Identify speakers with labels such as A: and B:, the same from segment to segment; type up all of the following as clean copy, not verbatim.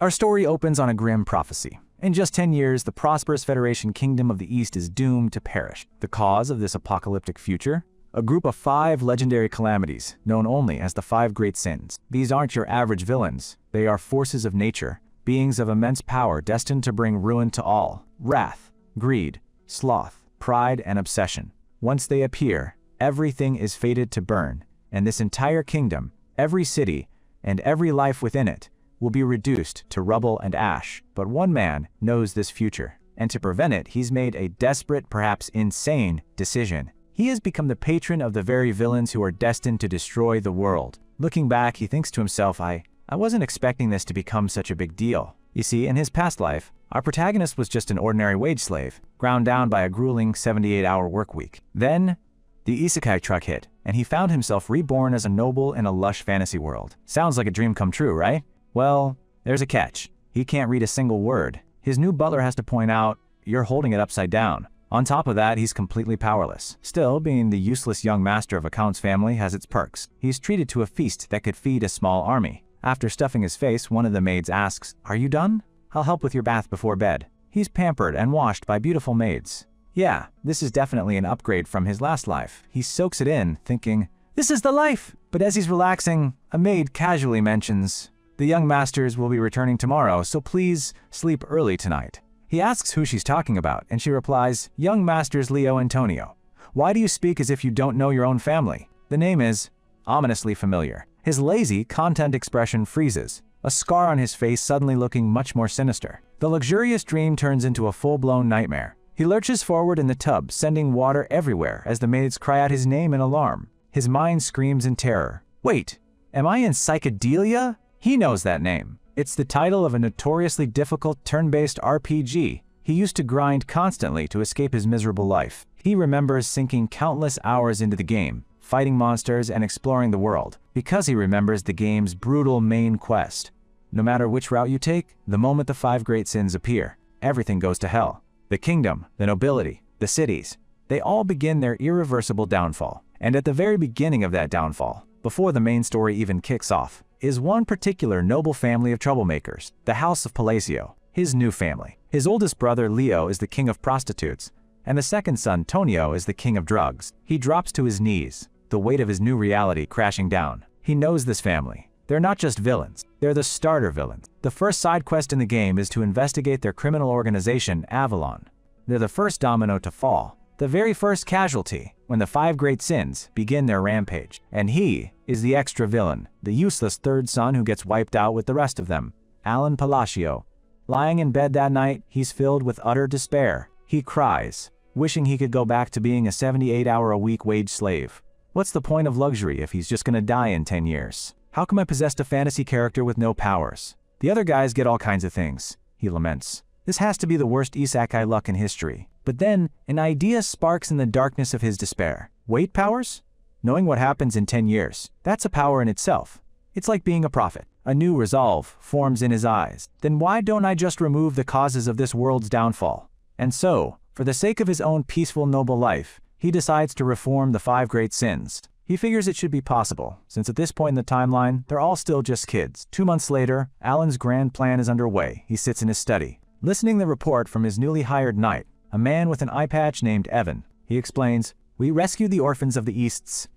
A: Our story opens on a grim prophecy. In just 10 years, the prosperous Federation Kingdom of the East is doomed to perish. The cause of this apocalyptic future? A group of 5 legendary calamities, known only as the 5 Great Sins. These aren't your average villains. They are forces of nature, beings of immense power destined to bring ruin to all. Wrath, greed, sloth, pride, and obsession. Once they appear, everything is fated to burn, and this entire kingdom, every city, and every life within it, will be reduced to rubble and ash. But one man knows this future, and to prevent it, he's made a desperate, perhaps insane, decision. He has become the patron of the very villains who are destined to destroy the world. Looking back, he thinks to himself, I wasn't expecting this to become such a big deal. You see, in his past life, our protagonist was just an ordinary wage slave, ground down by a grueling 78-hour work week. Then, the isekai truck hit, and he found himself reborn as a noble in a lush fantasy world. Sounds like a dream come true, right? Well, there's a catch. He can't read a single word. His new butler has to point out, you're holding it upside down. On top of that, he's completely powerless. Still, being the useless young master of a count's family has its perks. He's treated to a feast that could feed a small army. After stuffing his face, one of the maids asks, "Are you done? I'll help with your bath before bed." He's pampered and washed by beautiful maids. Yeah, this is definitely an upgrade from his last life. He soaks it in, thinking, this is the life! But as he's relaxing, a maid casually mentions, "The young masters will be returning tomorrow, so please sleep early tonight." He asks who she's talking about, and she replies, "Young Masters Leo Antonio. Why do you speak as if you don't know your own family?" The name is ominously familiar. His lazy, content expression freezes, a scar on his face suddenly looking much more sinister. The luxurious dream turns into a full-blown nightmare. He lurches forward in the tub, sending water everywhere as the maids cry out his name in alarm. His mind screams in terror. Wait, am I in psychedelia? He knows that name. It's the title of a notoriously difficult turn-based RPG. He used to grind constantly to escape his miserable life. He remembers sinking countless hours into the game, fighting monsters and exploring the world, because he remembers the game's brutal main quest. No matter which route you take, the moment the 5 great sins appear, everything goes to hell. The kingdom, the nobility, the cities, they all begin their irreversible downfall. And at the very beginning of that downfall, before the main story even kicks off, is one particular noble family of troublemakers, the House of Palacio, his new family. His oldest brother Leo is the king of prostitutes, and the second son Tonio is the king of drugs. He drops to his knees, the weight of his new reality crashing down. He knows this family. They're not just villains, they're the starter villains. The first side quest in the game is to investigate their criminal organization, Avalon. They're the first domino to fall, the very first casualty, when the 5 great sins begin their rampage. And he is the extra villain, the useless third son who gets wiped out with the rest of them, Alan Palacio. Lying in bed that night, he's filled with utter despair. He cries, wishing he could go back to being a 78-hour-a-week wage slave. What's the point of luxury if he's just gonna die in 10 years? How come I possessed a fantasy character with no powers? The other guys get all kinds of things, he laments. This has to be the worst isekai luck in history. But then, an idea sparks in the darkness of his despair. Weight powers? Knowing what happens in 10 years, that's a power in itself. It's like being a prophet. A new resolve forms in his eyes. Then why don't I just remove the causes of this world's downfall? And so, for the sake of his own peaceful, noble life, he decides to reform the 5 great sins. He figures it should be possible, since at this point in the timeline, they're all still just kids. 2 months later, Alan's grand plan is underway. He sits in his study, listening the report from his newly hired knight, a man with an eye patch named Evan. He explains, "We rescued the orphans of the East's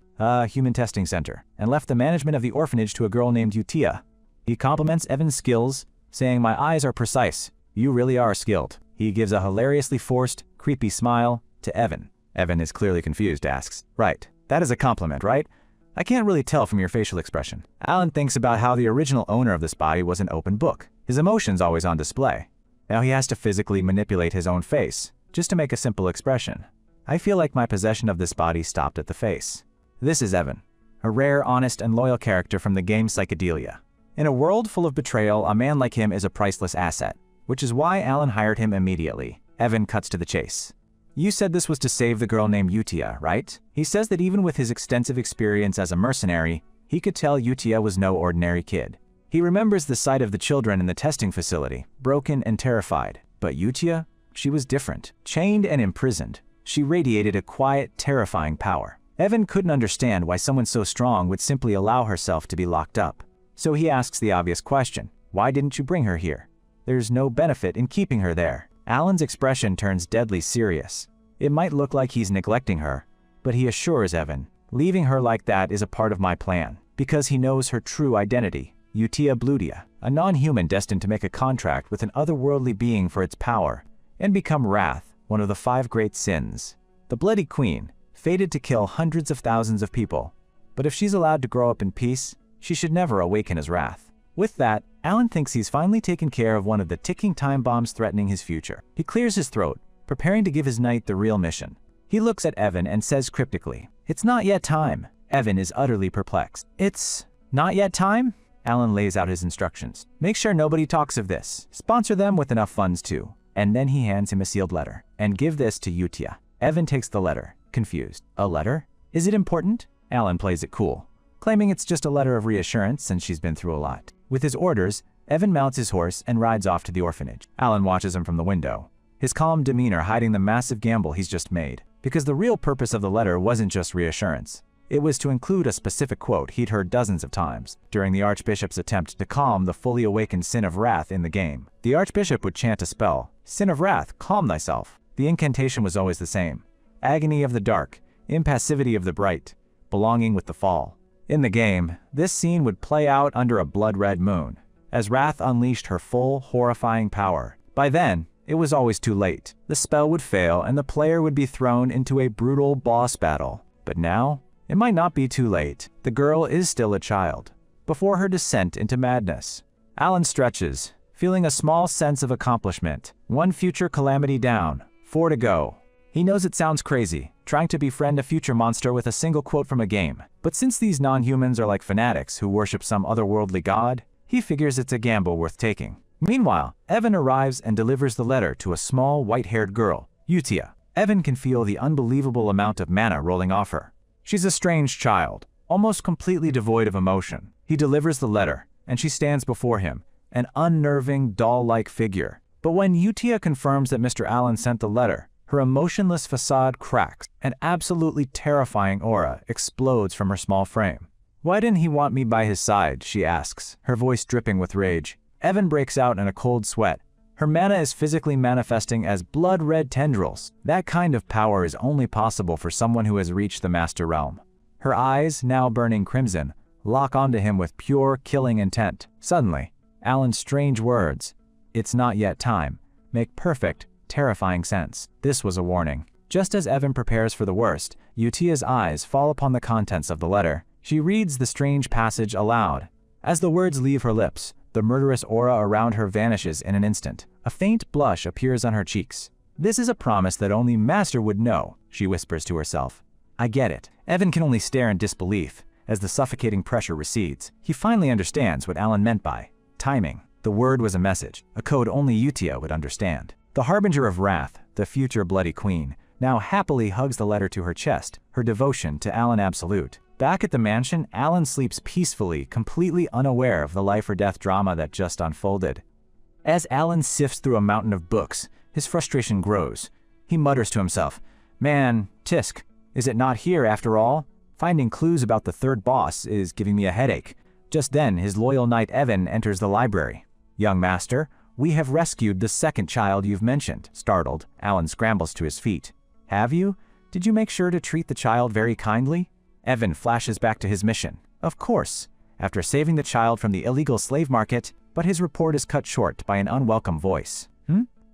A: human testing center, and left the management of the orphanage to a girl named Utia." He compliments Evan's skills, saying, "My eyes are precise. You really are skilled." He gives a hilariously forced, creepy smile to Evan. Evan is clearly confused, asks, "Right, that is a compliment, right? I can't really tell from your facial expression." Alan thinks about how the original owner of this body was an open book, his emotions always on display. Now he has to physically manipulate his own face, just to make a simple expression. "I feel like my possession of this body stopped at the face." This is Evan, a rare, honest, and loyal character from the game Psychedelia. In a world full of betrayal, a man like him is a priceless asset, which is why Alan hired him immediately. Evan cuts to the chase. "You said this was to save the girl named Utia, right?" He says that even with his extensive experience as a mercenary, he could tell Utia was no ordinary kid. He remembers the sight of the children in the testing facility, broken and terrified. But Utia? She was different. Chained and imprisoned, she radiated a quiet, terrifying power. Evan couldn't understand why someone so strong would simply allow herself to be locked up. So he asks the obvious question. Why didn't you bring her here? There's no benefit in keeping her there. Alan's expression turns deadly serious. It might look like he's neglecting her, but he assures Evan, leaving her like that is a part of my plan, because he knows her true identity, Utia Blutia, a non-human destined to make a contract with an otherworldly being for its power, and become Wrath, one of the 5 great sins. The Bloody Queen, fated to kill hundreds of thousands of people. But if she's allowed to grow up in peace, she should never awaken as Wrath. With that, Alan thinks he's finally taken care of one of the ticking time bombs threatening his future. He clears his throat, preparing to give his knight the real mission. He looks at Evan and says cryptically, "It's not yet time." Evan is utterly perplexed. "It's not yet time?" Alan lays out his instructions. "Make sure nobody talks of this. Sponsor them with enough funds too." And then he hands him a sealed letter. "And give this to Utia." Evan takes the letter, confused. "A letter? Is it important?" Alan plays it cool, claiming it's just a letter of reassurance since she's been through a lot. With his orders, Evan mounts his horse and rides off to the orphanage. Alan watches him from the window, his calm demeanor hiding the massive gamble he's just made. Because the real purpose of the letter wasn't just reassurance. It was to include a specific quote he'd heard dozens of times during the Archbishop's attempt to calm the fully awakened Sin of Wrath in the game. The Archbishop would chant a spell, "Sin of Wrath, calm thyself." The incantation was always the same: agony of the dark, impassivity of the bright, belonging with the fall. In the game, this scene would play out under a blood-red moon, as Wrath unleashed her full, horrifying power. By then, it was always too late. The spell would fail and the player would be thrown into a brutal boss battle. But now, it might not be too late. The girl is still a child, before her descent into madness. Alan stretches, feeling a small sense of accomplishment. One future calamity down, 4 to go. He knows it sounds crazy, trying to befriend a future monster with a single quote from a game. But since these non-humans are like fanatics who worship some otherworldly god, he figures it's a gamble worth taking. Meanwhile, Evan arrives and delivers the letter to a small, white-haired girl, Utia. Evan can feel the unbelievable amount of mana rolling off her. She's a strange child, almost completely devoid of emotion. He delivers the letter, and she stands before him, an unnerving, doll-like figure. But when Utia confirms that Mr. Allen sent the letter, her emotionless facade cracks. An absolutely terrifying aura explodes from her small frame. "Why didn't he want me by his side?" she asks, her voice dripping with rage. Evan breaks out in a cold sweat. Her mana is physically manifesting as blood-red tendrils. That kind of power is only possible for someone who has reached the Master Realm. Her eyes, now burning crimson, lock onto him with pure, killing intent. Suddenly, Alan's strange words, "It's not yet time," make perfect, terrifying sense. This was a warning. Just as Evan prepares for the worst, Utia's eyes fall upon the contents of the letter. She reads the strange passage aloud. As the words leave her lips, the murderous aura around her vanishes in an instant. A faint blush appears on her cheeks. "This is a promise that only Master would know," she whispers to herself. "I get it." Evan can only stare in disbelief as the suffocating pressure recedes. He finally understands what Alan meant by timing. The word was a message, a code only Utia would understand. The harbinger of Wrath, the future Bloody Queen, now happily hugs the letter to her chest, her devotion to Alan absolute. Back at the mansion, Alan sleeps peacefully, completely unaware of the life or death drama that just unfolded. As Alan sifts through a mountain of books, his frustration grows. He mutters to himself, "Man, Tisk, is it not here after all? Finding clues about the third boss is giving me a headache." Just then, his loyal knight Evan enters the library. "Young master, we have rescued the second child you've mentioned." Startled, Alan scrambles to his feet. "Have you? Did you make sure to treat the child very kindly?" Evan flashes back to his mission. "Of course, after saving the child from the illegal slave market," but his report is cut short by an unwelcome voice.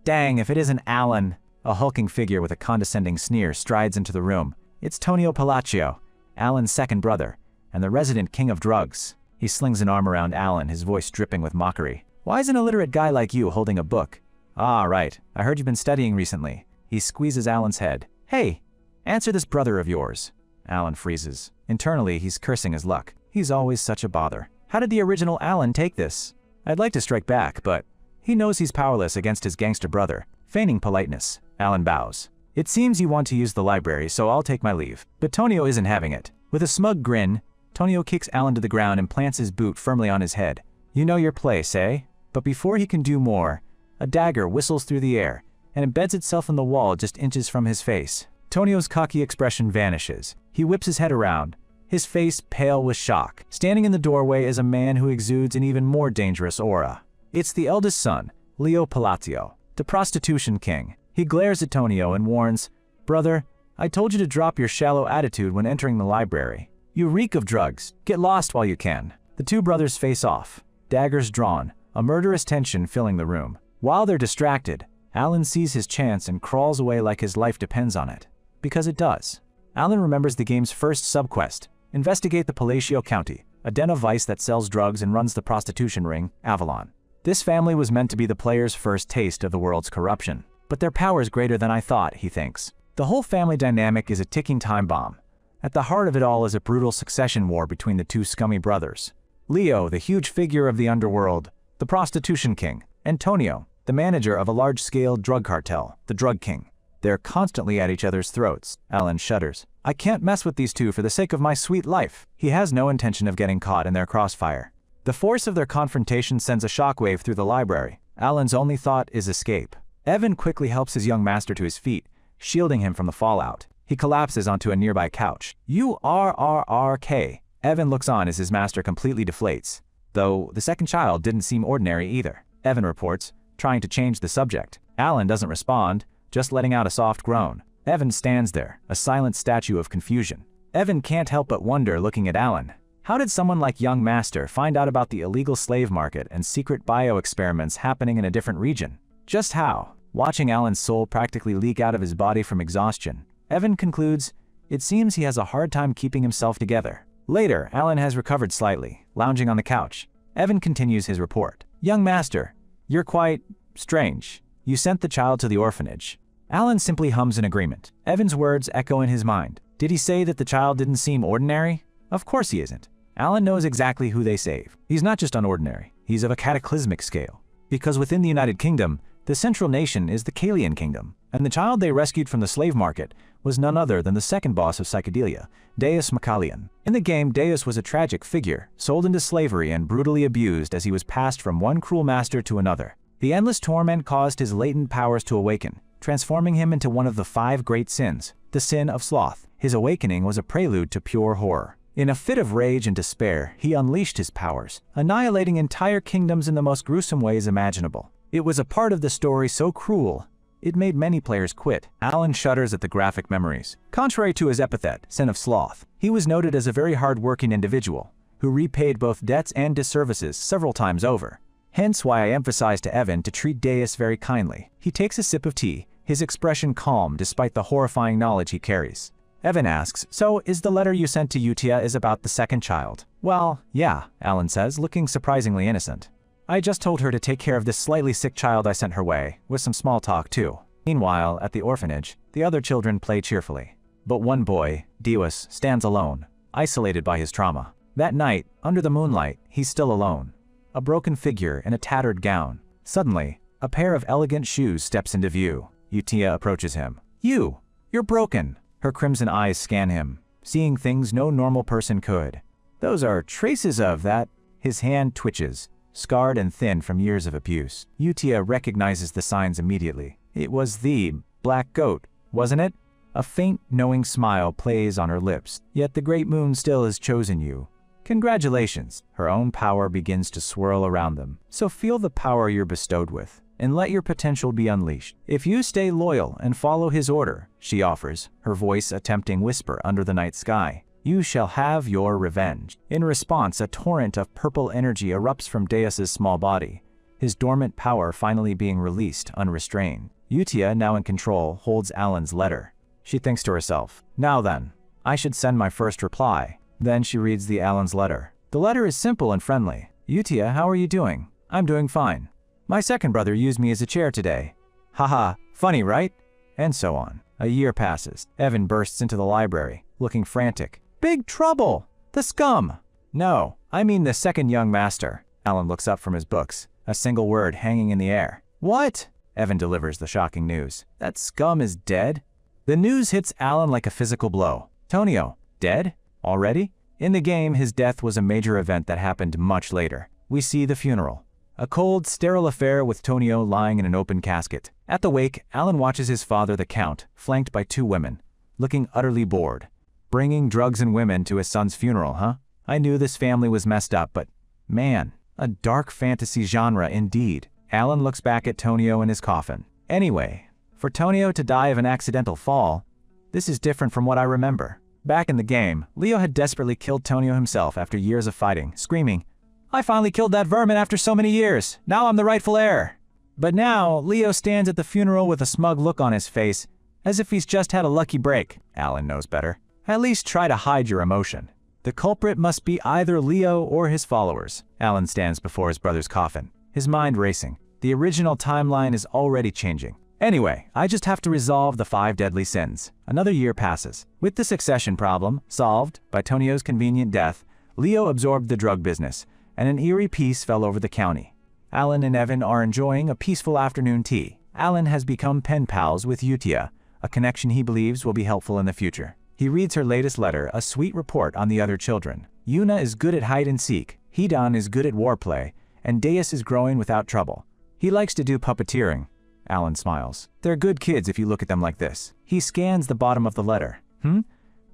A: Dang, if it isn't Alan!" A hulking figure with a condescending sneer strides into the room. It's Tonio Palacio, Alan's second brother, and the resident king of drugs. He slings an arm around Alan, his voice dripping with mockery. "Why is an illiterate guy like you holding a book?" "Ah, right. I heard you've been studying recently." He squeezes Alan's head. "Hey, answer this brother of yours." Alan freezes. Internally, he's cursing his luck. He's always such a bother. How did the original Alan take this? I'd like to strike back, but he knows he's powerless against his gangster brother. Feigning politeness, Alan bows. "It seems you want to use the library, so I'll take my leave." But Tonio isn't having it. With a smug grin, Tonio kicks Alan to the ground and plants his boot firmly on his head. "You know your place, eh?" But before he can do more, a dagger whistles through the air and embeds itself in the wall just inches from his face. Tonio's cocky expression vanishes. He whips his head around, his face pale with shock. Standing in the doorway is a man who exudes an even more dangerous aura. It's the eldest son, Leo Palatio, the prostitution king. He glares at Tonio and warns, "Brother, I told you to drop your shallow attitude when entering the library. You reek of drugs. Get lost while you can." The two brothers face off, daggers drawn, a murderous tension filling the room. While they're distracted, Alan sees his chance and crawls away like his life depends on it. Because it does. Alan remembers the game's first subquest, investigate the Palacio County, a den of vice that sells drugs and runs the prostitution ring, Avalon. This family was meant to be the player's first taste of the world's corruption. But their power is greater than I thought, he thinks. The whole family dynamic is a ticking time bomb. At the heart of it all is a brutal succession war between the two scummy brothers. Leo, the huge figure of the underworld, the prostitution king, and Tonio, the manager of a large-scale drug cartel, the drug king. They're constantly at each other's throats. Alan shudders. I can't mess with these two for the sake of my sweet life. He has no intention of getting caught in their crossfire. The force of their confrontation sends a shockwave through the library. Alan's only thought is escape. Evan quickly helps his young master to his feet, shielding him from the fallout. He collapses onto a nearby couch. "URRRK." Evan looks on as his master completely deflates. Though the second child didn't seem ordinary either. Evan reports, trying to change the subject. Alan doesn't respond, just letting out a soft groan. Evan stands there, a silent statue of confusion. Evan can't help but wonder, looking at Alan. How did someone like young master find out about the illegal slave market and secret bio-experiments happening in a different region? Just how? Watching Alan's soul practically leak out of his body from exhaustion, Evan concludes, it seems he has a hard time keeping himself together. Later, Alan has recovered slightly, lounging on the couch. Evan continues his report. "Young master, you're quite strange. You sent the child to the orphanage." Alan simply hums in agreement. Evan's words echo in his mind. Did he say that the child didn't seem ordinary? Of course he isn't. Alan knows exactly who they save. He's not just unordinary, he's of a cataclysmic scale. Because within the United Kingdom, the central nation is the Kalian kingdom, and the child they rescued from the slave market was none other than the second boss of Psychedelia, Deus Macalian. In the game, Deus was a tragic figure, sold into slavery and brutally abused as he was passed from one cruel master to another. The endless torment caused his latent powers to awaken, transforming him into one of the 5 great sins, the sin of sloth. His awakening was a prelude to pure horror. In a fit of rage and despair, he unleashed his powers, annihilating entire kingdoms in the most gruesome ways imaginable. It was a part of the story so cruel, it made many players quit. Alan shudders at the graphic memories. Contrary to his epithet, Sin of Sloth, he was noted as a very hard-working individual, who repaid both debts and disservices several times over. Hence why I emphasize to Evan to treat Deus very kindly. He takes a sip of tea, his expression calm despite the horrifying knowledge he carries. Evan asks, "So, is the letter you sent to Utia is about the second child?" "Well, yeah," Alan says, looking surprisingly innocent. "I just told her to take care of this slightly sick child I sent her way, with some small talk too." Meanwhile, at the orphanage, the other children play cheerfully. But one boy, Deus, stands alone, isolated by his trauma. That night, under the moonlight, he's still alone. A broken figure in a tattered gown. Suddenly, a pair of elegant shoes steps into view. Utia approaches him. You're broken." Her crimson eyes scan him, seeing things no normal person could. "Those are traces of that." His hand twitches, scarred and thin from years of abuse. Utia recognizes the signs immediately. It was the black goat, wasn't it? A faint, knowing smile plays on her lips. "Yet the great moon still has chosen you. Congratulations." Her own power begins to swirl around them. "So feel the power you're bestowed with, and let your potential be unleashed. If you stay loyal and follow his order," she offers, her voice a tempting whisper under the night sky, "you shall have your revenge." In response, a torrent of purple energy erupts from Deus's small body, his dormant power finally being released unrestrained. Utia, now in control, holds Alan's letter. She thinks to herself, "Now then, I should send my first reply." Then she reads the Alan's letter. The letter is simple and friendly. "Utia, how are you doing?" "I'm doing fine. My second brother used me as a chair today. Haha, funny, right?" And so on. A year passes. Evan bursts into the library, looking frantic. "Big trouble! The scum!" "No, I mean the second young master." Alan looks up from his books, a single word hanging in the air. "What?" Evan delivers the shocking news. "That scum is dead?" The news hits Alan like a physical blow. Tonio, dead? Already? In the game, his death was a major event that happened much later. We see the funeral. A cold, sterile affair with Tonio lying in an open casket. At the wake, Alan watches his father, the Count, flanked by 2 women, looking utterly bored. Bringing drugs and women to his son's funeral, huh? I knew this family was messed up, but man, a dark fantasy genre indeed. Alan looks back at Tonio in his coffin. Anyway, for Tonio to die of an accidental fall, this is different from what I remember. Back in the game, Leo had desperately killed Tonio himself after years of fighting, screaming, "I finally killed that vermin after so many years. Now I'm the rightful heir." But now, Leo stands at the funeral with a smug look on his face, as if he's just had a lucky break. Alan knows better. At least try to hide your emotion. The culprit must be either Leo or his followers. Alan stands before his brother's coffin, his mind racing. The original timeline is already changing. Anyway, I just have to resolve the 5 deadly sins. Another year passes. With the succession problem solved by Tonio's convenient death, Leo absorbed the drug business, and an eerie peace fell over the county. Alan and Evan are enjoying a peaceful afternoon tea. Alan has become pen pals with Utia, a connection he believes will be helpful in the future. He reads her latest letter, a sweet report on the other children. Yuna is good at hide and seek, Hidan is good at warplay, and Deus is growing without trouble. He likes to do puppeteering. Alan smiles. They're good kids if you look at them like this. He scans the bottom of the letter.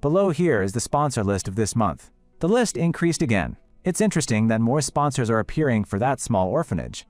A: Below here is the sponsor list of this month. The list increased again. It's interesting that more sponsors are appearing for that small orphanage.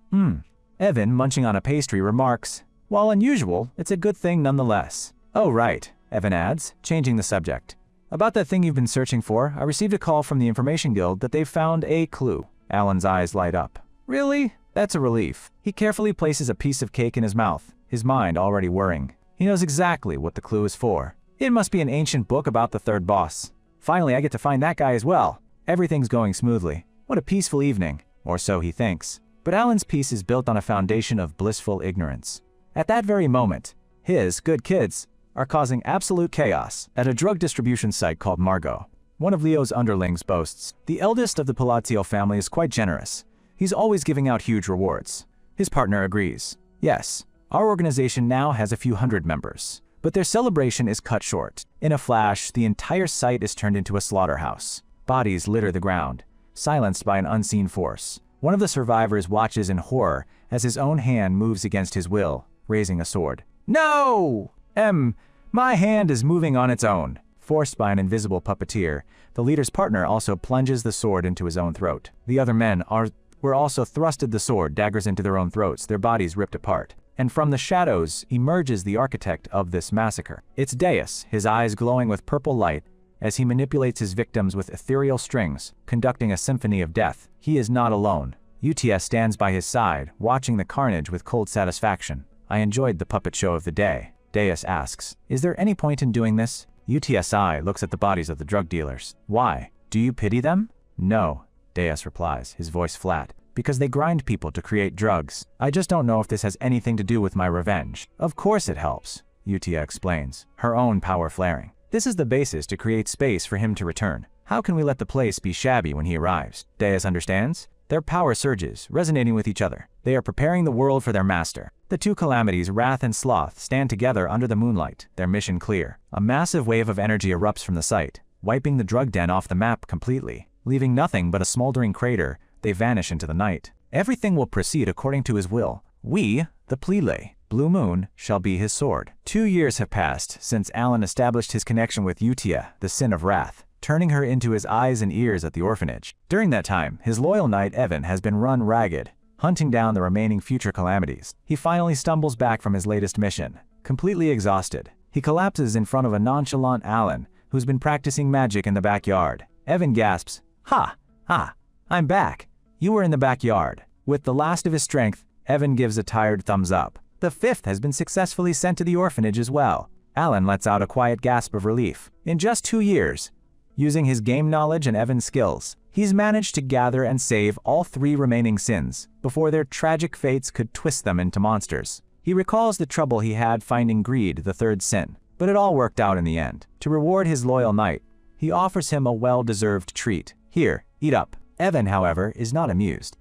A: Evan, munching on a pastry, remarks, "While unusual, it's a good thing nonetheless." "Oh right," Evan adds, changing the subject. "About that thing you've been searching for, I received a call from the Information Guild that they've found a clue." Alan's eyes light up. "Really? That's a relief." He carefully places a piece of cake in his mouth, his mind already whirring. He knows exactly what the clue is for. It must be an ancient book about the third boss. Finally, I get to find that guy as well. Everything's going smoothly. What a peaceful evening, or so he thinks. But Alan's peace is built on a foundation of blissful ignorance. At that very moment, his good kids are causing absolute chaos at a drug distribution site called Margot. One of Leo's underlings boasts, "The eldest of the Palazzo family is quite generous. He's always giving out huge rewards." His partner agrees. "Yes, our organization now has a few hundred members." But their celebration is cut short. In a flash, the entire site is turned into a slaughterhouse. Bodies litter the ground, silenced by an unseen force. One of the survivors watches in horror as his own hand moves against his will, raising a sword. "No! My hand is moving on its own." Forced by an invisible puppeteer, the leader's partner also plunges the sword into his own throat. The other men were also thrusted the sword, daggers into their own throats, their bodies ripped apart. And from the shadows emerges the architect of this massacre. It's Deus, his eyes glowing with purple light, as he manipulates his victims with ethereal strings, conducting a symphony of death. He is not alone. Utia stands by his side, watching the carnage with cold satisfaction. "I enjoyed the puppet show of the day." Deus asks, "Is there any point in doing this?" UTSI looks at the bodies of the drug dealers. "Why? Do you pity them?" "No," Deus replies, his voice flat. "Because they grind people to create drugs. I just don't know if this has anything to do with my revenge." "Of course it helps," Utia explains, her own power flaring. "This is the basis to create space for him to return. How can we let the place be shabby when he arrives?" Deus understands. Their power surges, resonating with each other. They are preparing the world for their master. The two calamities, Wrath and Sloth, stand together under the moonlight, their mission clear. A massive wave of energy erupts from the site, wiping the drug den off the map completely. Leaving nothing but a smoldering crater, they vanish into the night. Everything will proceed according to his will. We, the Plele, Blue Moon, shall be his sword. 2 years have passed since Alan established his connection with Utia, the Sin of Wrath, turning her into his eyes and ears at the orphanage. During that time, his loyal knight Evan has been run ragged, hunting down the remaining future calamities. He finally stumbles back from his latest mission, completely exhausted. He collapses in front of a nonchalant Alan, who's been practicing magic in the backyard. Evan gasps, I'm back. You were in the backyard." With the last of his strength, Evan gives a tired thumbs up. The 5th has been successfully sent to the orphanage as well. Alan lets out a quiet gasp of relief. In just 2 years, using his game knowledge and Evan's skills, he's managed to gather and save all 3 remaining sins, before their tragic fates could twist them into monsters. He recalls the trouble he had finding greed, the 3rd sin, but it all worked out in the end. To reward his loyal knight, he offers him a well-deserved treat. "Here, eat up." Evan, however, is not amused.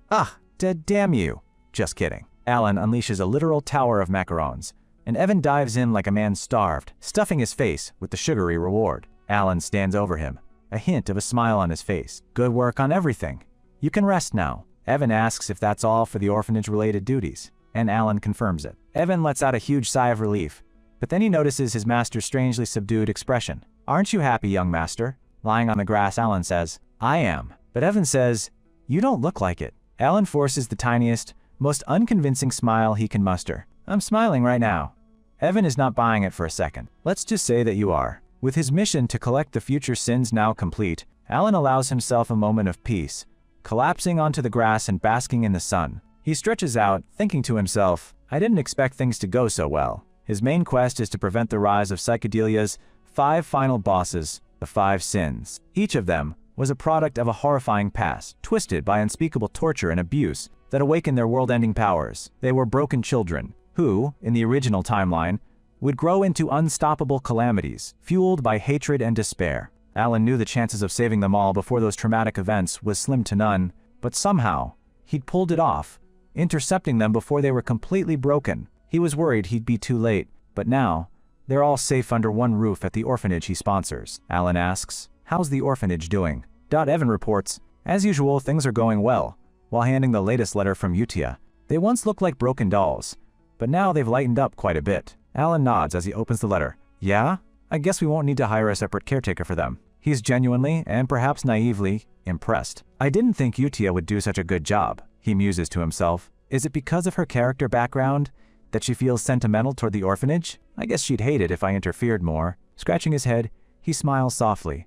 A: Damn you." Just kidding. Alan unleashes a literal tower of macarons, and Evan dives in like a man starved, stuffing his face with the sugary reward. Alan stands over him, a hint of a smile on his face. "Good work on everything. You can rest now." Evan asks if that's all for the orphanage-related duties, and Alan confirms it. Evan lets out a huge sigh of relief, but then he notices his master's strangely subdued expression. "Aren't you happy, young master?" Lying on the grass, Alan says, "I am." But Evan says, "You don't look like it." Alan forces the tiniest, most unconvincing smile he can muster. "I'm smiling right now." Evan is not buying it for a second. "Let's just say that you are." With his mission to collect the future sins now complete, Alan allows himself a moment of peace, collapsing onto the grass and basking in the sun. He stretches out, thinking to himself, "I didn't expect things to go so well." His main quest is to prevent the rise of psychedelia's 5 final bosses, the 5 sins. Each of them was a product of a horrifying past, twisted by unspeakable torture and abuse that awakened their world-ending powers. They were broken children, who, in the original timeline, would grow into unstoppable calamities, fueled by hatred and despair. Alan knew the chances of saving them all before those traumatic events was slim to none, but somehow, he'd pulled it off, intercepting them before they were completely broken. He was worried he'd be too late, but now, they're all safe under one roof at the orphanage he sponsors. Alan asks, "How's the orphanage doing?" Evan reports, "As usual, things are going well," while handing the latest letter from Utia. "They once looked like broken dolls, but now they've lightened up quite a bit." Alan nods as he opens the letter. "Yeah? I guess we won't need to hire a separate caretaker for them." He's genuinely, and perhaps naively, impressed. "I didn't think Utia would do such a good job," he muses to himself. "Is it because of her character background that she feels sentimental toward the orphanage? I guess she'd hate it if I interfered more." Scratching his head, he smiles softly.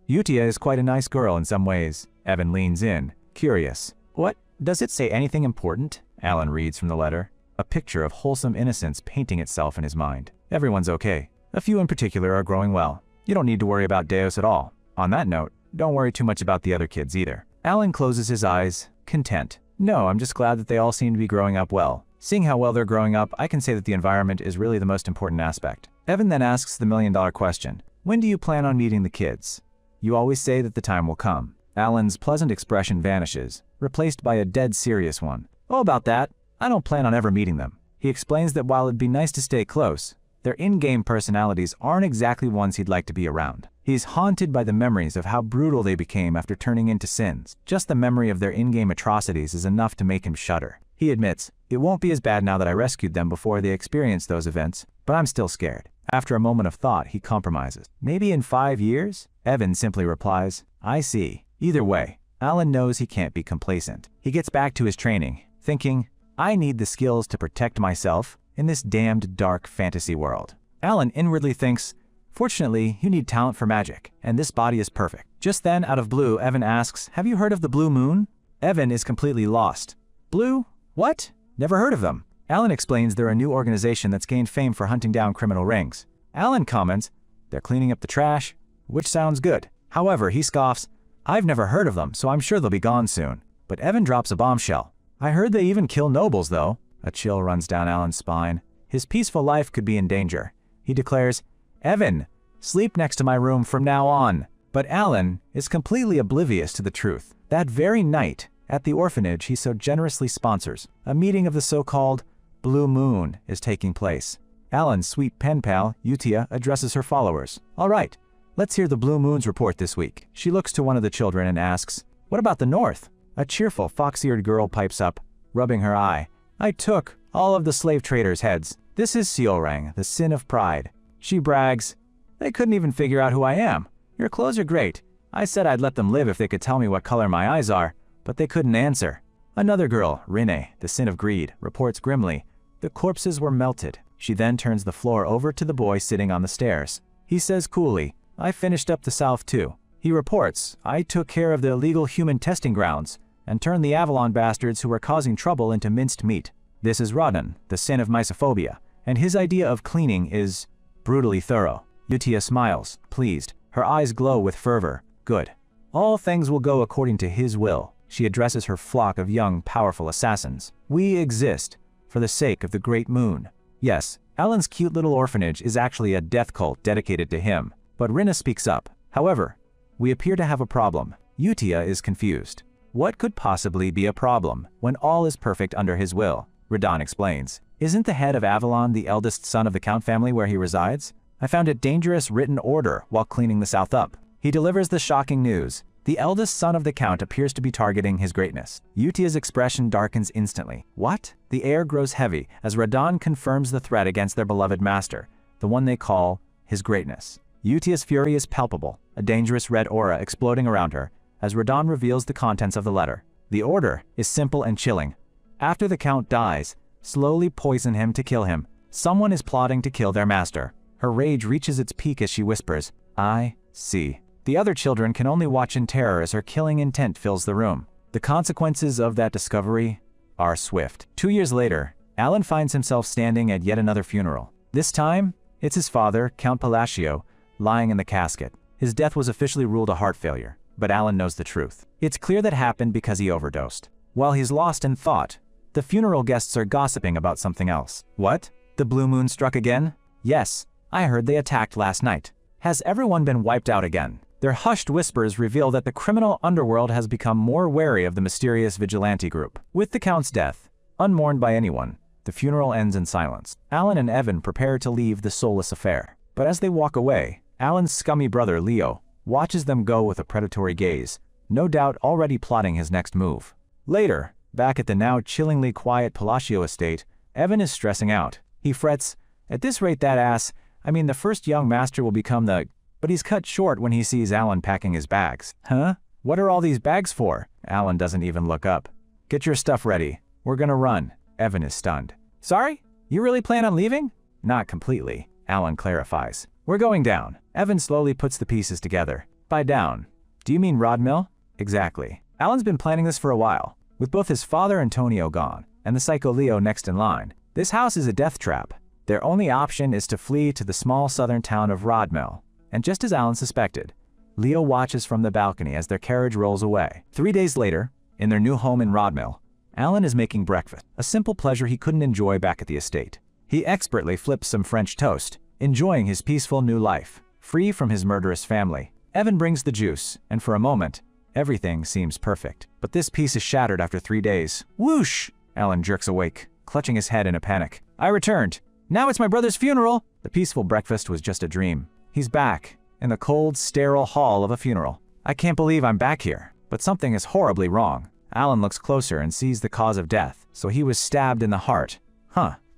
A: Utia is quite a nice girl in some ways." Evan leans in, curious. "What? Does it say anything important?" Alan reads from the letter, a picture of wholesome innocence painting itself in his mind. "Everyone's okay. A few in particular are growing well. You don't need to worry about Deus at all. On that note, don't worry too much about the other kids either." Alan closes his eyes, content. "No, I'm just glad that they all seem to be growing up well. Seeing how well they're growing up, I can say that the environment is really the most important aspect." Evan then asks the million-dollar question. "When do you plan on meeting the kids? You always say that the time will come." Alan's pleasant expression vanishes, replaced by a dead serious one. "Oh, about that, I don't plan on ever meeting them." He explains that while it'd be nice to stay close, their in-game personalities aren't exactly ones he'd like to be around. He's haunted by the memories of how brutal they became after turning into sins. Just the memory of their in-game atrocities is enough to make him shudder. He admits, "It won't be as bad now that I rescued them before they experienced those events, but I'm still scared." After a moment of thought, he compromises. "Maybe in 5 years?" Evan simply replies, "I see." Either way, Alan knows he can't be complacent. He gets back to his training, thinking, "I need the skills to protect myself in this damned dark fantasy world." Alan inwardly thinks, "Fortunately, you need talent for magic, and this body is perfect." Just then, out of blue, Evan asks, "Have you heard of the Blue Moon?" Evan is completely lost. "Blue? What? Never heard of them." Alan explains they're a new organization that's gained fame for hunting down criminal rings. Alan comments, "They're cleaning up the trash," which sounds good. However, he scoffs, "I've never heard of them, so I'm sure they'll be gone soon." But Evan drops a bombshell. "I heard they even kill nobles, though." A chill runs down Alan's spine. His peaceful life could be in danger. He declares, "Evan, sleep next to my room from now on." But Alan is completely oblivious to the truth. That very night, at the orphanage he so generously sponsors, a meeting of the so-called Blue Moon is taking place. Alan's sweet pen pal, Utia, addresses her followers. "All right, let's hear the Blue Moon's report this week." She looks to one of the children and asks, "What about the North?" A cheerful, fox-eared girl pipes up, rubbing her eye. "I took all of the slave traders' heads. This is Seolrang, the sin of pride." She brags, "They couldn't even figure out who I am. Your clothes are great. I said I'd let them live if they could tell me what color my eyes are, but they couldn't answer." Another girl, Rene, the sin of greed, reports grimly, "The corpses were melted." She then turns the floor over to the boy sitting on the stairs. He says coolly, "I finished up the South too." He reports, "I took care of the illegal human testing grounds and turned the Avalon bastards who were causing trouble into minced meat." This is Rodden, the sin of misophobia, and his idea of cleaning is brutally thorough. Utia smiles, pleased. Her eyes glow with fervor. "Good. All things will go according to his will." She addresses her flock of young, powerful assassins. "We exist for the sake of the Great Moon." Yes, Alan's cute little orphanage is actually a death cult dedicated to him. But Rinna speaks up. "However, we appear to have a problem." Utia is confused. What could possibly be a problem when all is perfect under his will? Radon explains. "Isn't the head of Avalon the eldest son of the Count family where he resides? I found it dangerous written order while cleaning the South up." He delivers the shocking news. The eldest son of the Count appears to be targeting his greatness. Utia's expression darkens instantly. What? The air grows heavy as Radon confirms the threat against their beloved master, the one they call his greatness. Yutia's fury is palpable, a dangerous red aura exploding around her, as Radon reveals the contents of the letter. The order is simple and chilling. After the Count dies, slowly poison him to kill him. Someone is plotting to kill their master. Her rage reaches its peak as she whispers, "I see." The other children can only watch in terror as her killing intent fills the room. The consequences of that discovery are swift. 2 years later, Alan finds himself standing at yet another funeral. This time, it's his father, Count Palacio, lying in the casket. His death was officially ruled a heart failure, but Alan knows the truth. It's clear that happened because he overdosed. While he's lost in thought, the funeral guests are gossiping about something else. What? The blue moon struck again? Yes, I heard they attacked last night. Has everyone been wiped out again? Their hushed whispers reveal that the criminal underworld has become more wary of the mysterious vigilante group. With the Count's death, unmourned by anyone, the funeral ends in silence. Alan and Evan prepare to leave the soulless affair. But as they walk away, Alan's scummy brother, Leo, watches them go with a predatory gaze, no doubt already plotting his next move. Later, back at the now chillingly quiet Palacio estate, Evan is stressing out. He frets, "At this rate the first young master will become the..." But he's cut short when he sees Alan packing his bags. Huh? What are all these bags for? Alan doesn't even look up. "Get your stuff ready. We're gonna run." Evan is stunned. "Sorry? You really plan on leaving?" "Not completely," Alan clarifies. "We're going down." Evan slowly puts the pieces together. "By down, do you mean Rodmill?" "Exactly." Alan's been planning this for a while. With both his father Antonio gone, and the psycho Leo next in line, this house is a death trap. Their only option is to flee to the small southern town of Rodmill. And just as Alan suspected, Leo watches from the balcony as their carriage rolls away. 3 days later, in their new home in Rodmill, Alan is making breakfast, a simple pleasure he couldn't enjoy back at the estate. He expertly flips some French toast, enjoying his peaceful new life, free from his murderous family. Evan brings the juice, and for a moment, everything seems perfect. But this peace is shattered after 3 days. Whoosh! Alan jerks awake, clutching his head in a panic. "I returned. Now it's my brother's funeral!" The peaceful breakfast was just a dream. He's back, in the cold, sterile hall of a funeral. "I can't believe I'm back here, but something is horribly wrong." Alan looks closer and sees the cause of death. So he was stabbed in the heart.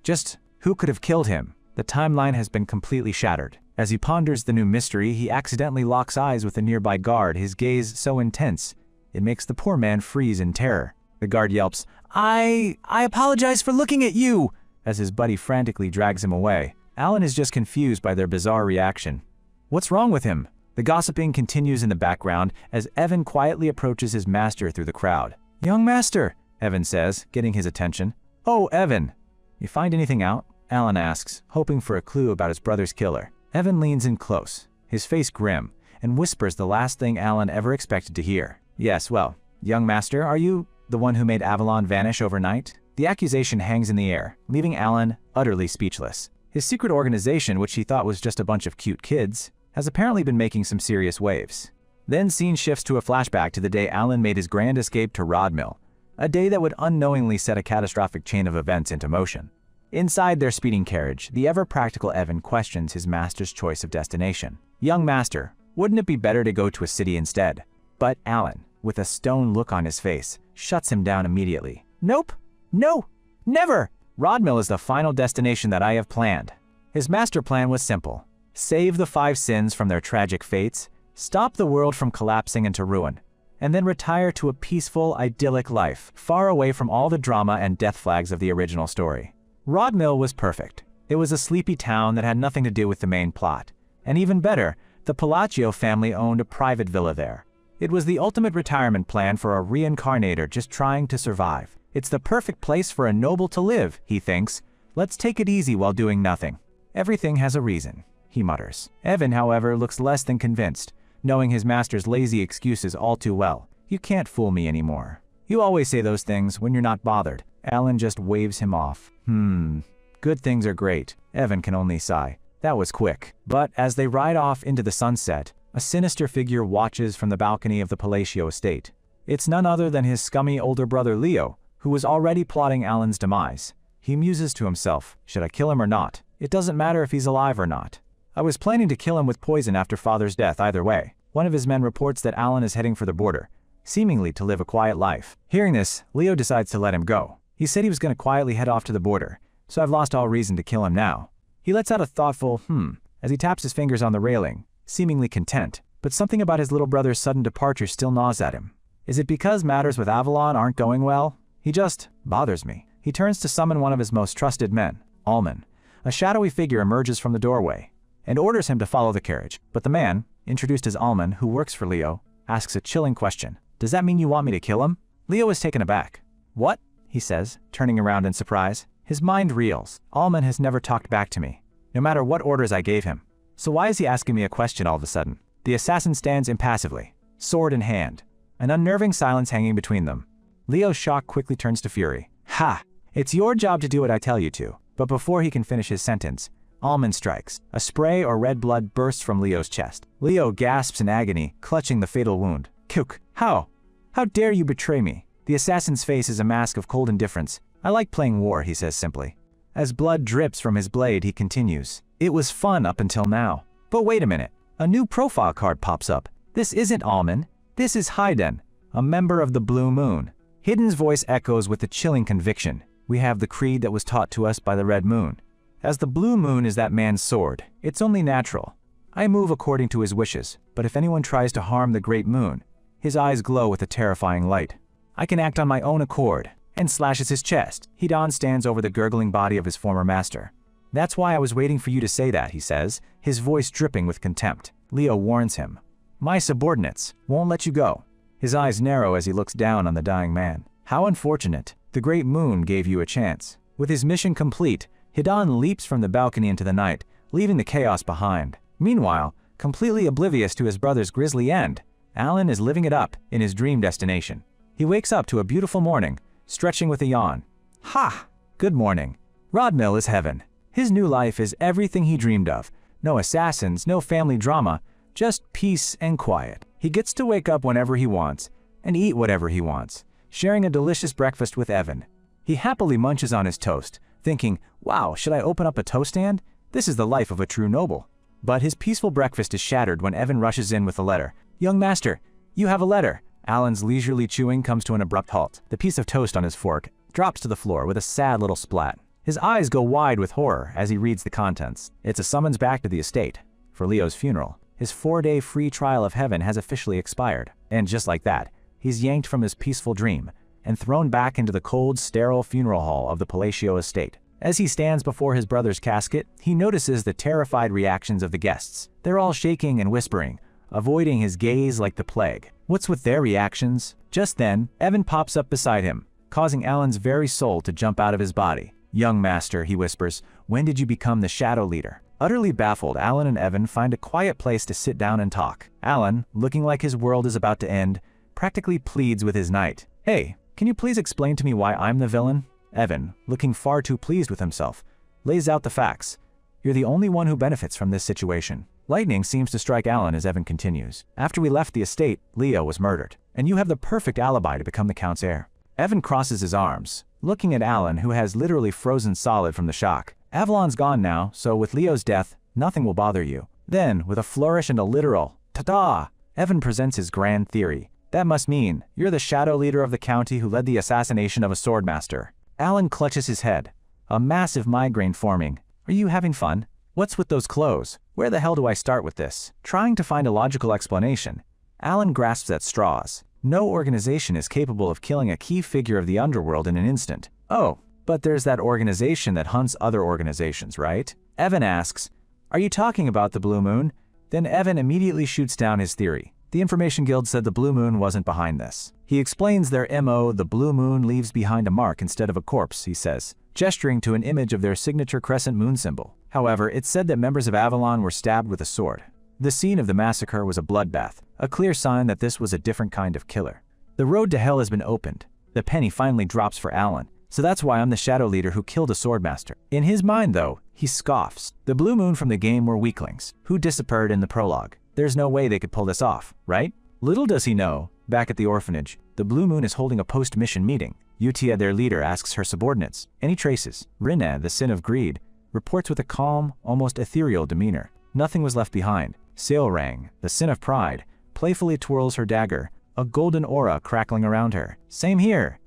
A: Just who could have killed him? The timeline has been completely shattered. As he ponders the new mystery, he accidentally locks eyes with a nearby guard, his gaze so intense, it makes the poor man freeze in terror. The guard yelps, I apologize for looking at you!" as his buddy frantically drags him away. Alan is just confused by their bizarre reaction. What's wrong with him? The gossiping continues in the background as Evan quietly approaches his master through the crowd. "Young master," Evan says, getting his attention. "Oh, Evan. You find anything out?" Alan asks, hoping for a clue about his brother's killer. Evan leans in close, his face grim, and whispers the last thing Alan ever expected to hear. "Yes, well, young master, are you the one who made Avalon vanish overnight?" The accusation hangs in the air, leaving Alan utterly speechless. His secret organization, which he thought was just a bunch of cute kids, has apparently been making some serious waves. Then scene shifts to a flashback to the day Alan made his grand escape to Rodmill, a day that would unknowingly set a catastrophic chain of events into motion. Inside their speeding carriage, the ever-practical Evan questions his master's choice of destination. "Young master, wouldn't it be better to go to a city instead?" But Alan, with a stone look on his face, shuts him down immediately. "Nope. No. Never! Rodmill is the final destination that I have planned." His master plan was simple. Save the 5 sins from their tragic fates, stop the world from collapsing into ruin, and then retire to a peaceful, idyllic life, far away from all the drama and death flags of the original story. Rodmill was perfect. It was a sleepy town that had nothing to do with the main plot. And even better, the Palacio family owned a private villa there. It was the ultimate retirement plan for a reincarnator just trying to survive. It's the perfect place for a noble to live, he thinks. Let's take it easy while doing nothing. Everything has a reason, he mutters. Evan, however, looks less than convinced, knowing his master's lazy excuses all too well. "You can't fool me anymore. You always say those things when you're not bothered." Alan just waves him off. Good things are great. Evan can only sigh. That was quick. But as they ride off into the sunset, a sinister figure watches from the balcony of the Palacio estate. It's none other than his scummy older brother Leo, who was already plotting Alan's demise. He muses to himself, should I kill him or not? It doesn't matter if he's alive or not. I was planning to kill him with poison after father's death either way. One of his men reports that Alan is heading for the border, seemingly to live a quiet life. Hearing this, Leo decides to let him go. He said he was going to quietly head off to the border, so I've lost all reason to kill him now. He lets out a thoughtful as he taps his fingers on the railing, seemingly content, but something about his little brother's sudden departure still gnaws at him. Is it because matters with Avalon aren't going well? He just bothers me. He turns to summon one of his most trusted men, Alman. A shadowy figure emerges from the doorway and orders him to follow the carriage. But the man, introduced as Alman, who works for Leo, asks a chilling question. Does that mean you want me to kill him? Leo is taken aback. What? He says, turning around in surprise. His mind reels. Alman has never talked back to me, no matter what orders I gave him. So why is he asking me a question all of a sudden? The assassin stands impassively, sword in hand, an unnerving silence hanging between them. Leo's shock quickly turns to fury. Ha! It's your job to do what I tell you to. But before he can finish his sentence, Alman strikes. A spray or red blood bursts from Leo's chest. Leo gasps in agony, clutching the fatal wound. Kuk! How? How dare you betray me? The assassin's face is a mask of cold indifference. I like playing war, he says simply. As blood drips from his blade, he continues. It was fun up until now. But wait a minute. A new profile card pops up. This isn't Alman. This is Hayden, a member of the Blue Moon. Hidden's voice echoes with a chilling conviction. We have the creed that was taught to us by the Red Moon. As the Blue Moon is that man's sword, it's only natural. I move according to his wishes, but if anyone tries to harm the Great Moon, his eyes glow with a terrifying light. I can act on my own accord, and slashes his chest. Hedon stands over the gurgling body of his former master. That's why I was waiting for you to say that, he says, his voice dripping with contempt. Leo warns him. My subordinates won't let you go. His eyes narrow as he looks down on the dying man. How unfortunate. The Great Moon gave you a chance. With his mission complete, Hedon leaps from the balcony into the night, leaving the chaos behind. Meanwhile, completely oblivious to his brother's grisly end, Alan is living it up in his dream destination. He wakes up to a beautiful morning, stretching with a yawn. Ha! Good morning. Rodmill is heaven. His new life is everything he dreamed of. No assassins, no family drama, just peace and quiet. He gets to wake up whenever he wants and eat whatever he wants, sharing a delicious breakfast with Evan. He happily munches on his toast, thinking, wow, should I open up a toast stand? This is the life of a true noble. But his peaceful breakfast is shattered when Evan rushes in with a letter. Young master, you have a letter. Alan's leisurely chewing comes to an abrupt halt. The piece of toast on his fork drops to the floor with a sad little splat. His eyes go wide with horror as he reads the contents. It's a summons back to the estate for Leo's funeral. His 4-day free trial of heaven has officially expired. And just like that, he's yanked from his peaceful dream and thrown back into the cold, sterile funeral hall of the Palacio estate. As he stands before his brother's casket, he notices the terrified reactions of the guests. They're all shaking and whispering, avoiding his gaze like the plague. What's with their reactions? Just then, Evan pops up beside him, causing Alan's very soul to jump out of his body. Young master, he whispers, when did you become the shadow leader? Utterly baffled, Alan and Evan find a quiet place to sit down and talk. Alan, looking like his world is about to end, practically pleads with his knight. Hey, can you please explain to me why I'm the villain? Evan, looking far too pleased with himself, lays out the facts. You're the only one who benefits from this situation. Lightning seems to strike Alan as Evan continues. After we left the estate, Leo was murdered, and you have the perfect alibi to become the Count's heir. Evan crosses his arms, looking at Alan, who has literally frozen solid from the shock. Avalon's gone now, so with Leo's death, nothing will bother you. Then, with a flourish and a literal ta-da, Evan presents his grand theory. That must mean you're the shadow leader of the county who led the assassination of a swordmaster. Alan clutches his head, a massive migraine forming. Are you having fun? What's with those clothes? Where the hell do I start with this? Trying to find a logical explanation, Alan grasps at straws. No organization is capable of killing a key figure of the underworld in an instant. Oh, but there's that organization that hunts other organizations, right? Evan asks, are you talking about the Blue Moon? Then Evan immediately shoots down his theory. The Information Guild said the Blue Moon wasn't behind this. He explains their MO, the Blue Moon leaves behind a mark instead of a corpse, he says, gesturing to an image of their signature crescent moon symbol. However, it's said that members of Avalon were stabbed with a sword. The scene of the massacre was a bloodbath, a clear sign that this was a different kind of killer. The road to hell has been opened. The penny finally drops for Alan. So that's why I'm the shadow leader who killed a swordmaster. In his mind, though, he scoffs. The Blue Moon from the game were weaklings, who disappeared in the prologue. There's no way they could pull this off, right? Little does he know, back at the orphanage, the Blue Moon is holding a post-mission meeting. Utia, their leader, asks her subordinates. Any traces? Rinna, the sin of greed, reports with a calm, almost ethereal demeanor. Nothing was left behind. Seorang, the sin of pride, playfully twirls her dagger, a golden aura crackling around her. Same here,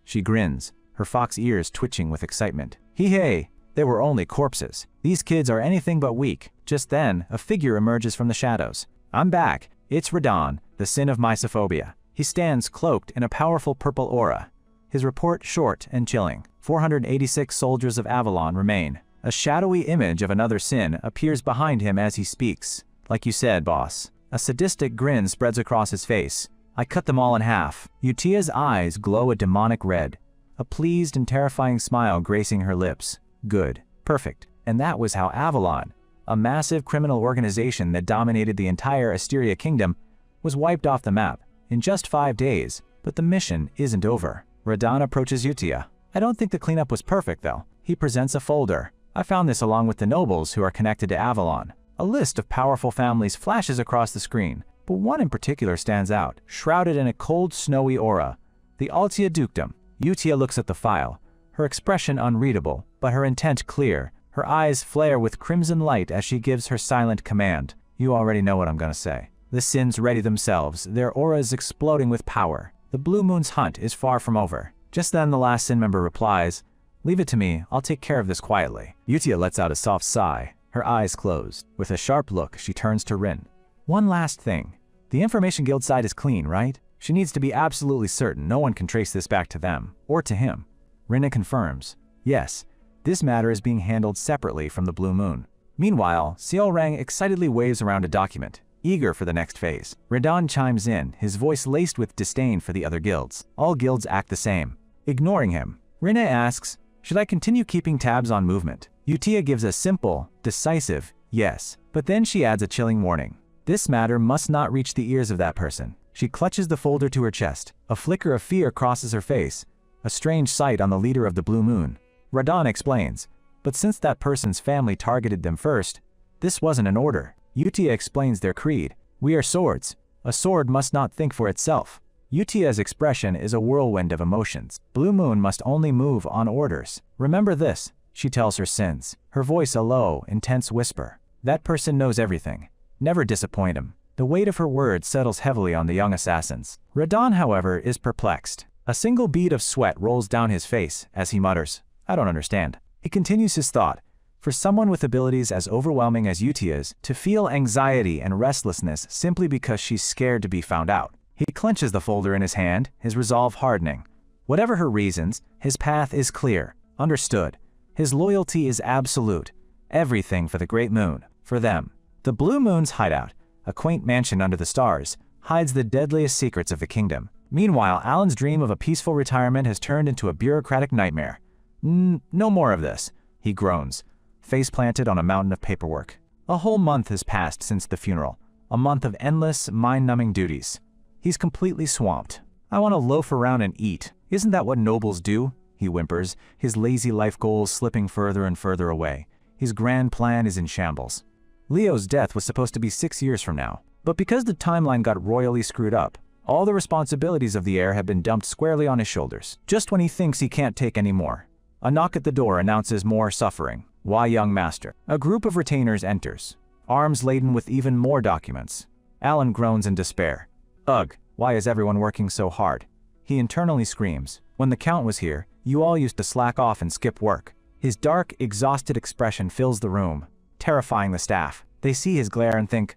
A: she grins, her fox ears twitching with excitement. Hey, They were only corpses. These kids are anything but weak. Just then, a figure emerges from the shadows. I'm back. It's Radon, the sin of mysophobia. He stands cloaked in a powerful purple aura. His report short and chilling. 486 soldiers of Avalon remain. A shadowy image of another sin appears behind him as he speaks. Like you said, boss. A sadistic grin spreads across his face. I cut them all in half. Utia's eyes glow a demonic red. A pleased and terrifying smile gracing her lips. Good. Perfect. And that was how Avalon, a massive criminal organization that dominated the entire Asteria kingdom, was wiped off the map in just 5 days. But the mission isn't over. Radon approaches Utia. I don't think the cleanup was perfect, though. He presents a folder. I found this along with the nobles who are connected to Avalon. A list of powerful families flashes across the screen, but one in particular stands out, shrouded in a cold, snowy aura. The Altia Dukedom. Utia looks at the file, her expression unreadable, but her intent clear. Her eyes flare with crimson light as she gives her silent command. You already know what I'm gonna say. The sins ready themselves, their auras exploding with power. The Blue Moon's hunt is far from over. Just then the last sin member replies, Leave it to me, I'll take care of this quietly. Utia lets out a soft sigh, her eyes closed. With a sharp look, she turns to Rin. One last thing. The Information Guild side is clean, right? She needs to be absolutely certain no one can trace this back to them, or to him. Rinna confirms. Yes, this matter is being handled separately from the Blue Moon. Meanwhile, Xiaorang excitedly waves around a document, eager for the next phase. Radon chimes in, his voice laced with disdain for the other guilds. All guilds act the same. Ignoring him, Rinna asks, should I continue keeping tabs on movement? Utia gives a simple, decisive yes, but then she adds a chilling warning. This matter must not reach the ears of that person. She clutches the folder to her chest. A flicker of fear crosses her face, a strange sight on the leader of the Blue Moon. Radon explains, but since that person's family targeted them first, this wasn't an order. Utia explains their creed. We are swords. A sword must not think for itself. Utia's expression is a whirlwind of emotions. Blue Moon must only move on orders. Remember this, she tells her sins, her voice a low, intense whisper. That person knows everything. Never disappoint him. The weight of her words settles heavily on the young assassins. Radon, however, is perplexed. A single bead of sweat rolls down his face as he mutters, I don't understand. He continues his thought. For someone with abilities as overwhelming as Utia's, to feel anxiety and restlessness simply because she's scared to be found out. He clenches the folder in his hand, his resolve hardening. Whatever her reasons, his path is clear. Understood. His loyalty is absolute. Everything for the Great Moon. For them. The Blue Moon's hideout, a quaint mansion under the stars, hides the deadliest secrets of the kingdom. Meanwhile, Alan's dream of a peaceful retirement has turned into a bureaucratic nightmare. No more of this, he groans, face planted on a mountain of paperwork. A whole month has passed since the funeral. A month of endless, mind-numbing duties. He's completely swamped. I want to loaf around and eat. Isn't that what nobles do? He whimpers, his lazy life goals slipping further and further away. His grand plan is in shambles. Leo's death was supposed to be 6 years from now. But because the timeline got royally screwed up, all the responsibilities of the heir have been dumped squarely on his shoulders. Just when he thinks he can't take any more. A knock at the door announces more suffering. Why, young master? A group of retainers enters, arms laden with even more documents. Alan groans in despair. Ugh, why is everyone working so hard? He internally screams. When the Count was here, you all used to slack off and skip work. His dark, exhausted expression fills the room, terrifying the staff. They see his glare and think,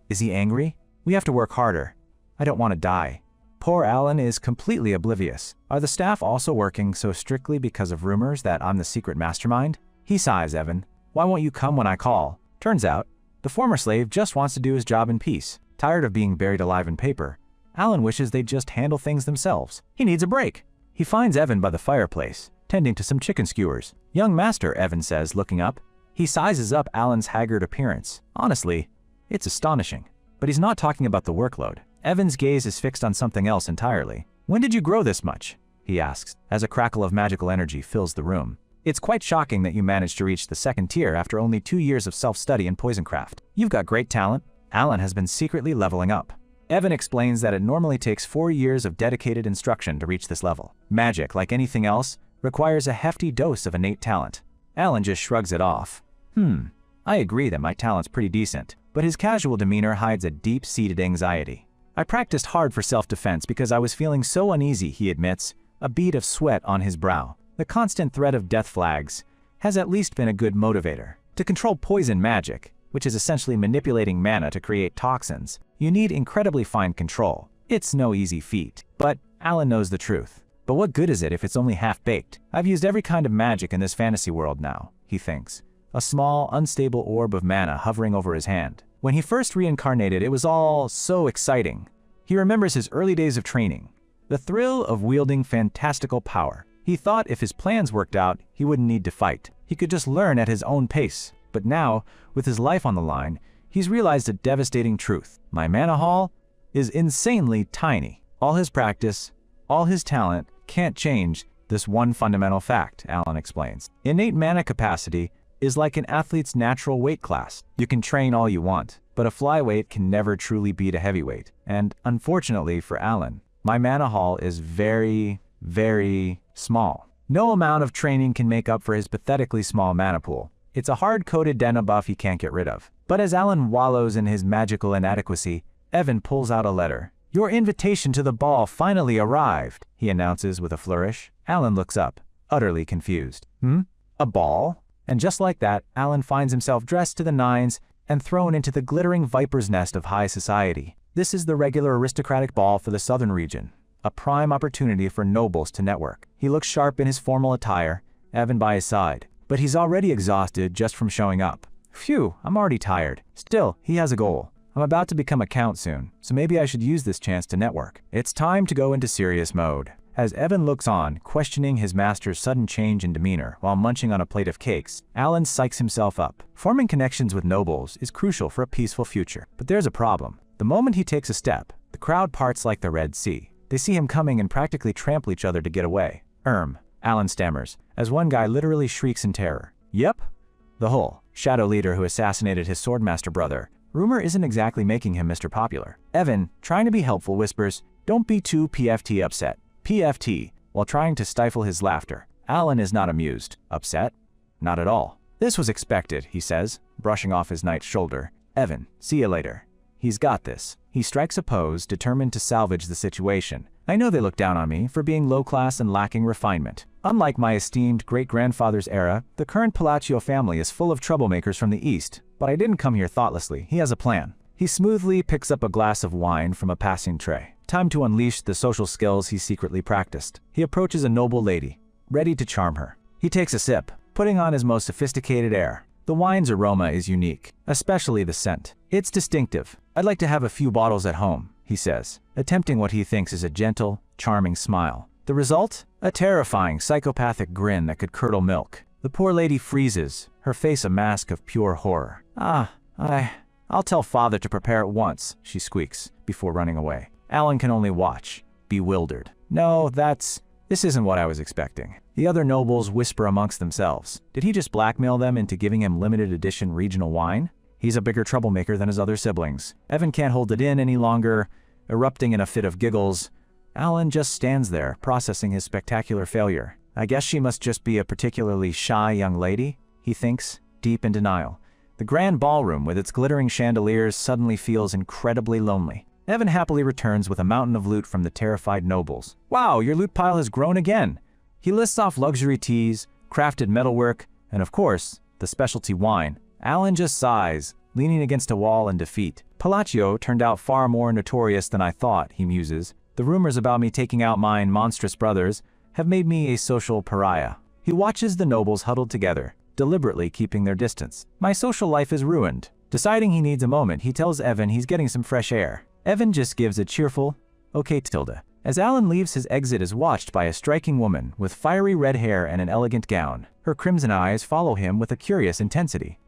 A: is he angry? We have to work harder. I don't want to die. Poor Alan is completely oblivious. Are the staff also working so strictly because of rumors that I'm the secret mastermind? He sighs, Evan. Why won't you come when I call? Turns out, the former slave just wants to do his job in peace. Tired of being buried alive in paper, Alan wishes they'd just handle things themselves. He needs a break. He finds Evan by the fireplace, tending to some chicken skewers. Young master, Evan says, looking up. He sizes up Alan's haggard appearance. Honestly, it's astonishing. But he's not talking about the workload. Evan's gaze is fixed on something else entirely. When did you grow this much? He asks, as a crackle of magical energy fills the room. It's quite shocking that you managed to reach the 2nd tier after only 2 years of self-study in poisoncraft. You've got great talent. Alan has been secretly leveling up. Evan explains that it normally takes 4 years of dedicated instruction to reach this level. Magic, like anything else, requires a hefty dose of innate talent. Alan just shrugs it off. I agree that my talent's pretty decent, but his casual demeanor hides a deep-seated anxiety. I practiced hard for self-defense because I was feeling so uneasy, he admits, a bead of sweat on his brow. The constant threat of death flags, has at least been a good motivator. To control poison magic, which is essentially manipulating mana to create toxins, you need incredibly fine control. It's no easy feat. But Alan knows the truth. But what good is it if it's only half-baked? I've used every kind of magic in this fantasy world now, he thinks. A small, unstable orb of mana hovering over his hand. When he first reincarnated, it was all so exciting. He remembers his early days of training. The thrill of wielding fantastical power. He thought if his plans worked out, he wouldn't need to fight. He could just learn at his own pace. But now, with his life on the line, he's realized a devastating truth. My mana haul is insanely tiny. All his practice, all his talent, can't change this one fundamental fact, Alan explains. Innate mana capacity is like an athlete's natural weight class. You can train all you want, but a flyweight can never truly beat a heavyweight. And unfortunately for Alan, my mana haul is very, very small. No amount of training can make up for his pathetically small mana pool. It's a hard-coded Dena buff he can't get rid of. But as Alan wallows in his magical inadequacy, Evan pulls out a letter. Your invitation to the ball finally arrived, he announces with a flourish. Alan looks up, utterly confused. A ball? And just like that, Alan finds himself dressed to the nines and thrown into the glittering viper's nest of high society. This is the regular aristocratic ball for the southern region, a prime opportunity for nobles to network. He looks sharp in his formal attire, Evan by his side, but he's already exhausted just from showing up. Phew, I'm already tired. Still, he has a goal. I'm about to become a count soon, so maybe I should use this chance to network. It's time to go into serious mode. As Evan looks on, questioning his master's sudden change in demeanor while munching on a plate of cakes, Alan psychs himself up. Forming connections with nobles is crucial for a peaceful future. But there's a problem. The moment he takes a step, the crowd parts like the Red Sea. They see him coming and practically trample each other to get away. Alan stammers, as one guy literally shrieks in terror. Yep, the whole shadow leader who assassinated his swordmaster brother. Rumor isn't exactly making him Mr. Popular. Evan, trying to be helpful, whispers, don't be too PFT upset. PFT, while trying to stifle his laughter. Alan is not amused. Upset? Not at all. This was expected, he says, brushing off his knight's shoulder. Evan, see you later. He's got this. He strikes a pose, determined to salvage the situation. I know they look down on me for being low-class and lacking refinement. Unlike my esteemed great-grandfather's era, the current Palacio family is full of troublemakers from the East, but I didn't come here thoughtlessly. He has a plan. He smoothly picks up a glass of wine from a passing tray. Time to unleash the social skills he secretly practiced. He approaches a noble lady, ready to charm her. He takes a sip, putting on his most sophisticated air. The wine's aroma is unique, especially the scent. It's distinctive. I'd like to have a few bottles at home, he says, attempting what he thinks is a gentle, charming smile. The result? A terrifying, psychopathic grin that could curdle milk. The poor lady freezes, her face a mask of pure horror. I'll tell father to prepare at once, she squeaks, before running away. Alan can only watch, bewildered. No, this isn't what I was expecting. The other nobles whisper amongst themselves. Did he just blackmail them into giving him limited edition regional wine? He's a bigger troublemaker than his other siblings. Evan can't hold it in any longer, erupting in a fit of giggles. Alan just stands there, processing his spectacular failure. I guess she must just be a particularly shy young lady, he thinks, deep in denial. The grand ballroom with its glittering chandeliers suddenly feels incredibly lonely. Evan happily returns with a mountain of loot from the terrified nobles. Wow, your loot pile has grown again. He lists off luxury teas, crafted metalwork, and of course, the specialty wine. Alan just sighs, leaning against a wall in defeat. Palacio turned out far more notorious than I thought, he muses. The rumors about me taking out mine monstrous brothers have made me a social pariah. He watches the nobles huddled together, deliberately keeping their distance. My social life is ruined. Deciding he needs a moment, he tells Evan he's getting some fresh air. Evan just gives a cheerful, okay tilde. As Alan leaves, his exit is watched by a striking woman with fiery red hair and an elegant gown. Her crimson eyes follow him with a curious intensity.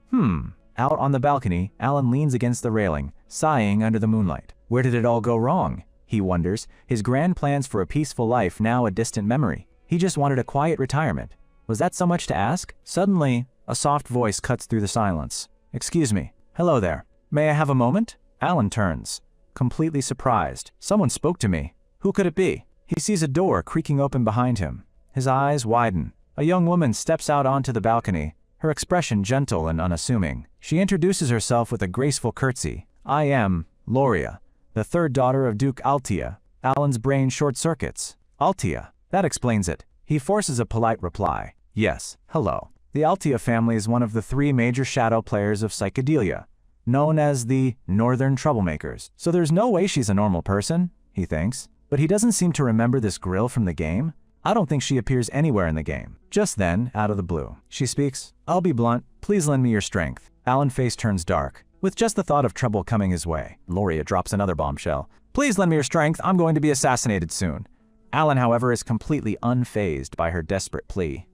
A: Out on the balcony, Alan leans against the railing, sighing under the moonlight. Where did it all go wrong? He wonders, his grand plans for a peaceful life now a distant memory. He just wanted a quiet retirement. Was that so much to ask? Suddenly, a soft voice cuts through the silence. Excuse me. Hello there. May I have a moment? Alan turns, completely surprised. Someone spoke to me. Who could it be? He sees a door creaking open behind him. His eyes widen. A young woman steps out onto the balcony, her expression gentle and unassuming. She introduces herself with a graceful curtsy. I am Loria, the third daughter of Duke Altia. Alan's brain short-circuits. Altia. That explains it. He forces a polite reply. Yes, hello. The Altia family is one of the 3 major shadow players of psychedelia, known as the Northern Troublemakers. So there's no way she's a normal person, he thinks. But he doesn't seem to remember this grill from the game. I don't think she appears anywhere in the game. Just then, out of the blue, she speaks. "I'll be blunt. Please lend me your strength." Alan's face turns dark, with just the thought of trouble coming his way. Loria drops another bombshell. "Please lend me your strength. I'm going to be assassinated soon." Alan, however, is completely unfazed by her desperate plea.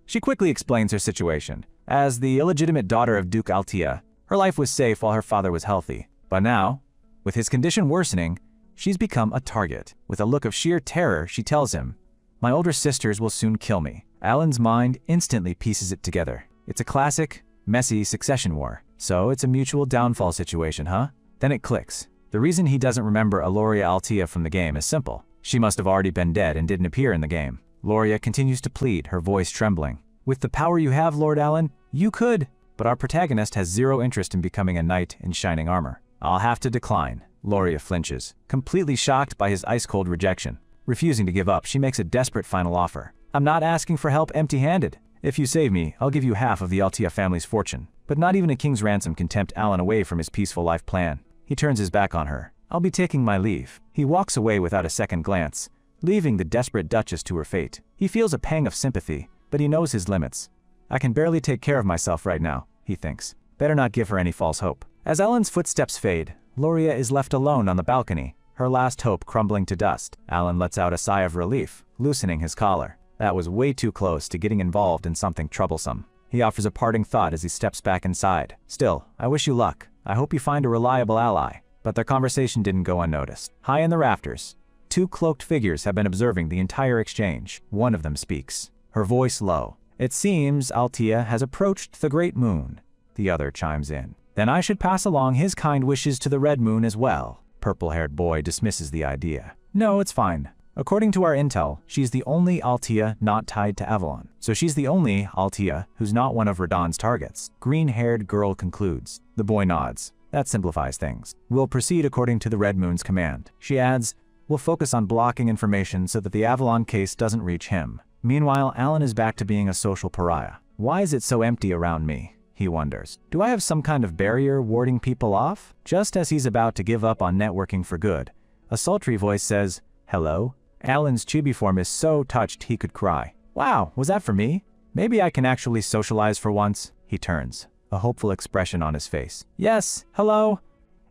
A: She quickly explains her situation. As the illegitimate daughter of Duke Altia, her life was safe while her father was healthy. But now, with his condition worsening, she's become a target. With a look of sheer terror, she tells him, "My older sisters will soon kill me." Alan's mind instantly pieces it together. It's a classic, messy succession war. So it's a mutual downfall situation, huh? Then it clicks. The reason he doesn't remember Aloria Altia from the game is simple. She must have already been dead and didn't appear in the game. Loria continues to plead, her voice trembling. "With the power you have, Lord Alan, you could." But our protagonist has zero interest in becoming a knight in shining armor. "I'll have to decline." Loria flinches, completely shocked by his ice-cold rejection. Refusing to give up, she makes a desperate final offer. "I'm not asking for help empty-handed. If you save me, I'll give you half of the Altia family's fortune." But not even a king's ransom can tempt Alan away from his peaceful life plan. He turns his back on her. "I'll be taking my leave." He walks away without a second glance, leaving the desperate Duchess to her fate. He feels a pang of sympathy, but he knows his limits. "I can barely take care of myself right now," he thinks. Better not give her any false hope. As Alan's footsteps fade, Loria is left alone on the balcony, her last hope crumbling to dust. Alan lets out a sigh of relief, loosening his collar. That was way too close to getting involved in something troublesome. He offers a parting thought as he steps back inside. "Still, I wish you luck. I hope you find a reliable ally." But their conversation didn't go unnoticed. High in the rafters, 2 cloaked figures have been observing the entire exchange. One of them speaks, her voice low. "It seems Altia has approached the Great Moon." The other chimes in. "Then I should pass along his kind wishes to the Red Moon as well." Purple-haired boy dismisses the idea. "No, it's fine. According to our intel, she's the only Altia not tied to Avalon. So she's the only Altia who's not one of Radahn's targets." Green-haired girl concludes. The boy nods. That simplifies things. "We'll proceed according to the Red Moon's command." She adds, "We'll focus on blocking information so that the Avalon case doesn't reach him." Meanwhile, Alan is back to being a social pariah. "Why is it so empty around me?" he wonders. "Do I have some kind of barrier warding people off?" Just as he's about to give up on networking for good, a sultry voice says, "Hello?" Alan's chibi form is so touched he could cry. "Wow, was that for me? Maybe I can actually socialize for once." He turns, a hopeful expression on his face. "Yes, hello?"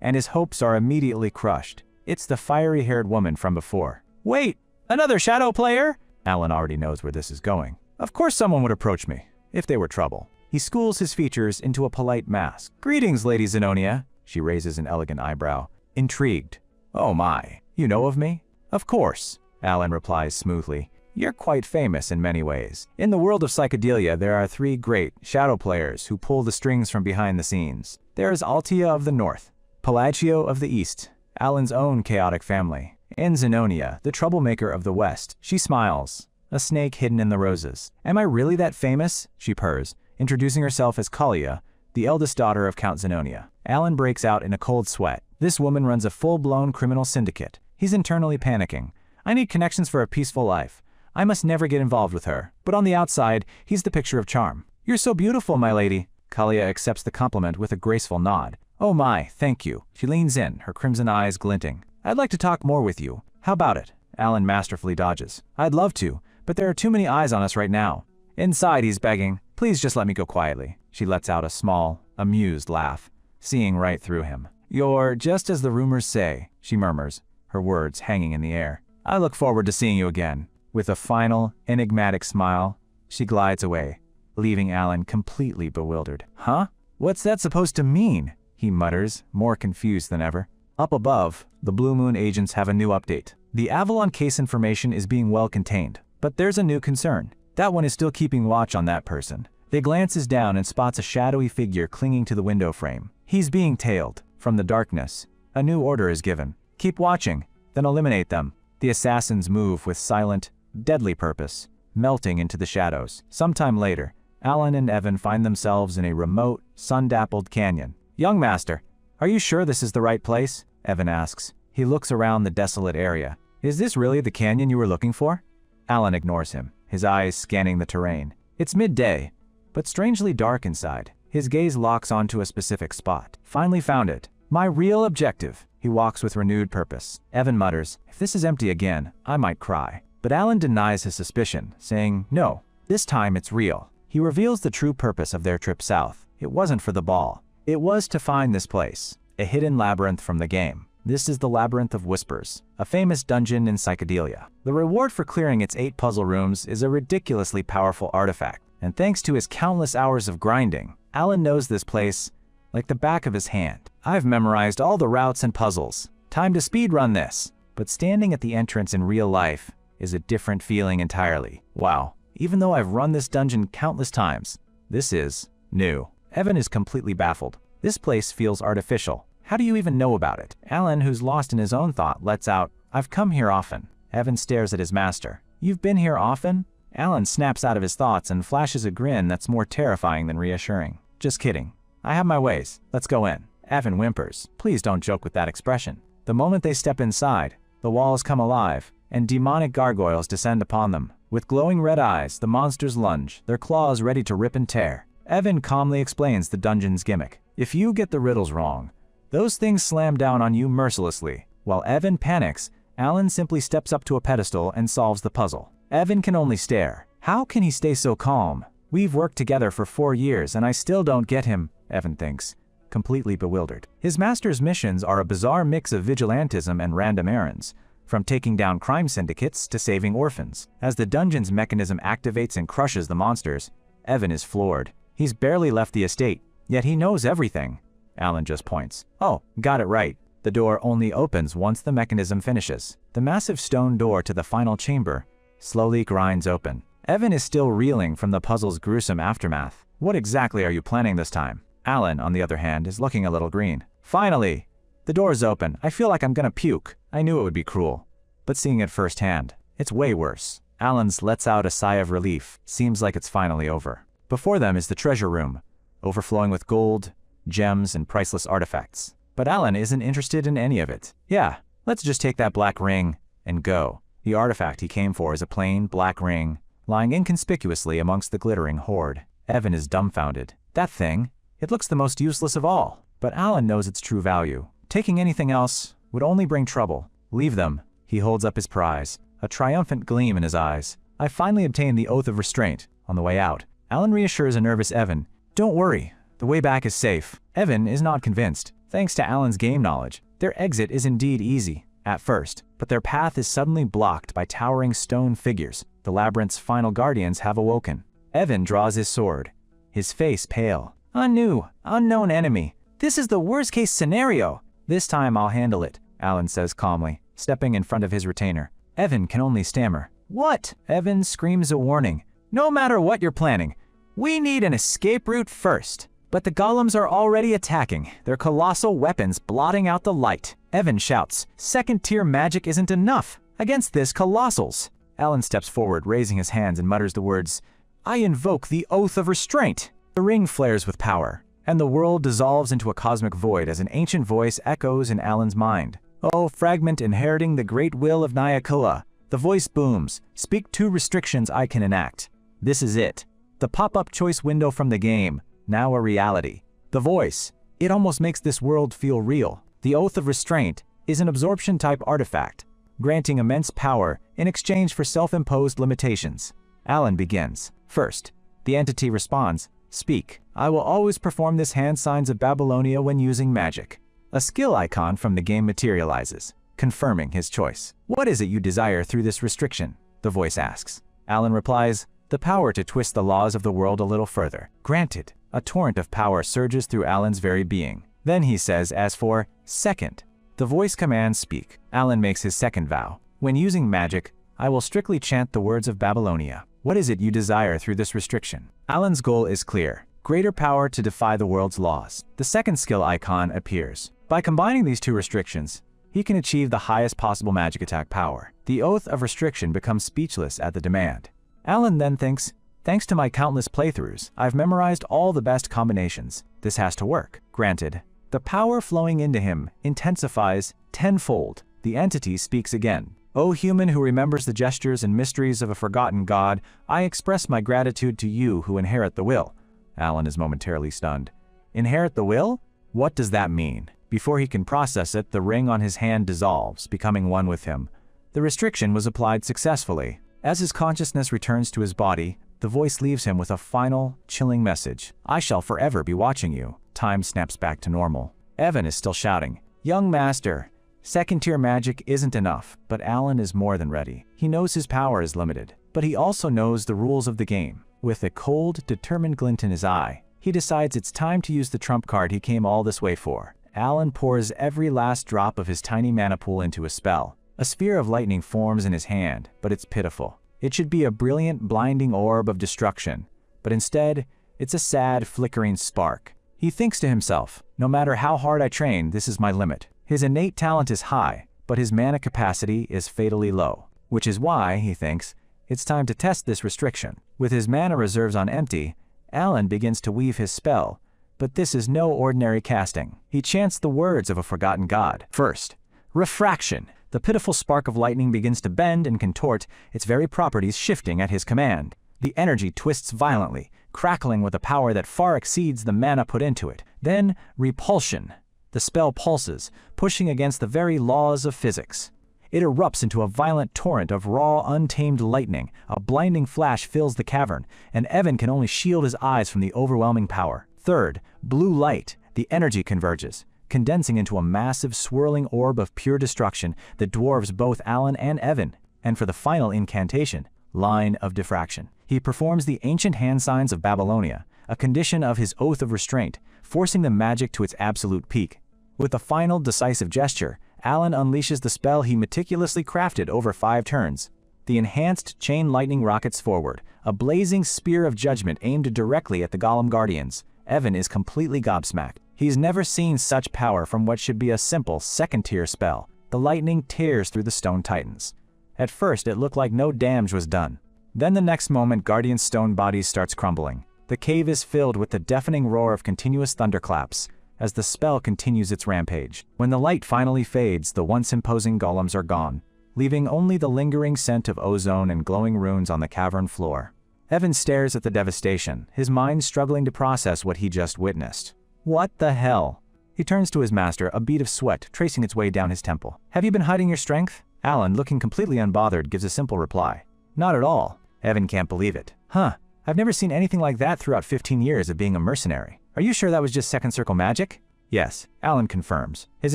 A: And his hopes are immediately crushed. It's the fiery-haired woman from before. "Wait, another shadow player?" Alan already knows where this is going. Of course someone would approach me, if they were trouble. He schools his features into a polite mask. "Greetings, Lady Zenonia." She raises an elegant eyebrow, intrigued. "Oh my, you know of me?" "Of course," Alan replies smoothly. "You're quite famous in many ways. In the world of psychedelia, there are 3 great shadow players who pull the strings from behind the scenes. There is Altia of the North, Pelagio of the East, Alan's own chaotic family, and Zenonia, the troublemaker of the West." She smiles, a snake hidden in the roses. "Am I really that famous?" she purrs, introducing herself as Kalia, the eldest daughter of Count Zenonia. Alan breaks out in a cold sweat. This woman runs a full-blown criminal syndicate. He's internally panicking. I need connections for a peaceful life. I must never get involved with her. But on the outside, he's the picture of charm. "You're so beautiful, my lady." Kalia accepts the compliment with a graceful nod. "Oh my, thank you." She leans in, her crimson eyes glinting. "I'd like to talk more with you. How about it?" Alan masterfully dodges. "I'd love to, but there are too many eyes on us right now." Inside, he's begging, "Please just let me go quietly." She lets out a small, amused laugh, seeing right through him. "You're just as the rumors say," she murmurs, her words hanging in the air. "I look forward to seeing you again." With a final, enigmatic smile, she glides away, leaving Alan completely bewildered. "Huh? What's that supposed to mean?" he mutters, more confused than ever. Up above, the Blue Moon agents have a new update. The Avalon case information is being well contained, but there's a new concern. That one is still keeping watch on that person. They glances down and spots a shadowy figure clinging to the window frame. He's being tailed. From the darkness, a new order is given. "Keep watching, then eliminate them." The assassins move with silent, deadly purpose, melting into the shadows. Sometime later, Alan and Evan find themselves in a remote, sun-dappled canyon. "Young master, are you sure this is the right place?" Evan asks. He looks around the desolate area. "Is this really the canyon you were looking for?" Alan ignores him, his eyes scanning the terrain. It's midday, but strangely dark inside. His gaze locks onto a specific spot. Finally found it. My real objective. He walks with renewed purpose. Evan mutters, if this is empty again, I might cry. But Alan denies his suspicion, saying, no, this time it's real. He reveals the true purpose of their trip south. It wasn't for the ball. It was to find this place, a hidden labyrinth from the game. This is the Labyrinth of Whispers, a famous dungeon in psychedelia. The reward for clearing its 8 puzzle rooms is a ridiculously powerful artifact, and thanks to his countless hours of grinding, Alan knows this place like the back of his hand. I've memorized all the routes and puzzles. Time to speedrun this. But standing at the entrance in real life is a different feeling entirely. Wow, even though I've run this dungeon countless times, this is new. Evan is completely baffled. This place feels artificial. How do you even know about it? Alan, who's lost in his own thought, lets out, I've come here often. Evan stares at his master. You've been here often? Alan snaps out of his thoughts and flashes a grin that's more terrifying than reassuring. Just kidding. I have my ways. Let's go in. Evan whimpers. Please don't joke with that expression. The moment they step inside, the walls come alive, and demonic gargoyles descend upon them. With glowing red eyes, the monsters lunge, their claws ready to rip and tear. Evan calmly explains the dungeon's gimmick. If you get the riddles wrong, those things slam down on you mercilessly. While Evan panics, Alan simply steps up to a pedestal and solves the puzzle. Evan can only stare. How can he stay so calm? We've worked together for 4 years and I still don't get him, Evan thinks, completely bewildered. His master's missions are a bizarre mix of vigilantism and random errands, from taking down crime syndicates to saving orphans. As the dungeon's mechanism activates and crushes the monsters, Evan is floored. He's barely left the estate, yet he knows everything. Alan just points. Oh, got it right. The door only opens once the mechanism finishes. The massive stone door to the final chamber slowly grinds open. Evan is still reeling from the puzzle's gruesome aftermath. What exactly are you planning this time? Alan, on the other hand, is looking a little green. Finally! The door's open. I feel like I'm gonna puke. I knew it would be cruel. But seeing it firsthand, it's way worse. Alan lets out a sigh of relief. Seems like it's finally over. Before them is the treasure room, overflowing with gold, gems, and priceless artifacts. But Alan isn't interested in any of it. Yeah, let's just take that black ring and go. The artifact he came for is a plain black ring, lying inconspicuously amongst the glittering hoard. Evan is dumbfounded. That thing, it looks the most useless of all. But Alan knows its true value. Taking anything else would only bring trouble. Leave them. He holds up his prize, a triumphant gleam in his eyes. I finally obtained the oath of restraint. On the way out, Alan reassures a nervous Evan. Don't worry, the way back is safe. Evan is not convinced. Thanks to Alan's game knowledge, their exit is indeed easy at first, but their path is suddenly blocked by towering stone figures. The labyrinth's final guardians have awoken. Evan draws his sword, his face pale. A new, unknown enemy. This is the worst-case scenario. This time I'll handle it, Alan says calmly, stepping in front of his retainer. Evan can only stammer. What? Evan screams a warning. No matter what you're planning, we need an escape route first. But the golems are already attacking, their colossal weapons blotting out the light. Evan shouts, second-tier magic isn't enough against this colossals. Alan steps forward, raising his hands and mutters the words, I invoke the oath of restraint. The ring flares with power, and the world dissolves into a cosmic void as an ancient voice echoes in Alan's mind. Oh, fragment inheriting the great will of Nyakula. The voice booms, speak 2 restrictions I can enact. This is it. The pop-up choice window from the game, now a reality. The voice, it almost makes this world feel real. The Oath of Restraint is an absorption-type artifact, granting immense power in exchange for self-imposed limitations. Alan begins. First, the entity responds, speak. I will always perform this hand signs of Babylonia when using magic. A skill icon from the game materializes, confirming his choice. What is it you desire through this restriction? The voice asks. Alan replies, the power to twist the laws of the world a little further. Granted. A torrent of power surges through Alan's very being. Then he says, as for second, the voice commands speak. Alan makes his second vow. When using magic, I will strictly chant the words of Babylonia. What is it you desire through this restriction? Alan's goal is clear. Greater power to defy the world's laws. The second skill icon appears. By combining these 2 restrictions, he can achieve the highest possible magic attack power. The Oath of Restriction becomes speechless at the demand. Alan then thinks, thanks to my countless playthroughs, I've memorized all the best combinations. This has to work. Granted. The power flowing into him intensifies tenfold. The entity speaks again. O human who remembers the gestures and mysteries of a forgotten god, I express my gratitude to you who inherit the will. Alan is momentarily stunned. Inherit the will? What does that mean? Before he can process it, the ring on his hand dissolves, becoming one with him. The restriction was applied successfully. As his consciousness returns to his body, the voice leaves him with a final, chilling message. I shall forever be watching you. Time snaps back to normal. Evan is still shouting, Young Master! Second-tier magic isn't enough, but Alan is more than ready. He knows his power is limited, but he also knows the rules of the game. With a cold, determined glint in his eye, he decides it's time to use the trump card he came all this way for. Alan pours every last drop of his tiny mana pool into a spell. A sphere of lightning forms in his hand, but it's pitiful. It should be a brilliant, blinding orb of destruction, but instead, it's a sad, flickering spark. He thinks to himself, no matter how hard I train, this is my limit. His innate talent is high, but his mana capacity is fatally low, which is why, he thinks, it's time to test this restriction. With his mana reserves on empty, Alan begins to weave his spell, but this is no ordinary casting. He chants the words of a forgotten god. First, refraction. The pitiful spark of lightning begins to bend and contort, its very properties shifting at his command. The energy twists violently, crackling with a power that far exceeds the mana put into it. Then, repulsion. The spell pulses, pushing against the very laws of physics. It erupts into a violent torrent of raw, untamed lightning. A blinding flash fills the cavern, and Evan can only shield his eyes from the overwhelming power. Third, blue light. The energy converges, condensing into a massive, swirling orb of pure destruction that dwarfs both Alan and Evan. And for the final incantation, Line of Diffraction. He performs the ancient hand signs of Babylonia, a condition of his oath of restraint, forcing the magic to its absolute peak. With a final, decisive gesture, Alan unleashes the spell he meticulously crafted over 5 turns. The enhanced chain lightning rockets forward, a blazing spear of judgment aimed directly at the Golem Guardians. Evan is completely gobsmacked. He's never seen such power from what should be a simple second-tier spell. The lightning tears through the stone titans. At first, it looked like no damage was done. Then the next moment, Guardian's stone bodies starts crumbling. The cave is filled with the deafening roar of continuous thunderclaps as the spell continues its rampage. When the light finally fades, the once imposing golems are gone, leaving only the lingering scent of ozone and glowing runes on the cavern floor. Evan stares at the devastation, his mind struggling to process what he just witnessed. What the hell? He turns to his master, a bead of sweat tracing its way down his temple. Have you been hiding your strength? Alan, looking completely unbothered, gives a simple reply. Not at all. Evan can't believe it. Huh, I've never seen anything like that throughout 15 years of being a mercenary. Are you sure that was just second circle magic? Yes, Alan confirms, his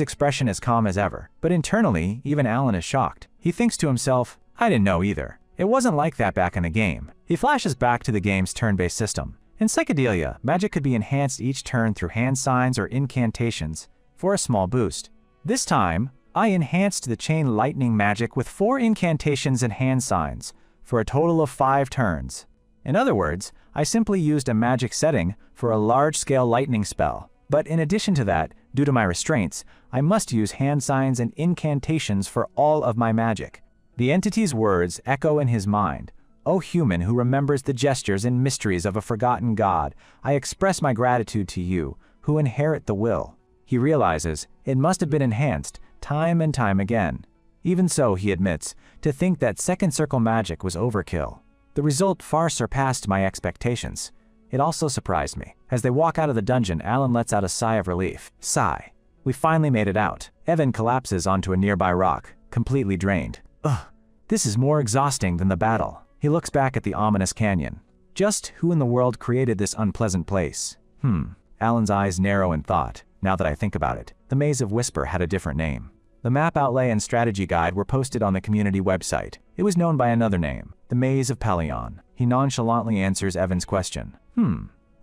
A: expression as calm as ever. But internally, even Alan is shocked. He thinks to himself, I didn't know either. It wasn't like that back in the game. He flashes back to the game's turn-based system. In Psychedelia, magic could be enhanced each turn through hand signs or incantations for a small boost. This time, I enhanced the chain lightning magic with 4 incantations and hand signs for a total of 5 turns. In other words, I simply used a magic setting for a large-scale lightning spell. But in addition to that, due to my restraints, I must use hand signs and incantations for all of my magic. The entity's words echo in his mind. O human who remembers the gestures and mysteries of a forgotten god, I express my gratitude to you, who inherit the will. He realizes it must have been enhanced time and time again. Even so, he admits, to think that second circle magic was overkill. The result far surpassed my expectations. It also surprised me. As they walk out of the dungeon, Alan lets out a sigh of relief. Sigh. We finally made it out. Evan collapses onto a nearby rock, completely drained. Ugh, this is more exhausting than the battle. He looks back at the ominous canyon. Just who in the world created this unpleasant place? Alan's eyes narrow in thought. Now that I think about it, the Maze of Whisper had a different name. The map outlay and strategy guide were posted on the community website. It was known by another name, the Maze of Palion. He nonchalantly answers Evan's question.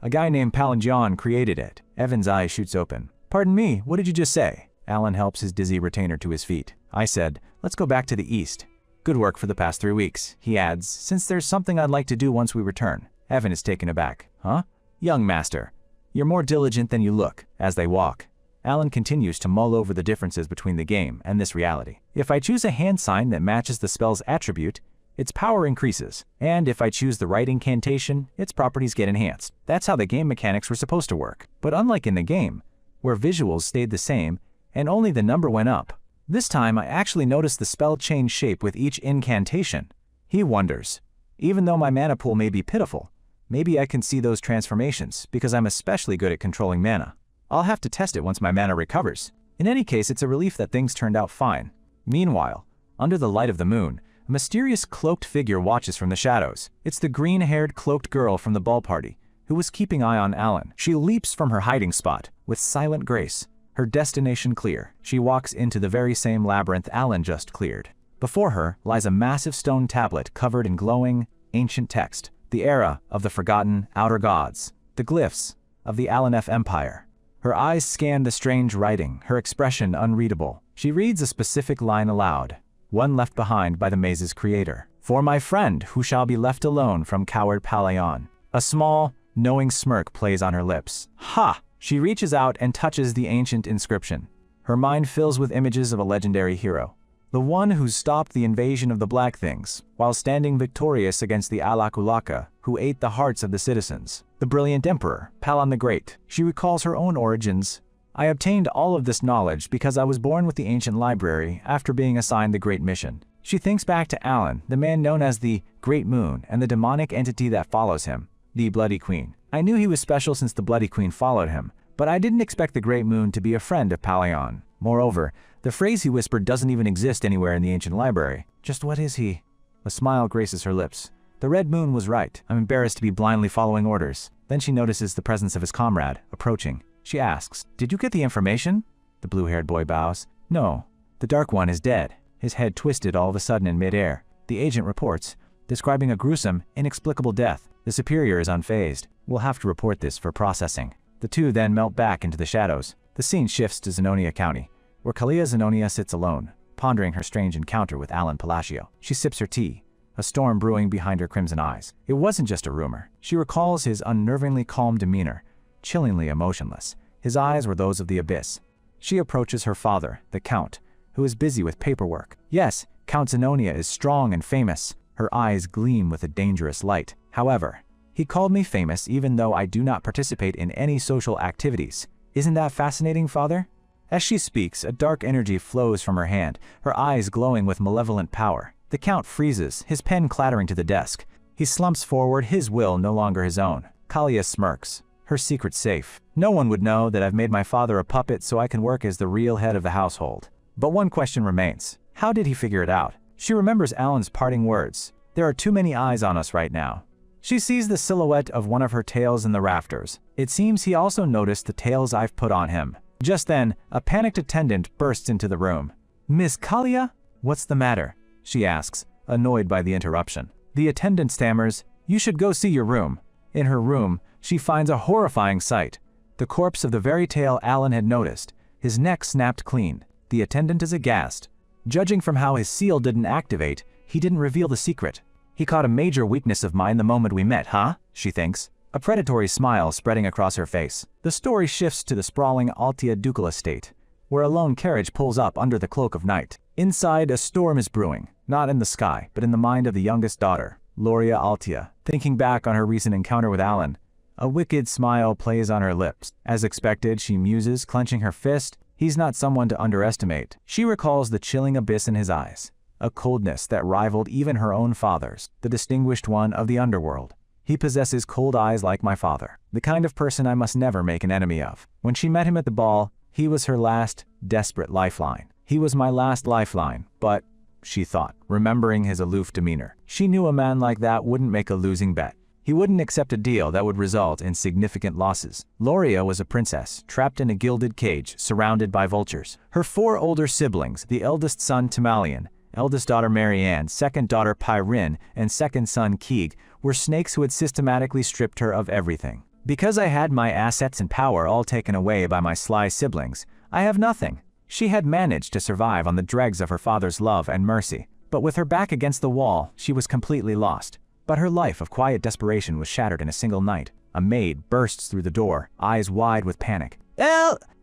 A: A guy named Palinjon created it. Evan's eye shoots open. Pardon me, what did you just say? Alan helps his dizzy retainer to his feet. I said, let's go back to the east. Good work for the past 3 weeks, he adds, since there's something I'd like to do once we return. Evan is taken aback. Huh? Young master, you're more diligent than you look. As they walk, Alan continues to mull over the differences between the game and this reality. If I choose a hand sign that matches the spell's attribute, its power increases, and if I choose the right incantation, its properties get enhanced. That's how the game mechanics were supposed to work. But unlike in the game, where visuals stayed the same and only the number went up, this time I actually noticed the spell change shape with each incantation. He wonders, even though my mana pool may be pitiful, Maybe I can see those transformations, because I'm especially good at controlling mana. I'll have to test it once my mana recovers. In any case, it's a relief that things turned out fine. Meanwhile, under the light of the moon, a mysterious cloaked figure watches from the shadows. It's the green-haired cloaked girl from the ball party, who was keeping eye on Alan. She leaps from her hiding spot with silent grace. Her destination clear, she walks into the very same labyrinth Alan just cleared. Before her lies a massive stone tablet covered in glowing, ancient text. The era of the forgotten outer gods. The glyphs of the Alanef Empire. Her eyes scan the strange writing, her expression unreadable. She reads a specific line aloud, one left behind by the maze's creator. For my friend who shall be left alone from coward Palayon. A small, knowing smirk plays on her lips. Ha! She reaches out and touches the ancient inscription. Her mind fills with images of a legendary hero. The one who stopped the invasion of the Black Things, while standing victorious against the Alakulaka, who ate the hearts of the citizens. The brilliant emperor, Palon the Great. She recalls her own origins. I obtained all of this knowledge because I was born with the ancient library after being assigned the Great Mission. She thinks back to Alan, the man known as the Great Moon, and the demonic entity that follows him, the Bloody Queen. I knew he was special since the Bloody Queen followed him, but I didn't expect the Great Moon to be a friend of Palayon. Moreover, the phrase he whispered doesn't even exist anywhere in the ancient library. Just what is he? A smile graces her lips. The Red Moon was right. I'm embarrassed to be blindly following orders. Then she notices the presence of his comrade, approaching. She asks, "Did you get the information?" The blue-haired boy bows. "No. The Dark One is dead." His head twisted all of a sudden in midair. The agent reports, describing a gruesome, inexplicable death. The superior is unfazed. We'll have to report this for processing. The two then melt back into the shadows. The scene shifts to Zenonia County, where Kalia Zenonia sits alone, pondering her strange encounter with Alan Palacio. She sips her tea, a storm brewing behind her crimson eyes. It wasn't just a rumor. She recalls his unnervingly calm demeanor, chillingly emotionless. His eyes were those of the abyss. She approaches her father, the Count, who is busy with paperwork. Yes, Count Zenonia is strong and famous. Her eyes gleam with a dangerous light. However, he called me famous even though I do not participate in any social activities. Isn't that fascinating, father? As she speaks, a dark energy flows from her hand, her eyes glowing with malevolent power. The Count freezes, his pen clattering to the desk. He slumps forward, his will no longer his own. Kalia smirks, her secret safe. No one would know that I've made my father a puppet so I can work as the real head of the household. But one question remains. How did he figure it out? She remembers Alan's parting words. There are too many eyes on us right now. She sees the silhouette of one of her tails in the rafters. It seems he also noticed the tails I've put on him. Just then, a panicked attendant bursts into the room. "Miss Kalia? What's the matter?" she asks, annoyed by the interruption. The attendant stammers, "You should go see your room." In her room, she finds a horrifying sight. The corpse of the very tail Alan had noticed. His neck snapped clean. The attendant is aghast. Judging from how his seal didn't activate, he didn't reveal the secret. He caught a major weakness of mine the moment we met, huh? She thinks, a predatory smile spreading across her face. The story shifts to the sprawling Altia ducal estate, where a lone carriage pulls up under the cloak of night. Inside, a storm is brewing, not in the sky, but in the mind of the youngest daughter, Loria Altia. Thinking back on her recent encounter with Alan, a wicked smile plays on her lips. As expected, she muses, clenching her fist. He's not someone to underestimate. She recalls the chilling abyss in his eyes, a coldness that rivaled even her own father's, the distinguished one of the underworld. He possesses cold eyes like my father, the kind of person I must never make an enemy of. When she met him at the ball, he was her last, desperate lifeline. He was my last lifeline, but, she thought, remembering his aloof demeanor, she knew a man like that wouldn't make a losing bet. He wouldn't accept a deal that would result in significant losses. Loria was a princess, trapped in a gilded cage, surrounded by vultures. Her 4 older siblings, the eldest son Timalian, eldest daughter Marianne, second daughter Pyrin, and second son Keeg, were snakes who had systematically stripped her of everything. Because I had my assets and power all taken away by my sly siblings, I have nothing. She had managed to survive on the dregs of her father's love and mercy. But with her back against the wall, she was completely lost. But her life of quiet desperation was shattered in a single night. A maid bursts through the door, eyes wide with panic.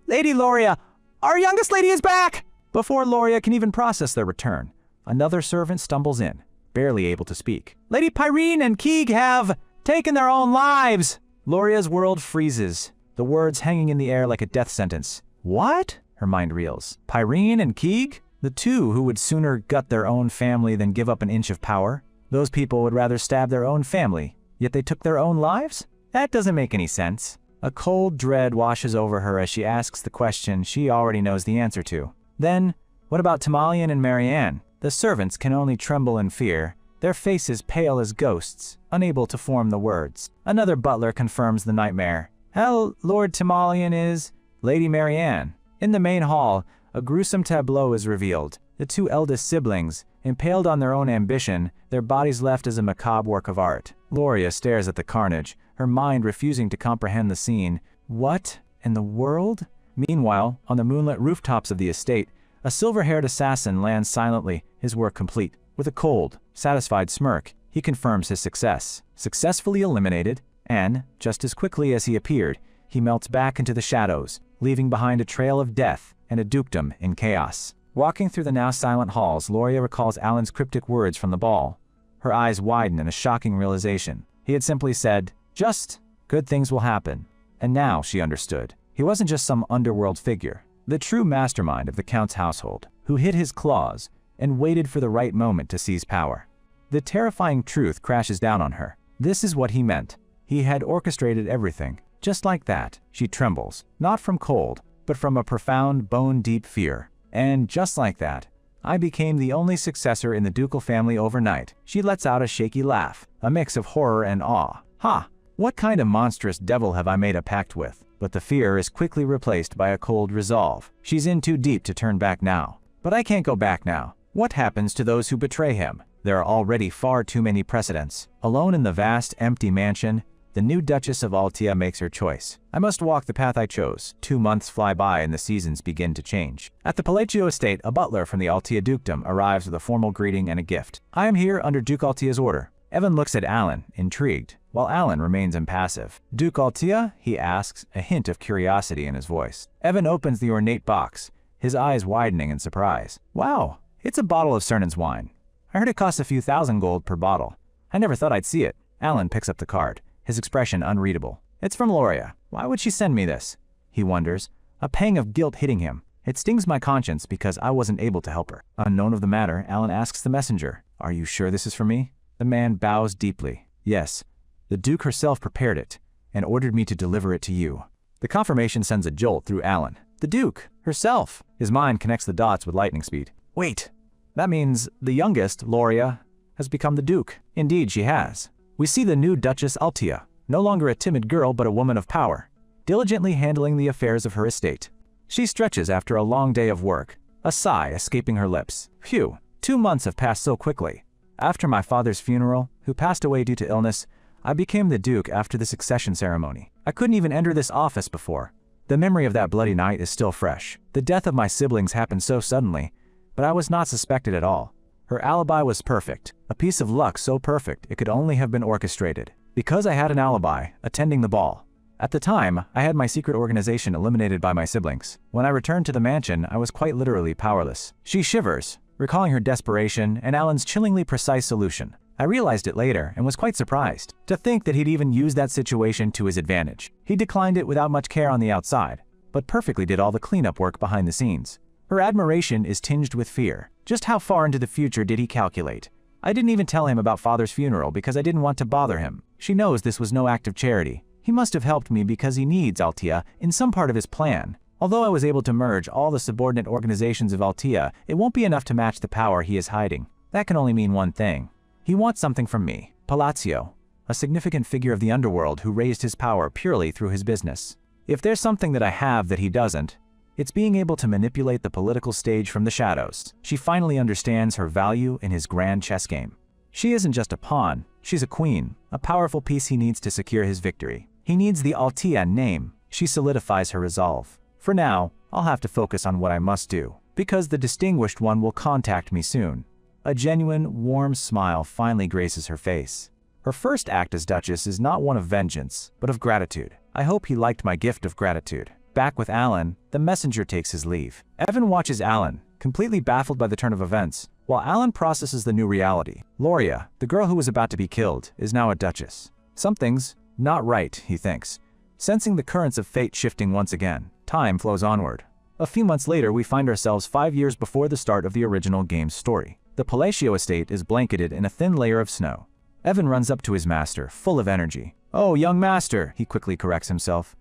A: Lady Loria, our youngest lady is back! Before Loria can even process their return, another servant stumbles in, barely able to speak. Lady Pyrene and Keeg have taken their own lives! Loria's world freezes, the words hanging in the air like a death sentence. What? Her mind reels. Pyrene and Keeg? The two who would sooner gut their own family than give up an inch of power? Those people would rather stab their own family, yet they took their own lives? That doesn't make any sense. A cold dread washes over her as she asks the question she already knows the answer to. Then, what about Tamalian and Marianne? The servants can only tremble in fear, their faces pale as ghosts, unable to form the words. Another butler confirms the nightmare. Hell, Lord Tamalian is Lady Marianne. In the main hall, a gruesome tableau is revealed. The two eldest siblings, impaled on their own ambition, their bodies left as a macabre work of art. Loria stares at the carnage, her mind refusing to comprehend the scene. What in the world? Meanwhile, on the moonlit rooftops of the estate, a silver-haired assassin lands silently, his work complete. With a cold, satisfied smirk, he confirms his success. Successfully eliminated, and, just as quickly as he appeared, he melts back into the shadows, leaving behind a trail of death and a dukedom in chaos. Walking through the now silent halls, Loria recalls Alan's cryptic words from the ball. Her eyes widen in a shocking realization. He had simply said, "Just, good things will happen." And now she understood. He wasn't just some underworld figure, the true mastermind of the Count's household, who hid his claws and waited for the right moment to seize power. The terrifying truth crashes down on her. This is what he meant. He had orchestrated everything. Just like that, she trembles, not from cold, but from a profound, bone-deep fear. And just like that, I became the only successor in the ducal family overnight. She lets out a shaky laugh, a mix of horror and awe. Ha! What kind of monstrous devil have I made a pact with? But the fear is quickly replaced by a cold resolve. She's in too deep to turn back now. But I can't go back now. What happens to those who betray him? There are already far too many precedents. Alone in the vast, empty mansion, the new Duchess of Altea makes her choice. I must walk the path I chose. 2 months fly by and the seasons begin to change. At the Palazzo estate, a butler from the Altea dukedom arrives with a formal greeting and a gift. I am here under Duke Altea's order. Evan looks at Alan, intrigued, while Alan remains impassive. Duke Altea? He asks, a hint of curiosity in his voice. Evan opens the ornate box, his eyes widening in surprise. Wow, it's a bottle of Cernan's wine. I heard it costs a few thousand gold per bottle. I never thought I'd see it. Alan picks up the card, his expression unreadable. It's from Loria. Why would she send me this? He wonders, a pang of guilt hitting him. It stings my conscience because I wasn't able to help her. Unknown of the matter, Alan asks the messenger, "Are you sure this is for me?" The man bows deeply. "Yes, the Duke herself prepared it and ordered me to deliver it to you." The confirmation sends a jolt through Alan. The Duke herself! His mind connects the dots with lightning speed. Wait, that means the youngest, Loria, has become the Duke. Indeed, she has. We see the new Duchess Altea, no longer a timid girl but a woman of power, diligently handling the affairs of her estate. She stretches after a long day of work, a sigh escaping her lips. Phew, 2 months have passed so quickly. After my father's funeral, who passed away due to illness, I became the Duke after the succession ceremony. I couldn't even enter this office before. The memory of that bloody night is still fresh. The death of my siblings happened so suddenly, but I was not suspected at all. Her alibi was perfect, a piece of luck so perfect it could only have been orchestrated. Because I had an alibi, attending the ball. At the time, I had my secret organization eliminated by my siblings. When I returned to the mansion, I was quite literally powerless. She shivers, recalling her desperation and Alan's chillingly precise solution. I realized it later and was quite surprised to think that he'd even used that situation to his advantage. He declined it without much care on the outside, but perfectly did all the cleanup work behind the scenes. Her admiration is tinged with fear. Just how far into the future did he calculate? I didn't even tell him about father's funeral because I didn't want to bother him. She knows this was no act of charity. He must have helped me because he needs Altea in some part of his plan. Although I was able to merge all the subordinate organizations of Altea, it won't be enough to match the power he is hiding. That can only mean one thing. He wants something from me, Palazzo, a significant figure of the underworld who raised his power purely through his business. If there's something that I have that he doesn't, it's being able to manipulate the political stage from the shadows. She finally understands her value in his grand chess game. She isn't just a pawn, she's a queen, a powerful piece he needs to secure his victory. He needs the Altea name. She solidifies her resolve. For now, I'll have to focus on what I must do, because the distinguished one will contact me soon. A genuine, warm smile finally graces her face. Her first act as Duchess is not one of vengeance, but of gratitude. I hope he liked my gift of gratitude. Back with Alan, the messenger takes his leave. Evan watches Alan, completely baffled by the turn of events, while Alan processes the new reality. Loria, the girl who was about to be killed, is now a Duchess. Something's not right, he thinks. Sensing the currents of fate shifting once again, time flows onward. A few months later, we find ourselves 5 years before the start of the original game's story. The Palazzo estate is blanketed in a thin layer of snow. Evan runs up to his master, full of energy. "Oh, young master," he quickly corrects himself.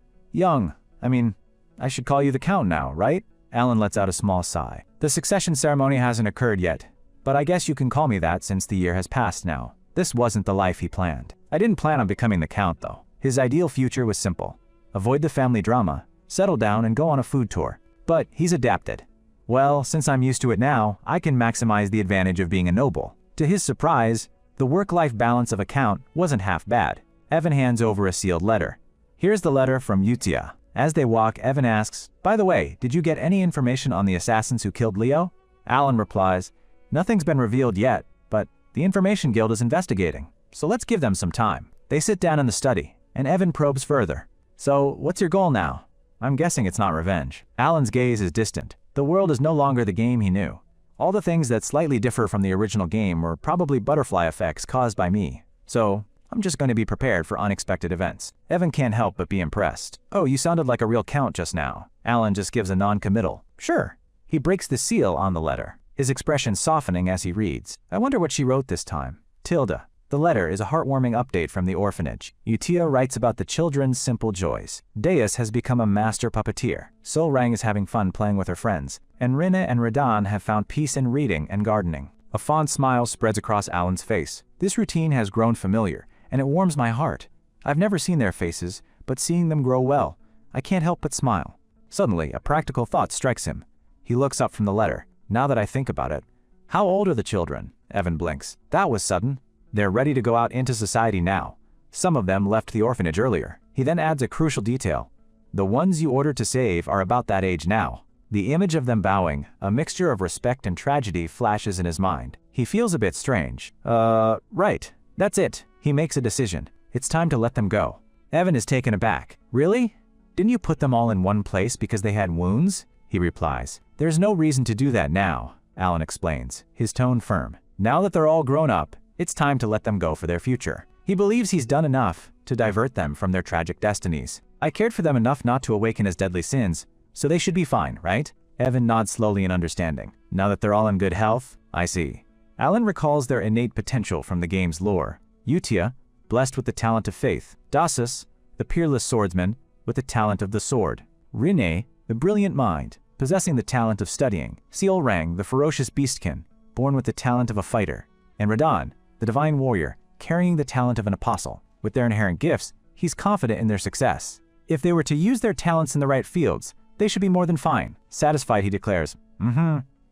A: I should call you the Count now, right? Alan lets out a small sigh. "The succession ceremony hasn't occurred yet, but I guess you can call me that since the year has passed now." This wasn't the life he planned. I didn't plan on becoming the Count, though. His ideal future was simple. Avoid the family drama, settle down and go on a food tour. But he's adapted. "Well, since I'm used to it now, I can maximize the advantage of being a noble." To his surprise, the work-life balance of a Count wasn't half bad. Evan hands over a sealed letter. "Here's the letter from Utia." As they walk, Evan asks, "By the way, did you get any information on the assassins who killed Leo?" Alan replies, "Nothing's been revealed yet, but the Information Guild is investigating, so let's give them some time." They sit down in the study, and Evan probes further. "So, what's your goal now?" "I'm guessing it's not revenge." Alan's gaze is distant. The world is no longer the game he knew. All the things that slightly differ from the original game were probably butterfly effects caused by me. So, I'm just going to be prepared for unexpected events. Evan can't help but be impressed. "Oh, you sounded like a real Count just now." Alan just gives a non-committal. "Sure." He breaks the seal on the letter, his expression softening as he reads. "I wonder what she wrote this time. Tilda." The letter is a heartwarming update from the orphanage. Utia writes about the children's simple joys. Deus has become a master puppeteer. Solrang is having fun playing with her friends. And Rinna and Radan have found peace in reading and gardening. A fond smile spreads across Alan's face. This routine has grown familiar, and it warms my heart. I've never seen their faces, but seeing them grow well, I can't help but smile. Suddenly, a practical thought strikes him. He looks up from the letter. "Now that I think about it, how old are the children?" Evan blinks. "That was sudden." "They're ready to go out into society now. Some of them left the orphanage earlier." He then adds a crucial detail. "The ones you ordered to save are about that age now." The image of them bowing, a mixture of respect and tragedy, flashes in his mind. He feels a bit strange. Right. That's it." He makes a decision. It's time to let them go. Evan is taken aback. "Really? Didn't you put them all in one place because they had wounds?" He replies. "There's no reason to do that now," Alan explains, his tone firm. "Now that they're all grown up, it's time to let them go for their future." He believes he's done enough to divert them from their tragic destinies. "I cared for them enough not to awaken his deadly sins, so they should be fine, right?" Evan nods slowly in understanding. "Now that they're all in good health, I see." Alan recalls their innate potential from the game's lore. Utia, blessed with the talent of faith. Dasus, the peerless swordsman, with the talent of the sword. Rinne, the brilliant mind, possessing the talent of studying. Seolrang, the ferocious beastkin, born with the talent of a fighter. And Radan, the divine warrior, carrying the talent of an apostle. With their inherent gifts, he's confident in their success. If they were to use their talents in the right fields, they should be more than fine. Satisfied, he declares,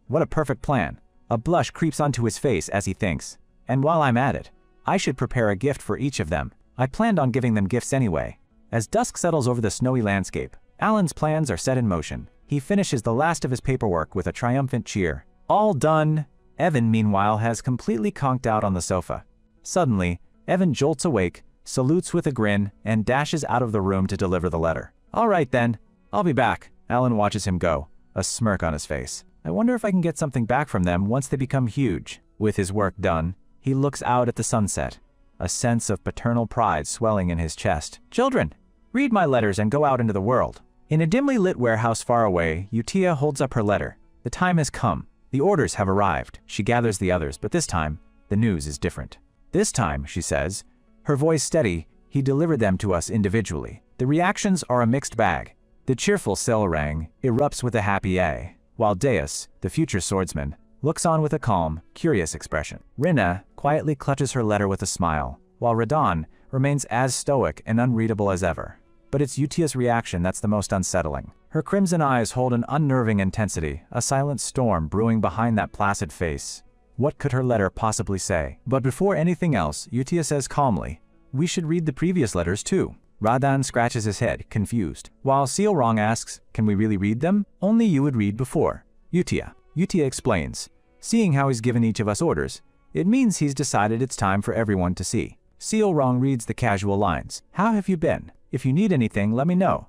A: What a perfect plan." A blush creeps onto his face as he thinks. "And while I'm at it, I should prepare a gift for each of them. I planned on giving them gifts anyway." As dusk settles over the snowy landscape, Alan's plans are set in motion. He finishes the last of his paperwork with a triumphant cheer. "All done." Evan, meanwhile, has completely conked out on the sofa. Suddenly, Evan jolts awake, salutes with a grin, and dashes out of the room to deliver the letter. "All right then, I'll be back." Alan watches him go, a smirk on his face. "I wonder if I can get something back from them once they become huge." With his work done, he looks out at the sunset, a sense of paternal pride swelling in his chest. "Children, read my letters and go out into the world." In a dimly lit warehouse far away, Utia holds up her letter. The time has come. The orders have arrived. She gathers the others, but this time, the news is different. "This time," she says, her voice steady, "he delivered them to us individually." The reactions are a mixed bag. The cheerful Selrang erupts with a happy A, while Deus, the future swordsman, looks on with a calm, curious expression. Rinna quietly clutches her letter with a smile, while Radan remains as stoic and unreadable as ever. But it's Utia's reaction that's the most unsettling. Her crimson eyes hold an unnerving intensity, a silent storm brewing behind that placid face. What could her letter possibly say? But before anything else, Utia says calmly, "We should read the previous letters too." Radan scratches his head, confused, while Seolrang asks, "Can we really read them?" "Only you would read before." Utia explains, "Seeing how he's given each of us orders, it means he's decided it's time for everyone to see." Seolrang reads the casual lines. "How have you been? If you need anything, let me know."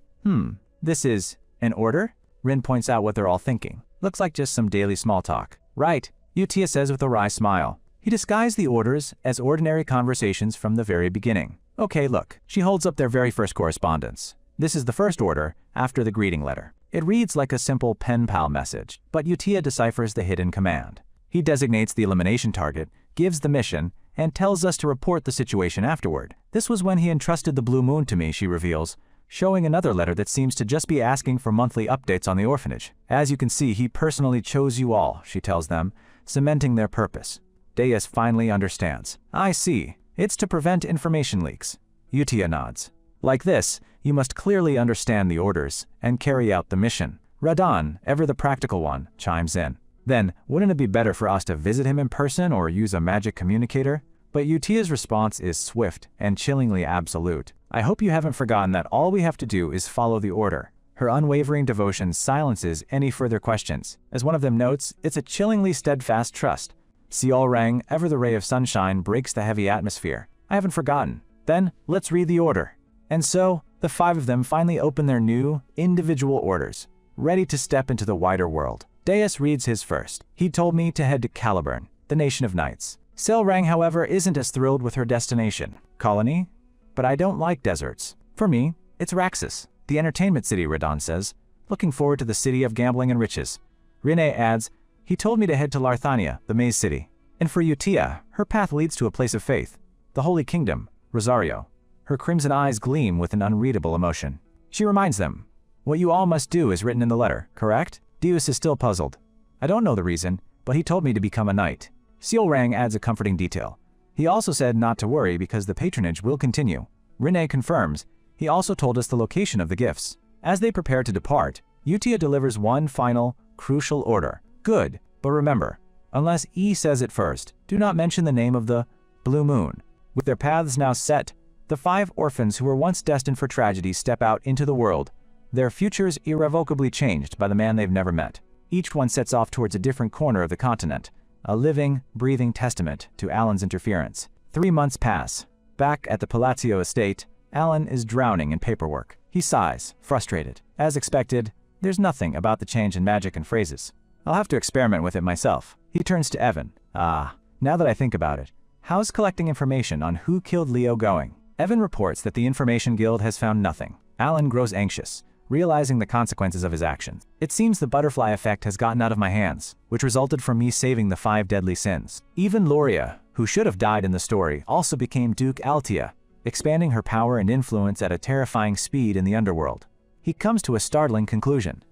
A: This is an order?" Rin points out what they're all thinking. "Looks like just some daily small talk." "Right," Utia says with a wry smile. He disguised the orders as ordinary conversations from the very beginning. "Okay, look." She holds up their very first correspondence. This is the first order, after the greeting letter. It reads like a simple pen pal message, but Utia deciphers the hidden command. He designates the elimination target, gives the mission, and tells us to report the situation afterward. This was when he entrusted the Blue Moon to me, she reveals, showing another letter that seems to just be asking for monthly updates on the orphanage. As you can see, he personally chose you all, she tells them, cementing their purpose. Deus finally understands. I see. It's to prevent information leaks. Utia nods. Like this, you must clearly understand the orders and carry out the mission. Radan, ever the practical one, chimes in. Then, wouldn't it be better for us to visit him in person or use a magic communicator? But Utia's response is swift and chillingly absolute. I hope you haven't forgotten that all we have to do is follow the order. Her unwavering devotion silences any further questions. As one of them notes, it's a chillingly steadfast trust. Seolrang, ever the ray of sunshine, breaks the heavy atmosphere. I haven't forgotten. Then, let's read the order. And so, the 5 of them finally open their new, individual orders, ready to step into the wider world. Deus reads his first. He told me to head to Caliburn, the nation of knights. Selrang, however, isn't as thrilled with her destination. Colony? But I don't like deserts. For me, it's Raxus, the entertainment city, Radan says, looking forward to the city of gambling and riches. Rene adds, he told me to head to Larthania, the maze city. And for Utia, her path leads to a place of faith, the Holy Kingdom, Rosario. Her crimson eyes gleam with an unreadable emotion. She reminds them, what you all must do is written in the letter, correct? Deus is still puzzled. I don't know the reason, but he told me to become a knight. Seolrang adds a comforting detail. He also said not to worry because the patronage will continue. Rene confirms. He also told us the location of the gifts. As they prepare to depart, Utia delivers one final, crucial order. Good, but remember, unless E says it first, do not mention the name of the Blue Moon. With their paths now set, the 5 orphans who were once destined for tragedy step out into the world, their futures irrevocably changed by the man they've never met. Each one sets off towards a different corner of the continent, a living, breathing testament to Alan's interference. 3 months pass. Back at the Palazzo estate, Alan is drowning in paperwork. He sighs, frustrated. As expected, there's nothing about the change in magic and phrases. I'll have to experiment with it myself. He turns to Evan. Now that I think about it, how's collecting information on who killed Leo going? Evan reports that the Information Guild has found nothing. Alan grows anxious, realizing the consequences of his actions. It seems the butterfly effect has gotten out of my hands, which resulted from me saving the 5 deadly sins. Even Loria, who should have died in the story, also became Duke Altia, expanding her power and influence at a terrifying speed in the underworld. He comes to a startling conclusion.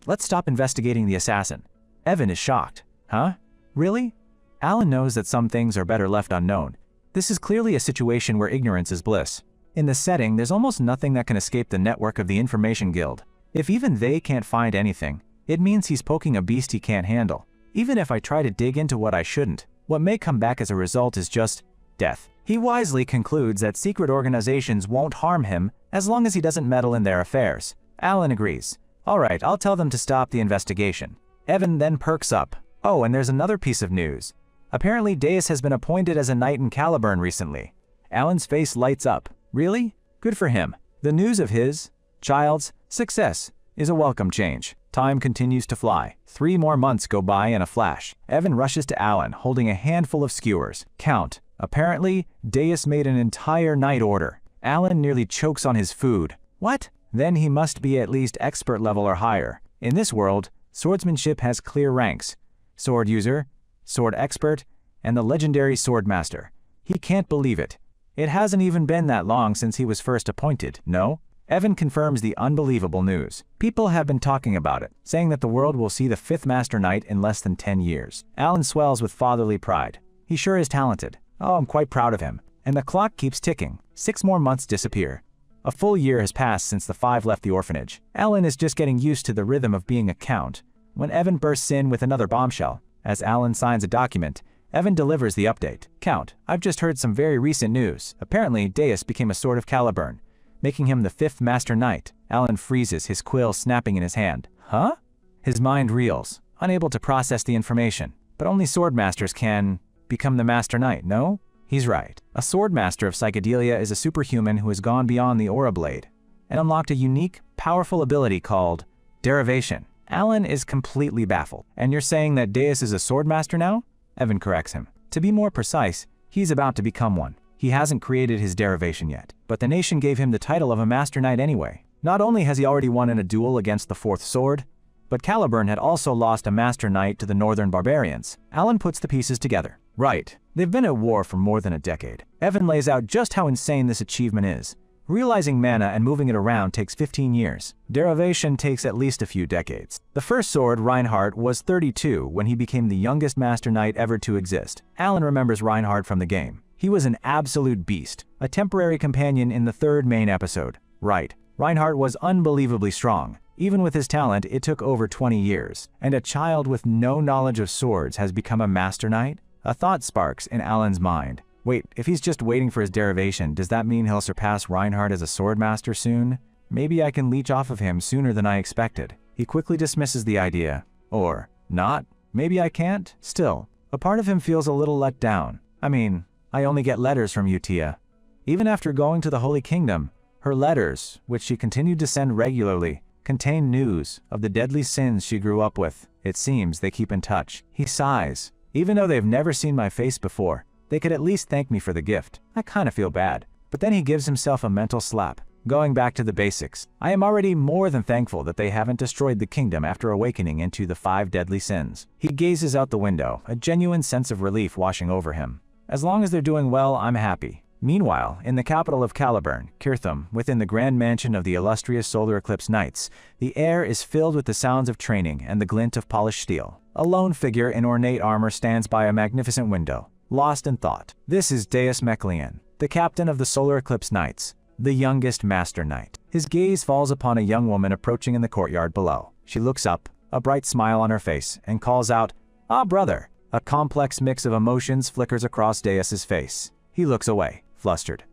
A: Let's stop investigating the assassin. Evan is shocked. Huh? Really? Alan knows that some things are better left unknown. This is clearly a situation where ignorance is bliss. In the setting, there's almost nothing that can escape the network of the Information Guild. If even they can't find anything, it means he's poking a beast he can't handle. Even if I try to dig into what I shouldn't, what may come back as a result is just death. He wisely concludes that secret organizations won't harm him as long as he doesn't meddle in their affairs. Alan agrees. All right, I'll tell them to stop the investigation. Evan then perks up. Oh, and there's another piece of news. Apparently Deus has been appointed as a knight in Caliburn recently. Alan's face lights up. Really? Good for him. The news of his, child's, success is a welcome change. Time continues to fly. 3 more months go by in a flash. Evan rushes to Alan, holding a handful of skewers. Count. Apparently, Deus made an entire knight order. Alan nearly chokes on his food. What? Then he must be at least expert level or higher. In this world, swordsmanship has clear ranks. Sword user, sword expert, and the legendary sword master. He can't believe it. It hasn't even been that long since he was first appointed, no? Evan confirms the unbelievable news. People have been talking about it, saying that the world will see the 5th Master Knight in less than 10 years. Alan swells with fatherly pride. He sure is talented. Oh, I'm quite proud of him. And the clock keeps ticking. 6 more months disappear. A full year has passed since the 5 left the orphanage. Alan is just getting used to the rhythm of being a count, when Evan bursts in with another bombshell. As Alan signs a document, Evan delivers the update. Count, I've just heard some very recent news. Apparently, Deus became a Sword of Caliburn, making him the 5th Master Knight. Alan freezes, his quill snapping in his hand. Huh? His mind reels, unable to process the information. But only swordmasters can become the Master Knight, no? He's right. A swordmaster of psychedelia is a superhuman who has gone beyond the aura blade and unlocked a unique, powerful ability called derivation. Alan is completely baffled. And you're saying that Deus is a swordmaster now? Evan corrects him. To be more precise, he's about to become one. He hasn't created his derivation yet, but the nation gave him the title of a Master Knight anyway. Not only has he already won in a duel against the 4th Sword, but Caliburn had also lost a Master Knight to the Northern Barbarians. Alan puts the pieces together. Right. They've been at war for more than a decade. Evan lays out just how insane this achievement is. Realizing mana and moving it around takes 15 years. Derivation takes at least a few decades. The first sword, Reinhardt, was 32 when he became the youngest Master Knight ever to exist. Alan remembers Reinhardt from the game. He was an absolute beast, a temporary companion in the third main episode. Right. Reinhardt was unbelievably strong. Even with his talent, it took over 20 years. And a child with no knowledge of swords has become a Master Knight? A thought sparks in Alan's mind. Wait, if he's just waiting for his derivation, does that mean he'll surpass Reinhardt as a swordmaster soon? Maybe I can leech off of him sooner than I expected. He quickly dismisses the idea. Or not. Maybe I can't? Still, a part of him feels a little let down. I mean, I only get letters from you, Tia. Even after going to the Holy Kingdom, her letters, which she continued to send regularly, contain news of the deadly sins she grew up with. It seems they keep in touch. He sighs. Even though they've never seen my face before, they could at least thank me for the gift. I kind of feel bad. But then he gives himself a mental slap. Going back to the basics, I am already more than thankful that they haven't destroyed the kingdom after awakening into the 5 deadly sins. He gazes out the window, a genuine sense of relief washing over him. As long as they're doing well, I'm happy. Meanwhile, in the capital of Caliburn, Kirtham, within the grand mansion of the illustrious Solar Eclipse Knights, the air is filled with the sounds of training and the glint of polished steel. A lone figure in ornate armor stands by a magnificent window, lost in thought. This is Deus Meklian, the captain of the Solar Eclipse Knights, the youngest Master Knight. His gaze falls upon a young woman approaching in the courtyard below. She looks up, a bright smile on her face, and calls out, "Ah, brother!" A complex mix of emotions flickers across Deus's face. He looks away, flustered.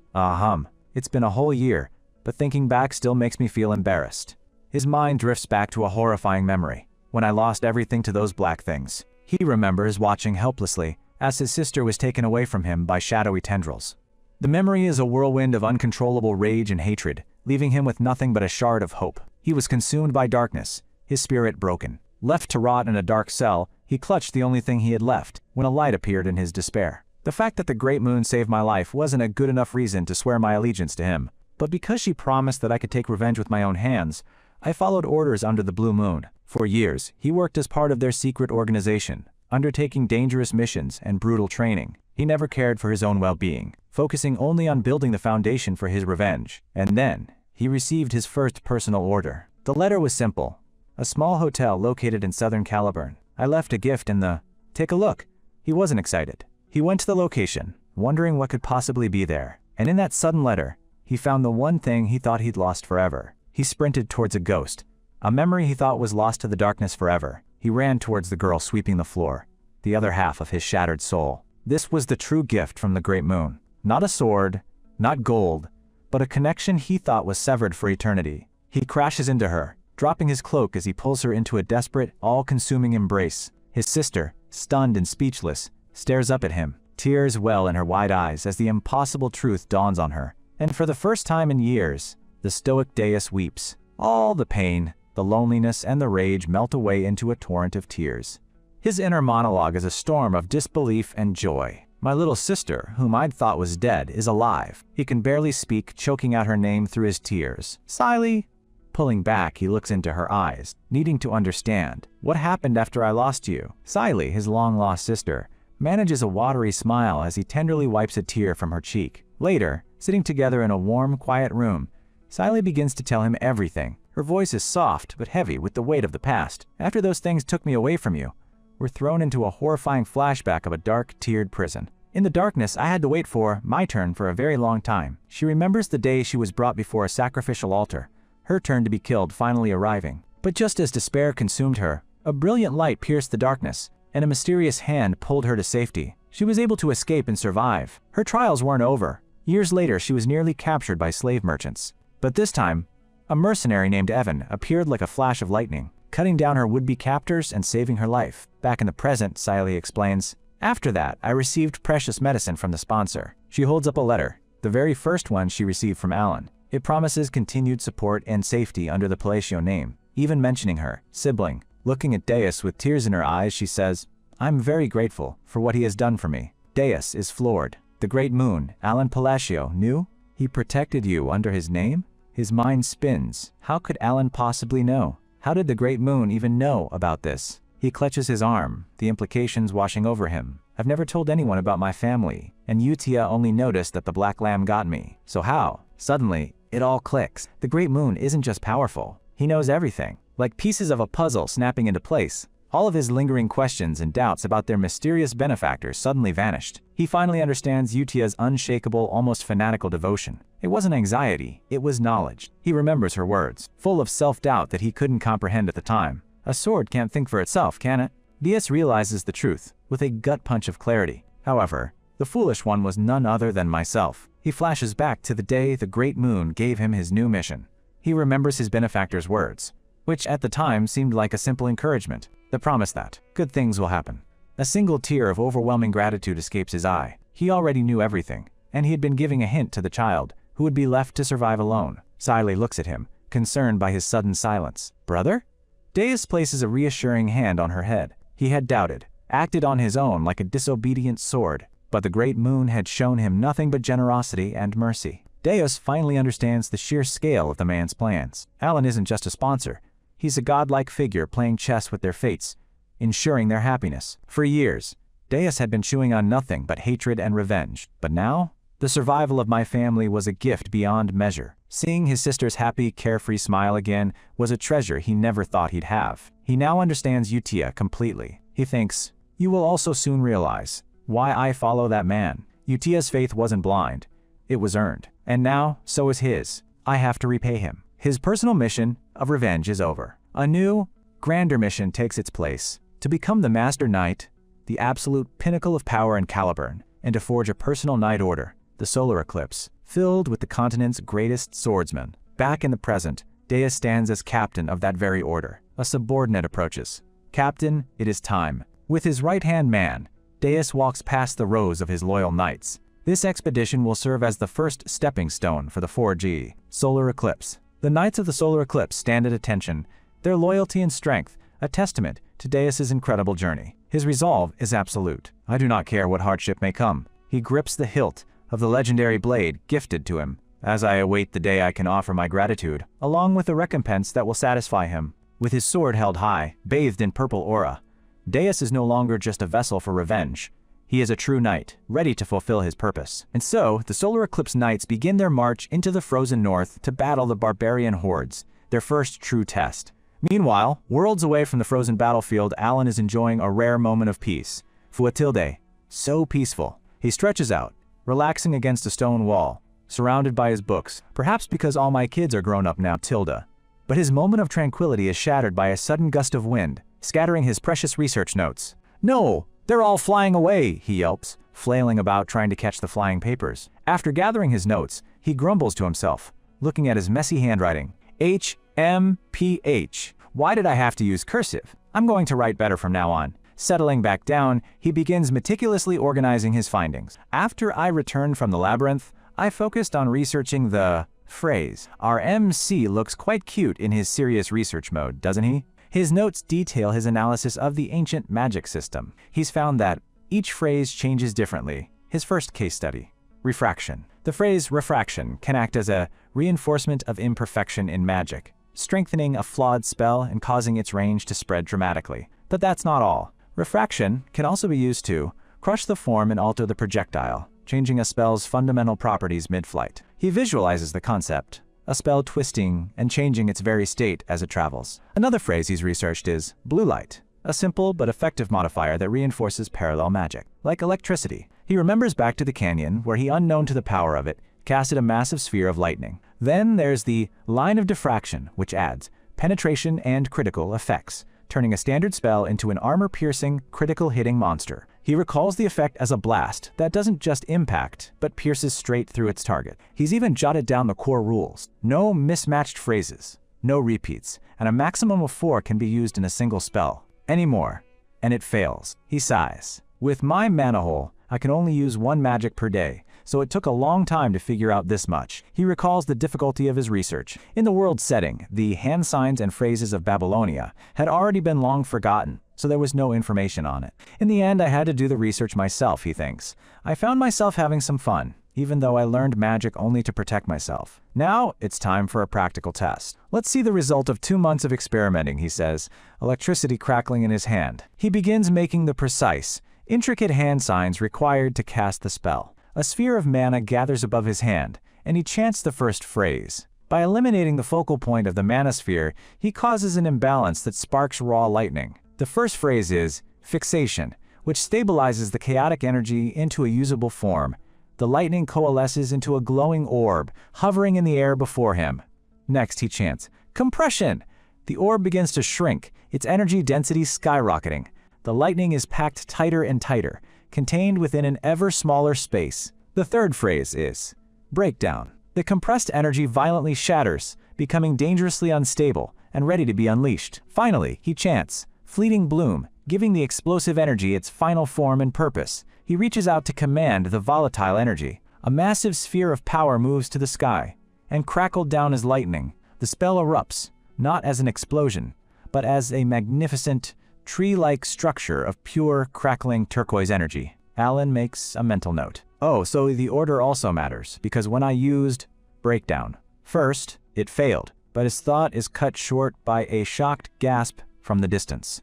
A: It's been a whole year, but thinking back still makes me feel embarrassed. His mind drifts back to a horrifying memory, when I lost everything to those black things. He remembers watching helplessly as his sister was taken away from him by shadowy tendrils. The memory is a whirlwind of uncontrollable rage and hatred, leaving him with nothing but a shard of hope. He was consumed by darkness, his spirit broken. Left to rot in a dark cell, he clutched the only thing he had left, when a light appeared in his despair. The fact that the Great Moon saved my life wasn't a good enough reason to swear my allegiance to him, but because she promised that I could take revenge with my own hands, I followed orders under the Blue Moon. For years, he worked as part of their secret organization, undertaking dangerous missions and brutal training. He never cared for his own well-being, focusing only on building the foundation for his revenge. And then, he received his first personal order. The letter was simple. A small hotel located in southern Caliburn. I left a gift in the... Take a look. He wasn't excited. He went to the location, wondering what could possibly be there. And in that sudden letter, he found the one thing he thought he'd lost forever. He sprinted towards a ghost, a memory he thought was lost to the darkness forever. He ran towards the girl sweeping the floor, the other half of his shattered soul. This was the true gift from the Great Moon. Not a sword, not gold, but a connection he thought was severed for eternity. He crashes into her, dropping his cloak as he pulls her into a desperate, all-consuming embrace. His sister, stunned and speechless, stares up at him. Tears well in her wide eyes as the impossible truth dawns on her. And for the first time in years, the stoic Deus weeps. All the pain, the loneliness, and the rage melt away into a torrent of tears. His inner monologue is a storm of disbelief and joy. My little sister, whom I'd thought was dead, is alive. He can barely speak, choking out her name through his tears. Siley! Pulling back, he looks into her eyes, needing to understand. What happened after I lost you? Siley, his long-lost sister, manages a watery smile as he tenderly wipes a tear from her cheek. Later, sitting together in a warm, quiet room, Siley begins to tell him everything. Her voice is soft but heavy with the weight of the past. After those things took me away from you, we're thrown into a horrifying flashback of a dark, tiered prison. In the darkness, I had to wait for my turn for a very long time. She remembers the day she was brought before a sacrificial altar, her turn to be killed finally arriving. But just as despair consumed her, a brilliant light pierced the darkness, and a mysterious hand pulled her to safety. She was able to escape and survive. Her trials weren't over. Years later, she was nearly captured by slave merchants. But this time, a mercenary named Evan appeared like a flash of lightning, cutting down her would-be captors and saving her life. Back in the present, Siley explains, after that, I received precious medicine from the sponsor. She holds up a letter, the very first one she received from Alan. It promises continued support and safety under the Palacio name, even mentioning her sibling. Looking at Deus with tears in her eyes, she says, I'm very grateful for what he has done for me. Deus is floored. The Great Moon, Alan Palacio, knew? He protected you under his name? His mind spins. How could Alan possibly know? How did the Great Moon even know about this? He clutches his arm, the implications washing over him. I've never told anyone about my family, and Utia only noticed that the black lamb got me. So how? Suddenly, it all clicks. The great moon isn't just powerful. He knows everything. Like pieces of a puzzle snapping into place, all of his lingering questions and doubts about their mysterious benefactors suddenly vanished. He finally understands Utia's unshakable, almost fanatical devotion. It wasn't anxiety, it was knowledge. He remembers her words, full of self-doubt that he couldn't comprehend at the time. A sword can't think for itself, can it? Diaz realizes the truth, with a gut punch of clarity. However, the foolish one was none other than myself. He flashes back to the day the great moon gave him his new mission. He remembers his benefactor's words, which at the time seemed like a simple encouragement, the promise that good things will happen. A single tear of overwhelming gratitude escapes his eye. He already knew everything, and he had been giving a hint to the child, who would be left to survive alone. Siley looks at him, concerned by his sudden silence. Brother? Deus places a reassuring hand on her head. He had doubted, acted on his own like a disobedient sword, but the great moon had shown him nothing but generosity and mercy. Deus finally understands the sheer scale of the man's plans. Alan isn't just a sponsor. He's a godlike figure playing chess with their fates, ensuring their happiness. For years, Deus had been chewing on nothing but hatred and revenge. But now, the survival of my family was a gift beyond measure. Seeing his sister's happy, carefree smile again was a treasure he never thought he'd have. He now understands Utia completely. He thinks, "You will also soon realize why I follow that man." Utia's faith wasn't blind. It was earned. And now, so is his. I have to repay him. His personal mission of revenge is over. A new, grander mission takes its place. To become the Master Knight, the absolute pinnacle of power in Caliburn, and to forge a personal Knight Order, the Solar Eclipse, filled with the continent's greatest swordsmen. Back in the present, Deus stands as captain of that very order. A subordinate approaches. "Captain, it is time." With his right-hand man, Deus walks past the rows of his loyal knights. This expedition will serve as the first stepping stone for the 4G Solar Eclipse. The Knights of the Solar Eclipse stand at attention, their loyalty and strength a testament to Deus's incredible journey. His resolve is absolute. I do not care what hardship may come. He grips the hilt of the legendary blade gifted to him, as I await the day I can offer my gratitude, along with a recompense that will satisfy him. With his sword held high, bathed in purple aura, Deus is no longer just a vessel for revenge. He is a true knight, ready to fulfill his purpose. And so, the Solar Eclipse Knights begin their march into the frozen north to battle the barbarian hordes, their first true test. Meanwhile, worlds away from the frozen battlefield, Alan is enjoying a rare moment of peace. Fuatilde, so peaceful. He stretches out, relaxing against a stone wall, surrounded by his books, perhaps because all my kids are grown up now, Tilda. But his moment of tranquility is shattered by a sudden gust of wind, scattering his precious research notes. "No! They're all flying away," he yelps, flailing about trying to catch the flying papers. After gathering his notes, he grumbles to himself, looking at his messy handwriting. HMPH. Why did I have to use cursive? I'm going to write better from now on. Settling back down, he begins meticulously organizing his findings. After I returned from the labyrinth, I focused on researching the phrase. Our MC looks quite cute in his serious research mode, doesn't he? His notes detail his analysis of the ancient magic system. He's found that each phrase changes differently. His first case study, refraction. The phrase refraction can act as a reinforcement of imperfection in magic, strengthening a flawed spell and causing its range to spread dramatically. But that's not all. Refraction can also be used to crush the form and alter the projectile, changing a spell's fundamental properties mid-flight. He visualizes the concept, a spell twisting and changing its very state as it travels. Another phrase he's researched is blue light, a simple but effective modifier that reinforces parallel magic, like electricity. He remembers back to the canyon where he, unknown to the power of it, casted a massive sphere of lightning. Then there's the line of diffraction, which adds penetration and critical effects, turning a standard spell into an armor-piercing, critical-hitting monster. He recalls the effect as a blast that doesn't just impact, but pierces straight through its target. He's even jotted down the core rules. No mismatched phrases, no repeats, and a maximum of 4 can be used in a single spell. Any more, and it fails. He sighs. With my mana hole, I can only use 1 magic per day, so it took a long time to figure out this much. He recalls the difficulty of his research. In the world setting, the hand signs and phrases of Babylonia had already been long forgotten, so there was no information on it. In the end, I had to do the research myself, he thinks. I found myself having some fun, even though I learned magic only to protect myself. Now, it's time for a practical test. Let's see the result of 2 months of experimenting, he says, electricity crackling in his hand. He begins making the precise, intricate hand signs required to cast the spell. A sphere of mana gathers above his hand, and he chants the first phrase. By eliminating the focal point of the mana sphere, he causes an imbalance that sparks raw lightning. The first phrase is fixation, which stabilizes the chaotic energy into a usable form. The lightning coalesces into a glowing orb, hovering in the air before him. Next he chants, compression! The orb begins to shrink, its energy density skyrocketing. The lightning is packed tighter and tighter, contained within an ever smaller space. The third phrase is breakdown. The compressed energy violently shatters, becoming dangerously unstable and ready to be unleashed. Finally, he chants, fleeting bloom, giving the explosive energy its final form and purpose. He reaches out to command the volatile energy. A massive sphere of power moves to the sky, and crackled down as lightning. The spell erupts, not as an explosion, but as a magnificent, tree-like structure of pure, crackling turquoise energy. Alan makes a mental note. Oh, so the order also matters, because when I used breakdown first, it failed, but his thought is cut short by a shocked gasp from the distance.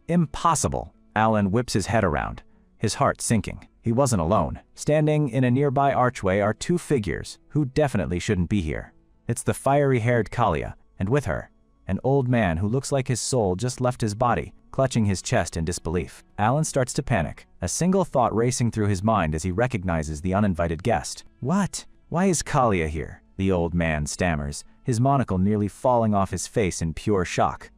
A: Impossible. Alan whips his head around, his heart sinking. He wasn't alone. Standing in a nearby archway are two figures who definitely shouldn't be here. It's the fiery-haired Kalia, and with her, an old man who looks like his soul just left his body, clutching his chest in disbelief. Alan starts to panic, a single thought racing through his mind as he recognizes the uninvited guest. What? Why is Kalia here? The old man stammers, his monocle nearly falling off his face in pure shock.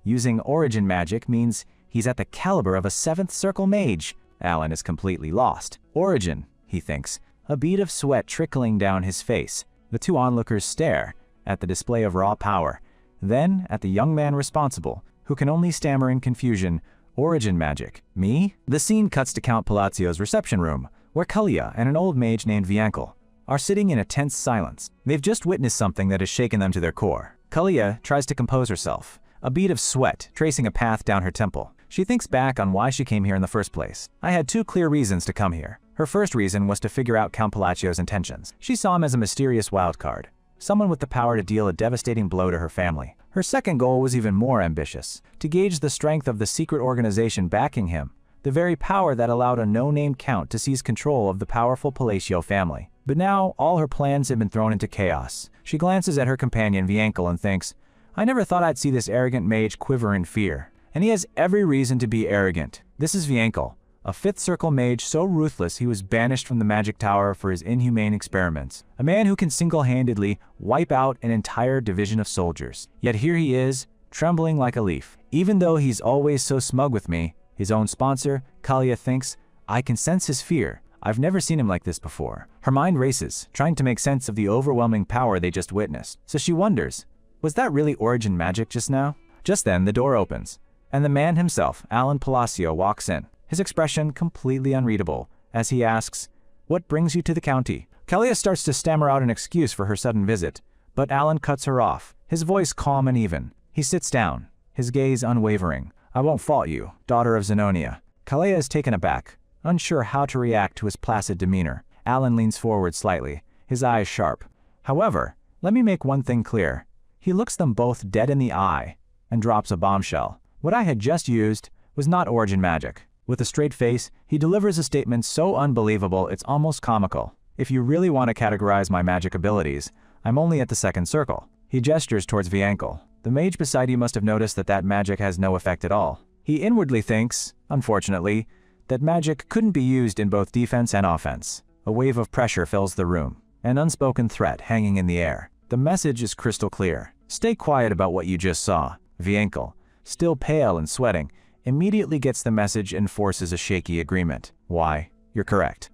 A: Using origin magic means he's at the caliber of a 7th circle mage. Alan is completely lost. Origin, he thinks, a bead of sweat trickling down his face. The two onlookers stare at the display of raw power, then at the young man responsible, who can only stammer in confusion, origin magic. Me? The scene cuts to Count Palazzio's reception room, where Kalia and an old mage named Viankel are sitting in a tense silence. They've just witnessed something that has shaken them to their core. Kalia tries to compose herself, a bead of sweat tracing a path down her temple. She thinks back on why she came here in the first place. I had 2 clear reasons to come here. Her first reason was to figure out Count Palazzio's intentions. She saw him as a mysterious wildcard, someone with the power to deal a devastating blow to her family. Her second goal was even more ambitious, to gauge the strength of the secret organization backing him, the very power that allowed a no-named count to seize control of the powerful Palacio family. But now, all her plans have been thrown into chaos. She glances at her companion Viankel and thinks, I never thought I'd see this arrogant mage quiver in fear. And he has every reason to be arrogant. This is Viankel, a 5th circle mage so ruthless he was banished from the magic tower for his inhumane experiments. A man who can single-handedly wipe out an entire division of soldiers. Yet here he is, trembling like a leaf. Even though he's always so smug with me, his own sponsor, Kalia thinks, I can sense his fear. I've never seen him like this before. Her mind races, trying to make sense of the overwhelming power they just witnessed. So she wonders, was that really origin magic just now? Just then, the door opens, and the man himself, Alan Palacio, walks in, his expression completely unreadable, as he asks, what brings you to the county? Kalia starts to stammer out an excuse for her sudden visit, but Alan cuts her off, his voice calm and even. He sits down, his gaze unwavering. I won't fault you, daughter of Zenonia. Kalia is taken aback, unsure how to react to his placid demeanor. Alan leans forward slightly, his eyes sharp. However, let me make one thing clear. He looks them both dead in the eye and drops a bombshell. What I had just used was not origin magic. With a straight face, he delivers a statement so unbelievable it's almost comical. If you really want to categorize my magic abilities, I'm only at the 2nd circle. He gestures towards Viankel. The mage beside you must have noticed that magic has no effect at all. He inwardly thinks, unfortunately, that magic couldn't be used in both defense and offense. A wave of pressure fills the room, an unspoken threat hanging in the air. The message is crystal clear. Stay quiet about what you just saw. Viankel, still pale and sweating, immediately gets the message and forces a shaky agreement. Why? You're correct.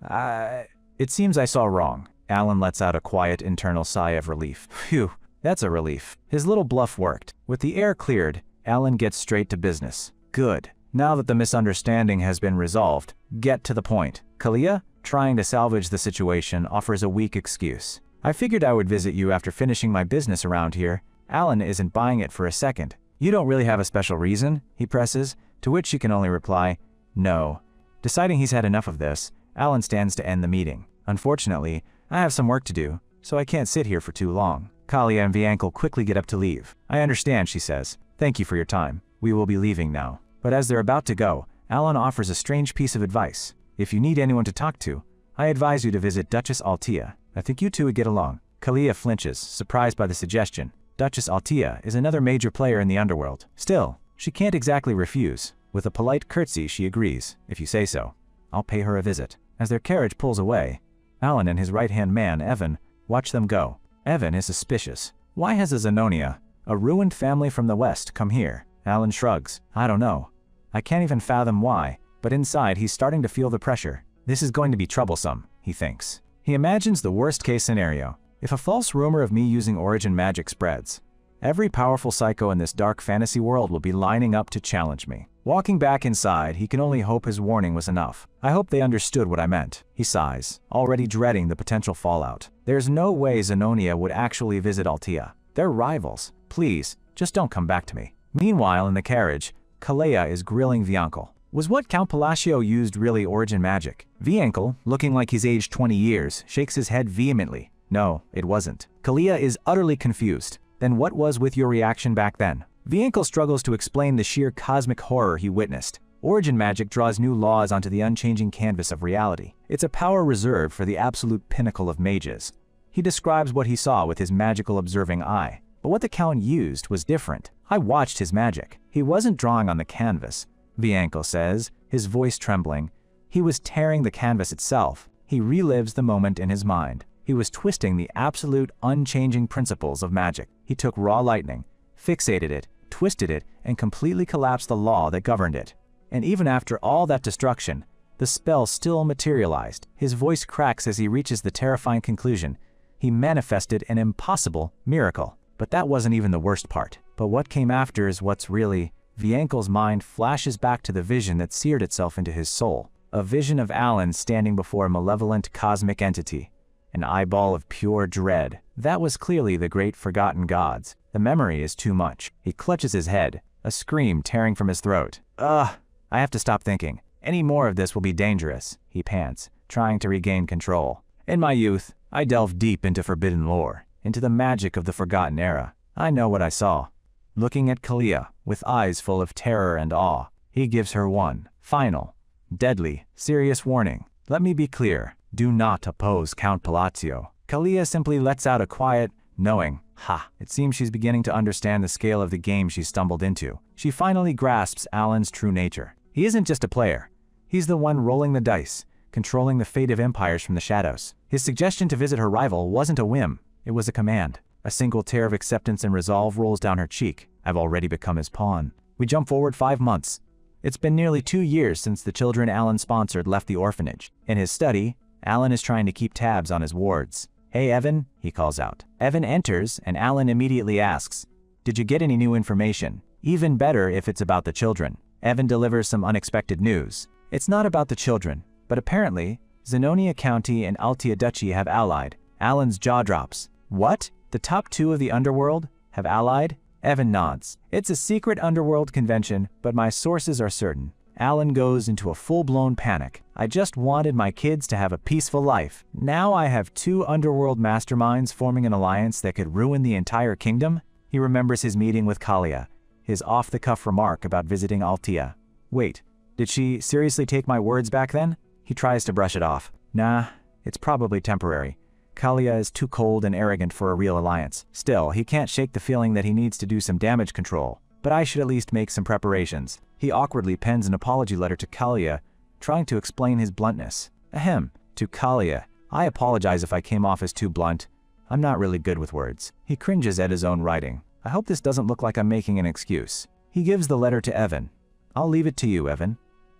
A: It seems I saw wrong. Alan lets out a quiet internal sigh of relief. Phew, that's a relief. His little bluff worked. With the air cleared, Alan gets straight to business. Good. Now that the misunderstanding has been resolved, get to the point. Kalia, trying to salvage the situation, offers a weak excuse. I figured I would visit you after finishing my business around here. Alan isn't buying it for a second. You don't really have a special reason? He presses, to which she can only reply, no. Deciding he's had enough of this, Alan stands to end the meeting. Unfortunately, I have some work to do, so I can't sit here for too long. Kalia and Viankel quickly get up to leave. I understand, she says. Thank you for your time. We will be leaving now. But as they're about to go, Alan offers a strange piece of advice. If you need anyone to talk to, I advise you to visit Duchess Altea. I think you two would get along. Kalia flinches, surprised by the suggestion. Duchess Altea is another major player in the underworld. Still, she can't exactly refuse. With a polite curtsy, she agrees. If you say so, I'll pay her a visit. As their carriage pulls away, Alan and his right-hand man, Evan, watch them go. Evan is suspicious. Why has a Zenonia, a ruined family from the West, come here? Alan shrugs. I don't know. I can't even fathom why, but inside he's starting to feel the pressure. This is going to be troublesome, he thinks. He imagines the worst-case scenario. If a false rumor of me using origin magic spreads, every powerful psycho in this dark fantasy world will be lining up to challenge me. Walking back inside, he can only hope his warning was enough. I hope they understood what I meant. He sighs, already dreading the potential fallout. There's no way Zenonia would actually visit Altea. They're rivals. Please, just don't come back to me. Meanwhile, in the carriage, Kalea is grilling Viankel. Was what Count Palacio used really origin magic? Viankel, looking like he's aged 20 years, shakes his head vehemently. No, it wasn't. Kalea is utterly confused. Then what was with your reaction back then? Viankel struggles to explain the sheer cosmic horror he witnessed. Origin magic draws new laws onto the unchanging canvas of reality. It's a power reserved for the absolute pinnacle of mages. He describes what he saw with his magical observing eye. But what the Count used was different. I watched his magic. He wasn't drawing on the canvas, Viankel says, his voice trembling. He was tearing the canvas itself. He relives the moment in his mind. He was twisting the absolute, unchanging principles of magic. He took raw lightning, fixated it, twisted it, and completely collapsed the law that governed it. And even after all that destruction, the spell still materialized. His voice cracks as he reaches the terrifying conclusion. He manifested an impossible miracle. But that wasn't even the worst part. But what came after is what's really... Viankel's mind flashes back to the vision that seared itself into his soul. A vision of Alan standing before a malevolent cosmic entity. An eyeball of pure dread. That was clearly the great forgotten gods. The memory is too much. He clutches his head, a scream tearing from his throat. Ugh, I have to stop thinking. Any more of this will be dangerous, he pants, trying to regain control. In my youth, I delved deep into forbidden lore, into the magic of the forgotten era. I know what I saw. Looking at Kalea, with eyes full of terror and awe, he gives her one final, deadly, serious warning. Let me be clear. Do not oppose Count Palacio. Kalea simply lets out a quiet, knowing, ha. It seems she's beginning to understand the scale of the game she's stumbled into. She finally grasps Alan's true nature. He isn't just a player. He's the one rolling the dice, controlling the fate of empires from the shadows. His suggestion to visit her rival wasn't a whim. It was a command. A single tear of acceptance and resolve rolls down her cheek. I've already become his pawn. We jump forward 5 months. It's been nearly 2 years since the children Alan sponsored left the orphanage. In his study, Alan is trying to keep tabs on his wards. Hey, Evan, he calls out. Evan enters, and Alan immediately asks, did you get any new information? Even better if it's about the children. Evan delivers some unexpected news. It's not about the children, but apparently, Zenonia County and Altea Duchy have allied. Alan's jaw drops. What? The top 2 of the underworld have allied? Evan nods. It's a secret underworld convention, but my sources are certain. Alan goes into a full-blown panic. I just wanted my kids to have a peaceful life. Now I have 2 underworld masterminds forming an alliance that could ruin the entire kingdom? He remembers his meeting with Kalea, his off-the-cuff remark about visiting Altea. Wait, did she seriously take my words back then? He tries to brush it off. Nah, it's probably temporary. Kalea is too cold and arrogant for a real alliance. Still, he can't shake the feeling that he needs to do some damage control. But I should at least make some preparations. He awkwardly pens an apology letter to Kalea, trying to explain his bluntness. Ahem, to Kalea. I apologize if I came off as too blunt. I'm not really good with words. He cringes at his own writing. I hope this doesn't look like I'm making an excuse. He gives the letter to Evan. I'll leave it to you, Evan.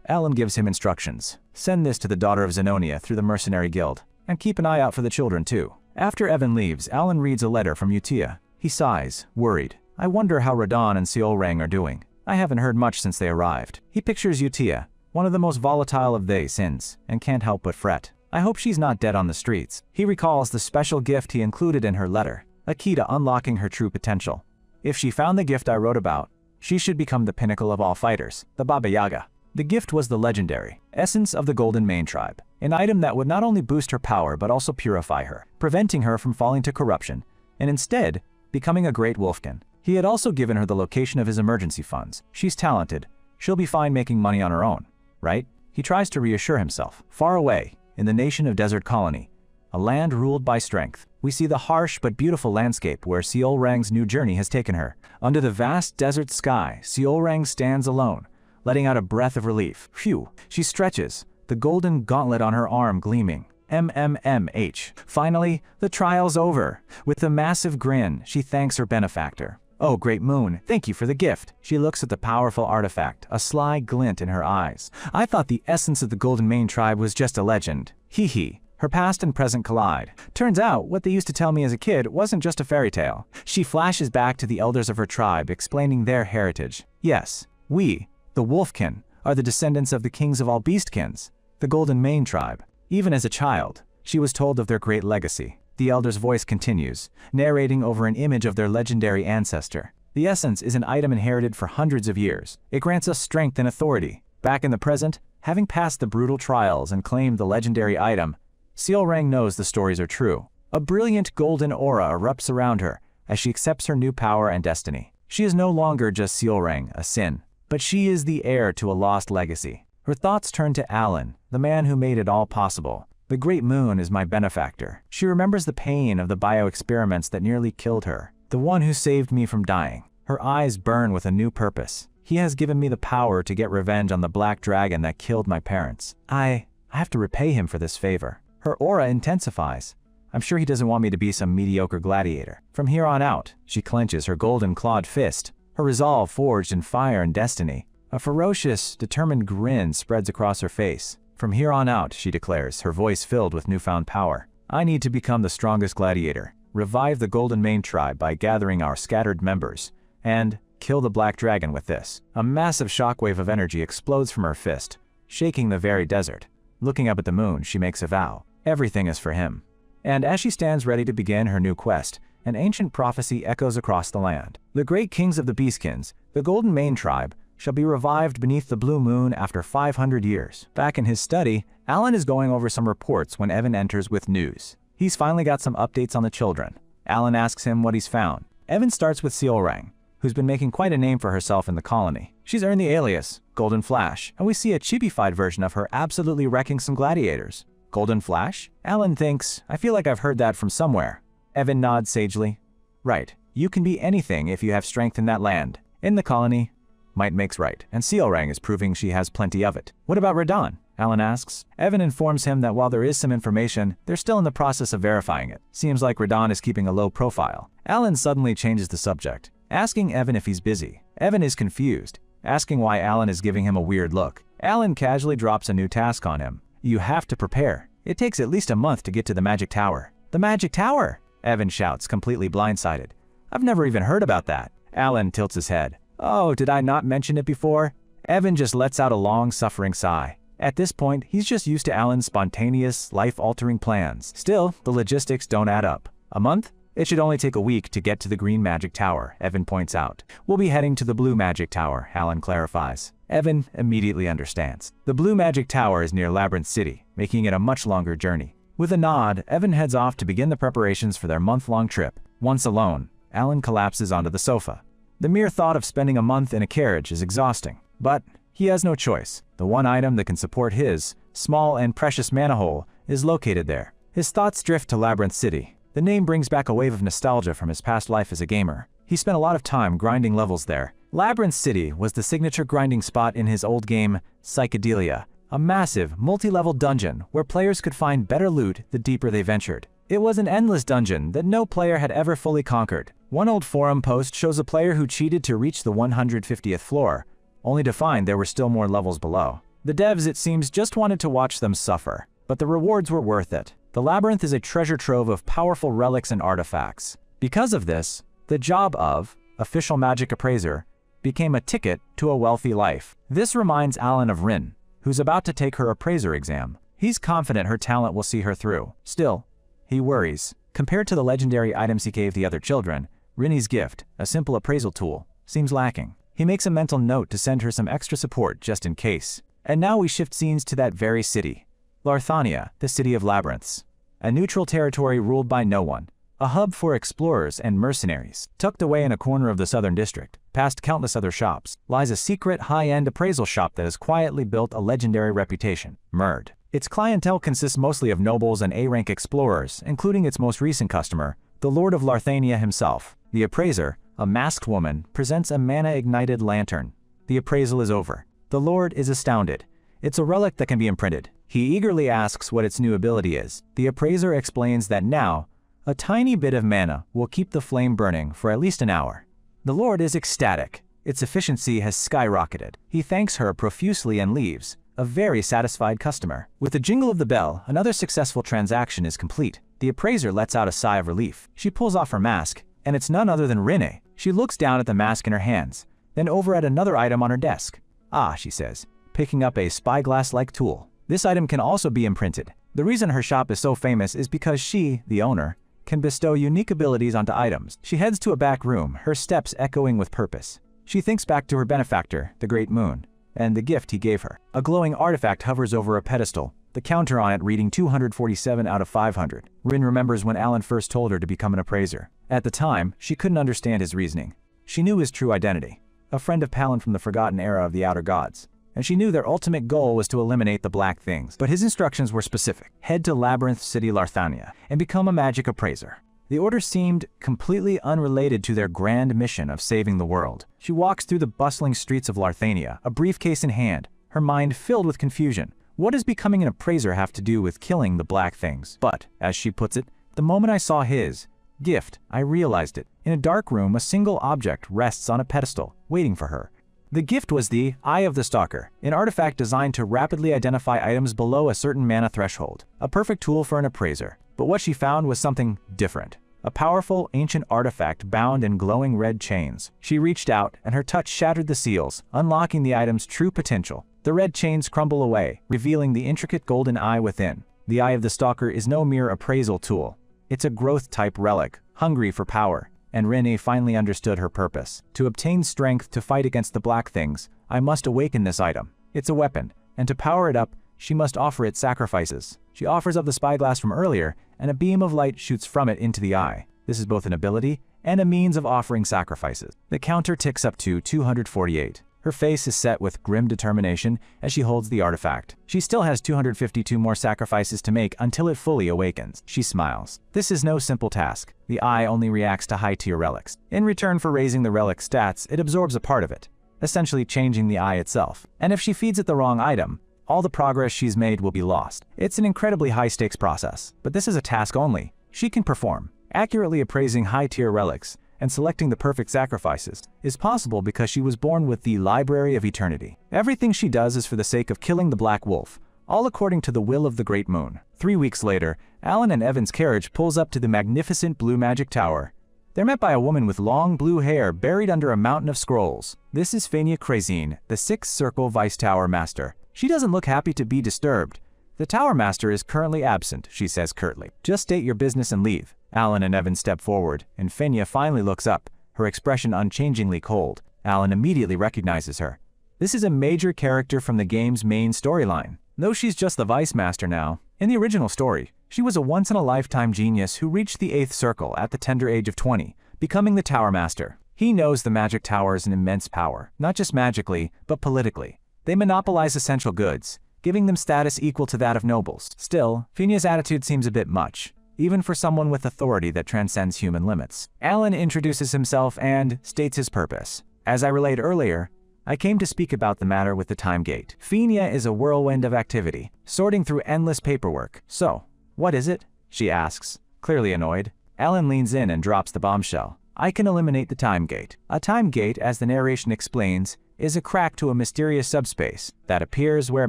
A: Alan gives him instructions. Send this to the daughter of Zenonia through the Mercenary Guild. And keep an eye out for the children, too. After Evan leaves, Alan reads a letter from Utea. He sighs, worried. I wonder how Radon and Seolrang are doing. I haven't heard much since they arrived. He pictures Utea, one of the most volatile of they sins, and can't help but fret. I hope she's not dead on the streets. He recalls the special gift he included in her letter, a key to unlocking her true potential. If she found the gift I wrote about, she should become the pinnacle of all fighters, the Baba Yaga. The gift was the legendary Essence of the Golden Mane Tribe, an item that would not only boost her power but also purify her, preventing her from falling to corruption, and instead, becoming a great wolfkin. He had also given her the location of his emergency funds. She's talented. She'll be fine making money on her own. right? He tries to reassure himself. Far away, in the nation of Desert Colony, a land ruled by strength, we see the harsh but beautiful landscape where Seolrang's new journey has taken her. Under the vast desert sky, Seolrang stands alone, letting out a breath of relief. Phew! She stretches, the golden gauntlet on her arm gleaming. MMMH. Finally, the trial's over. With a massive grin, she thanks her benefactor. Oh, great moon, thank you for the gift. She looks at the powerful artifact, a sly glint in her eyes. I thought the essence of the Golden Mane tribe was just a legend. Hee hee. Her past and present collide. Turns out, what they used to tell me as a kid wasn't just a fairy tale. She flashes back to the elders of her tribe, explaining their heritage. Yes, we, the Wolfkin, are the descendants of the kings of all beastkins, the Golden Mane tribe. Even as a child, she was told of their great legacy. The elder's voice continues, narrating over an image of their legendary ancestor. The essence is an item inherited for hundreds of years. It grants us strength and authority. Back in the present, having passed the brutal trials and claimed the legendary item, Seolrang knows the stories are true. A brilliant golden aura erupts around her as she accepts her new power and destiny. She is no longer just Seolrang, a sin, but she is the heir to a lost legacy. Her thoughts turn to Alan, the man who made it all possible. The Great Moon is my benefactor. She remembers the pain of the bio-experiments that nearly killed her, the one who saved me from dying. Her eyes burn with a new purpose. He has given me the power to get revenge on the black dragon that killed my parents. I have to repay him for this favor. Her aura intensifies. I'm sure he doesn't want me to be some mediocre gladiator. From here on out, she clenches her golden-clawed fist, her resolve forged in fire and destiny. A ferocious, determined grin spreads across her face. From here on out, she declares, her voice filled with newfound power. I need to become the strongest gladiator, revive the Golden Mane tribe by gathering our scattered members, and kill the black dragon with this. A massive shockwave of energy explodes from her fist, shaking the very desert. Looking up at the moon, she makes a vow. Everything is for him. And as she stands ready to begin her new quest, an ancient prophecy echoes across the land. The great kings of the Beastkins, the Golden Mane tribe, shall be revived beneath the blue moon after 500 years. Back in his study, Alan is going over some reports when Evan enters with news. He's finally got some updates on the children. Alan asks him what he's found. Evan starts with Seolrang, who's been making quite a name for herself in the colony. She's earned the alias, Golden Flash, and we see a chibified version of her absolutely wrecking some gladiators. Golden Flash? Alan thinks, I feel like I've heard that from somewhere. Evan nods sagely. Right, you can be anything if you have strength in that land. In the colony, might makes right, and Seolrang is proving she has plenty of it. What about Radon? Alan asks. Evan informs him that while there is some information, they're still in the process of verifying it. Seems like Radon is keeping a low profile. Alan suddenly changes the subject, asking Evan if he's busy. Evan is confused, asking why Alan is giving him a weird look. Alan casually drops a new task on him. You have to prepare. It takes at least a month to get to the Magic Tower. The Magic Tower? Evan shouts, completely blindsided. I've never even heard about that. Alan tilts his head. Oh, did I not mention it before? Evan just lets out a long, suffering sigh. At this point, he's just used to Alan's spontaneous, life-altering plans. Still, the logistics don't add up. A month? It should only take a week to get to the Green Magic Tower, Evan points out. We'll be heading to the Blue Magic Tower, Alan clarifies. Evan immediately understands. The Blue Magic Tower is near Labyrinth City, making it a much longer journey. With a nod, Evan heads off to begin the preparations for their month-long trip. Once alone, Alan collapses onto the sofa. The mere thought of spending a month in a carriage is exhausting, but he has no choice. The one item that can support his small and precious mana hole is located there. His thoughts drift to Labyrinth City. The name brings back a wave of nostalgia from his past life as a gamer. He spent a lot of time grinding levels there. Labyrinth City was the signature grinding spot in his old game, Psychedelia, a massive, multi-level dungeon where players could find better loot the deeper they ventured. It was an endless dungeon that no player had ever fully conquered. One old forum post shows a player who cheated to reach the 150th floor, only to find there were still more levels below. The devs, it seems, just wanted to watch them suffer, but the rewards were worth it. The labyrinth is a treasure trove of powerful relics and artifacts. Because of this, the job of official magic appraiser became a ticket to a wealthy life. This reminds Alan of Rin, who's about to take her appraiser exam. He's confident her talent will see her through. Still, he worries. Compared to the legendary items he gave the other children, Rinny's gift, a simple appraisal tool, seems lacking. He makes a mental note to send her some extra support just in case. And now we shift scenes to that very city. Larthania, the city of labyrinths. A neutral territory ruled by no one. a hub for explorers and mercenaries. Tucked away in a corner of the southern district, past countless other shops, lies a secret high-end appraisal shop that has quietly built a legendary reputation, Murd. Its clientele consists mostly of nobles and A-rank explorers, including its most recent customer, the Lord of Larthania himself. The appraiser, a masked woman, presents a mana-ignited lantern. The appraisal is over. The Lord is astounded. It's a relic that can be imprinted. He eagerly asks what its new ability is. The appraiser explains that now, a tiny bit of mana will keep the flame burning for at least an hour. The Lord is ecstatic. Its efficiency has skyrocketed. He thanks her profusely and leaves, a very satisfied customer. With the jingle of the bell, another successful transaction is complete. The appraiser lets out a sigh of relief. She pulls off her mask, and it's none other than Rinne. She looks down at the mask in her hands, then over at another item on her desk. Ah, she says, picking up a spyglass-like tool. This item can also be imprinted. The reason her shop is so famous is because she, the owner, can bestow unique abilities onto items. She heads to a back room, her steps echoing with purpose. She thinks back to her benefactor, the Great Moon, and the gift he gave her. A glowing artifact hovers over a pedestal, the counter on it reading 247 out of 500. Rin remembers when Alan first told her to become an appraiser. At the time, she couldn't understand his reasoning. She knew his true identity, a friend of Palin from the forgotten era of the Outer Gods. And she knew their ultimate goal was to eliminate the Black Things. But his instructions were specific. Head to Labyrinth City Larthania and become a magic appraiser. The order seemed completely unrelated to their grand mission of saving the world. She walks through the bustling streets of Larthania, a briefcase in hand, her mind filled with confusion. What does becoming an appraiser have to do with killing the Black Things? But, as she puts it, the moment I saw his gift, I realized it. In a dark room, a single object rests on a pedestal, waiting for her. The gift was the Eye of the Stalker, an artifact designed to rapidly identify items below a certain mana threshold. A perfect tool for an appraiser. But what she found was something different. A powerful, ancient artifact bound in glowing red chains. She reached out, and her touch shattered the seals, unlocking the item's true potential. The red chains crumble away, revealing the intricate golden eye within. The Eye of the Stalker is no mere appraisal tool. It's a growth-type relic, hungry for power. And Rinne finally understood her purpose. To obtain strength to fight against the Black Things, I must awaken this item. It's a weapon, and to power it up, she must offer it sacrifices. She offers up the spyglass from earlier, and a beam of light shoots from it into the eye. This is both an ability and a means of offering sacrifices. The counter ticks up to 248. Her face is set with grim determination as she holds the artifact. She still has 252 more sacrifices to make until it fully awakens. She smiles. This is no simple task. The eye only reacts to high-tier relics. In return for raising the relic's stats, it absorbs a part of it, essentially changing the eye itself. And if she feeds it the wrong item, all the progress she's made will be lost. It's an incredibly high-stakes process, but this is a task only. She can perform. Accurately appraising high-tier relics and selecting the perfect sacrifices is possible because she was born with the Library of Eternity. Everything she does is for the sake of killing the Black Wolf, all according to the will of the Great Moon. 3 weeks later, Alan and Evan's carriage pulls up to the magnificent blue magic tower. They're met by a woman with long blue hair buried under a mountain of scrolls. This is Fania Krazine, the Sixth Circle Vice Tower Master. She doesn't look happy to be disturbed. The Tower Master is currently absent, she says curtly. Just state your business and leave. Alan and Evan step forward, and Fania finally looks up, her expression unchangingly cold. Alan immediately recognizes her. This is a major character from the game's main storyline. Though she's just the Vice Master now, in the original story, she was a once-in-a-lifetime genius who reached the 8th Circle at the tender age of 20, becoming the Tower Master. He knows the Magic Tower is an immense power, not just magically, but politically. They monopolize essential goods, giving them status equal to that of nobles. Still, Fania's attitude seems a bit much, even for someone with authority that transcends human limits. Alan introduces himself and states his purpose. As I relayed earlier, I came to speak about the matter with the Time Gate. Fania is a whirlwind of activity, sorting through endless paperwork. So, what is it? She asks, clearly annoyed. Alan leans in and drops the bombshell. I can eliminate the Time Gate. A Time Gate, as the narration explains, is a crack to a mysterious subspace that appears where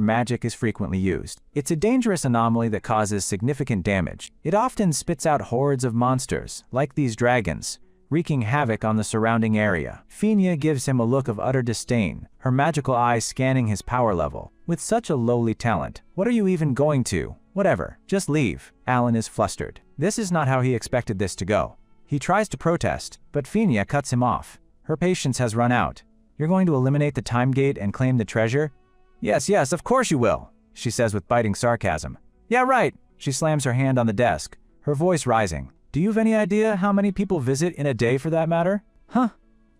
A: magic is frequently used. It's a dangerous anomaly that causes significant damage. It often spits out hordes of monsters, like these dragons, wreaking havoc on the surrounding area. Fania gives him a look of utter disdain, her magical eyes scanning his power level. With such a lowly talent, what are you even going to? Whatever, just leave. Alan is flustered. This is not how he expected this to go. He tries to protest, but Fania cuts him off. Her patience has run out. You're going to eliminate the Time Gate and claim the treasure? Yes, of course you will, she says with biting sarcasm. Yeah, right. She slams her hand on the desk, her voice rising. Do you have any idea how many people visit in a day for that matter? Huh?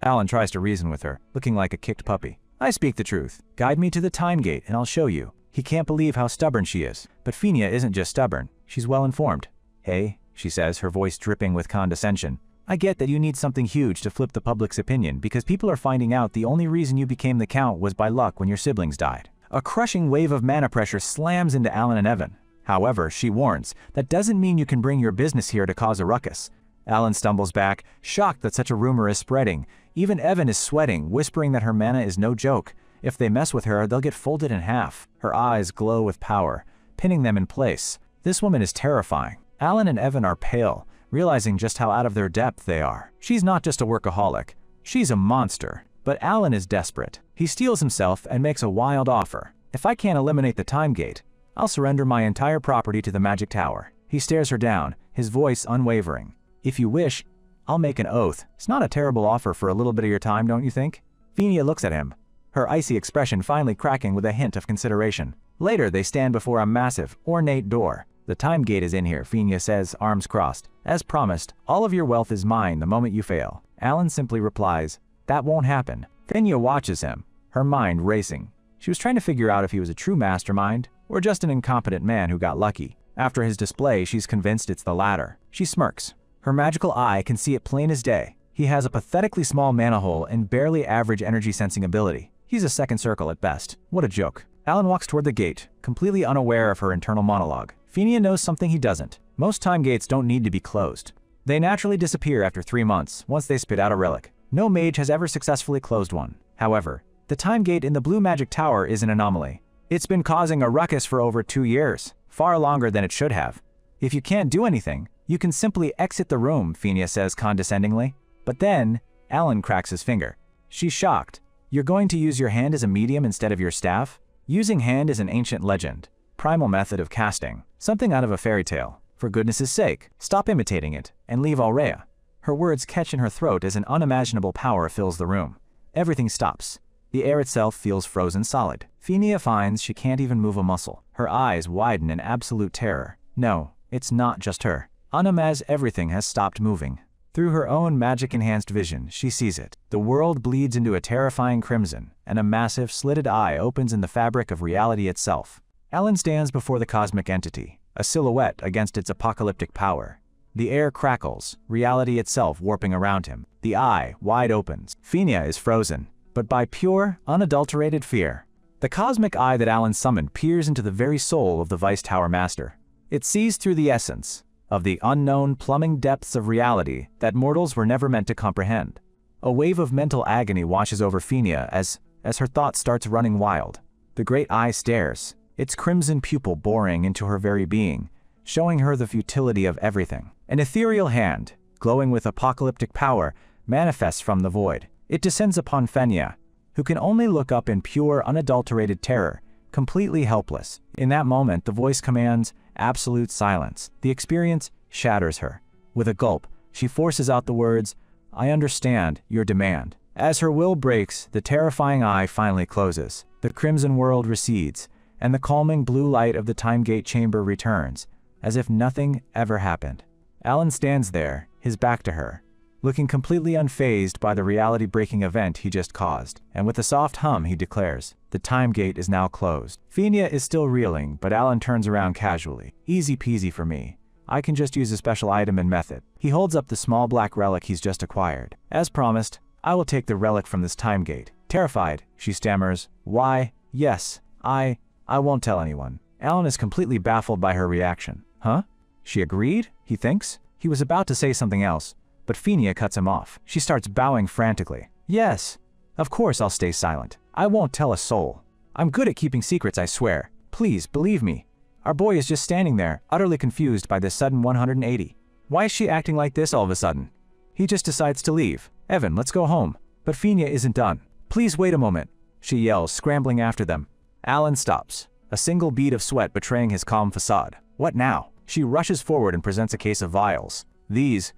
A: Alan tries to reason with her, looking like a kicked puppy. I speak the truth. Guide me to the time gate and I'll show you. He can't believe how stubborn she is. But Phinia isn't just stubborn. She's well informed. Hey, she says, her voice dripping with condescension. I get that you need something huge to flip the public's opinion because people are finding out the only reason you became the Count was by luck when your siblings died. A crushing wave of mana pressure slams into Alan and Evan. However, she warns, that doesn't mean you can bring your business here to cause a ruckus. Alan stumbles back, shocked that such a rumor is spreading. Even Evan is sweating, whispering that her mana is no joke. If they mess with her, they'll get folded in half. Her eyes glow with power, pinning them in place. This woman is terrifying. Alan and Evan are pale, realizing just how out of their depth they are. She's not just a workaholic. She's a monster. But Alan is desperate. He steels himself and makes a wild offer. If I can't eliminate the time gate, I'll surrender my entire property to the magic tower. He stares her down, his voice unwavering. If you wish, I'll make an oath. It's not a terrible offer for a little bit of your time, don't you think? Phinia looks at him, her icy expression finally cracking with a hint of consideration. Later, they stand before a massive, ornate door. The time gate is in here, Phinia says, arms crossed. As promised, all of your wealth is mine the moment you fail. Alan simply replies, that won't happen. Phinia watches him, her mind racing. She was trying to figure out if he was a true mastermind or just an incompetent man who got lucky. After his display, she's convinced it's the latter. She smirks. Her magical eye can see it plain as day. He has a pathetically small mana hole and barely average energy sensing ability. He's a second circle at best. What a joke. Alan walks toward the gate, completely unaware of her internal monologue. Phinia knows something he doesn't. Most time gates don't need to be closed. They naturally disappear after 3 months, once they spit out a relic. No mage has ever successfully closed one. However, the time gate in the Blue Magic Tower is an anomaly. It's been causing a ruckus for over 2 years, far longer than it should have. If you can't do anything, you can simply exit the room, Phinia says condescendingly. But then, Alan cracks his finger. She's shocked. You're going to use your hand as a medium instead of your staff? Using hand is an ancient legend, primal method of casting, something out of a fairy tale. For goodness' sake, stop imitating it, and leave Aurea. Her words catch in her throat as an unimaginable power fills the room. Everything stops. The air itself feels frozen solid. Phinia finds she can't even move a muscle. Her eyes widen in absolute terror. No, it's not just her. Anamaz everything has stopped moving. Through her own magic-enhanced vision, she sees it. The world bleeds into a terrifying crimson, and a massive, slitted eye opens in the fabric of reality itself. Alan stands before the cosmic entity, a silhouette against its apocalyptic power. The air crackles, reality itself warping around him. The eye wide opens. Phinia is frozen, but by pure, unadulterated fear. The cosmic eye that Alan summoned peers into the very soul of the Vice Tower Master. It sees through the essence of the unknown plumbing depths of reality that mortals were never meant to comprehend. A wave of mental agony washes over Phinia as her thought starts running wild. The great eye stares, its crimson pupil boring into her very being, showing her the futility of everything. An ethereal hand, glowing with apocalyptic power, manifests from the void. It descends upon Phinia, who can only look up in pure, unadulterated terror, completely helpless. In that moment, the voice commands absolute silence. The experience shatters her. With a gulp, she forces out the words, I understand your demand. As her will breaks, the terrifying eye finally closes. The crimson world recedes, and the calming blue light of the time gate chamber returns, as if nothing ever happened. Alan stands there, his back to her, looking completely unfazed by the reality-breaking event he just caused. And with a soft hum, he declares, the time gate is now closed. Phinia is still reeling, but Alan turns around casually. Easy peasy for me. I can just use a special item and method. He holds up the small black relic he's just acquired. As promised, I will take the relic from this time gate. Terrified, she stammers, why, yes, I won't tell anyone. Alan is completely baffled by her reaction. Huh? She agreed, he thinks. He was about to say something else, but Phinia cuts him off. She starts bowing frantically. Yes, of course I'll stay silent. I won't tell a soul. I'm good at keeping secrets, I swear. Please, believe me. Our boy is just standing there, utterly confused by this sudden 180. Why is she acting like this all of a sudden? He just decides to leave. Evan, let's go home. But Phinia isn't done. Please wait a moment, she yells, scrambling after them. Alan stops, a single bead of sweat betraying his calm facade. What now? She rushes forward and presents a case of vials. These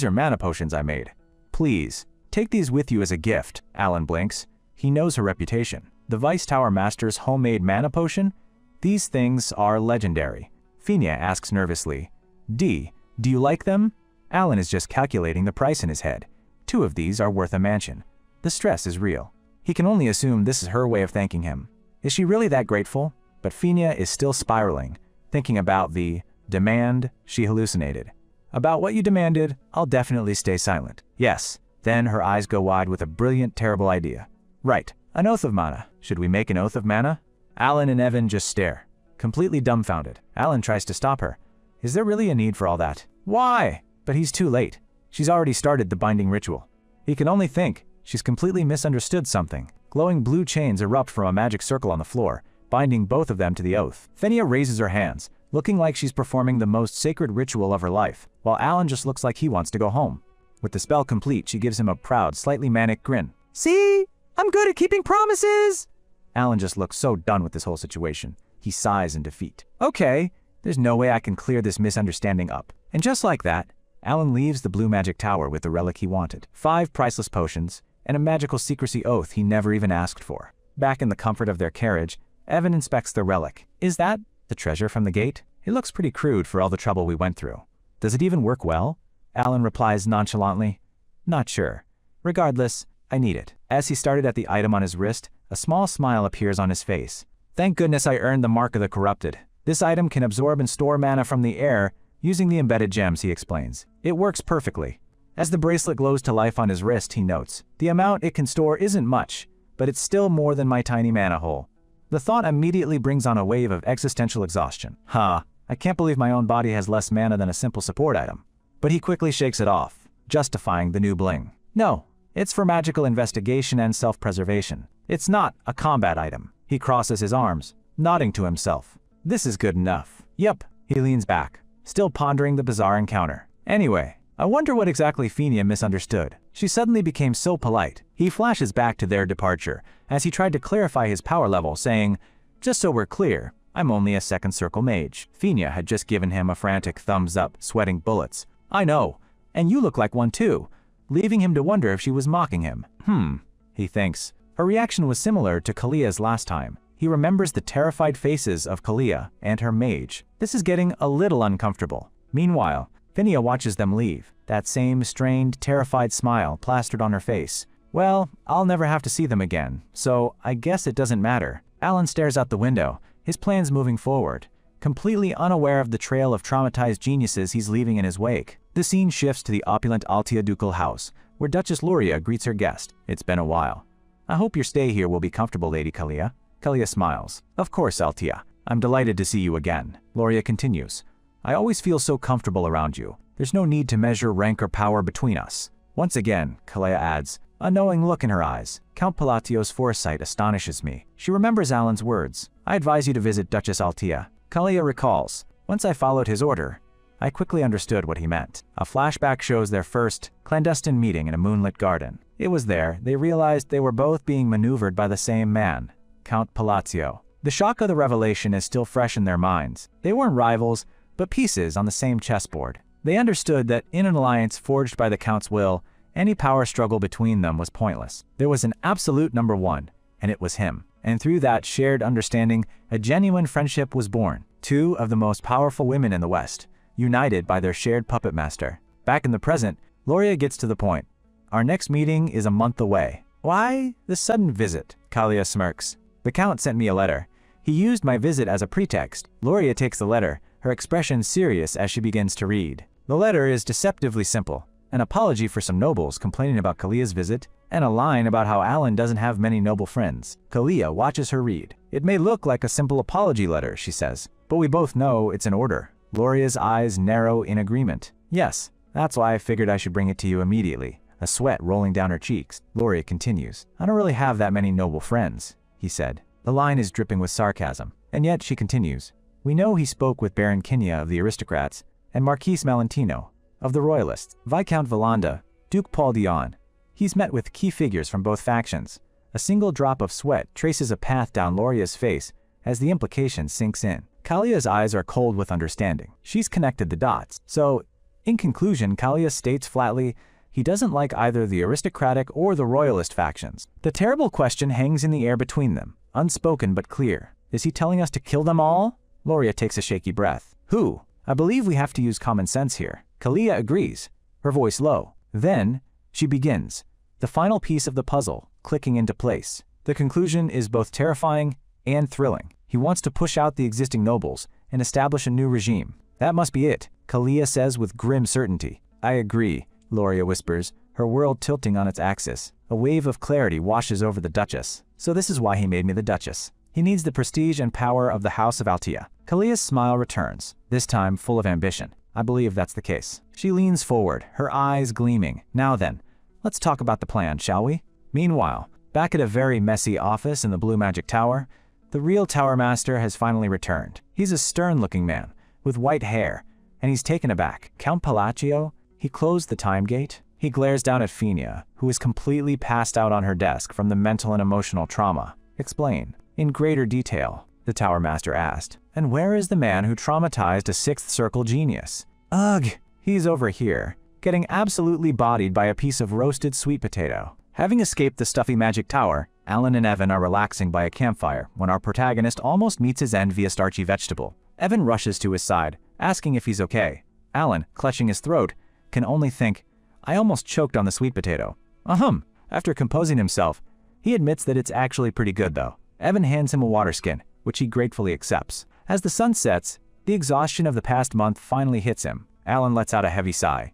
A: are mana potions I made. Please, take these with you as a gift. Alan blinks. He knows her reputation. The Vice Tower Master's homemade mana potion? These things are legendary. Phinia asks nervously, do you like them? Alan is just calculating the price in his head. 2 of these are worth a mansion. The stress is real. He can only assume this is her way of thanking him. Is she really that grateful? But Phinia is still spiraling, thinking about the demand she hallucinated. About what you demanded, I'll definitely stay silent. Yes. Then her eyes go wide with a brilliant, terrible idea. Right. An oath of mana. Should we make an oath of mana? Alan and Evan just stare, completely dumbfounded. Alan tries to stop her. Is there really a need for all that? Why? But he's too late. She's already started the binding ritual. He can only think she's completely misunderstood something. Glowing blue chains erupt from a magic circle on the floor, binding both of them to the oath. Phinia raises her hands, looking like she's performing the most sacred ritual of her life, while Alan just looks like he wants to go home. With the spell complete, she gives him a proud, slightly manic grin. See? I'm good at keeping promises! Alan just looks so done with this whole situation. He sighs in defeat. Okay, there's no way I can clear this misunderstanding up. And just like that, Alan leaves the blue magic tower with the relic he wanted. 5 priceless potions, and a magical secrecy oath he never even asked for. Back in the comfort of their carriage, Evan inspects the relic. Is that the treasure from the gate? It looks pretty crude for all the trouble we went through. Does it even work well? Alan replies nonchalantly. Not sure. Regardless, I need it. As he started at the item on his wrist, a small smile appears on his face. Thank goodness I earned the Mark of the Corrupted. This item can absorb and store mana from the air using the embedded gems, he explains. It works perfectly. As the bracelet glows to life on his wrist, he notes, the amount it can store isn't much, but it's still more than my tiny mana hole. The thought immediately brings on a wave of existential exhaustion. I can't believe my own body has less mana than a simple support item. But he quickly shakes it off, justifying the new bling. No, it's for magical investigation and self-preservation. It's not a combat item. He crosses his arms, nodding to himself. This is good enough. Yep, he leans back, still pondering the bizarre encounter. Anyway, I wonder what exactly Phinia misunderstood. She suddenly became so polite. He flashes back to their departure, as he tried to clarify his power level, saying, just so we're clear, I'm only a second circle mage. Phinia had just given him a frantic thumbs up, sweating bullets. I know, and you look like one too, leaving him to wonder if she was mocking him. He thinks. Her reaction was similar to Kalia's last time. He remembers the terrified faces of Kalia and her mage. This is getting a little uncomfortable. Meanwhile, Phinia watches them leave, that same strained, terrified smile plastered on her face. Well, I'll never have to see them again, so I guess it doesn't matter. Alan stares out the window, his plans moving forward, completely unaware of the trail of traumatized geniuses he's leaving in his wake. The scene shifts to the opulent Altia ducal house, where Duchess Luria greets her guest. It's been a while. I hope your stay here will be comfortable, Lady Kalia. Kalia smiles. Of course, Altia. I'm delighted to see you again. Luria continues. I always feel so comfortable around you. There's no need to measure rank or power between us. Once again, Kalia adds, a knowing look in her eyes. Count Palatio's foresight astonishes me. She remembers Alan's words. I advise you to visit Duchess Altia. Kalia recalls. Once I followed his order, I quickly understood what he meant. A flashback shows their first clandestine meeting in a moonlit garden. It was there they realized they were both being maneuvered by the same man, Count Palatio. The shock of the revelation is still fresh in their minds. They weren't rivals, but pieces on the same chessboard. They understood that in an alliance forged by the Count's will, any power struggle between them was pointless. There was an absolute number one, and it was him. And through that shared understanding, a genuine friendship was born. 2 of the most powerful women in the West, united by their shared puppet master. Back in the present, Luria gets to the point. Our next meeting is a month away. Why this sudden visit? Kalia smirks. The Count sent me a letter. He used my visit as a pretext. Luria takes the letter, her expression serious as she begins to read. The letter is deceptively simple. An apology for some nobles complaining about Kalia's visit, and a line about how Alan doesn't have many noble friends. Kalia watches her read. It may look like a simple apology letter, she says, but we both know it's an order. Luria's eyes narrow in agreement. Yes, that's why I figured I should bring it to you immediately. A sweat rolling down her cheeks. Luria continues. I don't really have that many noble friends, he said. The line is dripping with sarcasm. And yet, she continues. We know he spoke with Baron Kinya of the aristocrats, and Marquise Malentino of the royalists, Viscount Valanda, Duke Paul Dion. He's met with key figures from both factions. A single drop of sweat traces a path down Luria's face as the implication sinks in. Kalia's eyes are cold with understanding. She's connected the dots. So, in conclusion, Kalia states flatly, he doesn't like either the aristocratic or the royalist factions. The terrible question hangs in the air between them, unspoken but clear. Is he telling us to kill them all? Luria takes a shaky breath. Who? I believe we have to use common sense here. Kalia agrees. her voice low. Then, she begins, the final piece of the puzzle, clicking into place. The conclusion is both terrifying and thrilling. He wants to push out the existing nobles and establish a new regime. That must be it, Kalia says with grim certainty. I agree, Loria whispers, her world tilting on its axis. A wave of clarity washes over the Duchess. So this is why he made me the Duchess. He needs the prestige and power of the House of Altea. Kalia's smile returns, this time full of ambition. I believe that's the case. She leans forward, her eyes gleaming. Now then, let's talk about the plan, shall we? Meanwhile, back at a very messy office in the Blue Magic Tower, the real Tower Master has finally returned. He's a stern-looking man, with white hair, and he's taken aback. Count Palacio? He closed the time gate. He glares down at Phinia, who is completely passed out on her desk from the mental and emotional trauma. Explain. In greater detail, the Tower Master asked. And where is the man who traumatized a Sixth Circle genius? Ugh, he's over here, getting absolutely bodied by a piece of roasted sweet potato. Having escaped the stuffy magic tower, Alan and Evan are relaxing by a campfire when our protagonist almost meets his end via starchy vegetable. Evan rushes to his side, asking if he's okay. Alan, clutching his throat, can only think, I almost choked on the sweet potato. After composing himself, he admits that it's actually pretty good though. Evan hands him a water skin, which he gratefully accepts. As the sun sets, the exhaustion of the past month finally hits him. Alan lets out a heavy sigh.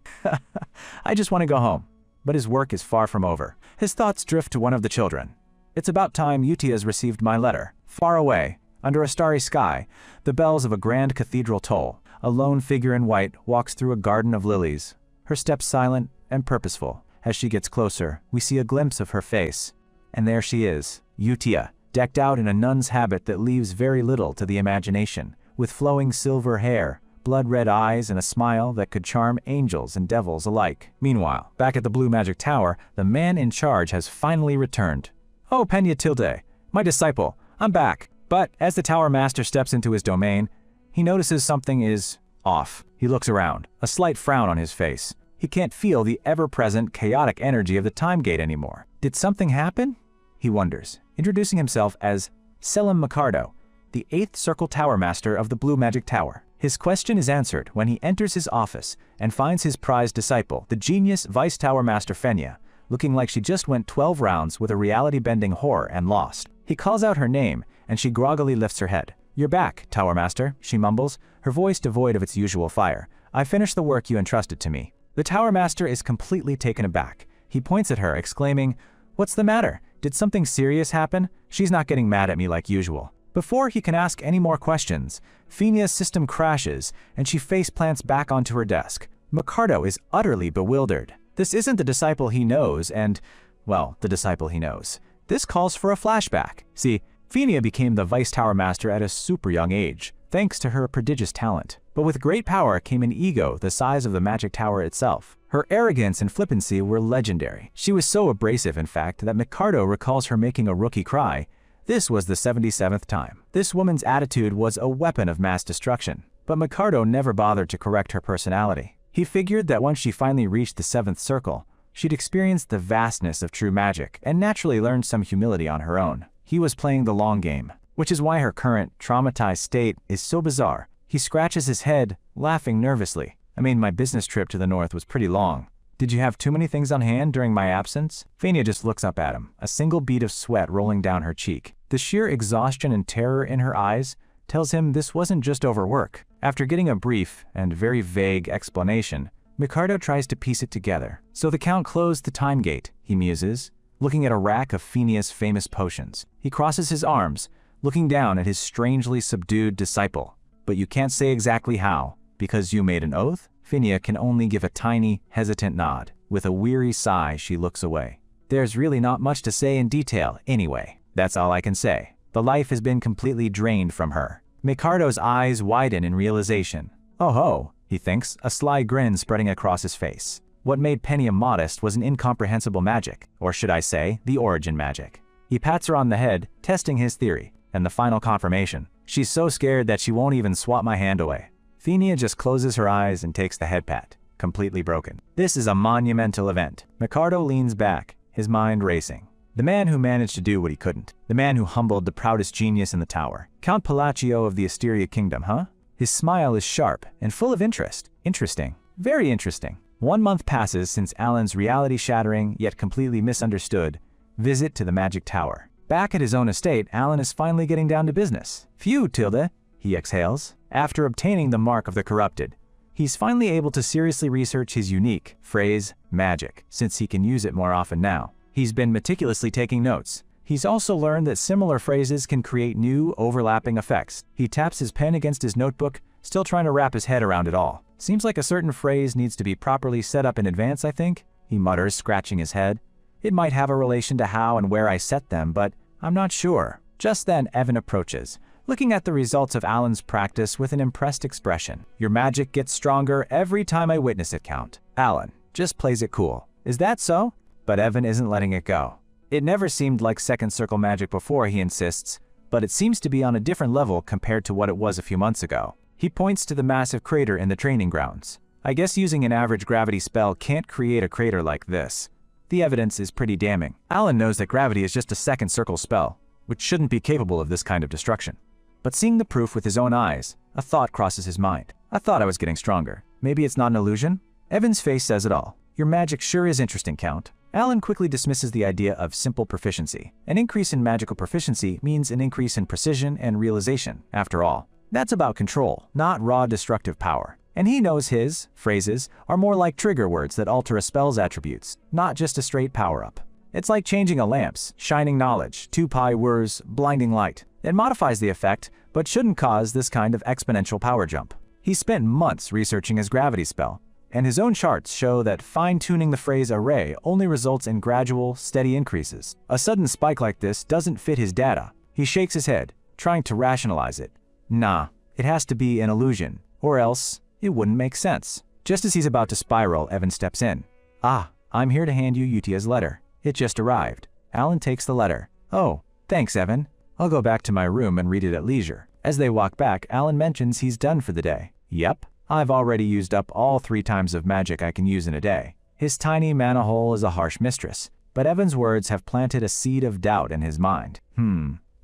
A: I just want to go home. But his work is far from over. His thoughts drift to one of the children. It's about time Utia's received my letter. Far away, under a starry sky, the bells of a grand cathedral toll. A lone figure in white walks through a garden of lilies, her steps silent and purposeful. As she gets closer, we see a glimpse of her face. And there she is, Utia, decked out in a nun's habit that leaves very little to the imagination, with flowing silver hair, blood-red eyes, and a smile that could charm angels and devils alike. Meanwhile, back at the Blue Magic Tower, the man in charge has finally returned. Oh, Penya Tilde, my disciple, I'm back. But as the Tower Master steps into his domain, he notices something is off. He looks around, a slight frown on his face. He can't feel the ever-present chaotic energy of the time gate anymore. Did something happen? He wonders, introducing himself as Selim Micardo, the 8th Circle Tower Master of the Blue Magic Tower. His question is answered when he enters his office and finds his prized disciple, the genius Vice Tower Master Fenya, looking like she just went 12 rounds with a reality-bending horror and lost. He calls out her name, and she groggily lifts her head. You're back, Tower Master, she mumbles, her voice devoid of its usual fire. I finished the work you entrusted to me. The Tower Master is completely taken aback. He points at her, exclaiming, What's the matter? Did something serious happen? She's not getting mad at me like usual. Before he can ask any more questions, Phenia's system crashes, and she face-plants back onto her desk. Micardo is utterly bewildered. This isn't the disciple he knows, and, well, the disciple he knows. This calls for a flashback. See, Phenia became the Vice Tower Master at a super young age, thanks to her prodigious talent. But with great power came an ego the size of the Magic Tower itself. Her arrogance and flippancy were legendary. She was so abrasive, in fact, that Micardo recalls her making a rookie cry. This was the 77th time. This woman's attitude was a weapon of mass destruction. But Micardo never bothered to correct her personality. He figured that once she finally reached the 7th circle, she'd experienced the vastness of true magic and naturally learned some humility on her own. He was playing the long game, which is why her current, traumatized state is so bizarre. He scratches his head, laughing nervously. I mean, my business trip to the north was pretty long. Did you have too many things on hand during my absence? Phenia just looks up at him, a single bead of sweat rolling down her cheek. The sheer exhaustion and terror in her eyes tells him this wasn't just overwork. After getting a brief and very vague explanation, Micardo tries to piece it together. So the Count closed the time gate, he muses, looking at a rack of Phenia's famous potions. He crosses his arms, looking down at his strangely subdued disciple. But you can't say exactly how, because you made an oath? Phenia can only give a tiny, hesitant nod. With a weary sigh, she looks away. There's really not much to say in detail, anyway. That's all I can say. The life has been completely drained from her. Micardo's eyes widen in realization. Oh ho, he thinks, a sly grin spreading across his face. What made Penia modest was an incomprehensible magic, or should I say, the origin magic. He pats her on the head, testing his theory, and the final confirmation. She's so scared that she won't even swat my hand away. Phenia just closes her eyes and takes the head pat, completely broken. This is a monumental event. Micardo leans back, his mind racing. The man who managed to do what he couldn't. The man who humbled the proudest genius in the tower. Count Palacio of the Asteria Kingdom, huh? His smile is sharp and full of interest. Interesting. Very interesting. 1 month passes since Alan's reality-shattering, yet completely misunderstood, visit to the Magic Tower. Back at his own estate, Alan is finally getting down to business. Phew, Tilda, he exhales. After obtaining the Mark of the Corrupted, he's finally able to seriously research his unique phrase, magic, since he can use it more often now. He's been meticulously taking notes. He's also learned that similar phrases can create new, overlapping effects. He taps his pen against his notebook, still trying to wrap his head around it all. Seems like a certain phrase needs to be properly set up in advance, I think, he mutters, scratching his head. It might have a relation to how and where I set them, but I'm not sure. Just then, Evan approaches, looking at the results of Alan's practice with an impressed expression. Your magic gets stronger every time I witness it, Count. Alan just plays it cool. Is that so? But Evan isn't letting it go. It never seemed like second circle magic before, he insists, but it seems to be on a different level compared to what it was a few months ago. He points to the massive crater in the training grounds. I guess using an average gravity spell can't create a crater like this. The evidence is pretty damning. Alan knows that gravity is just a second circle spell, which shouldn't be capable of this kind of destruction. But seeing the proof with his own eyes, a thought crosses his mind. I thought I was getting stronger. Maybe it's not an illusion? Evan's face says it all. Your magic sure is interesting, Count. Alan quickly dismisses the idea of simple proficiency. An increase in magical proficiency means an increase in precision and realization, after all. That's about control, not raw destructive power. And he knows his phrases are more like trigger words that alter a spell's attributes, not just a straight power-up. It's like changing a lamp's shining knowledge, 2 pi wers, blinding light. It modifies the effect, but shouldn't cause this kind of exponential power jump. He spent months researching his gravity spell, and his own charts show that fine-tuning the phrase array only results in gradual, steady increases. A sudden spike like this doesn't fit his data. He shakes his head, trying to rationalize it. Nah, it has to be an illusion, or else it wouldn't make sense. Just as he's about to spiral, Evan steps in. Ah, I'm here to hand you Utia's letter. It just arrived. Alan takes the letter. Oh, thanks, Evan. I'll go back to my room and read it at leisure. As they walk back, Alan mentions he's done for the day. Yep, I've already used up all 3 times of magic I can use in a day. His tiny mana hole is a harsh mistress, but Evan's words have planted a seed of doubt in his mind.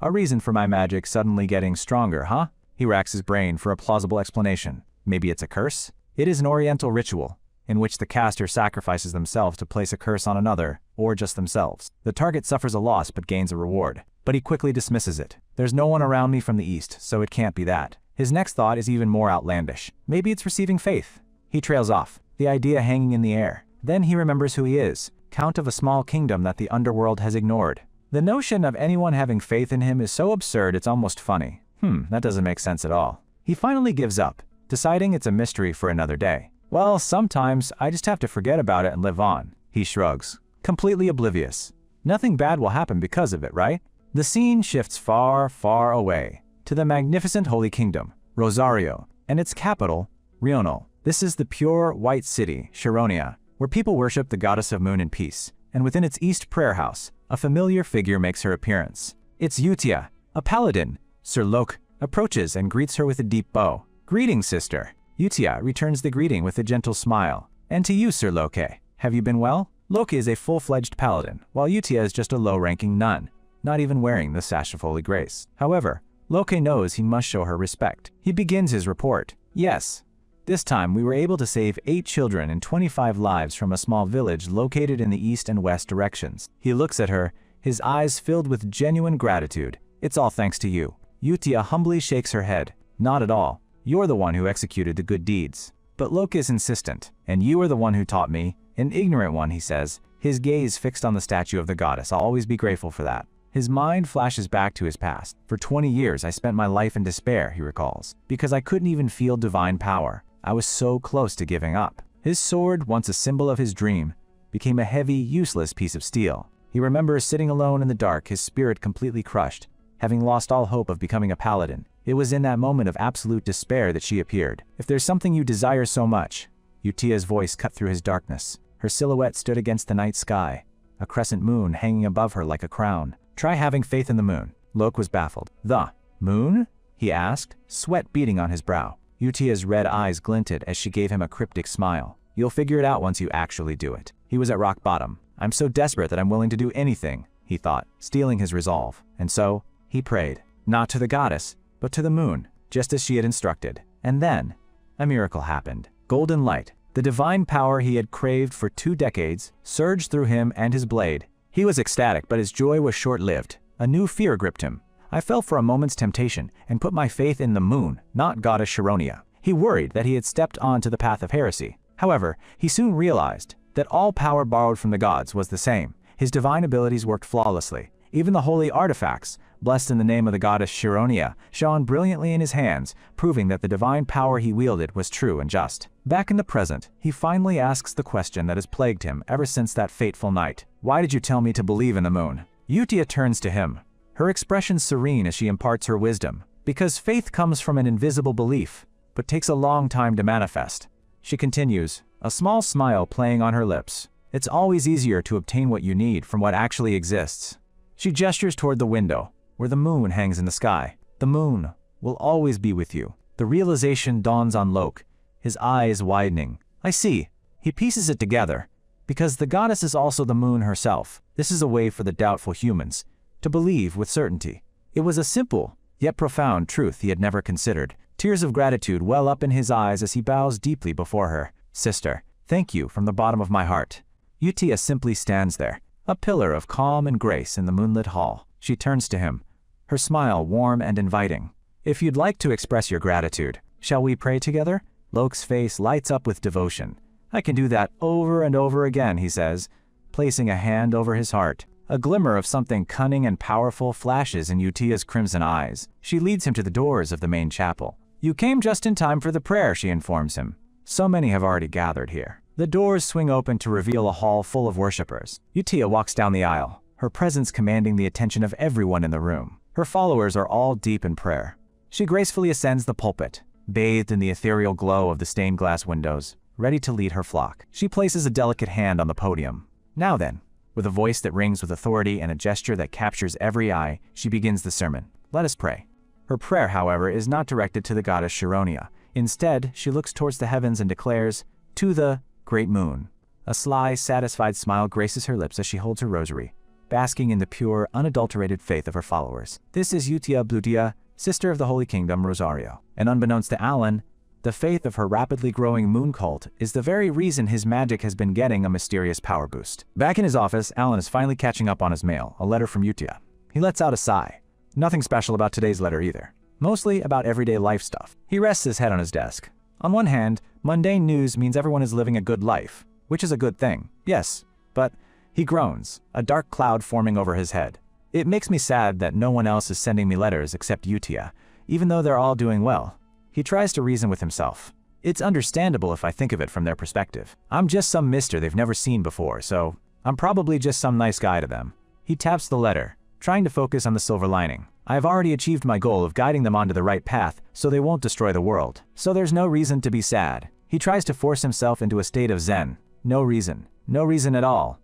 A: A reason for my magic suddenly getting stronger, huh? He racks his brain for a plausible explanation. Maybe it's a curse? It is an Oriental ritual, in which the caster sacrifices themselves to place a curse on another, or just themselves. The target suffers a loss but gains a reward. But he quickly dismisses it. There's no one around me from the east, so it can't be that. His next thought is even more outlandish. Maybe it's receiving faith. He trails off, the idea hanging in the air. Then he remembers who he is, Count of a small kingdom that the underworld has ignored. The notion of anyone having faith in him is so absurd it's almost funny. That doesn't make sense at all. He finally gives up, deciding it's a mystery for another day. Well, sometimes I just have to forget about it and live on. He shrugs, completely oblivious. Nothing bad will happen because of it, right? The scene shifts far, far away to the magnificent Holy Kingdom, Rosario, and its capital, Rional. This is the pure white city, Sharonia, where people worship the goddess of moon and peace, and within its east prayer house, a familiar figure makes her appearance. It's Utia, a paladin. Sir Lok approaches and greets her with a deep bow. Greetings, sister. Utia returns the greeting with a gentle smile. And to you, Sir Loke. Have you been well? Loke is a full-fledged paladin, while Utia is just a low-ranking nun, not even wearing the Sash of Holy Grace. However, Loke knows he must show her respect. He begins his report. Yes, this time we were able to save 8 children and 25 lives from a small village located in the east and west directions. He looks at her, his eyes filled with genuine gratitude. It's all thanks to you. Utia humbly shakes her head. Not at all. You're the one who executed the good deeds. But Loke is insistent. And you are the one who taught me. An ignorant one, he says, his gaze fixed on the statue of the goddess. I'll always be grateful for that. His mind flashes back to his past. For 20 years, I spent my life in despair, he recalls, because I couldn't even feel divine power. I was so close to giving up. His sword, once a symbol of his dream, became a heavy, useless piece of steel. He remembers sitting alone in the dark, his spirit completely crushed, having lost all hope of becoming a paladin. It was in that moment of absolute despair that she appeared. If there's something you desire so much, Utia's voice cut through his darkness. Her silhouette stood against the night sky, a crescent moon hanging above her like a crown. Try having faith in the moon. Loke was baffled. The moon? He asked, sweat beading on his brow. Utia's red eyes glinted as she gave him a cryptic smile. You'll figure it out once you actually do it. He was at rock bottom. I'm so desperate that I'm willing to do anything, he thought, steeling his resolve. And so, he prayed, not to the goddess, but to the moon, just as she had instructed. And then, a miracle happened. Golden light, The divine power he had craved for 2 decades surged through him and his blade. He was ecstatic, but his joy was short-lived. A new fear gripped him. I fell for a moment's temptation and put my faith in the moon, not goddess Chironia. He worried that he had stepped onto the path of heresy. However, he soon realized that all power borrowed from the gods was the same. His divine abilities worked flawlessly. Even the holy artifacts, blessed in the name of the goddess Chironia, shone brilliantly in his hands, proving that the divine power he wielded was true and just. Back in the present, he finally asks the question that has plagued him ever since that fateful night. Why did you tell me to believe in the moon? Yutia turns to him, her expression serene as she imparts her wisdom. Because faith comes from an invisible belief, but takes a long time to manifest. She continues, a small smile playing on her lips. It's always easier to obtain what you need from what actually exists. She gestures toward the window, where the moon hangs in the sky. The moon will always be with you. The realization dawns on Locke, his eyes widening. I see. He pieces it together. Because the goddess is also the moon herself. This is a way for the doubtful humans to believe with certainty. It was a simple, yet profound truth he had never considered. Tears of gratitude well up in his eyes as he bows deeply before her. Sister, thank you from the bottom of my heart. Yutia simply stands there, a pillar of calm and grace in the moonlit hall. She turns to him, her smile warm and inviting. If you'd like to express your gratitude, shall we pray together? Locke's face lights up with devotion. I can do that over and over again, he says, placing a hand over his heart. A glimmer of something cunning and powerful flashes in Yutia's crimson eyes. She leads him to the doors of the main chapel. You came just in time for the prayer, she informs him. So many have already gathered here. The doors swing open to reveal a hall full of worshippers. Yutia walks down the aisle, her presence commanding the attention of everyone in the room. Her followers are all deep in prayer. She gracefully ascends the pulpit, bathed in the ethereal glow of the stained glass windows, ready to lead her flock. She places a delicate hand on the podium. Now then, with a voice that rings with authority and a gesture that captures every eye, she begins the sermon. Let us pray. Her prayer, however, is not directed to the goddess Chironia. Instead, she looks towards the heavens and declares, to the great moon. A sly, satisfied smile graces her lips as she holds her rosary, basking in the pure, unadulterated faith of her followers. This is Yutia Blutia, sister of the Holy Kingdom Rosario. And unbeknownst to Alan, the faith of her rapidly growing moon cult is the very reason his magic has been getting a mysterious power boost. Back in his office, Alan is finally catching up on his mail, a letter from Yutia. He lets out a sigh. Nothing special about today's letter either. Mostly about everyday life stuff. He rests his head on his desk. On one hand, mundane news means everyone is living a good life, which is a good thing, yes, but he groans, a dark cloud forming over his head. It makes me sad that no one else is sending me letters except Yutia, even though they're all doing well. He tries to reason with himself. It's understandable if I think of it from their perspective. I'm just some mister they've never seen before, so I'm probably just some nice guy to them. He taps the letter, trying to focus on the silver lining. I've already achieved my goal of guiding them onto the right path so they won't destroy the world. So there's no reason to be sad. He tries to force himself into a state of zen. No reason. No reason at all.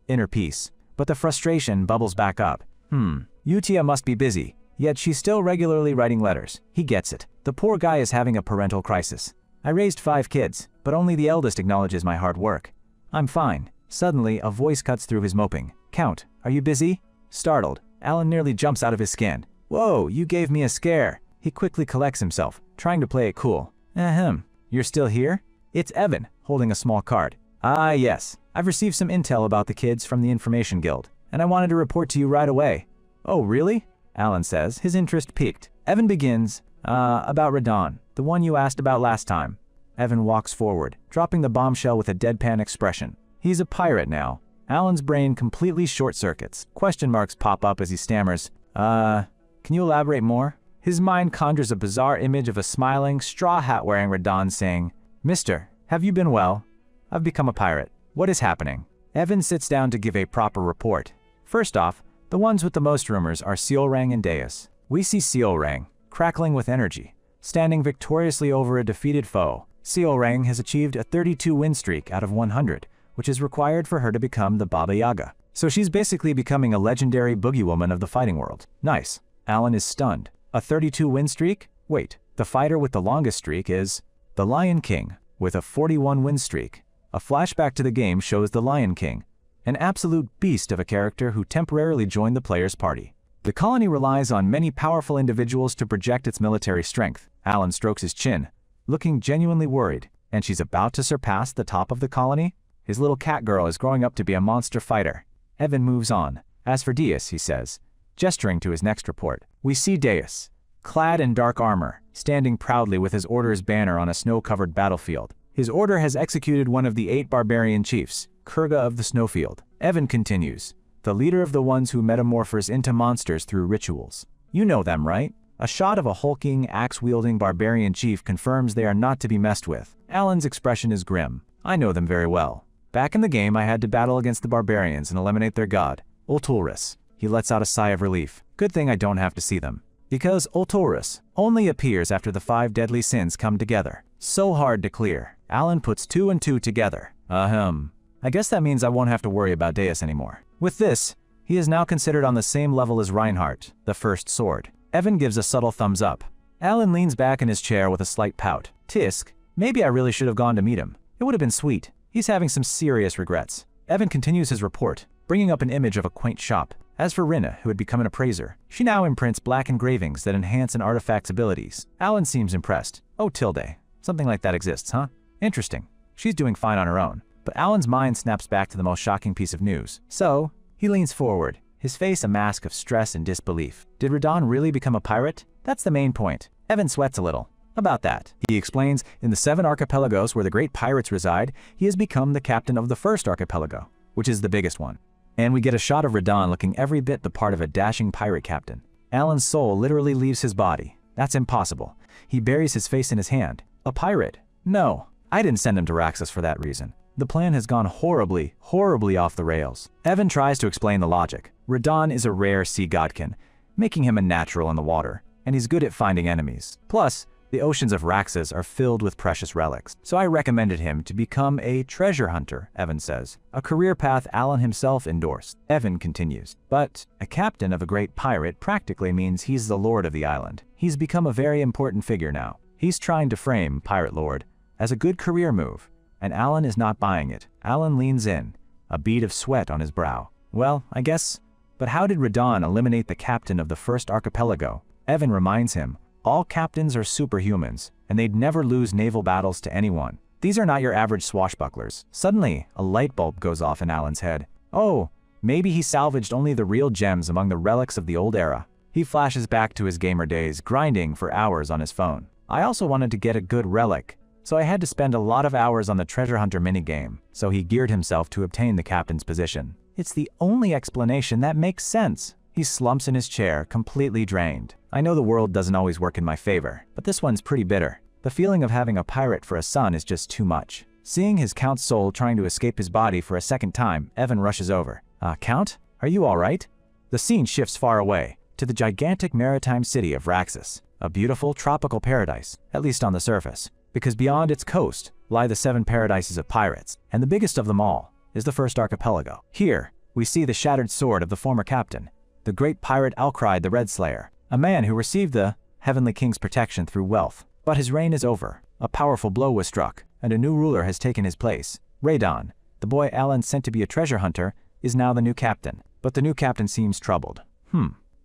A: Inner peace. But the frustration bubbles back up. Yutia must be busy, yet she's still regularly writing letters. He gets it. The poor guy is having a parental crisis. I raised 5 kids, but only the eldest acknowledges my hard work. I'm fine. Suddenly, a voice cuts through his moping. Count, are you busy? Startled, Alan nearly jumps out of his skin. Whoa, you gave me a scare. He quickly collects himself, trying to play it cool. You're still here? It's Evan, holding a small card. Ah, yes. I've received some intel about the kids from the Information Guild, and I wanted to report to you right away. Oh, really? Alan says, his interest piqued. Evan begins, about Radon, the one you asked about last time. Evan walks forward, dropping the bombshell with a deadpan expression. He's a pirate now. Alan's brain completely short-circuits. Question marks pop up as he stammers, can you elaborate more? His mind conjures a bizarre image of a smiling, straw hat-wearing Radon saying, Mister, have you been well? I've become a pirate. What is happening? Evan sits down to give a proper report. First off, the ones with the most rumors are Seolrang and Deus. We see Seolrang, crackling with energy, standing victoriously over a defeated foe. Seolrang has achieved a 32 win streak out of 100, which is required for her to become the Baba Yaga. So she's basically becoming a legendary boogie woman of the fighting world. Nice. Alan is stunned. A 32 win streak? Wait, the fighter with the longest streak is the Lion King, with a 41 win streak. A flashback to the game shows the Lion King, an absolute beast of a character who temporarily joined the player's party. The colony relies on many powerful individuals to project its military strength. Alan strokes his chin, looking genuinely worried. And she's about to surpass the top of the colony? His little cat girl is growing up to be a monster fighter. Evan moves on. As for Deus, he says, gesturing to his next report. We see Deus, clad in dark armor, standing proudly with his order's banner on a snow-covered battlefield. His order has executed one of the 8 barbarian chiefs, Kurga of the Snowfield. Evan continues, the leader of the ones who metamorphose into monsters through rituals. You know them, right? A shot of a hulking, axe-wielding barbarian chief confirms they are not to be messed with. Alan's expression is grim. I know them very well. Back in the game, I had to battle against the barbarians and eliminate their god, Ultulrus. He lets out a sigh of relief. Good thing I don't have to see them. Because Ultulrus only appears after the 5 deadly sins come together. So hard to clear. Alan puts 2 and 2 together. I guess that means I won't have to worry about Deus anymore. With this, he is now considered on the same level as Reinhardt, the first sword. Evan gives a subtle thumbs up. Alan leans back in his chair with a slight pout. Tisk, maybe I really should have gone to meet him. It would have been sweet. He's having some serious regrets. Evan continues his report, bringing up an image of a quaint shop. As for Rinna, who had become an appraiser, she now imprints black engravings that enhance an artifact's abilities. Alan seems impressed. Oh, tilde. Something like that exists, huh? Interesting. She's doing fine on her own. But Alan's mind snaps back to the most shocking piece of news. So, he leans forward, his face a mask of stress and disbelief. Did Radon really become a pirate? That's the main point. Evan sweats a little. About that, he explains, in the 7 archipelagos where the great pirates reside, he has become the captain of the first archipelago, which is the biggest one. And we get a shot of Radon looking every bit the part of a dashing pirate captain. Alan's soul literally leaves his body. That's impossible. He buries his face in his hand. A pirate? No, I didn't send him to Raxus for that reason. The plan has gone horribly, horribly off the rails. Evan tries to explain the logic. Radon is a rare sea godkin, making him a natural in the water, and he's good at finding enemies. Plus, the oceans of Raxus are filled with precious relics. So I recommended him to become a treasure hunter, Evan says, a career path Alan himself endorsed. Evan continues, but a captain of a great pirate practically means he's the lord of the island. He's become a very important figure now. He's trying to frame Pirate Lord as a good career move, and Alan is not buying it. Alan leans in, a bead of sweat on his brow. Well, I guess, but how did Radon eliminate the captain of the first archipelago? Evan reminds him, all captains are superhumans, and they'd never lose naval battles to anyone. These are not your average swashbucklers. Suddenly, a light bulb goes off in Alan's head. Oh, maybe he salvaged only the real gems among the relics of the old era. He flashes back to his gamer days, grinding for hours on his phone. I also wanted to get a good relic, so I had to spend a lot of hours on the treasure hunter minigame, so he geared himself to obtain the captain's position. It's the only explanation that makes sense. He slumps in his chair, completely drained. I know the world doesn't always work in my favor, but this one's pretty bitter. The feeling of having a pirate for a son is just too much. Seeing his Count's soul trying to escape his body for a second time, Evan rushes over. Count? Are you all right? The scene shifts far away, to the gigantic maritime city of Raxus, a beautiful tropical paradise, at least on the surface, because beyond its coast lie the 7 paradises of pirates, and the biggest of them all is the first archipelago. Here, we see the shattered sword of the former captain, the great pirate Alcride the Red Slayer, a man who received the Heavenly King's protection through wealth. But his reign is over. A powerful blow was struck, and a new ruler has taken his place. Radon, the boy Alan sent to be a treasure hunter, is now the new captain. But the new captain seems troubled.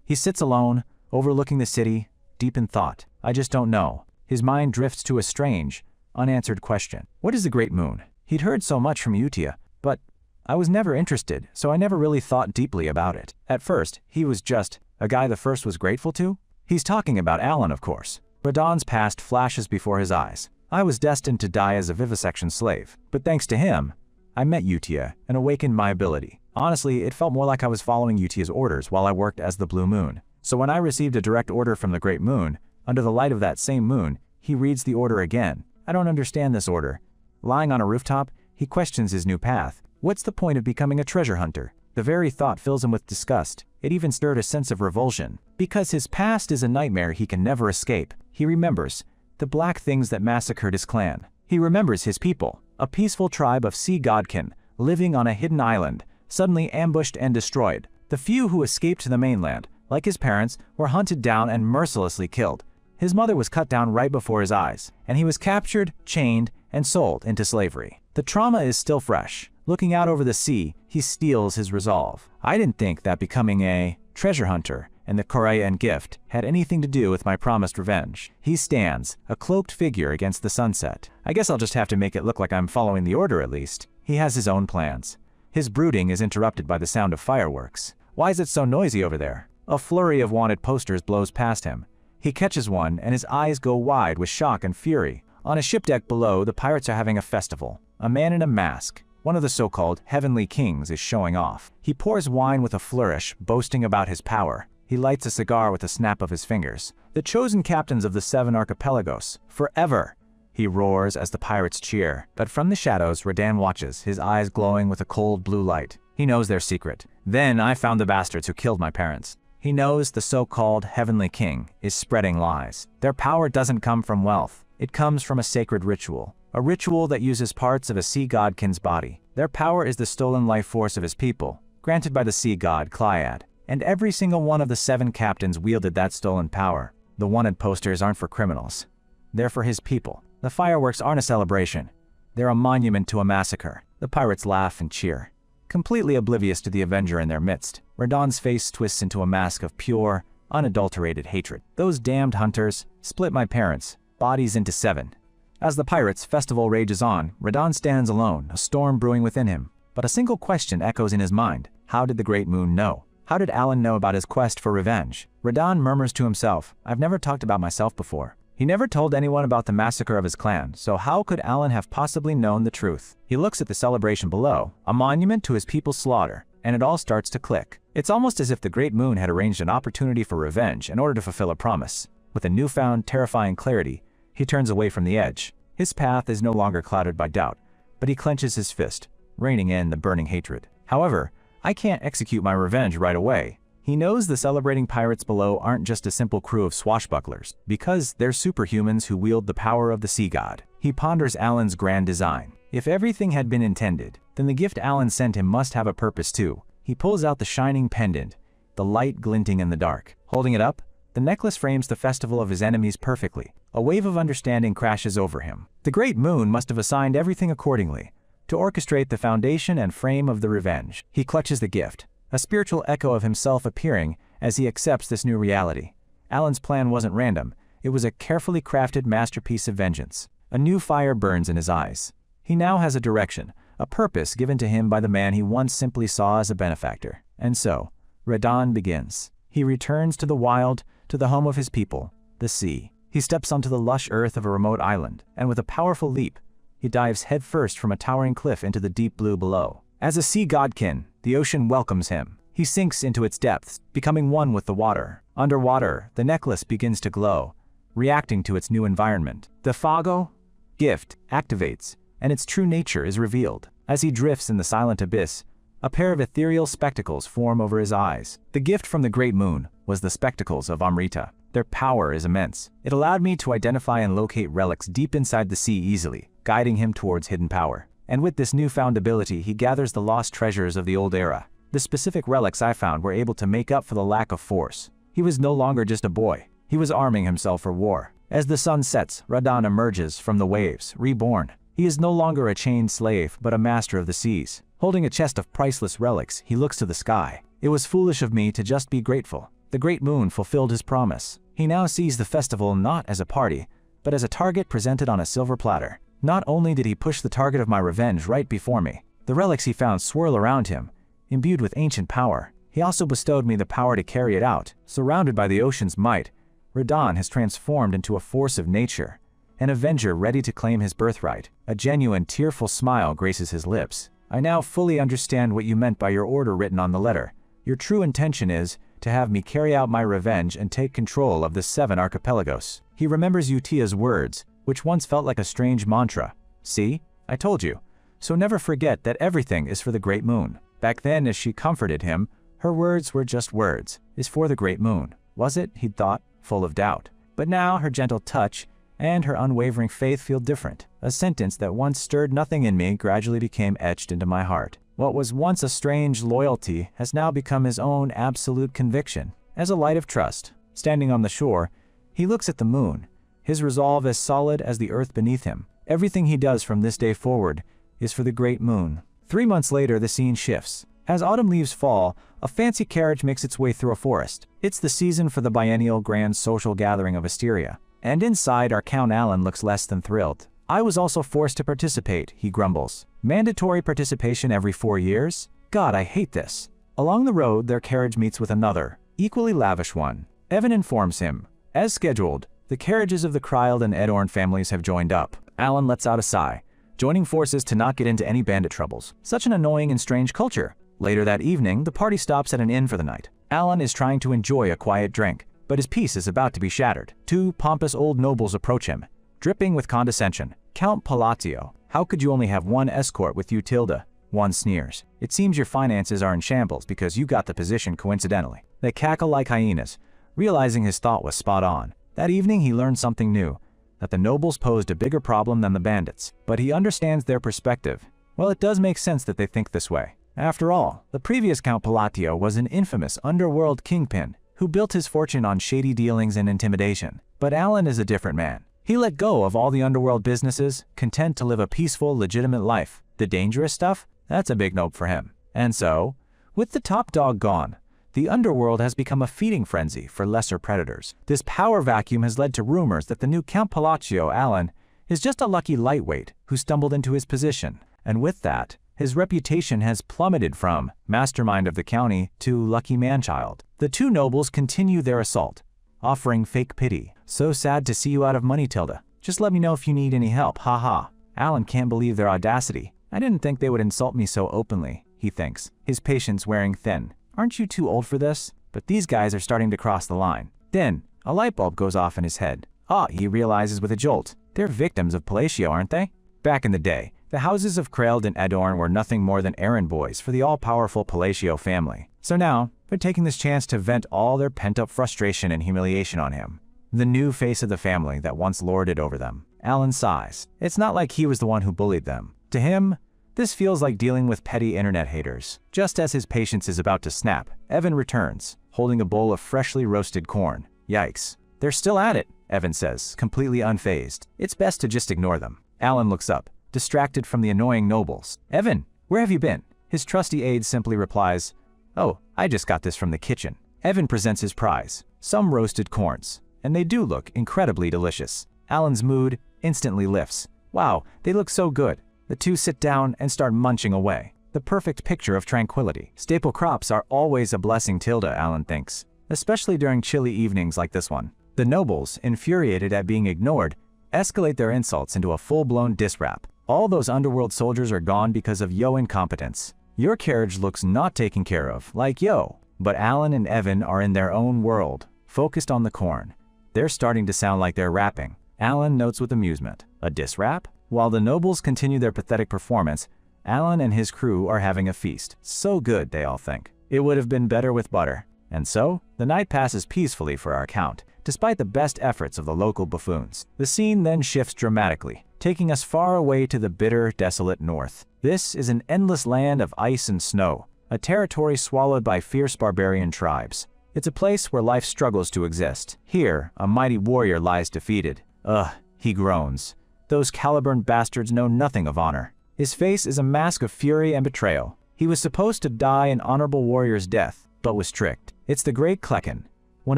A: He sits alone, overlooking the city, deep in thought. I just don't know. His mind drifts to a strange, unanswered question. What is the Great Moon? He'd heard so much from Utia, but I was never interested, so I never really thought deeply about it. At first, he was just a guy the first was grateful to? He's talking about Alan, of course. Radon's past flashes before his eyes. I was destined to die as a vivisection slave, but thanks to him, I met Utia and awakened my ability. Honestly, it felt more like I was following Utia's orders while I worked as the Blue Moon. So when I received a direct order from the Great Moon, under the light of that same moon, he reads the order again. I don't understand this order. Lying on a rooftop, he questions his new path. What's the point of becoming a treasure hunter? The very thought fills him with disgust. It even stirred a sense of revulsion. Because his past is a nightmare he can never escape. He remembers the black things that massacred his clan. He remembers his people, a peaceful tribe of sea godkin, living on a hidden island, suddenly ambushed and destroyed. The few who escaped to the mainland, like his parents, were hunted down and mercilessly killed. His mother was cut down right before his eyes, and he was captured, chained, and sold into slavery. The trauma is still fresh. Looking out over the sea, he steels his resolve. I didn't think that becoming a treasure hunter and the Korean gift had anything to do with my promised revenge. He stands, a cloaked figure against the sunset. I guess I'll just have to make it look like I'm following the order at least. He has his own plans. His brooding is interrupted by the sound of fireworks. Why is it so noisy over there? A flurry of wanted posters blows past him. He catches one and his eyes go wide with shock and fury. On a ship deck below, the pirates are having a festival. A man in a mask, one of the so-called heavenly kings, is showing off. He pours wine with a flourish, boasting about his power. He lights a cigar with a snap of his fingers. The chosen captains of the 7 archipelagos, forever! He roars as the pirates cheer. But from the shadows, Radan watches, his eyes glowing with a cold blue light. He knows their secret. Then I found the bastards who killed my parents. He knows the so-called heavenly king is spreading lies. Their power doesn't come from wealth. It comes from a sacred ritual. A ritual that uses parts of a sea godkin's body. Their power is the stolen life force of his people, granted by the sea god Clyad. And every single one of the 7 captains wielded that stolen power. The wanted posters aren't for criminals. They're for his people. The fireworks aren't a celebration. They're a monument to a massacre. The pirates laugh and cheer, completely oblivious to the Avenger in their midst. Radan's face twists into a mask of pure, unadulterated hatred. Those damned hunters split my parents' bodies into 7. As the pirates' festival rages on, Radan stands alone, a storm brewing within him. But a single question echoes in his mind. How did the Great Moon know? How did Alan know about his quest for revenge? Radan murmurs to himself, I've never talked about myself before. He never told anyone about the massacre of his clan, so how could Alan have possibly known the truth? He looks at the celebration below, a monument to his people's slaughter, and it all starts to click. It's almost as if the Great Moon had arranged an opportunity for revenge in order to fulfill a promise. With a newfound, terrifying clarity, he turns away from the edge. His path is no longer clouded by doubt, but he clenches his fist, reining in the burning hatred. However, I can't execute my revenge right away. He knows the celebrating pirates below aren't just a simple crew of swashbucklers, because they're superhumans who wield the power of the sea god. He ponders Alan's grand design. If everything had been intended, then the gift Alan sent him must have a purpose too. He pulls out the shining pendant, the light glinting in the dark. Holding it up, the necklace frames the festival of his enemies perfectly. A wave of understanding crashes over him. The Great Moon must have assigned everything accordingly, to orchestrate the foundation and frame of the revenge. He clutches the gift, a spiritual echo of himself appearing as he accepts this new reality. Alan's plan wasn't random. It was a carefully crafted masterpiece of vengeance. A new fire burns in his eyes. He now has a direction, a purpose given to him by the man he once simply saw as a benefactor. And so, Radan begins. He returns to the wild, to the home of his people, the sea. He steps onto the lush earth of a remote island, and with a powerful leap, he dives headfirst from a towering cliff into the deep blue below. As a sea godkin, the ocean welcomes him. He sinks into its depths, becoming one with the water. Underwater, the necklace begins to glow, reacting to its new environment. The Fago gift activates, and its true nature is revealed. As he drifts in the silent abyss, a pair of ethereal spectacles form over his eyes. The gift from the Great Moon was the spectacles of Amrita. Their power is immense. It allowed me to identify and locate relics deep inside the sea easily, guiding him towards hidden power. And with this newfound ability, he gathers the lost treasures of the old era. The specific relics I found were able to make up for the lack of force. He was no longer just a boy. He was arming himself for war. As the sun sets, Radan emerges from the waves, reborn. He is no longer a chained slave, but a master of the seas. Holding a chest of priceless relics, he looks to the sky. It was foolish of me to just be grateful. The Great Moon fulfilled his promise. He now sees the festival not as a party, but as a target presented on a silver platter. Not only did he push the target of my revenge right before me, the relics he found swirl around him, imbued with ancient power. He also bestowed me the power to carry it out. Surrounded by the ocean's might, Radan has transformed into a force of nature, an avenger ready to claim his birthright. A genuine, tearful smile graces his lips. I now fully understand what you meant by your order written on the letter. Your true intention is to have me carry out my revenge and take control of the 7 archipelagos. He remembers Utia's words, which once felt like a strange mantra. See? I told you. So never forget that everything is for the Great Moon. Back then, as she comforted him, her words were just words. Is for the Great Moon. Was it? He'd thought, full of doubt. But now her gentle touch and her unwavering faith feel different. A sentence that once stirred nothing in me gradually became etched into my heart. What was once a strange loyalty has now become his own absolute conviction. As a light of trust, standing on the shore, he looks at the moon, his resolve as solid as the earth beneath him. Everything he does from this day forward is for the Great Moon. 3 months later, the scene shifts. As autumn leaves fall, a fancy carriage makes its way through a forest. It's the season for the biennial grand social gathering of Asteria. And inside, our Count Alan looks less than thrilled. I was also forced to participate, he grumbles. Mandatory participation every 4 years? God, I hate this. Along the road, their carriage meets with another, equally lavish one. Evan informs him. As scheduled, the carriages of the Kryld and Edorn families have joined up. Alan lets out a sigh, joining forces to not get into any bandit troubles. Such an annoying and strange culture. Later that evening, the party stops at an inn for the night. Alan is trying to enjoy a quiet drink, but his peace is about to be shattered. 2 pompous old nobles approach him, dripping with condescension. Count Palatio, how could you only have 1 escort with you, Tilda? One sneers. It seems your finances are in shambles because you got the position coincidentally. They cackle like hyenas, realizing his thought was spot on. That evening he learned something new, that the nobles posed a bigger problem than the bandits. But he understands their perspective. Well, it does make sense that they think this way. After all, the previous Count Palatio was an infamous underworld kingpin who built his fortune on shady dealings and intimidation. But Alan is a different man. He let go of all the underworld businesses, content to live a peaceful, legitimate life. The dangerous stuff? That's a big nope for him. And so, with the top dog gone, the underworld has become a feeding frenzy for lesser predators. This power vacuum has led to rumors that the new Count Palatio, Alan, is just a lucky lightweight who stumbled into his position. And with that, his reputation has plummeted from mastermind of the county to lucky man-child. The 2 nobles continue their assault, offering fake pity. So sad to see you out of money, Tilda. Just let me know if you need any help, haha. Alan can't believe their audacity. I didn't think they would insult me so openly, he thinks, his patience wearing thin. Aren't you too old for this? But these guys are starting to cross the line. Then, a light bulb goes off in his head. He realizes with a jolt. They're victims of Palatio, aren't they? Back in the day, the houses of Kryld and Edorn were nothing more than errand boys for the all-powerful Palatio family. So now, they're taking this chance to vent all their pent-up frustration and humiliation on him, the new face of the family that once lorded over them. Alan sighs. It's not like he was the one who bullied them. To him, this feels like dealing with petty internet haters. Just as his patience is about to snap, Evan returns, holding a bowl of freshly roasted corn. Yikes. They're still at it, Evan says, completely unfazed. It's best to just ignore them. Alan looks up, distracted from the annoying nobles. Evan, where have you been? His trusty aide simply replies, Oh, I just got this from the kitchen. Evan presents his prize, some roasted corns, and they do look incredibly delicious. Alan's mood instantly lifts. Wow, they look so good. The 2 sit down and start munching away. The perfect picture of tranquility. Staple crops are always a blessing, Tilda, Alan thinks, especially during chilly evenings like this one. The nobles, infuriated at being ignored, escalate their insults into a full-blown diss rap. All those underworld soldiers are gone because of yo incompetence. Your carriage looks not taken care of, like yo. But Alan and Evan are in their own world, focused on the corn. They're starting to sound like they're rapping. Alan notes with amusement. A diss rap? While the nobles continue their pathetic performance, Alan and his crew are having a feast. So good, they all think. It would have been better with butter. And so, the night passes peacefully for our Count, despite the best efforts of the local buffoons. The scene then shifts dramatically, taking us far away to the bitter, desolate north. This is an endless land of ice and snow, a territory swallowed by fierce barbarian tribes. It's a place where life struggles to exist. Here, a mighty warrior lies defeated. Ugh, he groans. Those Caliburn bastards know nothing of honor. His face is a mask of fury and betrayal. He was supposed to die an honorable warrior's death, but was tricked. It's the great Klecken, one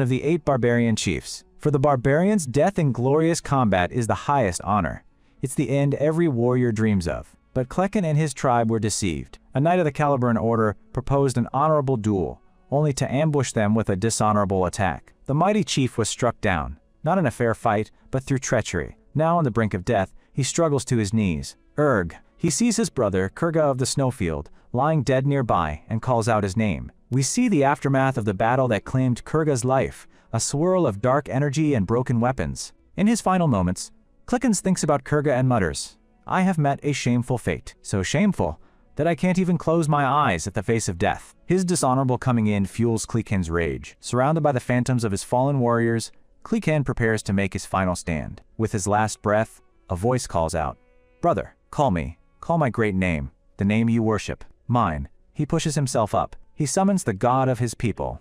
A: of the 8 barbarian chiefs. For the barbarians, death in glorious combat is the highest honor. It's the end every warrior dreams of. But Klecken and his tribe were deceived. A knight of the Caliburn order proposed an honorable duel, only to ambush them with a dishonorable attack. The mighty chief was struck down, not in a fair fight, but through treachery. Now on the brink of death, he struggles to his knees. Urgh! He sees his brother, Kurga of the Snowfield, lying dead nearby and calls out his name. We see the aftermath of the battle that claimed Kurga's life, a swirl of dark energy and broken weapons. In his final moments, Kleckens thinks about Kurga and mutters, I have met a shameful fate, so shameful that I can't even close my eyes at the face of death. His dishonorable coming in fuels Kleken's rage. Surrounded by the phantoms of his fallen warriors, Kleken prepares to make his final stand. With his last breath, a voice calls out, Brother, call me. Call my great name, the name you worship, mine. He pushes himself up. He summons the God of his people.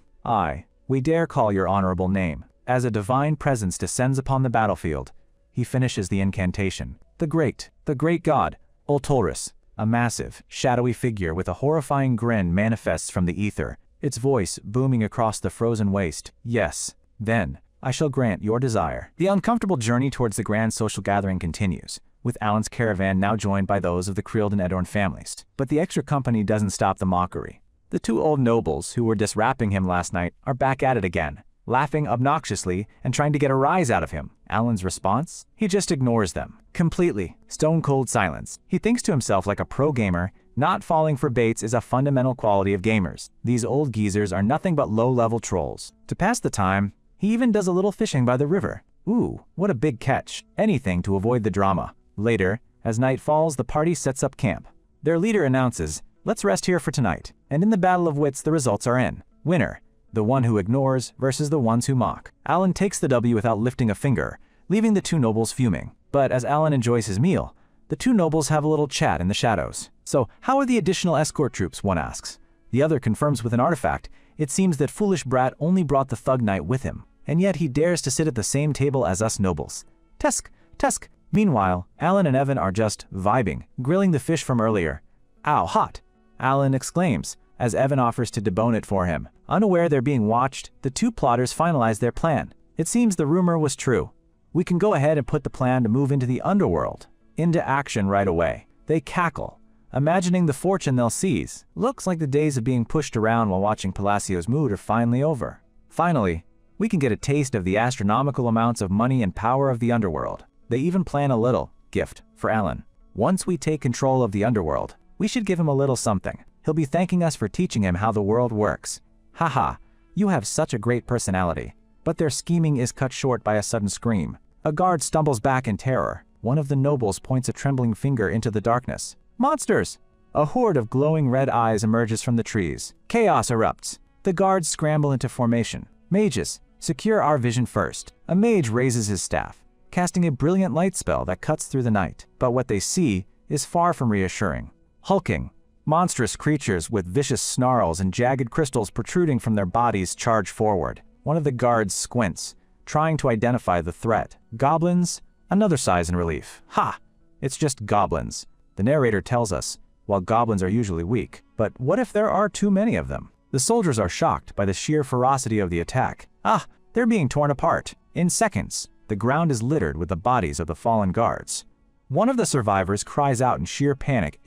A: We dare call your honorable name. As a divine presence descends upon the battlefield, he finishes the incantation. The great God, Ultolris, A massive, shadowy figure with a horrifying grin manifests from the ether, its voice booming across the frozen waste. Yes, then, I shall grant your desire. The uncomfortable journey towards the grand social gathering continues, with Alan's caravan now joined by those of the Krield and Edorn families. But the extra company doesn't stop the mockery. The two old nobles who were diswrapping him last night are back at it again, laughing obnoxiously and trying to get a rise out of him. Alan's response? He just ignores them. Completely. Stone-cold silence. He thinks to himself like a pro gamer, not falling for baits is a fundamental quality of gamers. These old geezers are nothing but low-level trolls. To pass the time, he even does a little fishing by the river. Ooh, what a big catch. Anything to avoid the drama. Later, as night falls, the party sets up camp. Their leader announces, "Let's rest here for tonight." And in the battle of wits, the results are in. Winner, the one who ignores versus the ones who mock. Alan takes the W without lifting a finger, leaving the two nobles fuming. But as Alan enjoys his meal, the two nobles have a little chat in the shadows. So, how are the additional escort troops, one asks. The other confirms with an artifact. It seems that foolish brat only brought the thug knight with him, and yet he dares to sit at the same table as us nobles. Tusk, tusk. Meanwhile, Alan and Evan are just vibing, grilling the fish from earlier. Ow, hot, Alan exclaims, as Evan offers to debone it for him. Unaware they're being watched, the two plotters finalize their plan. It seems the rumor was true. We can go ahead and put the plan to move into the underworld, into action right away. They cackle, imagining the fortune they'll seize. Looks like the days of being pushed around while watching Palacio's mood are finally over. Finally, we can get a taste of the astronomical amounts of money and power of the underworld. They even plan a little gift for Alan. Once we take control of the underworld, we should give him a little something. He'll be thanking us for teaching him how the world works. Haha, you have such a great personality. But their scheming is cut short by a sudden scream. A guard stumbles back in terror. One of the nobles points a trembling finger into the darkness. Monsters! A horde of glowing red eyes emerges from the trees. Chaos erupts. The guards scramble into formation. Mages, secure our vision first. A mage raises his staff, casting a brilliant light spell that cuts through the night. But what they see is far from reassuring. Hulking, monstrous creatures with vicious snarls and jagged crystals protruding from their bodies charge forward. One of the guards squints, trying to identify the threat. Goblins? Another sighs in relief. Ha! It's just goblins. The narrator tells us, while goblins are usually weak. But what if there are too many of them? The soldiers are shocked by the sheer ferocity of the attack. Ah! They're being torn apart. In seconds, the ground is littered with the bodies of the fallen guards. One of the survivors cries out in sheer panic,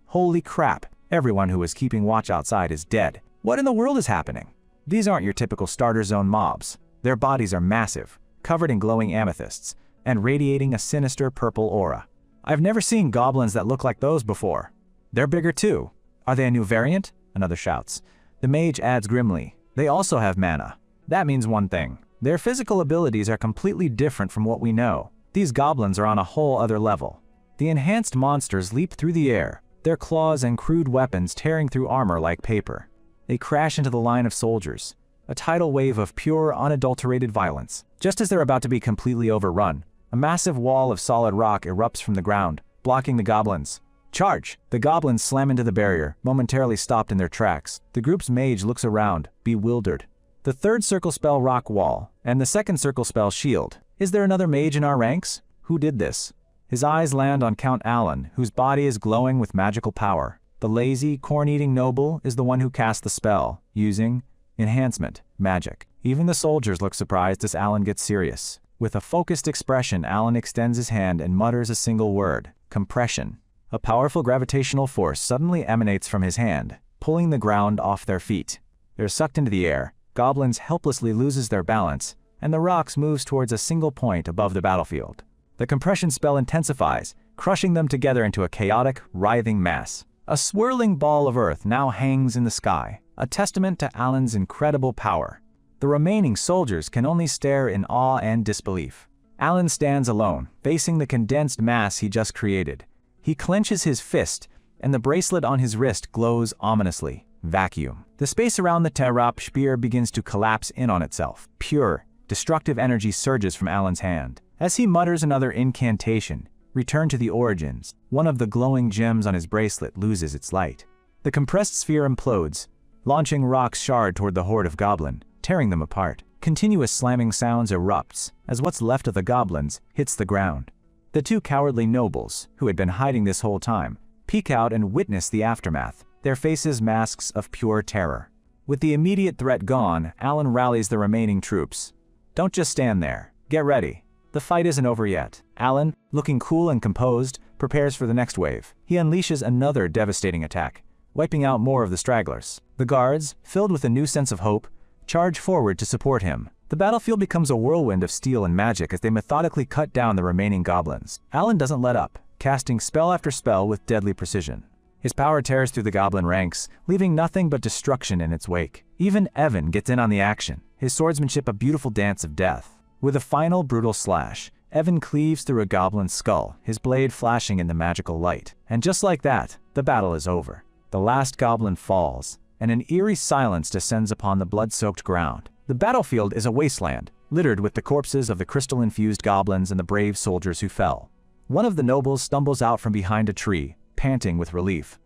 A: Holy crap! Everyone who was keeping watch outside is dead. What in the world is happening? These aren't your typical starter zone mobs. Their bodies are massive, covered in glowing amethysts, and radiating a sinister purple aura. I've never seen goblins that look like those before. They're bigger too. Are they a new variant? Another shouts. The mage adds grimly, they also have mana. That means one thing. Their physical abilities are completely different from what we know. These goblins are on a whole other level. The enhanced monsters leap through the air, their claws and crude weapons tearing through armor like paper. They crash into the line of soldiers, a tidal wave of pure, unadulterated violence. Just as they're about to be completely overrun, a massive wall of solid rock erupts from the ground, blocking the goblins. Charge! The goblins slam into the barrier, momentarily stopped in their tracks. The group's mage looks around, bewildered. The third circle spell rock wall, and the second circle spell shield. Is there another mage in our ranks? Who did this? His eyes land on Count Alan, whose body is glowing with magical power. The lazy, corn-eating noble is the one who cast the spell, using enhancement, magic. Even the soldiers look surprised as Alan gets serious. With a focused expression, Alan extends his hand and mutters a single word, compression. A powerful gravitational force suddenly emanates from his hand, pulling the ground off their feet. They're sucked into the air, goblins helplessly loses their balance, and the rocks moves towards a single point above the battlefield. The compression spell intensifies, crushing them together into a chaotic, writhing mass. A swirling ball of earth now hangs in the sky, a testament to Alan's incredible power. The remaining soldiers can only stare in awe and disbelief. Alan stands alone, facing the condensed mass he just created. He clenches his fist, and the bracelet on his wrist glows ominously. Vacuum. The space around the Terrap spear begins to collapse in on itself. Pure, destructive energy surges from Alan's hand. As he mutters another incantation, return to the origins, one of the glowing gems on his bracelet loses its light. The compressed sphere implodes, launching rocks shard toward the horde of goblin, tearing them apart. Continuous slamming sounds erupts as what's left of the goblins hits the ground. The two cowardly nobles, who had been hiding this whole time, peek out and witness the aftermath, their faces masks of pure terror. With the immediate threat gone, Alan rallies the remaining troops. Don't just stand there. Get ready. The fight isn't over yet. Alan, looking cool and composed, prepares for the next wave. He unleashes another devastating attack, wiping out more of the stragglers. The guards, filled with a new sense of hope, charge forward to support him. The battlefield becomes a whirlwind of steel and magic as they methodically cut down the remaining goblins. Alan doesn't let up, casting spell after spell with deadly precision. His power tears through the goblin ranks, leaving nothing but destruction in its wake. Even Evan gets in on the action, his swordsmanship a beautiful dance of death. With a final brutal slash, Evan cleaves through a goblin's skull, his blade flashing in the magical light. And just like that, the battle is over. The last goblin falls, and an eerie silence descends upon the blood-soaked ground. The battlefield is a wasteland, littered with the corpses of the crystal-infused goblins and the brave soldiers who fell. One of the nobles stumbles out from behind a tree, panting with relief.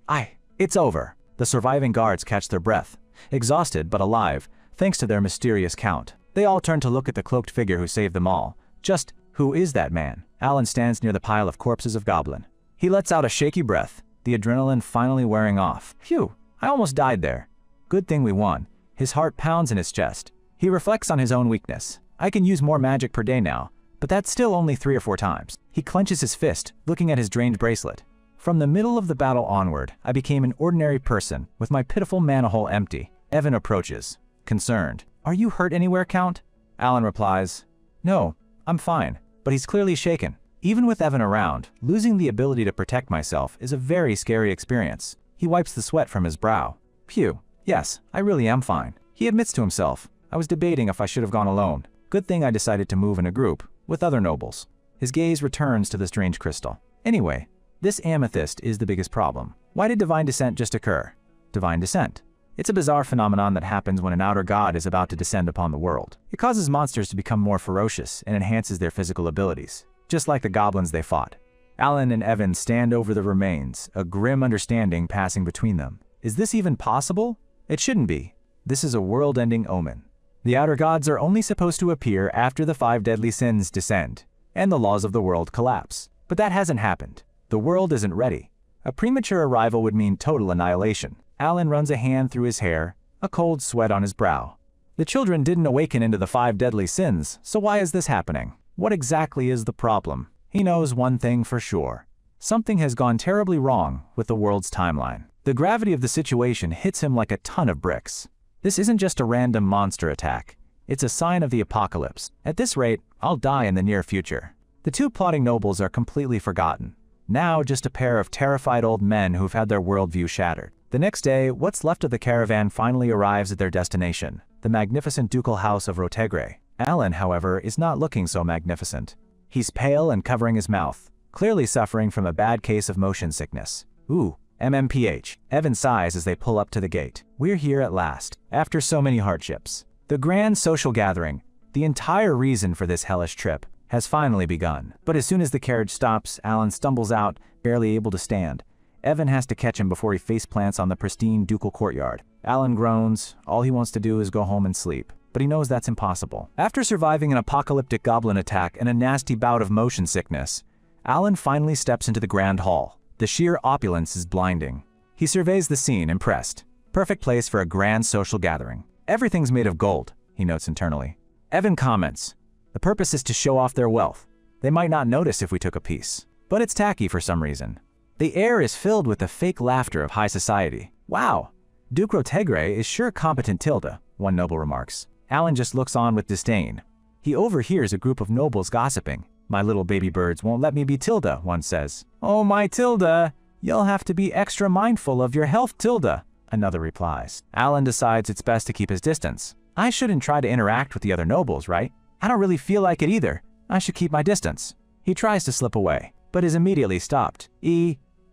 A: It's over. The surviving guards catch their breath, exhausted but alive, thanks to their mysterious count. They all turn to look at the cloaked figure who saved them all. Just, who is that man? Alan stands near the pile of corpses of goblin. He lets out a shaky breath, the adrenaline finally wearing off. Phew, I almost died there. Good thing we won. His heart pounds in his chest. He reflects on his own weakness. I can use more magic per day now, but that's still only 3 or 4 times. He clenches his fist, looking at his drained bracelet. From the middle of the battle onward, I became an ordinary person, with my pitiful mana hole empty. Evan approaches, concerned. Are you hurt anywhere, Count? Alan replies, No, I'm fine, but he's clearly shaken. Even with Evan around, losing the ability to protect myself is a very scary experience. He wipes the sweat from his brow. Phew, yes, I really am fine. He admits to himself, I was debating if I should have gone alone. Good thing I decided to move in a group, with other nobles. His gaze returns to the strange crystal. Anyway, this amethyst is the biggest problem. Why did divine descent just occur? Divine descent. It's a bizarre phenomenon that happens when an outer god is about to descend upon the world. It causes monsters to become more ferocious and enhances their physical abilities, just like the goblins they fought. Alan and Evan stand over the remains, a grim understanding passing between them. Is this even possible? It shouldn't be. This is a world-ending omen. The outer gods are only supposed to appear after the 5 deadly sins descend, and the laws of the world collapse. But that hasn't happened. The world isn't ready. A premature arrival would mean total annihilation. Alan runs a hand through his hair, a cold sweat on his brow. The children didn't awaken into the 5 deadly sins, so why is this happening? What exactly is the problem? He knows one thing for sure. Something has gone terribly wrong with the world's timeline. The gravity of the situation hits him like a ton of bricks. This isn't just a random monster attack. It's a sign of the apocalypse. At this rate, I'll die in the near future. The 2 plotting nobles are completely forgotten. Now just a pair of terrified old men who've had their worldview shattered. The next day, what's left of the caravan finally arrives at their destination, the magnificent ducal house of Rotegre. Alan, however, is not looking so magnificent. He's pale and covering his mouth, clearly suffering from a bad case of motion sickness. Ooh, MMPH. Evan sighs as they pull up to the gate. We're here at last, after so many hardships. The grand social gathering, the entire reason for this hellish trip, has finally begun. But as soon as the carriage stops, Alan stumbles out, barely able to stand. Evan has to catch him before he faceplants on the pristine ducal courtyard. Alan groans. All he wants to do is go home and sleep. But he knows that's impossible. After surviving an apocalyptic goblin attack and a nasty bout of motion sickness, Alan finally steps into the grand hall. The sheer opulence is blinding. He surveys the scene, impressed. Perfect place for a grand social gathering. Everything's made of gold, he notes internally. Evan comments, the purpose is to show off their wealth. They might not notice if we took a piece. But it's tacky for some reason. The air is filled with the fake laughter of high society. Wow, Duke Rotegre is sure competent tilde, one noble remarks. Alan just looks on with disdain. He overhears a group of nobles gossiping. My little baby birds won't let me be tilde, one says. Oh my tilde, you'll have to be extra mindful of your health tilde, another replies. Alan decides it's best to keep his distance. I shouldn't try to interact with the other nobles, right? I don't really feel like it either. I should keep my distance. He tries to slip away, but is immediately stopped.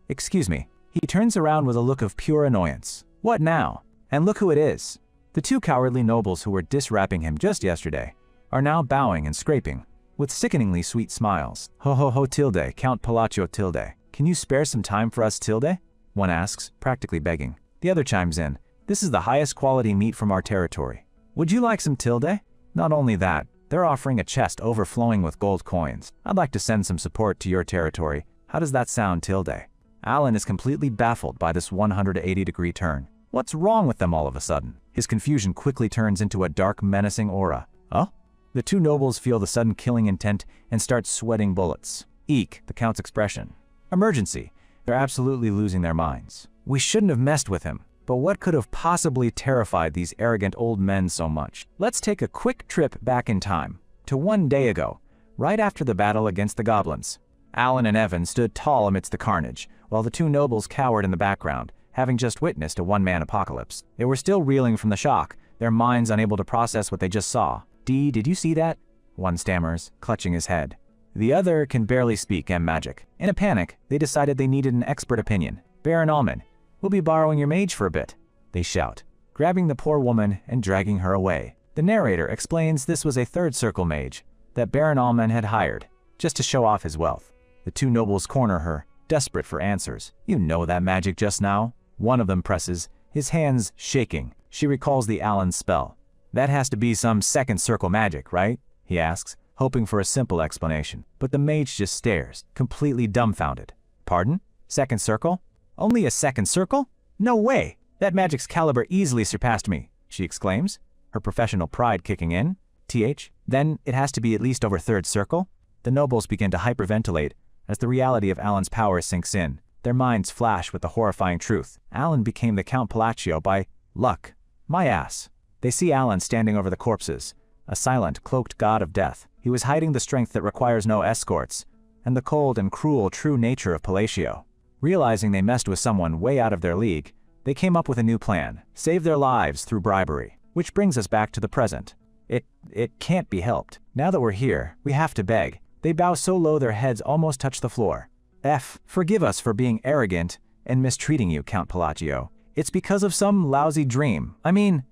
A: Excuse me. He turns around with a look of pure annoyance. What now? And look who it is. The 2 cowardly nobles who were diswrapping him just yesterday are now bowing and scraping, with sickeningly sweet smiles. Ho ho ho tilde, Count Palacio tilde. Can you spare some time for us tilde? One asks, practically begging. The other chimes in. This is the highest quality meat from our territory. Would you like some tilde? Not only that, they're offering a chest overflowing with gold coins. I'd like to send some support to your territory. How does that sound, tilde? Alan is completely baffled by this 180-degree turn. What's wrong with them all of a sudden? His confusion quickly turns into a dark, menacing aura. Huh? The two nobles feel the sudden killing intent and start sweating bullets. Eek, the Count's expression. Emergency. They're absolutely losing their minds. We shouldn't have messed with him. But what could have possibly terrified these arrogant old men so much? Let's take a quick trip back in time, to one day ago, right after the battle against the goblins. Alan and Evan stood tall amidst the carnage, while the two nobles cowered in the background, having just witnessed a one-man apocalypse. They were still reeling from the shock, their minds unable to process what they just saw. Did you see that? One stammers, clutching his head. The other can barely speak magic. In a panic, they decided they needed an expert opinion. Baron Alman, we'll be borrowing your mage for a bit, they shout, grabbing the poor woman and dragging her away. The narrator explains this was a third circle mage that Baron Alman had hired, just to show off his wealth. The two nobles corner her, desperate for answers. You know that magic just now? One of them presses, his hands shaking. She recalls the Allen spell. That has to be some second circle magic, right? He asks, hoping for a simple explanation. But the mage just stares, completely dumbfounded. Pardon? Second circle? Only a second circle? No way! That magic's caliber easily surpassed me, she exclaims, her professional pride kicking in. Then it has to be at least over third circle? The nobles begin to hyperventilate as the reality of Alan's power sinks in. Their minds flash with the horrifying truth. Alan became the Count Palacio by luck. My ass. They see Alan standing over the corpses, a silent, cloaked god of death. He was hiding the strength that requires no escorts, and the cold and cruel true nature of Palacio. Realizing they messed with someone way out of their league, they came up with a new plan, save their lives through bribery. Which brings us back to the present. It can't be helped. Now that we're here, we have to beg. They bow so low their heads almost touch the floor. Forgive us for being arrogant and mistreating you, Count Palacio. It's because of some lousy dream. I mean,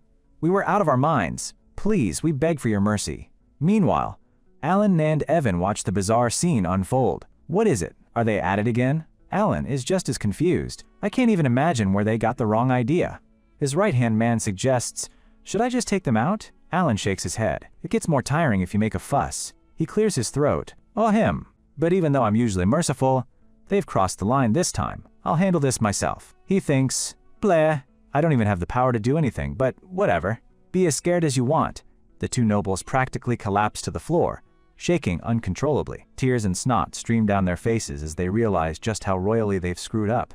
A: we were out of our minds. Please, we beg for your mercy. Meanwhile, Alan and Evan watch the bizarre scene unfold. What is it? Are they at it again? Alan is just as confused. I can't even imagine where they got the wrong idea. His right-hand man suggests, should I just take them out? Alan shakes his head. It gets more tiring if you make a fuss. He clears his throat. Oh, him. But even though I'm usually merciful, they've crossed the line this time. I'll handle this myself. He thinks, bleh, I don't even have the power to do anything, but whatever. Be as scared as you want. The two nobles practically collapse to the floor, shaking uncontrollably. Tears and snot stream down their faces as they realize just how royally they've screwed up.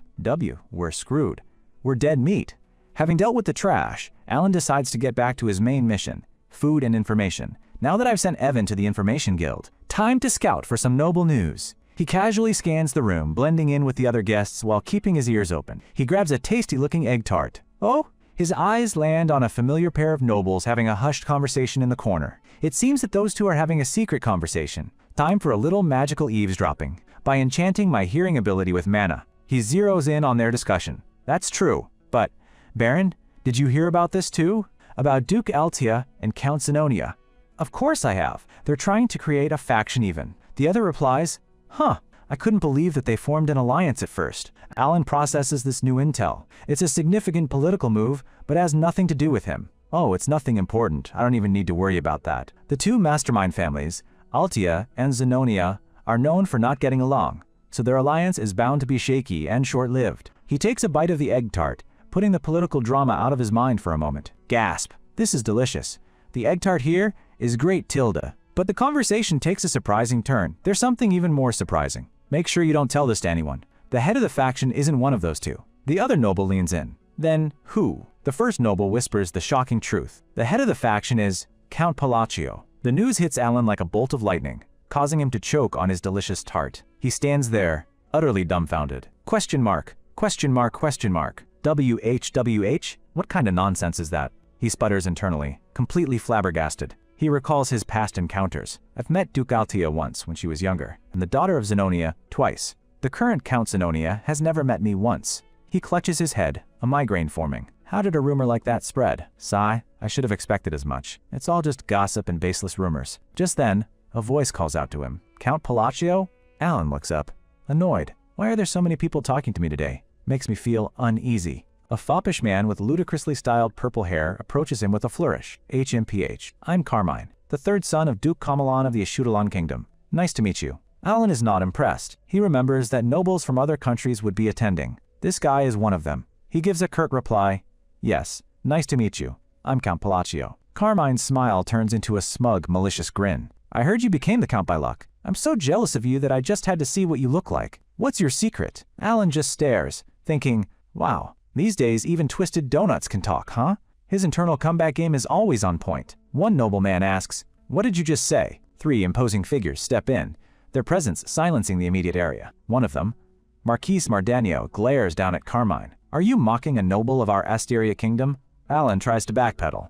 A: We're screwed. We're dead meat. Having dealt with the trash, Alan decides to get back to his main mission, food and information. Now that I've sent Evan to the Information Guild, time to scout for some noble news. He casually scans the room, blending in with the other guests while keeping his ears open. He grabs a tasty-looking egg tart. Oh, his eyes land on a familiar pair of nobles having a hushed conversation in the corner. It seems that those two are having a secret conversation. Time for a little magical eavesdropping. By enchanting my hearing ability with mana, he zeroes in on their discussion. That's true, but, Baron, did you hear about this too? About Duke Altia and Count Zenonia? Of course I have. They're trying to create a faction even. The other replies, huh, I couldn't believe that they formed an alliance at first. Alan processes this new intel. It's a significant political move, but has nothing to do with him. Oh, it's nothing important. I don't even need to worry about that. The two mastermind families, Altia and Zenonia, are known for not getting along, so their alliance is bound to be shaky and short-lived. He takes a bite of the egg tart, putting the political drama out of his mind for a moment. Gasp. This is delicious. The egg tart here is great tilde. But the conversation takes a surprising turn. There's something even more surprising. Make sure you don't tell this to anyone. The head of the faction isn't one of those two. The other noble leans in. Then, who? The first noble whispers the shocking truth. The head of the faction is Count Palacio. The news hits Alan like a bolt of lightning, causing him to choke on his delicious tart. He stands there, utterly dumbfounded. Question mark, question mark, question mark. WHWH? What kind of nonsense is that? He sputters internally, completely flabbergasted. He recalls his past encounters. I've met Duke Altia once when she was younger, and the daughter of Zenonia twice. The current Count Zenonia has never met me once. He clutches his head, a migraine forming. How did a rumor like that spread? Sigh, I should have expected as much. It's all just gossip and baseless rumors. Just then, a voice calls out to him. Count Palacio? Alan looks up, annoyed. Why are there so many people talking to me today? Makes me feel uneasy. A foppish man with ludicrously styled purple hair approaches him with a flourish. HMPH. I'm Carmine, the third son of Duke Camelon of the Ashutalon Kingdom. Nice to meet you. Alan is not impressed. He remembers that nobles from other countries would be attending. This guy is one of them. He gives a curt reply. Yes, nice to meet you. I'm Count Palacio. Carmine's smile turns into a smug, malicious grin. I heard you became the Count by luck. I'm so jealous of you that I just had to see what you look like. What's your secret? Alan just stares, thinking, wow, these days even twisted donuts can talk, huh? His internal comeback game is always on point. One nobleman asks, what did you just say? 3 imposing figures step in, their presence silencing the immediate area. One of them, Marquis Mardanio, glares down at Carmine. Are you mocking a noble of our Asteria kingdom? Alan tries to backpedal.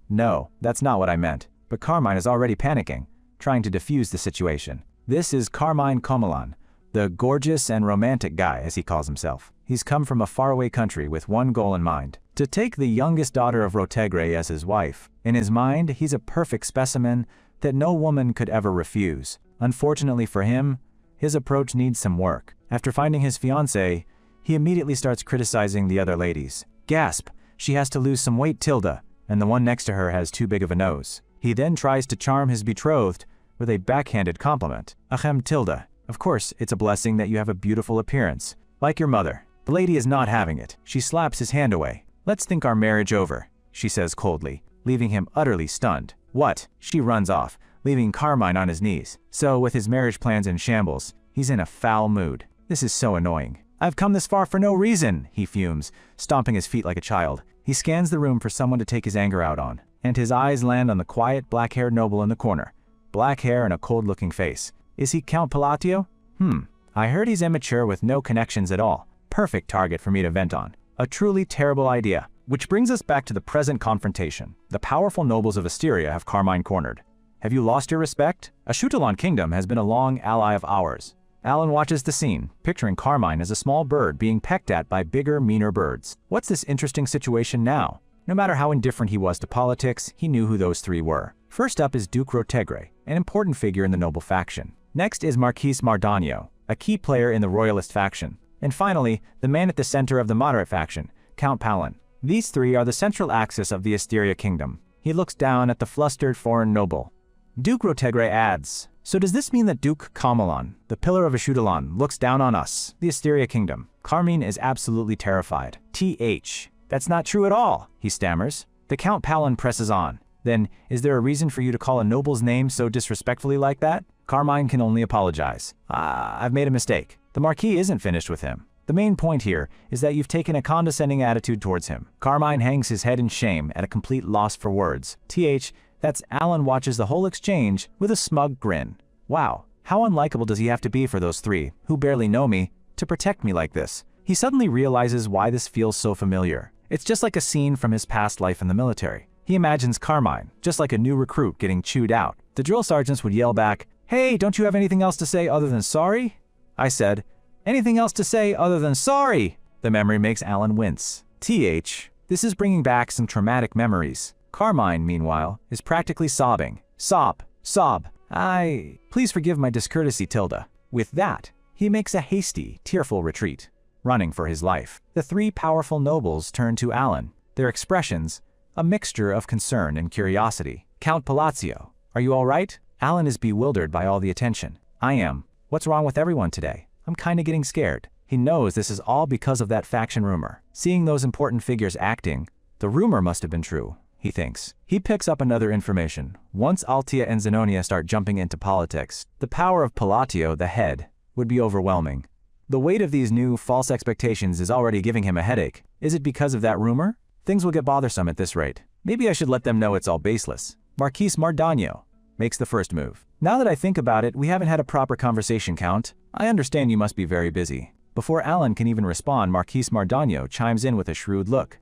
A: No, that's not what I meant. But Carmine is already panicking, trying to defuse the situation. This is Carmine Comelan, the gorgeous and romantic guy, as he calls himself. He's come from a faraway country with one goal in mind, to take the youngest daughter of Rotegre as his wife. In his mind, he's a perfect specimen that no woman could ever refuse. Unfortunately for him, his approach needs some work. After finding his fiancée, he immediately starts criticizing the other ladies. Gasp! She has to lose some weight, Tilda, and the one next to her has too big of a nose. He then tries to charm his betrothed with a backhanded compliment. Ahem, Tilda, of course, it's a blessing that you have a beautiful appearance, like your mother. The lady is not having it. She slaps his hand away. Let's think our marriage over, she says coldly, leaving him utterly stunned. What? She runs off, leaving Carmine on his knees. So, with his marriage plans in shambles, he's in a foul mood. This is so annoying. I've come this far for no reason, he fumes, stomping his feet like a child. He scans the room for someone to take his anger out on, and his eyes land on the quiet, black-haired noble in the corner. Black hair and a cold-looking face. Is he Count Palacio? I heard he's immature with no connections at all. Perfect target for me to vent on. A truly terrible idea. Which brings us back to the present confrontation. The powerful nobles of Asteria have Carmine cornered. Have you lost your respect? Ashutalon Kingdom has been a long ally of ours. Alan watches the scene, picturing Carmine as a small bird being pecked at by bigger, meaner birds. What's this interesting situation now? No matter how indifferent he was to politics, he knew who those 3 were. First up is Duke Rotegre, an important figure in the noble faction. Next is Marquis Mardanio, a key player in the royalist faction. And finally, the man at the center of the moderate faction, Count Palin. These 3 are the central axis of the Asteria kingdom. He looks down at the flustered foreign noble. Duke Rotegre adds, so does this mean that Duke Comelan, the pillar of Ashutalon, looks down on us, the Asteria kingdom? Carmine is absolutely terrified. That's not true at all, he stammers. The Count Palin presses on. Then, is there a reason for you to call a noble's name so disrespectfully like that? Carmine can only apologize. I've made a mistake. The Marquis isn't finished with him. The main point here is that you've taken a condescending attitude towards him. Carmine hangs his head in shame at a complete loss for words. That's Alan watches the whole exchange with a smug grin. Wow, how unlikable does he have to be for those 3, who barely know me, to protect me like this? He suddenly realizes why this feels so familiar. It's just like a scene from his past life in the military. He imagines Carmine, just like a new recruit getting chewed out. The drill sergeants would yell back, "Hey, don't you have anything else to say other than sorry?" I said, "Anything else to say other than sorry?" The memory makes Alan wince. This is bringing back some traumatic memories. Carmine, meanwhile, is practically sobbing. Sob. Please forgive my discourtesy, Tilda. With that, he makes a hasty, tearful retreat, running for his life. The 3 powerful nobles turn to Alan, their expressions a mixture of concern and curiosity. Count Palacio, are you all right? Alan is bewildered by all the attention. I am. What's wrong with everyone today? I'm kinda getting scared. He knows this is all because of that faction rumor. Seeing those important figures acting, the rumor must have been true, he thinks. He picks up another information. Once Altia and Zenonia start jumping into politics, the power of Palatio, the head, would be overwhelming. The weight of these new, false expectations is already giving him a headache. Is it because of that rumor? Things will get bothersome at this rate. Maybe I should let them know it's all baseless. Marquis Mardanio makes the first move. Now that I think about it, we haven't had a proper conversation, Count. I understand you must be very busy. Before Alan can even respond, Marquis Mardanio chimes in with a shrewd look.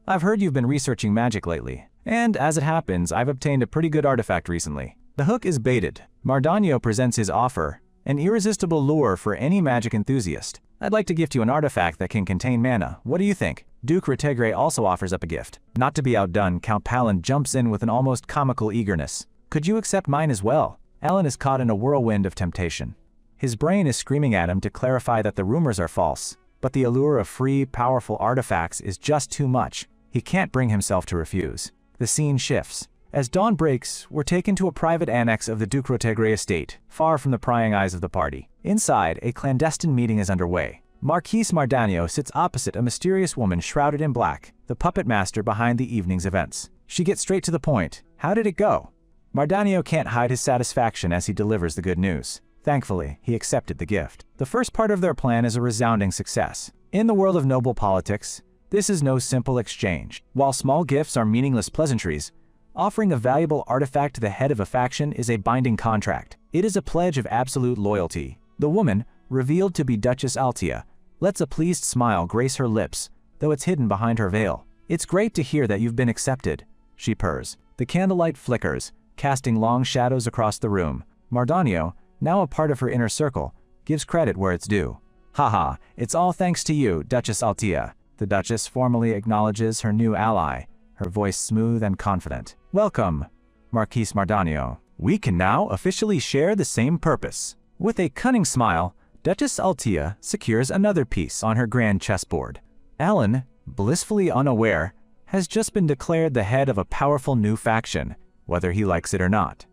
A: I've heard you've been researching magic lately. And as it happens, I've obtained a pretty good artifact recently. The hook is baited. Mardanio presents his offer, an irresistible lure for any magic enthusiast. I'd like to gift you an artifact that can contain mana. What do you think? Duke Rotegre also offers up a gift. Not to be outdone, Count Palin jumps in with an almost comical eagerness. Could you accept mine as well? Alan is caught in a whirlwind of temptation. His brain is screaming at him to clarify that the rumors are false, but the allure of free, powerful artifacts is just too much. He can't bring himself to refuse. The scene shifts. As dawn breaks, we're taken to a private annex of the Ducrotegre estate, far from the prying eyes of the party. Inside, a clandestine meeting is underway. Marquise Mardanio sits opposite a mysterious woman shrouded in black, the puppet master behind the evening's events. She gets straight to the point. How did it go? Mardanio can't hide his satisfaction as he delivers the good news. Thankfully, he accepted the gift. The first part of their plan is a resounding success. In the world of noble politics, this is no simple exchange. While small gifts are meaningless pleasantries, offering a valuable artifact to the head of a faction is a binding contract. It is a pledge of absolute loyalty. The woman, revealed to be Duchess Altia, lets a pleased smile grace her lips, though it's hidden behind her veil. "It's great to hear that you've been accepted," she purrs. The candlelight flickers, casting long shadows across the room. Mardanio, now a part of her inner circle, gives credit where it's due. "Haha, it's all thanks to you, Duchess Altia." The Duchess formally acknowledges her new ally, her voice smooth and confident. "Welcome, Marquise Mardanio. We can now officially share the same purpose." With a cunning smile, Duchess Altia secures another piece on her grand chessboard. Alan, blissfully unaware, has just been declared the head of a powerful new faction, whether he likes it or not.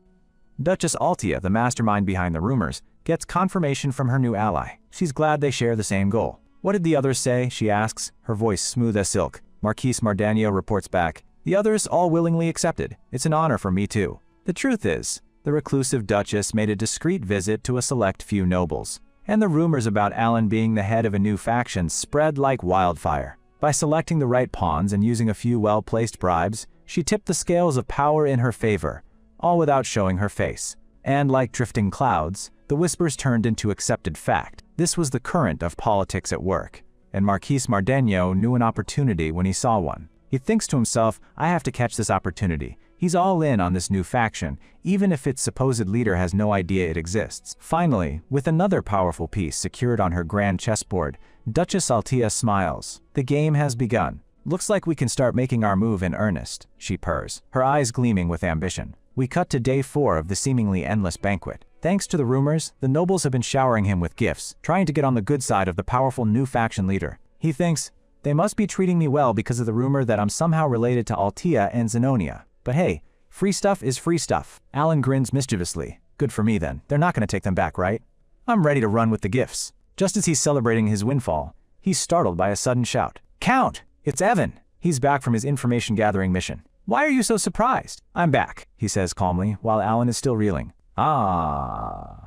A: Duchess Altia, the mastermind behind the rumors, gets confirmation from her new ally. She's glad they share the same goal. "What did the others say?" she asks, her voice smooth as silk. Marquise Mardanio reports back, "The others all willingly accepted. It's an honor for me too." The truth is, the reclusive Duchess made a discreet visit to a select few nobles, and the rumors about Alan being the head of a new faction spread like wildfire. By selecting the right pawns and using a few well-placed bribes, she tipped the scales of power in her favor, all without showing her face. And like drifting clouds, the whispers turned into accepted fact. This was the current of politics at work, and Marquise Mardanio knew an opportunity when he saw one. He thinks to himself, "I have to catch this opportunity." He's all in on this new faction, even if its supposed leader has no idea it exists. Finally, with another powerful piece secured on her grand chessboard, Duchess Altia smiles. "The game has begun. Looks like we can start making our move in earnest," she purrs, her eyes gleaming with ambition. We cut to day 4 of the seemingly endless banquet. Thanks to the rumors, the nobles have been showering him with gifts, trying to get on the good side of the powerful new faction leader. He thinks, "They must be treating me well because of the rumor that I'm somehow related to Altia and Zenonia. But hey, free stuff is free stuff." Alan grins mischievously. "Good for me then. They're not going to take them back, right? I'm ready to run with the gifts." Just as he's celebrating his windfall, he's startled by a sudden shout. "Count! It's Evan!" He's back from his information-gathering mission. "Why are you so surprised?" "I'm back," he says calmly, while Alan is still reeling. I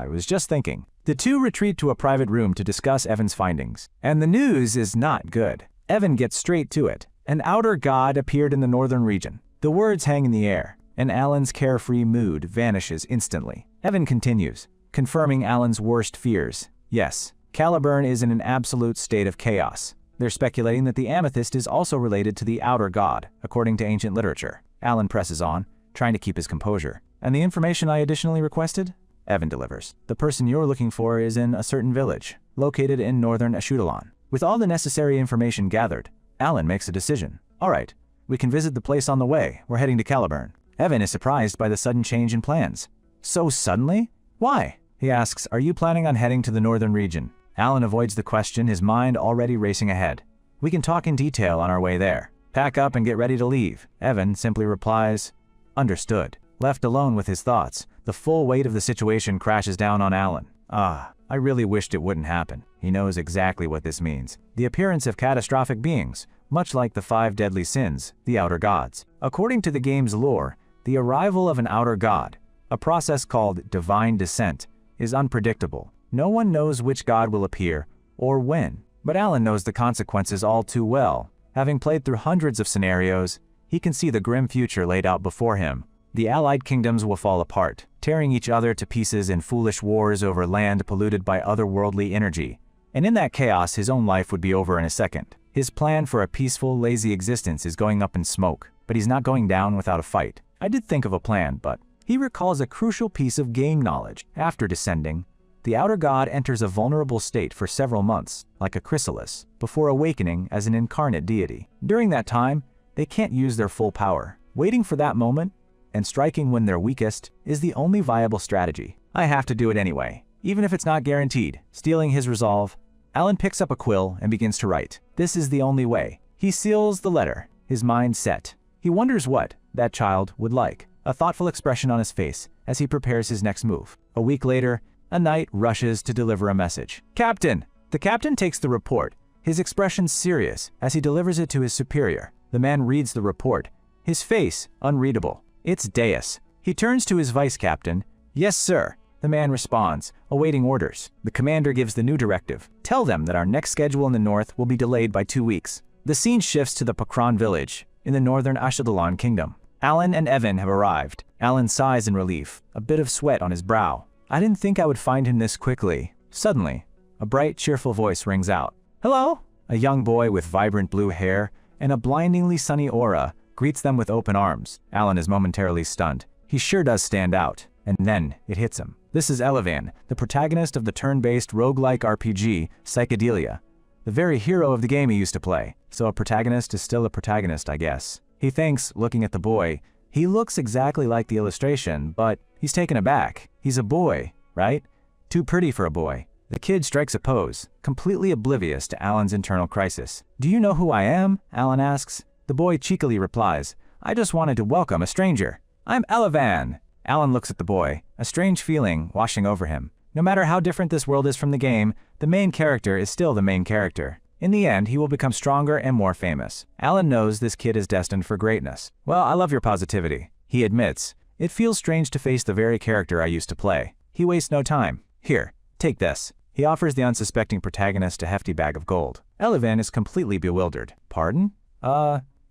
A: was just thinking." The two retreat to a private room to discuss Evan's findings. And the news is not good. Evan gets straight to it. An outer god appeared in the northern region. The words hang in the air, and Alan's carefree mood vanishes instantly. Evan continues, confirming Alan's worst fears. Yes, Caliburn is in an absolute state of chaos. They're speculating that the amethyst is also related to the outer god, according to ancient literature. Alan presses on, trying to keep his composure. "And the information I additionally requested?" Evan delivers. "The person you're looking for is in a certain village, located in northern Ashutalon." With all the necessary information gathered, Alan makes a decision. "All right, we can visit the place on the way. We're heading to Caliburn." Evan is surprised by the sudden change in plans. "So suddenly? Why?" He asks, "Are you planning on heading to the northern region?" Alan avoids the question, his mind already racing ahead. "We can talk in detail on our way there. Pack up and get ready to leave." Evan simply replies, "Understood." Left alone with his thoughts, the full weight of the situation crashes down on Alan. I really wished it wouldn't happen. He knows exactly what this means. The appearance of catastrophic beings, much like the 5 deadly sins, the outer gods. According to the game's lore, the arrival of an outer god, a process called divine descent, is unpredictable. No one knows which god will appear, or when. But Alan knows the consequences all too well. Having played through hundreds of scenarios, he can see the grim future laid out before him. The allied kingdoms will fall apart, tearing each other to pieces in foolish wars over land polluted by otherworldly energy. And in that chaos, his own life would be over in a second. His plan for a peaceful, lazy existence is going up in smoke, but he's not going down without a fight. I did think of a plan, but he recalls a crucial piece of game knowledge. After descending, the outer god enters a vulnerable state for several months, like a chrysalis, before awakening as an incarnate deity. During that time, they can't use their full power. Waiting for that moment, and striking when they're weakest, is the only viable strategy. I have to do it anyway, even if it's not guaranteed. Stealing his resolve, Alan picks up a quill and begins to write. This is the only way. He seals the letter, his mind set. He wonders what that child would like, a thoughtful expression on his face as he prepares his next move. A week later, a knight rushes to deliver a message. "Captain!" The captain takes the report, his expression serious as he delivers it to his superior. The man reads the report, his face unreadable. It's Deus. He turns to his vice captain. "Yes, sir." The man responds, awaiting orders. The commander gives the new directive. "Tell them that our next schedule in the north will be delayed by 2 weeks." The scene shifts to the Patron village in the northern Ashdolan kingdom. Alan and Evan have arrived. Alan sighs in relief, a bit of sweat on his brow. "I didn't think I would find him this quickly." Suddenly, a bright, cheerful voice rings out. "Hello!" A young boy with vibrant blue hair and a blindingly sunny aura greets them with open arms. Alan is momentarily stunned. He sure does stand out. And then it hits him. This is Elevan, the protagonist of the turn-based roguelike RPG, Psychedelia. The very hero of the game he used to play. So a protagonist is still a protagonist, I guess. He thinks, looking at the boy, he looks exactly like the illustration, but he's taken aback. He's a boy, right? Too pretty for a boy. The kid strikes a pose, completely oblivious to Alan's internal crisis. "Do you know who I am?" Alan asks. The boy cheekily replies, "I just wanted to welcome a stranger. I'm Elevan." Alan looks at the boy, a strange feeling washing over him. No matter how different this world is from the game, the main character is still the main character. In the end, he will become stronger and more famous. Alan knows this kid is destined for greatness. "Well, I love your positivity," he admits. "It feels strange to face the very character I used to play." He wastes no time. "Here, take this." He offers the unsuspecting protagonist a hefty bag of gold. Elevan is completely bewildered. "Pardon?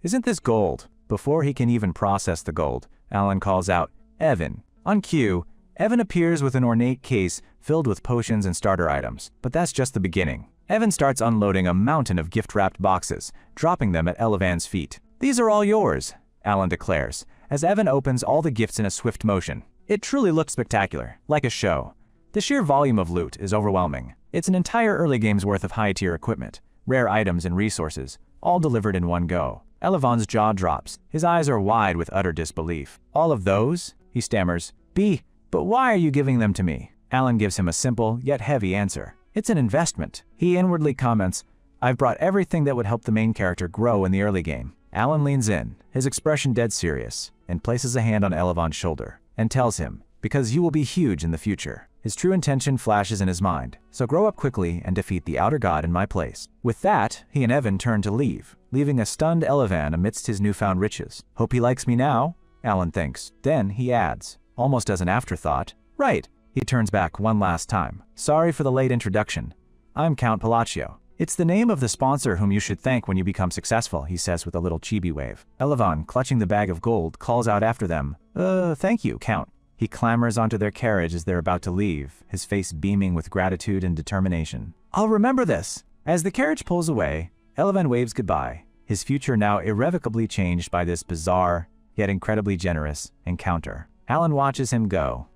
A: Isn't this gold?" Before he can even process the gold, Alan calls out, "Evan." On cue, Evan appears with an ornate case filled with potions and starter items. But that's just the beginning. Evan starts unloading a mountain of gift-wrapped boxes, dropping them at Elevan's feet. "These are all yours," Alan declares, as Evan opens all the gifts in a swift motion. It truly looks spectacular, like a show. The sheer volume of loot is overwhelming. It's an entire early game's worth of high-tier equipment, rare items and resources, all delivered in one go. Elevan's jaw drops. His eyes are wide with utter disbelief. "All of those?" he stammers. But why are you giving them to me?" Alan gives him a simple, yet heavy answer. "It's an investment." He inwardly comments, "I've brought everything that would help the main character grow in the early game." Alan leans in, his expression dead serious, and places a hand on Elevan's shoulder, and tells him, "Because you will be huge in the future." His true intention flashes in his mind, so grow up quickly and defeat the outer god in my place. With that, he and Evan turn to leave, leaving a stunned Elevan amidst his newfound riches. "Hope he likes me now," Alan thinks. Then he adds, almost as an afterthought, "Right." He turns back one last time. "Sorry for the late introduction. I'm Count Palacio." "It's the name of the sponsor whom you should thank when you become successful," he says with a little chibi wave. Elevan, clutching the bag of gold, calls out after them, Thank you, Count." He clambers onto their carriage as they're about to leave, his face beaming with gratitude and determination. "I'll remember this." As the carriage pulls away, Elevan waves goodbye, his future now irrevocably changed by this bizarre, yet incredibly generous, encounter. Alan watches him go.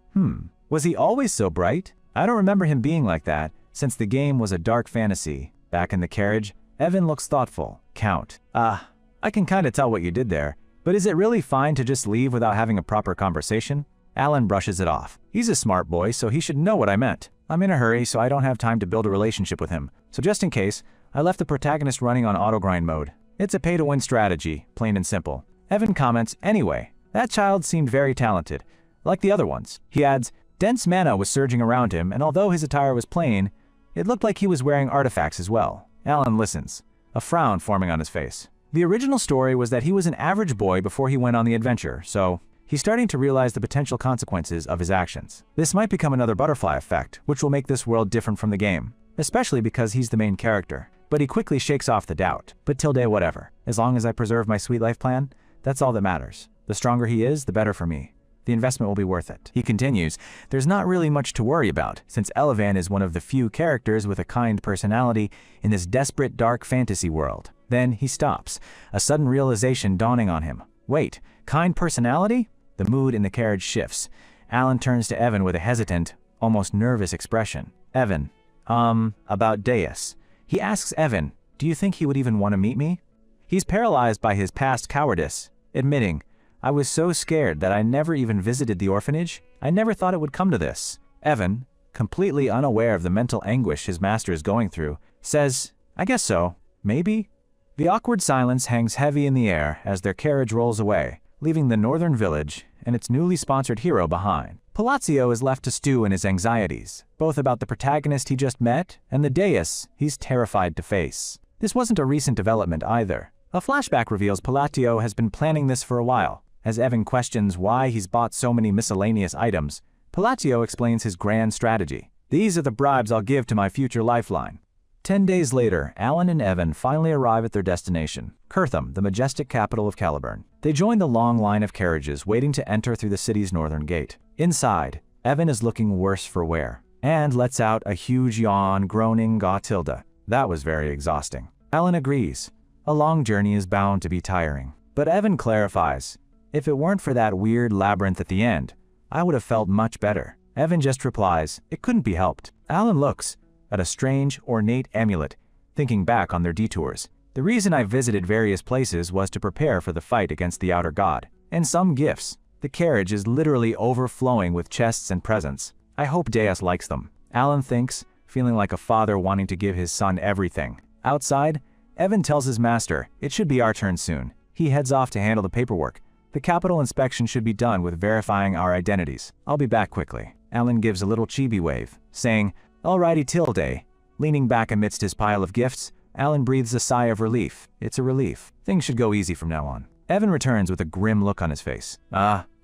A: Was he always so bright? I don't remember him being like that, since the game was a dark fantasy. Back in the carriage, Evan looks thoughtful. "Count, I can kinda tell what you did there, but is it really fine to just leave without having a proper conversation?" Alan brushes it off. He's a smart boy, so he should know what I meant. I'm in a hurry, so I don't have time to build a relationship with him. So just in case, I left the protagonist running on auto-grind mode. It's a pay-to-win strategy, plain and simple. Evan comments, "Anyway, that child seemed very talented, like the other ones." He adds, "Dense mana was surging around him, and although his attire was plain, it looked like he was wearing artifacts as well." Alan listens, a frown forming on his face. The original story was that he was an average boy before he went on the adventure, so he's starting to realize the potential consequences of his actions. This might become another butterfly effect, which will make this world different from the game, especially because he's the main character. But he quickly shakes off the doubt. "But Tilde, whatever. As long as I preserve my sweet life plan, that's all that matters. The stronger he is, the better for me. The investment will be worth it." He continues, "There's not really much to worry about, since Elevan is one of the few characters with a kind personality in this desperate dark fantasy world." Then he stops, a sudden realization dawning on him. Wait, kind personality? The mood in the carriage shifts. Alan turns to Evan with a hesitant, almost nervous expression. "Evan, about Deus." He asks Evan, "Do you think he would even want to meet me?" He's paralyzed by his past cowardice, admitting, "I was so scared that I never even visited the orphanage. I never thought it would come to this." Evan, completely unaware of the mental anguish his master is going through, says, "I guess so. Maybe." The awkward silence hangs heavy in the air as their carriage rolls away, leaving the northern village and its newly sponsored hero behind. Palazzo is left to stew in his anxieties, both about the protagonist he just met and the dais he's terrified to face. This wasn't a recent development either. A flashback reveals Palazzo has been planning this for a while. As Evan questions why he's bought so many miscellaneous items, Palazzo explains his grand strategy. These are the bribes I'll give to my future lifeline. 10 days later, Alan and Evan finally arrive at their destination, Kirtham, the majestic capital of Caliburn. They join the long line of carriages waiting to enter through the city's northern gate. Inside, Evan is looking worse for wear, and lets out a huge yawn, groaning Gautilda. That was very exhausting. Alan agrees. A long journey is bound to be tiring. But Evan clarifies, if it weren't for that weird labyrinth at the end, I would have felt much better. Evan just replies, it couldn't be helped. Alan looks at a strange, ornate amulet, thinking back on their detours. The reason I visited various places was to prepare for the fight against the outer god. And some gifts. The carriage is literally overflowing with chests and presents. I hope Deus likes them. Alan thinks, feeling like a father wanting to give his son everything. Outside, Evan tells his master, it should be our turn soon. He heads off to handle the paperwork. The capital inspection should be done with verifying our identities. I'll be back quickly. Alan gives a little chibi wave, saying, alrighty Tilde. Leaning back amidst his pile of gifts, Alan breathes a sigh of relief. It's a relief. Things should go easy from now on. Evan returns with a grim look on his face.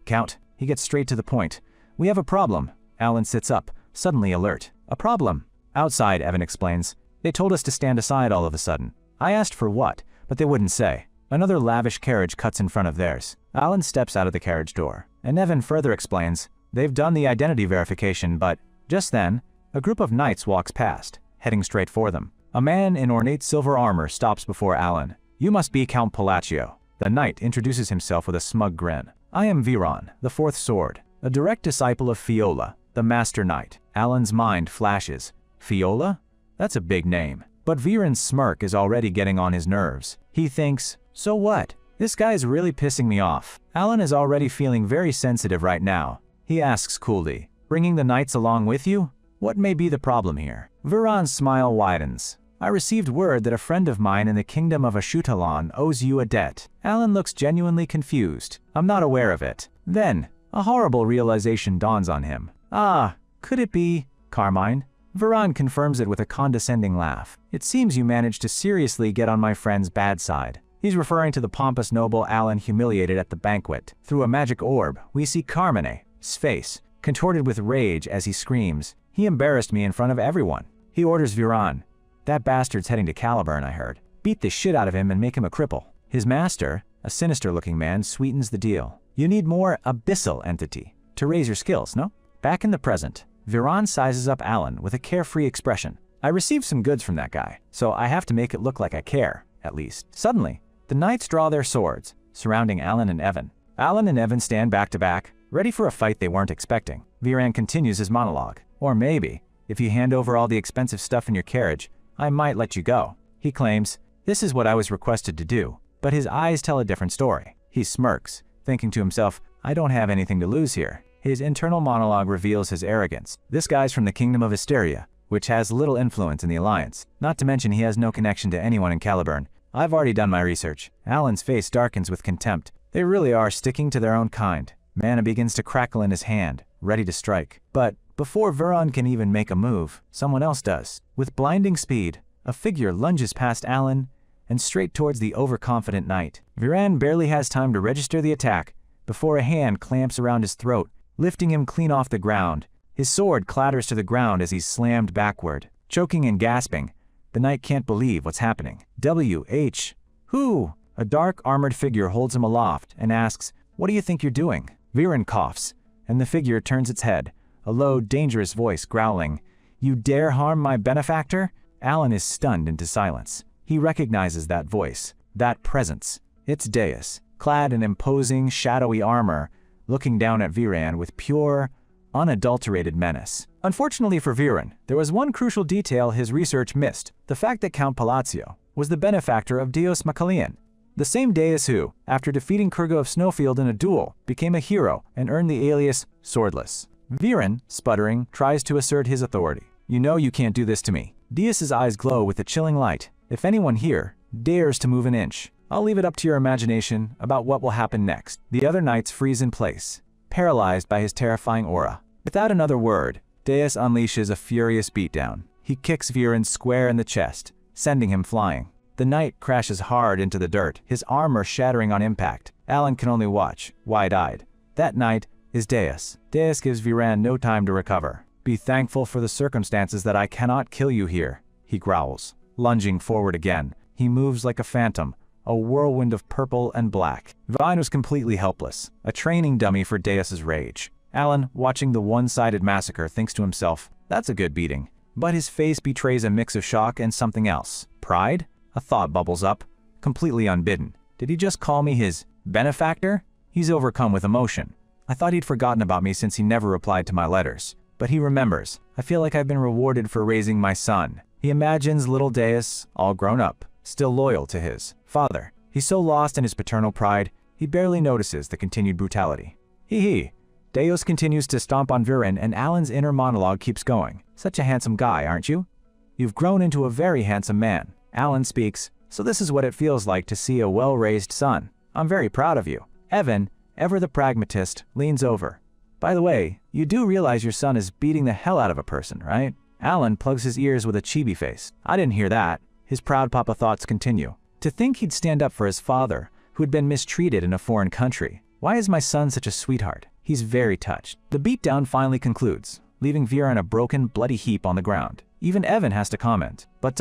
A: Count. He gets straight to the point. We have a problem. Alan sits up, suddenly alert. A problem. Outside, Evan explains. They told us to stand aside all of a sudden. I asked for what, but they wouldn't say. Another lavish carriage cuts in front of theirs. Alan steps out of the carriage door, and Evan further explains. They've done the identity verification, but just then, a group of knights walks past, heading straight for them. A man in ornate silver armor stops before Alan. You must be Count Palazzo. The knight introduces himself with a smug grin. I am Viron, the fourth sword, a direct disciple of Fiola, the master knight. Alan's mind flashes. Fiola? That's a big name. But Viron's smirk is already getting on his nerves. He thinks, so what? This guy's really pissing me off. Alan is already feeling very sensitive right now. He asks coolly, bringing the knights along with you? What may be the problem here? Viron's smile widens. I received word that a friend of mine in the kingdom of Ashutalan owes you a debt. Alan looks genuinely confused. I'm not aware of it. Then, a horrible realization dawns on him. Could it be Carmine? Viron confirms it with a condescending laugh. It seems you managed to seriously get on my friend's bad side. He's referring to the pompous noble Alan humiliated at the banquet. Through a magic orb, we see Carmine's face, contorted with rage as he screams. He embarrassed me in front of everyone. He orders Viron. That bastard's heading to Caliburn, I heard. Beat the shit out of him and make him a cripple. His master, a sinister-looking man, sweetens the deal. You need more abyssal entity to raise your skills, no? Back in the present, Viron sizes up Alan with a carefree expression. I received some goods from that guy, so I have to make it look like I care, at least. Suddenly, the knights draw their swords, surrounding Alan and Evan. Alan and Evan stand back to back, ready for a fight they weren't expecting. Viron continues his monologue. Or maybe, if you hand over all the expensive stuff in your carriage, I might let you go. He claims, this is what I was requested to do, but his eyes tell a different story. He smirks, thinking to himself, I don't have anything to lose here. His internal monologue reveals his arrogance. This guy's from the kingdom of Hysteria, which has little influence in the alliance. Not to mention he has no connection to anyone in Caliburn. I've already done my research. Alan's face darkens with contempt. They really are sticking to their own kind. Mana begins to crackle in his hand, ready to strike. But before Viron can even make a move, someone else does. With blinding speed, a figure lunges past Alan and straight towards the overconfident knight. Viron barely has time to register the attack before a hand clamps around his throat, lifting him clean off the ground. His sword clatters to the ground as he's slammed backward. Choking and gasping, the knight can't believe what's happening. Who? A dark, armored figure holds him aloft and asks, what do you think you're doing? Viron coughs, and the figure turns its head, a low, dangerous voice growling, you dare harm my benefactor? Alan is stunned into silence. He recognizes that voice, that presence. It's Deus, clad in imposing, shadowy armor, looking down at Viron with pure, unadulterated menace. Unfortunately for Viron, there was one crucial detail his research missed, the fact that Count Palazzo was the benefactor of Deus Macalian, the same Deus who, after defeating Kurgo of Snowfield in a duel, became a hero and earned the alias Swordless. Viron, sputtering, tries to assert his authority. You know you can't do this to me. Deus's eyes glow with a chilling light. If anyone here dares to move an inch. I'll leave it up to your imagination about what will happen next. The other knights freeze in place, paralyzed by his terrifying aura. Without another word, Deus unleashes a furious beatdown. He kicks Viren square in the chest, sending him flying. The knight crashes hard into the dirt, his armor shattering on impact. Alan can only watch, wide-eyed. That knight is Deus. Deus gives Viren no time to recover. Be thankful for the circumstances that I cannot kill you here, he growls. Lunging forward again, he moves like a phantom, a whirlwind of purple and black. Vine was completely helpless, a training dummy for Deus's rage. Alan, watching the one-sided massacre, thinks to himself, that's a good beating. But his face betrays a mix of shock and something else. Pride? A thought bubbles up, completely unbidden. Did he just call me his benefactor? He's overcome with emotion. I thought he'd forgotten about me since he never replied to my letters. But he remembers. I feel like I've been rewarded for raising my son. He imagines little Deus, all grown up, still loyal to his father. He's so lost in his paternal pride, he barely notices the continued brutality. Hee. Deus continues to stomp on Viren, and Alan's inner monologue keeps going. Such a handsome guy, aren't you? You've grown into a very handsome man. Alan speaks, so this is what it feels like to see a well-raised son. I'm very proud of you. Evan, ever the pragmatist, leans over. By the way, you do realize your son is beating the hell out of a person, right? Alan plugs his ears with a chibi face. I didn't hear that. His proud papa thoughts continue. To think he'd stand up for his father, who had been mistreated in a foreign country. Why is my son such a sweetheart? He's very touched. The beatdown finally concludes, leaving Vera in a broken, bloody heap on the ground. Even Evan has to comment. But,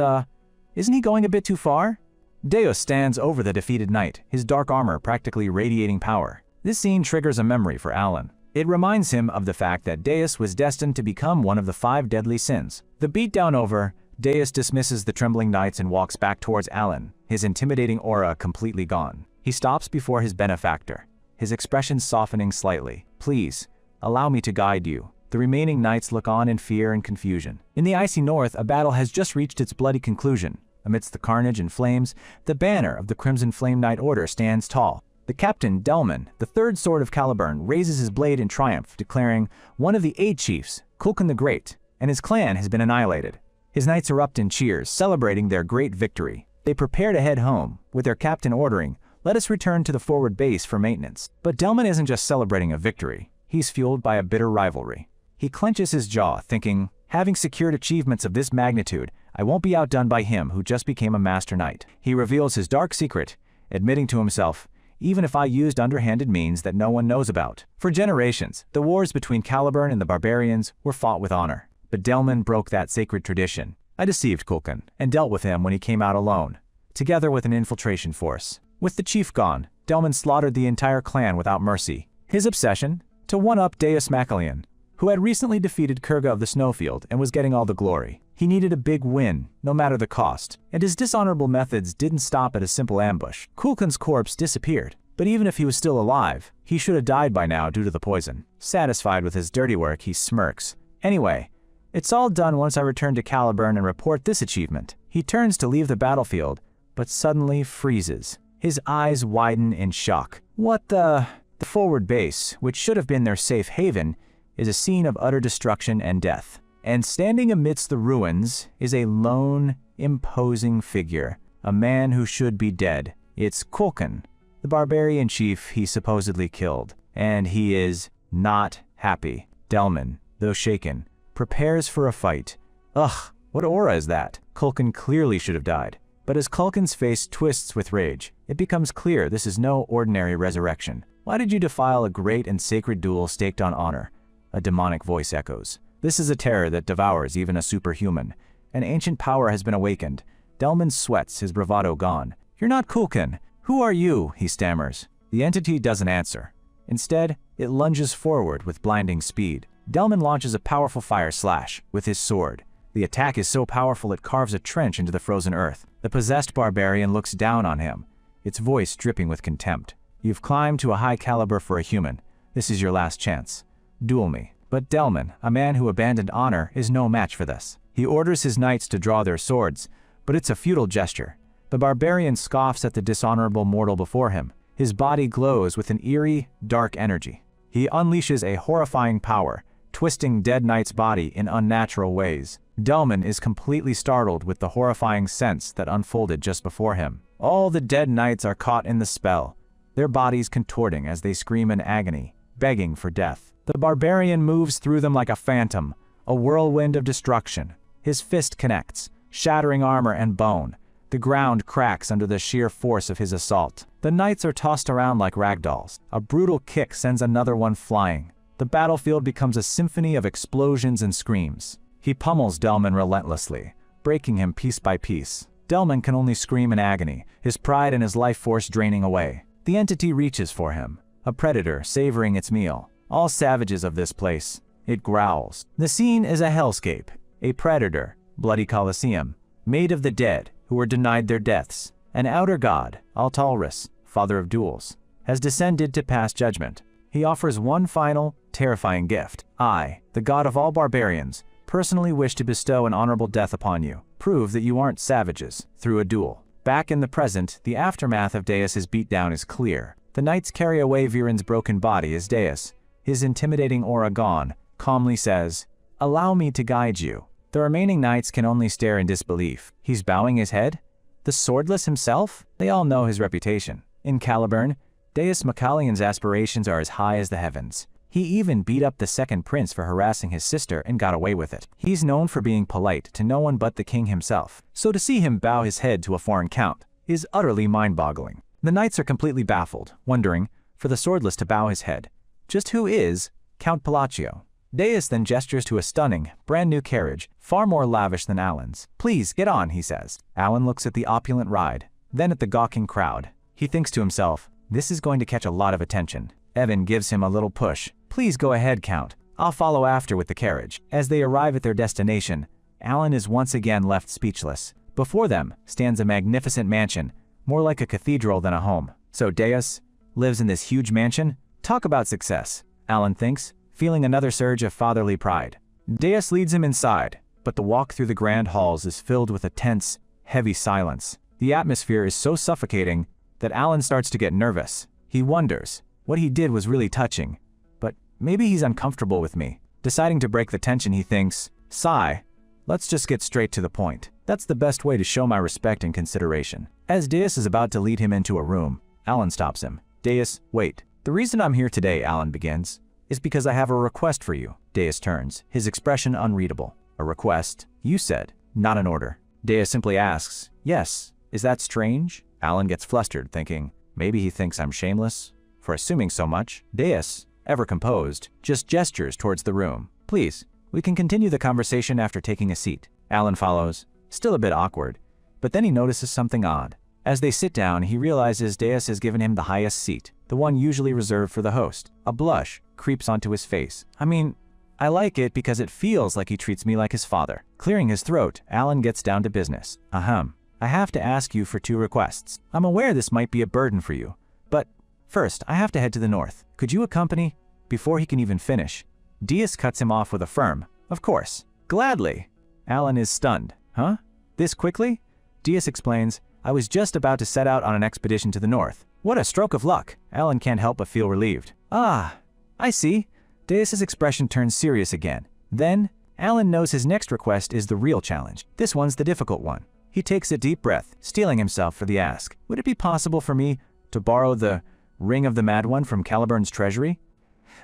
A: isn't he going a bit too far? Deus stands over the defeated knight, his dark armor practically radiating power. This scene triggers a memory for Alan. It reminds him of the fact that Deus was destined to become one of the 5 deadly sins. The beatdown over, Deus dismisses the trembling knights and walks back towards Alan, his intimidating aura completely gone. He stops before his benefactor, his expression softening slightly. Please, allow me to guide you. The remaining knights look on in fear and confusion. In the icy north, a battle has just reached its bloody conclusion. Amidst the carnage and flames, the banner of the Crimson Flame Knight Order stands tall. The captain, Delman, the third sword of Caliburn, raises his blade in triumph, declaring one of the 8 chiefs, Kulkan the Great, and his clan has been annihilated. His knights erupt in cheers, celebrating their great victory. They prepare to head home, with their captain ordering, let us return to the forward base for maintenance. But Delman isn't just celebrating a victory. He's fueled by a bitter rivalry. He clenches his jaw, thinking, having secured achievements of this magnitude, I won't be outdone by him who just became a master knight. He reveals his dark secret, admitting to himself, even if I used underhanded means that no one knows about. For generations, the wars between Caliburn and the barbarians were fought with honor. But Delman broke that sacred tradition. I deceived Kulkan, and dealt with him when he came out alone, together with an infiltration force. With the chief gone, Delman slaughtered the entire clan without mercy. His obsession? To one-up Deus Macalian, who had recently defeated Kurga of the Snowfield and was getting all the glory. He needed a big win, no matter the cost, and his dishonorable methods didn't stop at a simple ambush. Kulkan's corpse disappeared, but even if he was still alive, he should have died by now due to the poison. Satisfied with his dirty work, he smirks. Anyway, it's all done once I return to Caliburn and report this achievement. He turns to leave the battlefield, but suddenly freezes. His eyes widen in shock. What the? The forward base, which should have been their safe haven, is a scene of utter destruction and death. And standing amidst the ruins is a lone, imposing figure, a man who should be dead. It's Kulkan, the barbarian chief he supposedly killed. And he is not happy. Delman, though shaken, prepares for a fight. Ugh, what aura is that? Kulkan clearly should have died. But as Kulkan's face twists with rage, it becomes clear this is no ordinary resurrection. Why did you defile a great and sacred duel staked on honor? A demonic voice echoes. This is a terror that devours even a superhuman. An ancient power has been awakened. Delman sweats, his bravado gone. You're not Kulkan. Who are you? He stammers. The entity doesn't answer. Instead, it lunges forward with blinding speed. Delman launches a powerful fire slash with his sword. The attack is so powerful it carves a trench into the frozen earth. The possessed barbarian looks down on him, its voice dripping with contempt. You've climbed to a high caliber for a human. This is your last chance. Duel me. But Delman, a man who abandoned honor, is no match for this. He orders his knights to draw their swords, but it's a futile gesture. The barbarian scoffs at the dishonorable mortal before him. His body glows with an eerie, dark energy. He unleashes a horrifying power, twisting Dead Knight's body in unnatural ways. Delman is completely startled with the horrifying sense that unfolded just before him. All the Dead Knights are caught in the spell, their bodies contorting as they scream in agony, begging for death. The barbarian moves through them like a phantom, a whirlwind of destruction. His fist connects, shattering armor and bone. The ground cracks under the sheer force of his assault. The knights are tossed around like ragdolls. A brutal kick sends another one flying. The battlefield becomes a symphony of explosions and screams. He pummels Delman relentlessly, breaking him piece by piece. Delman can only scream in agony, his pride and his life force draining away. The entity reaches for him, a predator savoring its meal. All savages of this place. It growls. The scene is a hellscape, a predator, bloody coliseum, made of the dead who were denied their deaths. An outer god, Altalris, father of duels, has descended to pass judgment. He offers one final, terrifying gift. I, the god of all barbarians, personally wish to bestow an honorable death upon you. Prove that you aren't savages, through a duel. Back in the present, the aftermath of Deus's beatdown is clear. The knights carry away Viren's broken body as Deus, his intimidating aura gone, calmly says, "Allow me to guide you." The remaining knights can only stare in disbelief. He's bowing his head? The swordless himself? They all know his reputation. In Caliburn, Deus Macalion's aspirations are as high as the heavens. He even beat up the second prince for harassing his sister and got away with it. He's known for being polite to no one but the king himself. So to see him bow his head to a foreign count is utterly mind-boggling. The knights are completely baffled, wondering, for the swordless to bow his head. Just who is Count Palacio? Deus then gestures to a stunning, brand-new carriage, far more lavish than Alan's. "Please, get on," he says. Alan looks at the opulent ride, then at the gawking crowd. He thinks to himself, this is going to catch a lot of attention. Evan gives him a little push. "Please go ahead, Count. I'll follow after with the carriage." As they arrive at their destination, Alan is once again left speechless. Before them stands a magnificent mansion, more like a cathedral than a home. So Deus lives in this huge mansion? Talk about success, Alan thinks, feeling another surge of fatherly pride. Deus leads him inside, but the walk through the grand halls is filled with a tense, heavy silence. The atmosphere is so suffocating that Alan starts to get nervous. He wonders, what he did was really touching, but maybe he's uncomfortable with me. Deciding to break the tension, he thinks, sigh, let's just get straight to the point. That's the best way to show my respect and consideration. As Deus is about to lead him into a room, Alan stops him. Deus, wait. The reason I'm here today, Alan begins, is because I have a request for you. Deus turns, his expression unreadable. A request? You said, not an order. Deus simply asks, yes, is that strange? Alan gets flustered, thinking, maybe he thinks I'm shameless for assuming so much. Deus, ever composed, just gestures towards the room. Please, we can continue the conversation after taking a seat. Alan follows, still a bit awkward, but then he notices something odd. As they sit down, he realizes Deus has given him the highest seat, the one usually reserved for the host. A blush creeps onto his face. I mean, I like it because it feels like he treats me like his father. Clearing his throat, Alan gets down to business. Ahem. I have to ask you for 2 requests. I'm aware this might be a burden for you, but first, I have to head to the north. Could you accompany? Before he can even finish, Deus cuts him off with a firm, of course. Gladly. Alan is stunned. Huh? This quickly? Deus explains, I was just about to set out on an expedition to the north. What a stroke of luck. Alan can't help but feel relieved. Ah, I see. Deus's expression turns serious again. Then, Alan knows his next request is the real challenge. This one's the difficult one. He takes a deep breath, steeling himself for the ask. Would it be possible for me to borrow the Ring of the Mad One from Caliburn's treasury?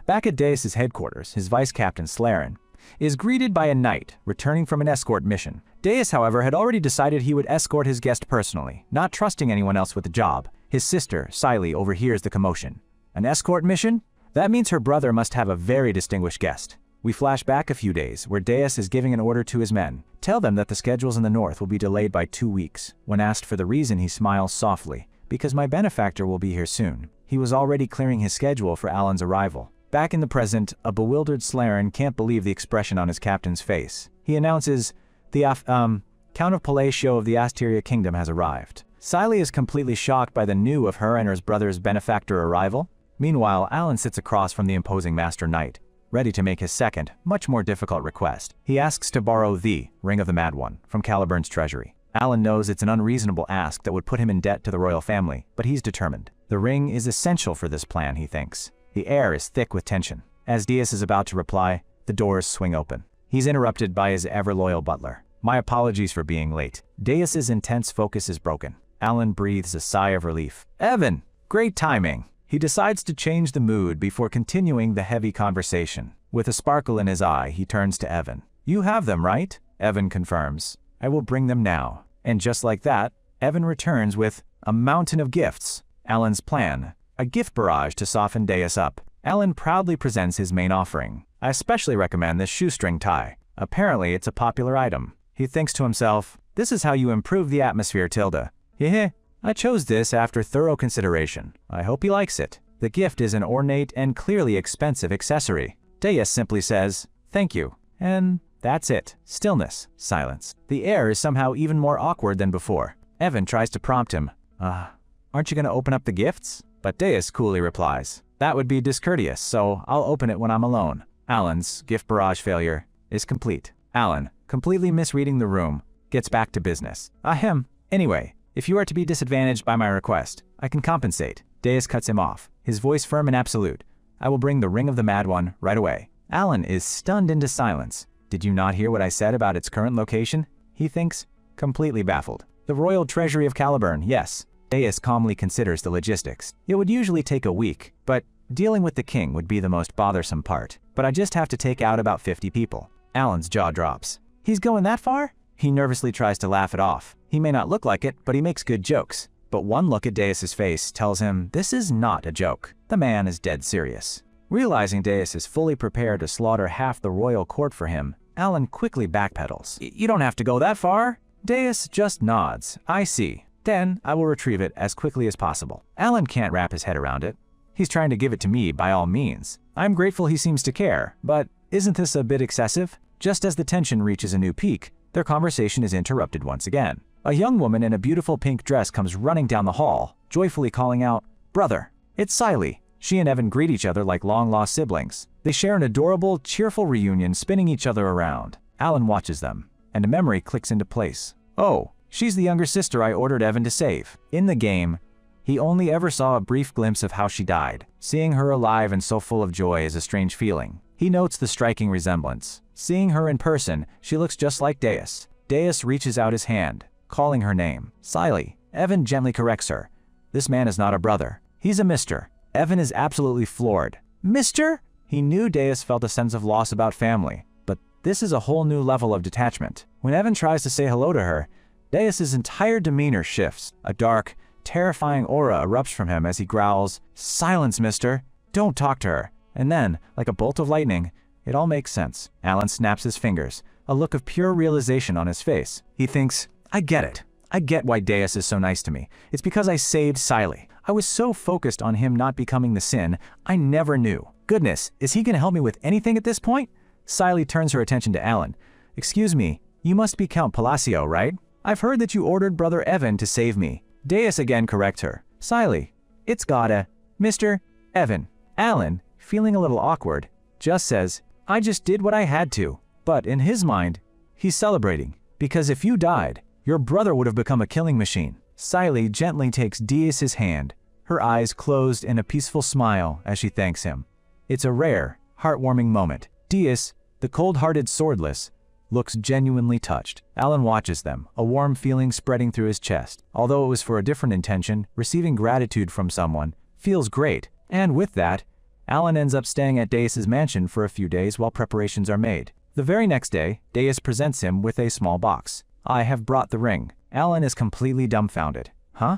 A: Back at Deus's headquarters, his vice captain, Slaren, is greeted by a knight returning from an escort mission. Deus, however, had already decided he would escort his guest personally, not trusting anyone else with the job. His sister, Siley, overhears the commotion. An escort mission? That means her brother must have a very distinguished guest. We flash back a few days, where Deus is giving an order to his men. Tell them that the schedules in the north will be delayed by 2 weeks. When asked for the reason, he smiles softly. Because my benefactor will be here soon. He was already clearing his schedule for Alan's arrival. Back in the present, a bewildered Slaren can't believe the expression on his captain's face. He announces, the Count of Palacio of the Asteria Kingdom has arrived. Siley is completely shocked by the news of her and her brother's benefactor arrival. Meanwhile, Alan sits across from the imposing Master Knight, ready to make his second, much more difficult request. He asks to borrow the Ring of the Mad One from Caliburn's treasury. Alan knows it's an unreasonable ask that would put him in debt to the royal family, but he's determined. The ring is essential for this plan, he thinks. The air is thick with tension. As Deus is about to reply, The doors swing open. He's interrupted by his ever-loyal butler. My apologies for being late. Deus's intense focus is broken. Alan breathes a sigh of relief. Evan! Great timing. He decides to change the mood before continuing the heavy conversation. With a sparkle in his eye, he turns to Evan. You have them, right? Evan confirms. I will bring them now. And just like that, Evan returns with a mountain of gifts. Alan's plan. A gift barrage to soften Deus up. Alan proudly presents his main offering. I especially recommend this shoestring tie. Apparently, it's a popular item. He thinks to himself, this is how you improve the atmosphere, Tilda. Hehe. I chose this after thorough consideration. I hope he likes it. The gift is an ornate and clearly expensive accessory. Deus simply says, thank you. And that's it. Stillness. Silence. The air is somehow even more awkward than before. Evan tries to prompt him. Aren't you going to open up the gifts? But Deus coolly replies, that would be discourteous, so I'll open it when I'm alone. Alan's gift barrage failure is complete. Alan, completely misreading the room, gets back to business. Ahem. Anyway, if you are to be disadvantaged by my request, I can compensate. Deus cuts him off, his voice firm and absolute. I will bring the Ring of the Mad One right away. Alan is stunned into silence. Did you not hear what I said about its current location? He thinks, completely baffled. The royal treasury of Caliburn, yes. Deus calmly considers the logistics. It would usually take a week, but dealing with the king would be the most bothersome part. But I just have to take out about 50 people. Alan's jaw drops. He's going that far? He nervously tries to laugh it off. He may not look like it, but he makes good jokes. But one look at Deus's face tells him this is not a joke. The man is dead serious. Realizing Deus is fully prepared to slaughter half the royal court for him, Alan quickly backpedals. You don't have to go that far. Deus just nods. I see. Then I will retrieve it as quickly as possible. Alan can't wrap his head around it. He's trying to give it to me by all means. I'm grateful he seems to care, but isn't this a bit excessive? Just as the tension reaches a new peak, their conversation is interrupted once again. A young woman in a beautiful pink dress comes running down the hall, joyfully calling out, Brother, it's Siley. She and Evan greet each other like long-lost siblings. They share an adorable, cheerful reunion, spinning each other around. Alan watches them, and a memory clicks into place. Oh, she's the younger sister I ordered Evan to save. In the game, he only ever saw a brief glimpse of how she died. Seeing her alive and so full of joy is a strange feeling. He notes the striking resemblance. Seeing her in person, she looks just like Deus. Deus reaches out his hand, calling her name. Siley. Evan gently corrects her. This man is not a brother. He's a mister. Evan is absolutely floored. Mister? He knew Deus felt a sense of loss about family, but this is a whole new level of detachment. When Evan tries to say hello to her, Deus's entire demeanor shifts. A dark, terrifying aura erupts from him as he growls, Silence, mister. Don't talk to her. And then, like a bolt of lightning, it all makes sense. Alan snaps his fingers, a look of pure realization on his face. He thinks, I get it. I get why Deus is so nice to me. It's because I saved Siley. I was so focused on him not becoming the sin, I never knew. Goodness, is he gonna help me with anything at this point? Siley turns her attention to Alan. Excuse me, you must be Count Palacio, right? I've heard that you ordered Brother Evan to save me. Deus again corrects her. Siley, it's gotta. Mr. Evan. Alan, feeling a little awkward, just says, I just did what I had to. But in his mind, he's celebrating. Because if you died, your brother would have become a killing machine. Siley gently takes Deus's hand, her eyes closed in a peaceful smile as she thanks him. It's a rare, heartwarming moment. Deus, the cold-hearted swordless, looks genuinely touched. Alan watches them, a warm feeling spreading through his chest. Although it was for a different intention, receiving gratitude from someone feels great. And with that, Alan ends up staying at Deus's mansion for a few days while preparations are made. The very next day, Deus presents him with a small box. I have brought the ring. Alan is completely dumbfounded. Huh?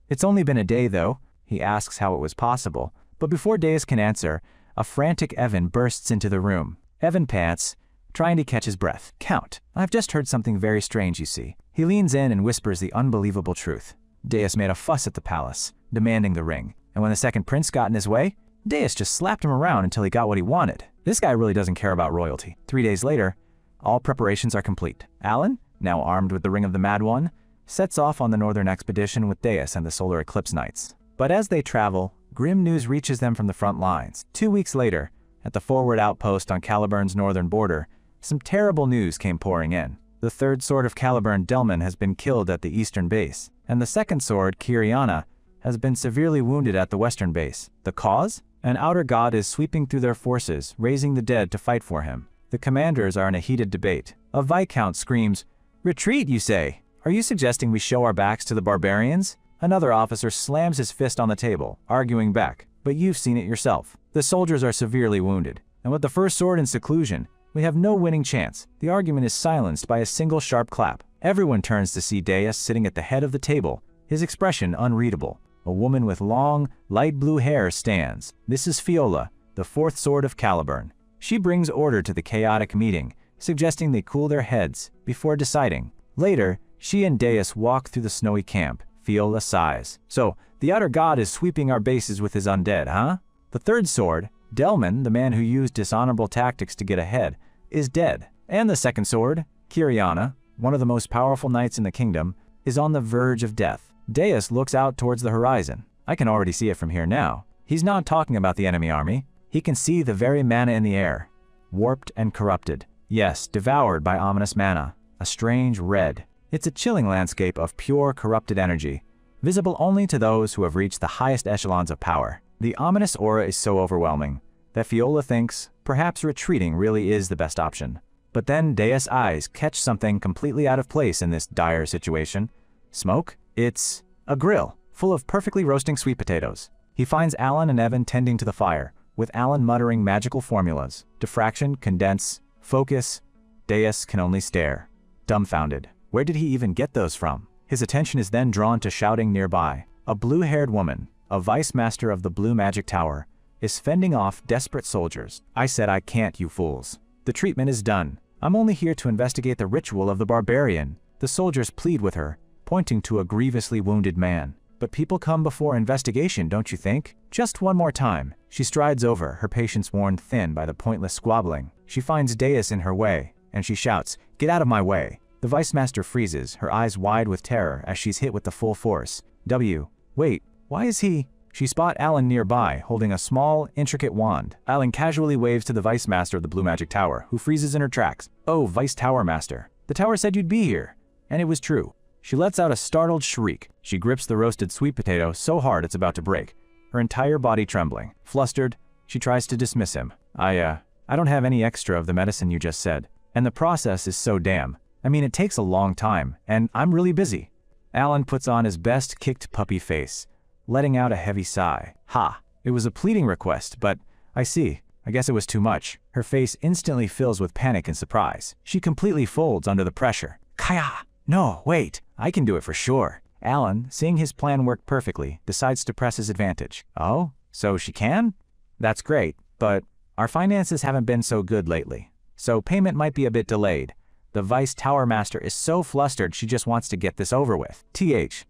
A: It's only been a day though. He asks how it was possible, but before Deus can answer, a frantic Evan bursts into the room. Evan pants, trying to catch his breath. Count, I've just heard something very strange, you see. He leans in and whispers the unbelievable truth. Deus made a fuss at the palace, demanding the ring, and when the second prince got in his way, Deus just slapped him around until he got what he wanted. This guy really doesn't care about royalty. 3 days later, all preparations are complete. Alan, now armed with the Ring of the Mad One, sets off on the northern expedition with Deus and the Solar Eclipse Knights. But as they travel, grim news reaches them from the front lines. 2 weeks later, at the forward outpost on Caliburn's northern border, some terrible news came pouring in. The third sword of Caliburn, Delman, has been killed at the eastern base, and the second sword, Kiriana, has been severely wounded at the western base. The cause? An outer god is sweeping through their forces, raising the dead to fight for him. The commanders are in a heated debate. A viscount screams, "Retreat, you say? Are you suggesting we show our backs to the barbarians?" Another officer slams his fist on the table, arguing back, "But you've seen it yourself. The soldiers are severely wounded, and with the first sword in seclusion, we have no winning chance." The argument is silenced by a single sharp clap. Everyone turns to see Deus sitting at the head of the table, his expression unreadable. A woman with long, light blue hair stands. This is Fiola, the fourth sword of Caliburn. She brings order to the chaotic meeting, suggesting they cool their heads before deciding. Later, she and Deus walk through the snowy camp. Fiola sighs. "So, the outer god is sweeping our bases with his undead, huh?" The third sword, Delman, the man who used dishonorable tactics to get ahead, is dead. And the second sword, Kiriana, one of the most powerful knights in the kingdom, is on the verge of death. Deus looks out towards the horizon. I can already see it from here now. He's not talking about the enemy army. He can see the very mana in the air. Warped and corrupted. Yes, devoured by ominous mana. A strange red. It's a chilling landscape of pure corrupted energy, visible only to those who have reached the highest echelons of power. The ominous aura is so overwhelming that Fiola thinks perhaps retreating really is the best option. But then Deus' eyes catch something completely out of place in this dire situation. Smoke? It's a grill, full of perfectly roasting sweet potatoes. He finds Alan and Evan tending to the fire, with Alan muttering magical formulas. Diffraction, condense, focus. Deus can only stare, dumbfounded. Where did he even get those from? His attention is then drawn to shouting nearby. A blue-haired woman, a vice master of the Blue Magic Tower, is fending off desperate soldiers. "I said I can't, you fools. The treatment is done. I'm only here to investigate the ritual of the barbarian." The soldiers plead with her, pointing to a grievously wounded man. "But people come before investigation, don't you think? Just one more time." She strides over, her patience worn thin by the pointless squabbling. She finds Deus in her way, and she shouts, "Get out of my way." The Vice Master freezes, her eyes wide with terror as she's hit with the full force. Wait, why is he? She spots Alan nearby, holding a small, intricate wand. Alan casually waves to the Vice Master of the Blue Magic Tower, who freezes in her tracks. "Oh, Vice Tower Master. The tower said you'd be here." And it was true. She lets out a startled shriek. She grips the roasted sweet potato so hard it's about to break, her entire body trembling. Flustered, she tries to dismiss him. I don't have any extra of the medicine you just said. And the process is so it takes a long time, and I'm really busy." Alan puts on his best kicked puppy face, letting out a heavy sigh. "Ha, it was a pleading request, but I see. I guess it was too much." Her face instantly fills with panic and surprise. She completely folds under the pressure. "Kaya! No, wait, I can do it for sure." Alan, seeing his plan work perfectly, decides to press his advantage. "Oh, so she can? That's great, but our finances haven't been so good lately, so payment might be a bit delayed." The Vice Tower Master is so flustered she just wants to get this over with.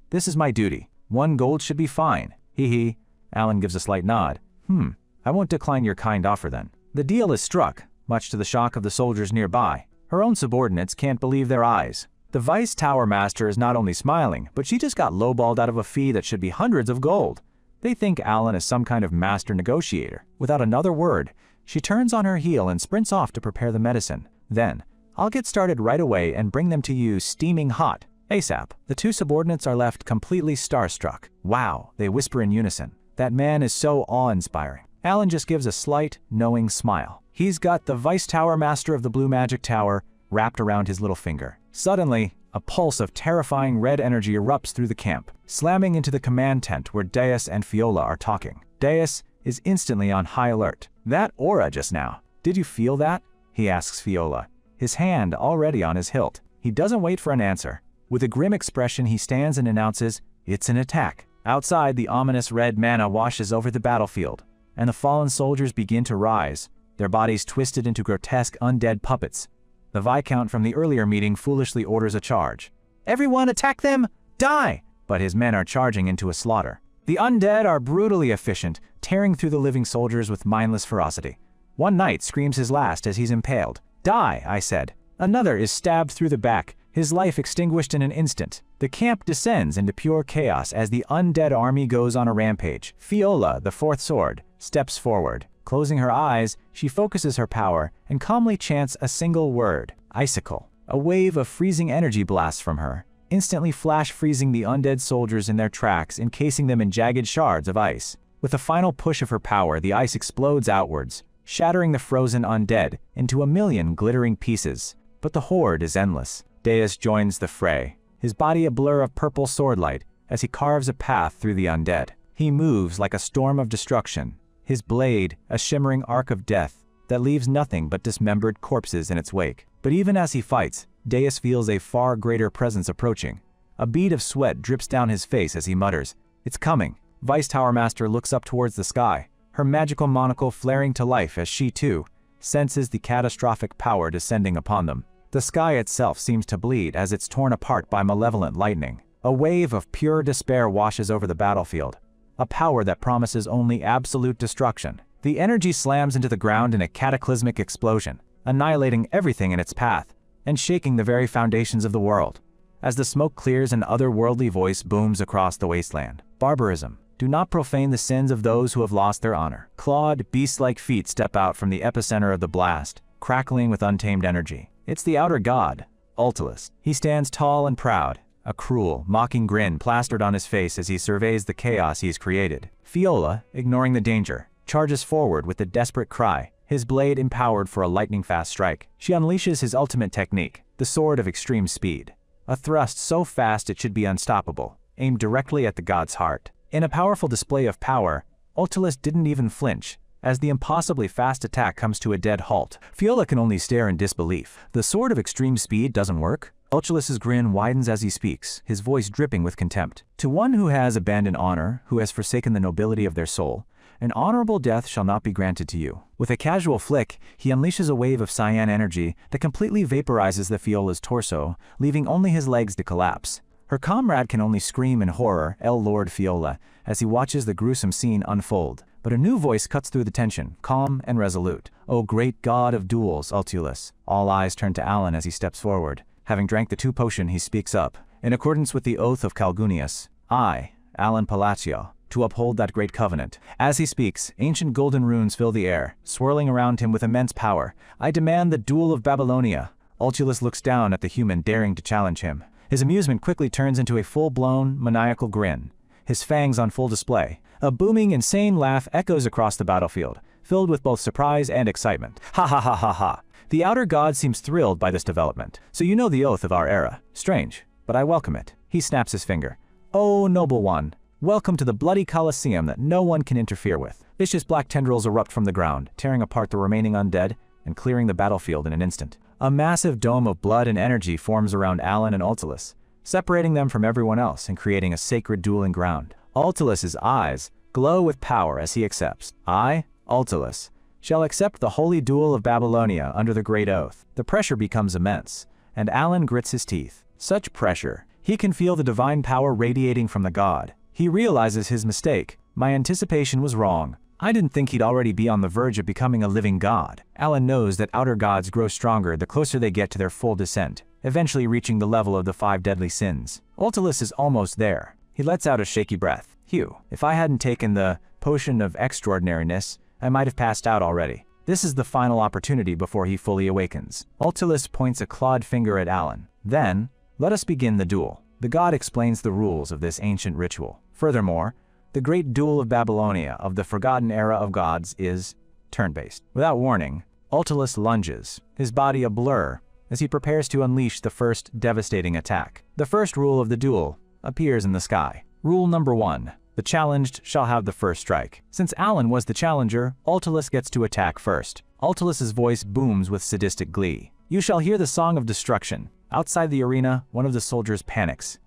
A: This is my duty. 1 gold should be fine." Hee. Alan gives a slight nod. I won't decline your kind offer then." The deal is struck, much to the shock of the soldiers nearby. Her own subordinates can't believe their eyes. The Vice Tower Master is not only smiling, but she just got lowballed out of a fee that should be hundreds of gold. They think Alan is some kind of master negotiator. Without another word, she turns on her heel and sprints off to prepare the medicine. Then, "I'll get started right away and bring them to you steaming hot, ASAP." The two subordinates are left completely starstruck. "Wow," they whisper in unison. "That man is so awe-inspiring." Alan just gives a slight, knowing smile. He's got the Vice Tower Master of the Blue Magic Tower wrapped around his little finger. Suddenly, a pulse of terrifying red energy erupts through the camp, slamming into the command tent where Deus and Fiola are talking. Deus is instantly on high alert. "That aura just now. Did you feel that?" he asks Fiola, his hand already on his hilt. He doesn't wait for an answer. With a grim expression, he stands and announces, "It's an attack." Outside, the ominous red mana washes over the battlefield, and the fallen soldiers begin to rise, their bodies twisted into grotesque undead puppets. The Viscount from the earlier meeting foolishly orders a charge. "Everyone attack them! Die!" But his men are charging into a slaughter. The undead are brutally efficient, tearing through the living soldiers with mindless ferocity. One knight screams his last as he's impaled. "Die," I said. Another is stabbed through the back, his life extinguished in an instant. The camp descends into pure chaos as the undead army goes on a rampage. Fiola, the fourth sword, steps forward. Closing her eyes, she focuses her power and calmly chants a single word, "Icicle." A wave of freezing energy blasts from her, instantly flash freezing the undead soldiers in their tracks, encasing them in jagged shards of ice. With a final push of her power, the ice explodes outwards, shattering the frozen undead into a million glittering pieces. But the horde is endless. Deus joins the fray, his body a blur of purple swordlight as he carves a path through the undead. He moves like a storm of destruction, his blade a shimmering arc of death that leaves nothing but dismembered corpses in its wake. But even as he fights, Deus feels a far greater presence approaching. A bead of sweat drips down his face as he mutters, "It's coming." Vice Tower Master looks up towards the sky, her magical monocle flaring to life as she, too, senses the catastrophic power descending upon them. The sky itself seems to bleed as it's torn apart by malevolent lightning. A wave of pure despair washes over the battlefield, a power that promises only absolute destruction. The energy slams into the ground in a cataclysmic explosion, annihilating everything in its path and shaking the very foundations of the world. As the smoke clears, an otherworldly voice booms across the wasteland. "Barbarism. Do not profane the sins of those who have lost their honor." Clawed, beast-like feet step out from the epicenter of the blast, crackling with untamed energy. It's the outer god, Ultilis. He stands tall and proud, a cruel, mocking grin plastered on his face as he surveys the chaos he's created. Fiola, ignoring the danger, charges forward with a desperate cry, his blade empowered for a lightning-fast strike. She unleashes his ultimate technique, the sword of extreme speed. A thrust so fast it should be unstoppable, aimed directly at the god's heart. In a powerful display of power, Ultilis didn't even flinch, as the impossibly fast attack comes to a dead halt. Fiola can only stare in disbelief. The sword of extreme speed doesn't work? Ultilis's grin widens as he speaks, his voice dripping with contempt. "To one who has abandoned honor, who has forsaken the nobility of their soul, an honorable death shall not be granted to you." With a casual flick, he unleashes a wave of cyan energy that completely vaporizes the Fiola's torso, leaving only his legs to collapse. Her comrade can only scream in horror, "El Lord Fiola," as he watches the gruesome scene unfold. But a new voice cuts through the tension, calm and resolute. "O great god of duels, Ultilis." All eyes turn to Alan as he steps forward. Having drank the 2 potion, he speaks up. "In accordance with the oath of Calgunius, I, Alan Palacio, to uphold that great covenant." As he speaks, ancient golden runes fill the air, swirling around him with immense power. "I demand the duel of Babylonia." Ultilis looks down at the human daring to challenge him. His amusement quickly turns into a full-blown, maniacal grin, his fangs on full display. A booming, insane laugh echoes across the battlefield, filled with both surprise and excitement. "Ha ha ha ha ha." The outer god seems thrilled by this development. "So you know the oath of our era. Strange, but I welcome it." He snaps his finger. "Oh, noble one, welcome to the bloody Colosseum that no one can interfere with." Vicious black tendrils erupt from the ground, tearing apart the remaining undead and clearing the battlefield in an instant. A massive dome of blood and energy forms around Alan and Ultilis, separating them from everyone else and creating a sacred dueling ground. Ultilis's eyes glow with power as he accepts. "I, Ultilis, shall accept the holy duel of Babylonia under the great oath." The pressure becomes immense, and Alan grits his teeth. Such pressure. He can feel the divine power radiating from the god. He realizes his mistake. "My anticipation was wrong. I didn't think he'd already be on the verge of becoming a living god." Alan knows that outer gods grow stronger the closer they get to their full descent, eventually reaching the level of the 5 deadly sins. Ultilis is almost there. He lets out a shaky breath. "Phew, if I hadn't taken the potion of extraordinariness, I might have passed out already." This is the final opportunity before he fully awakens. Ultilis points a clawed finger at Alan. "Then, let us begin the duel." The god explains the rules of this ancient ritual. Furthermore, the great duel of Babylonia of the forgotten era of gods is turn-based. Without warning, Ultilis lunges, his body a blur, as he prepares to unleash the first devastating attack. The first rule of the duel appears in the sky. Rule number 1. The challenged shall have the first strike. Since Alan was the challenger, Ultilis gets to attack first. Ultilis's voice booms with sadistic glee. "You shall hear the song of destruction." Outside the arena, one of the soldiers panics.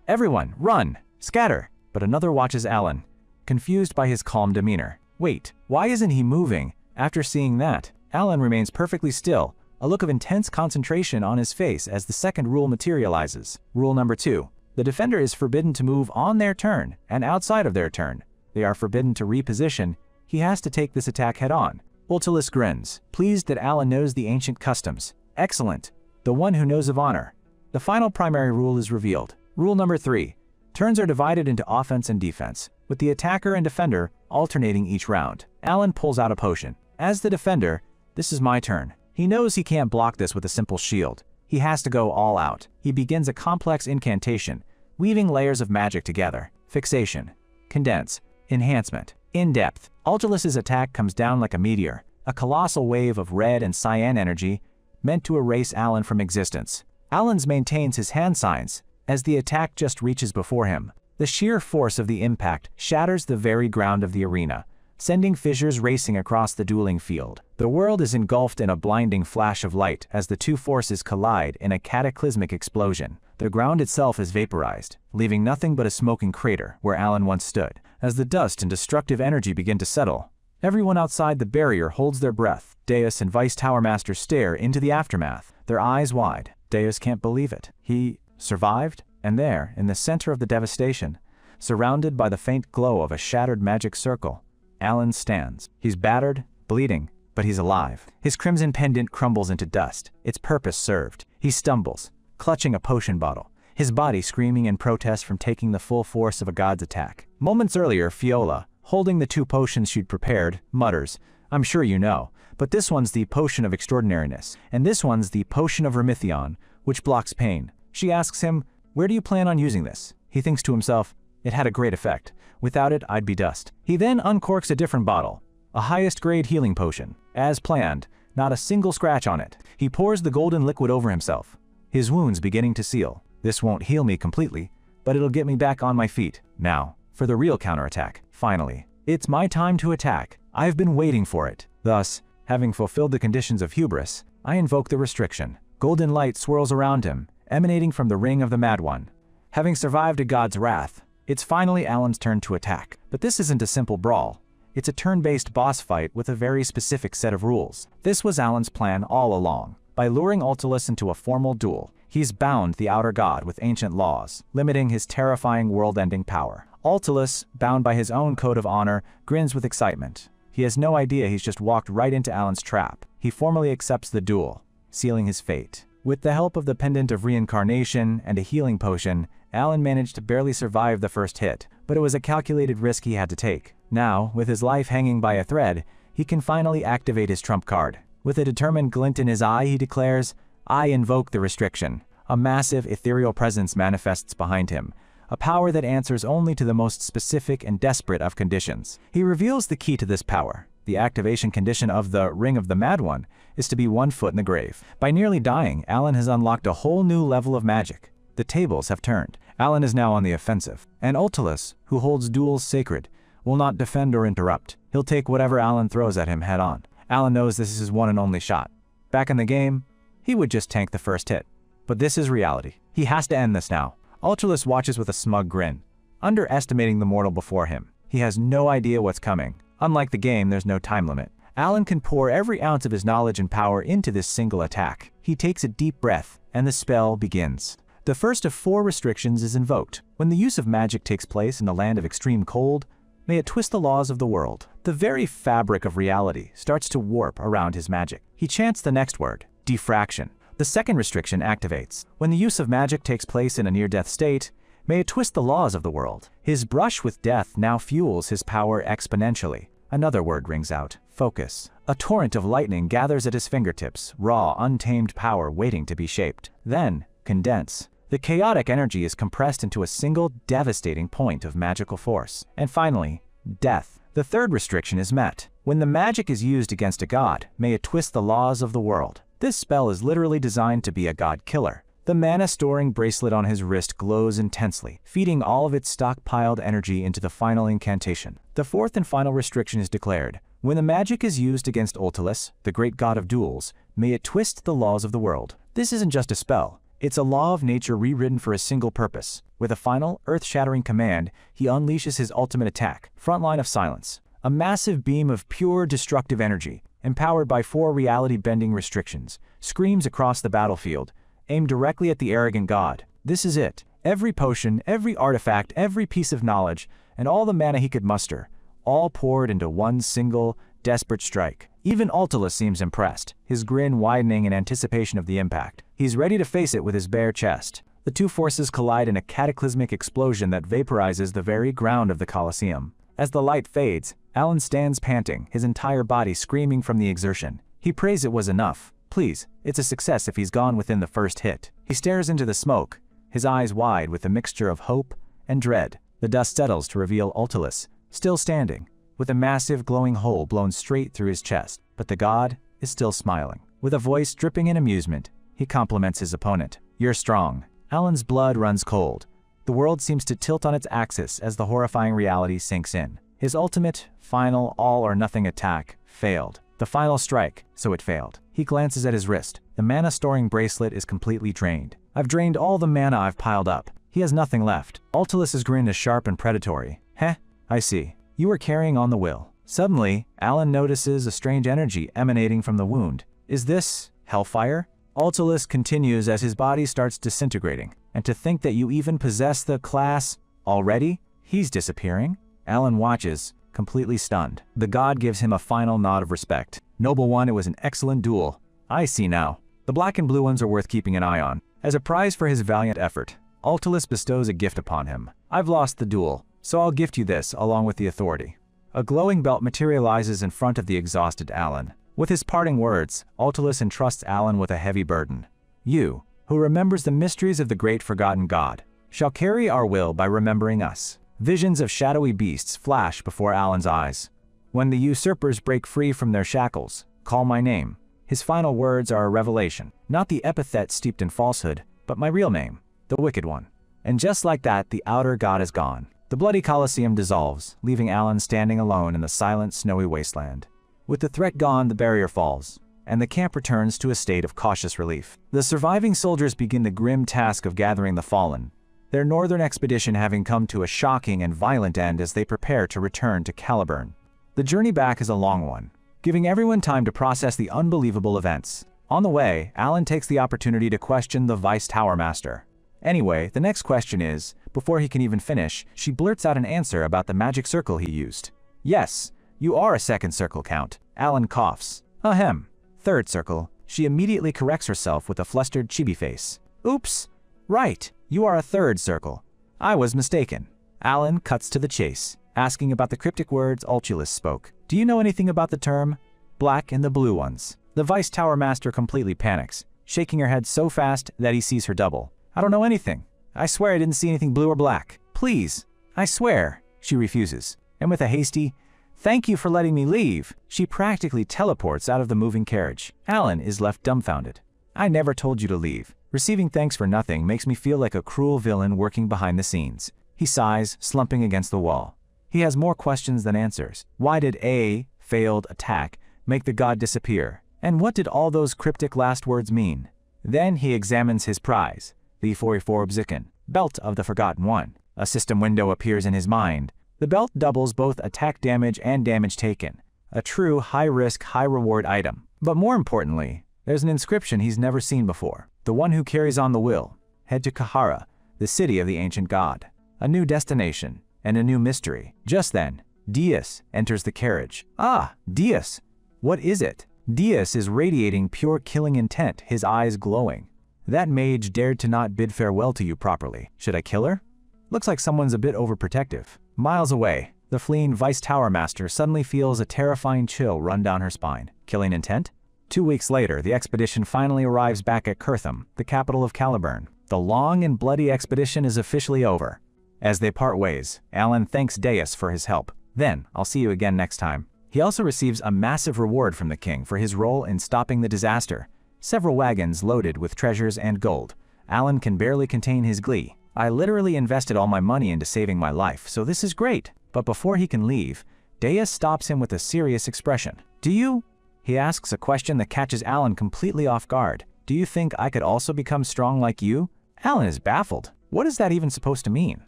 A: Everyone, run! Scatter!" But another watches Alan, confused by his calm demeanor. Wait, why isn't he moving? After seeing that, Alan remains perfectly still, a look of intense concentration on his face as the second rule materializes. Rule number 2. The defender is forbidden to move on their turn, and outside of their turn. They are forbidden to reposition. He has to take this attack head-on. Ultilis grins, pleased that Alan knows the ancient customs. Excellent. The one who knows of honor. The final primary rule is revealed. Rule number 3. Turns are divided into offense and defense, with the attacker and defender alternating each round. Alan pulls out a potion. As the defender, this is my turn. He knows he can't block this with a simple shield. He has to go all out. He begins a complex incantation, weaving layers of magic together. Fixation, condense, enhancement. In depth, Ultilus's attack comes down like a meteor, a colossal wave of red and cyan energy meant to erase Alan from existence. Alan maintains his hand signs as the attack just reaches before him. The sheer force of the impact shatters the very ground of the arena, sending fissures racing across the dueling field. The world is engulfed in a blinding flash of light as the two forces collide in a cataclysmic explosion. The ground itself is vaporized, leaving nothing but a smoking crater where Alan once stood. As the dust and destructive energy begin to settle, everyone outside the barrier holds their breath. Deus and Vice Tower Master stare into the aftermath, their eyes wide. Deus can't believe it. He survived, and there, in the center of the devastation, surrounded by the faint glow of a shattered magic circle, Alan stands. He's battered, bleeding, but he's alive. His crimson pendant crumbles into dust, its purpose served. He stumbles, clutching a potion bottle, his body screaming in protest from taking the full force of a god's attack. Moments earlier, Fiola, holding the two potions she'd prepared, mutters, "I'm sure you know, but this one's the potion of extraordinariness, and this one's the potion of remithion, which blocks pain." She asks him, "Where do you plan on using this?" He thinks to himself, "It had a great effect. Without it, I'd be dust." He then uncorks a different bottle, a highest grade healing potion. As planned, not a single scratch on it. He pours the golden liquid over himself, his wounds beginning to seal. "This won't heal me completely, but it'll get me back on my feet. Now, for the real counterattack. Finally, it's my time to attack. I've been waiting for it." Thus, having fulfilled the conditions of hubris, I invoke the restriction. Golden light swirls around him, emanating from the ring of the Mad One. Having survived a god's wrath, it's finally Alan's turn to attack. But this isn't a simple brawl. It's a turn-based boss fight with a very specific set of rules. This was Alan's plan all along. By luring Ultilus into a formal duel, he's bound the outer god with ancient laws, limiting his terrifying world-ending power. Ultilus, bound by his own code of honor, grins with excitement. He has no idea he's just walked right into Alan's trap. He formally accepts the duel, sealing his fate. With the help of the Pendant of Reincarnation and a healing potion, Alan managed to barely survive the first hit, but it was a calculated risk he had to take. Now, with his life hanging by a thread, he can finally activate his trump card. With a determined glint in his eye, he declares, "I invoke the restriction." A massive ethereal presence manifests behind him, a power that answers only to the most specific and desperate of conditions. He reveals the key to this power. The activation condition of the Ring of the Mad One is to be 1 foot in the grave. By nearly dying, Alan has unlocked a whole new level of magic. The tables have turned. Alan is now on the offensive. And Ultilus, who holds duels sacred, will not defend or interrupt. He'll take whatever Alan throws at him head on. Alan knows this is his one and only shot. Back in the game, he would just tank the first hit. But this is reality. He has to end this now. Ultilus watches with a smug grin, underestimating the mortal before him. He has no idea what's coming. Unlike the game, there's no time limit. Alan can pour every ounce of his knowledge and power into this single attack. He takes a deep breath, and the spell begins. The first of 4 restrictions is invoked. When the use of magic takes place in the land of extreme cold, may it twist the laws of the world. The very fabric of reality starts to warp around his magic. He chants the next word, diffraction. The second restriction activates. When the use of magic takes place in a near-death state, may it twist the laws of the world. His brush with death now fuels his power exponentially. Another word rings out, focus. A torrent of lightning gathers at his fingertips, raw, untamed power waiting to be shaped. Then, condense. The chaotic energy is compressed into a single devastating point of magical force. And finally, death. The third restriction is met. When the magic is used against a god, may it twist the laws of the world. This spell is literally designed to be a god killer. The mana-storing bracelet on his wrist glows intensely, feeding all of its stockpiled energy into the final incantation. The fourth and final restriction is declared. When the magic is used against Ultilus, the great god of duels, may it twist the laws of the world. This isn't just a spell. It's a law of nature rewritten for a single purpose. With a final, earth-shattering command, he unleashes his ultimate attack, Frontline of Silence. A massive beam of pure destructive energy, empowered by 4 reality-bending restrictions, screams across the battlefield, aimed directly at the arrogant god. This is it. Every potion, every artifact, every piece of knowledge, and all the mana he could muster, all poured into one single, desperate strike. Even Ultilus seems impressed, his grin widening in anticipation of the impact. He's ready to face it with his bare chest. The two forces collide in a cataclysmic explosion that vaporizes the very ground of the Colosseum. As the light fades, Alan stands panting, his entire body screaming from the exertion. He prays it was enough. Please, it's a success if he's gone within the first hit. He stares into the smoke, his eyes wide with a mixture of hope and dread. The dust settles to reveal Ultilus, still standing, with a massive glowing hole blown straight through his chest, but the god is still smiling. With a voice dripping in amusement, he compliments his opponent. "You're strong." Alan's blood runs cold. The world seems to tilt on its axis as the horrifying reality sinks in. His ultimate, final, all-or-nothing attack failed. The final strike, so it failed. He glances at his wrist. The mana-storing bracelet is completely drained. "I've drained all the mana I've piled up." He has nothing left. Altulus's grin is sharp and predatory. "Heh, I see. You were carrying on the will." Suddenly, Alan notices a strange energy emanating from the wound. Is this hellfire? Altulus continues as his body starts disintegrating. "And to think that you even possess the class already?" He's disappearing. Alan watches, completely stunned. The god gives him a final nod of respect. "Noble one, it was an excellent duel. I see now. The black and blue ones are worth keeping an eye on." As a prize for his valiant effort, Altulus bestows a gift upon him. "I've lost the duel, so I'll gift you this along with the authority." A glowing belt materializes in front of the exhausted Alan. With his parting words, Altulus entrusts Alan with a heavy burden. "You, who remembers the mysteries of the great forgotten god, shall carry our will by remembering us." Visions of shadowy beasts flash before Alan's eyes. "When the usurpers break free from their shackles, call my name." His final words are a revelation. Not the epithet steeped in falsehood, but my real name, the Wicked One. And just like that, the outer god is gone. The bloody Colosseum dissolves, leaving Alan standing alone in the silent, snowy wasteland. With the threat gone, the barrier falls, and the camp returns to a state of cautious relief. The surviving soldiers begin the grim task of gathering the fallen, their northern expedition having come to a shocking and violent end as they prepare to return to Caliburn. The journey back is a long one, giving everyone time to process the unbelievable events. On the way, Alan takes the opportunity to question the Vice Tower Master. Anyway, the next question is, before he can even finish, she blurts out an answer about the magic circle he used. "Yes, you are a second circle, Count." Alan coughs. "Ahem. Third circle." She immediately corrects herself with a flustered chibi face. "Oops. Right, you are a third circle. I was mistaken." Alan cuts to the chase, asking about the cryptic words Altulus spoke. "Do you know anything about the term black and the blue ones?" The Vice Tower Master completely panics, shaking her head so fast that he sees her double. "I don't know anything. I swear I didn't see anything blue or black. Please, I swear." She refuses, and with a hasty, "Thank you for letting me leave," she practically teleports out of the moving carriage. Alan is left dumbfounded. "I never told you to leave. Receiving thanks for nothing makes me feel like a cruel villain working behind the scenes." He sighs, slumping against the wall. He has more questions than answers. Why did a failed attack make the god disappear? And what did all those cryptic last words mean? Then he examines his prize, the 44 Bziken, Belt of the Forgotten One. A system window appears in his mind. The belt doubles both attack damage and damage taken. A true high-risk, high-reward item. But more importantly, there's an inscription he's never seen before. "The one who carries on the will. Head to Kahara, the city of the ancient god." A new destination, and a new mystery. Just then, Dias enters the carriage. "Ah, Dias! What is it?" Dias is radiating pure killing intent, his eyes glowing. "That mage dared to not bid farewell to you properly. Should I kill her?" Looks like someone's a bit overprotective. Miles away, the fleeing Vice Tower Master suddenly feels a terrifying chill run down her spine. Killing intent? 2 weeks later, the expedition finally arrives back at Kirtham, the capital of Caliburn. The long and bloody expedition is officially over. As they part ways, Alan thanks Deus for his help. "Then, I'll see you again next time." He also receives a massive reward from the king for his role in stopping the disaster. Several wagons loaded with treasures and gold. Alan can barely contain his glee. "I literally invested all my money into saving my life, so this is great." But before he can leave, Deus stops him with a serious expression. "Do you?" He asks a question that catches Alan completely off guard. "Do you think I could also become strong like you?" Alan is baffled. What is that even supposed to mean?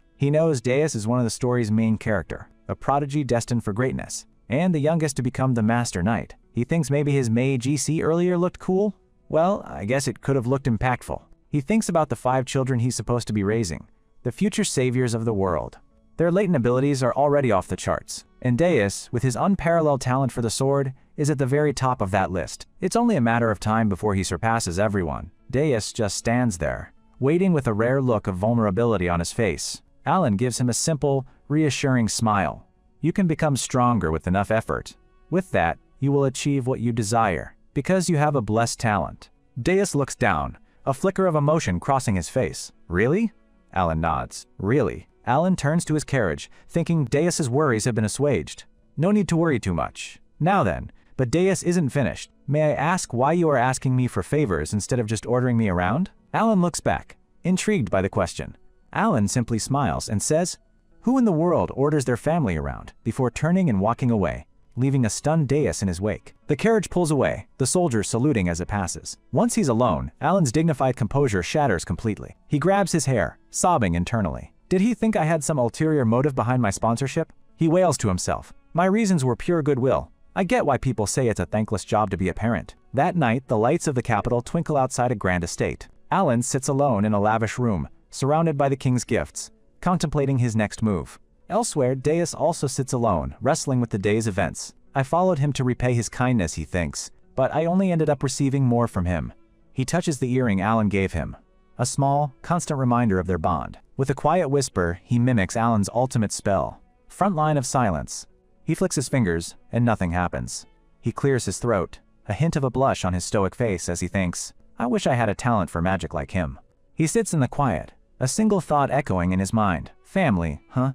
A: He knows Deus is one of the story's main character, a prodigy destined for greatness, and the youngest to become the Master Knight. He thinks maybe his mage EC earlier looked cool? Well, I guess it could have looked impactful. He thinks about the 5 children he's supposed to be raising, the future saviors of the world. Their latent abilities are already off the charts, and Deus, with his unparalleled talent for the sword, is at the very top of that list. It's only a matter of time before he surpasses everyone. Deus just stands there, waiting with a rare look of vulnerability on his face. Alan gives him a simple, reassuring smile. "You can become stronger with enough effort. With that, you will achieve what you desire, because you have a blessed talent." Deus looks down, a flicker of emotion crossing his face. "Really?" Alan nods. "Really?" Alan turns to his carriage, thinking Deus's worries have been assuaged. No need to worry too much. Now then, but Deus isn't finished. May I ask why you are asking me for favors instead of just ordering me around? Alan looks back, intrigued by the question. Alan simply smiles and says, who in the world orders their family around, before turning and walking away, leaving a stunned Deus in his wake. The carriage pulls away, the soldiers saluting as it passes. Once he's alone, Alan's dignified composure shatters completely. He grabs his hair, sobbing internally. Did he think I had some ulterior motive behind my sponsorship? He wails to himself. My reasons were pure goodwill. I get why people say it's a thankless job to be a parent. That night, the lights of the capital twinkle outside a grand estate. Alan sits alone in a lavish room, surrounded by the king's gifts, contemplating his next move. Elsewhere, Deus also sits alone, wrestling with the day's events. I followed him to repay his kindness, he thinks, but I only ended up receiving more from him. He touches the earring Alan gave him, a small, constant reminder of their bond. With a quiet whisper, he mimics Alan's ultimate spell. Front line of silence. He flicks his fingers, and nothing happens. He clears his throat, a hint of a blush on his stoic face as he thinks, I wish I had a talent for magic like him. He sits in the quiet, a single thought echoing in his mind. Family, huh?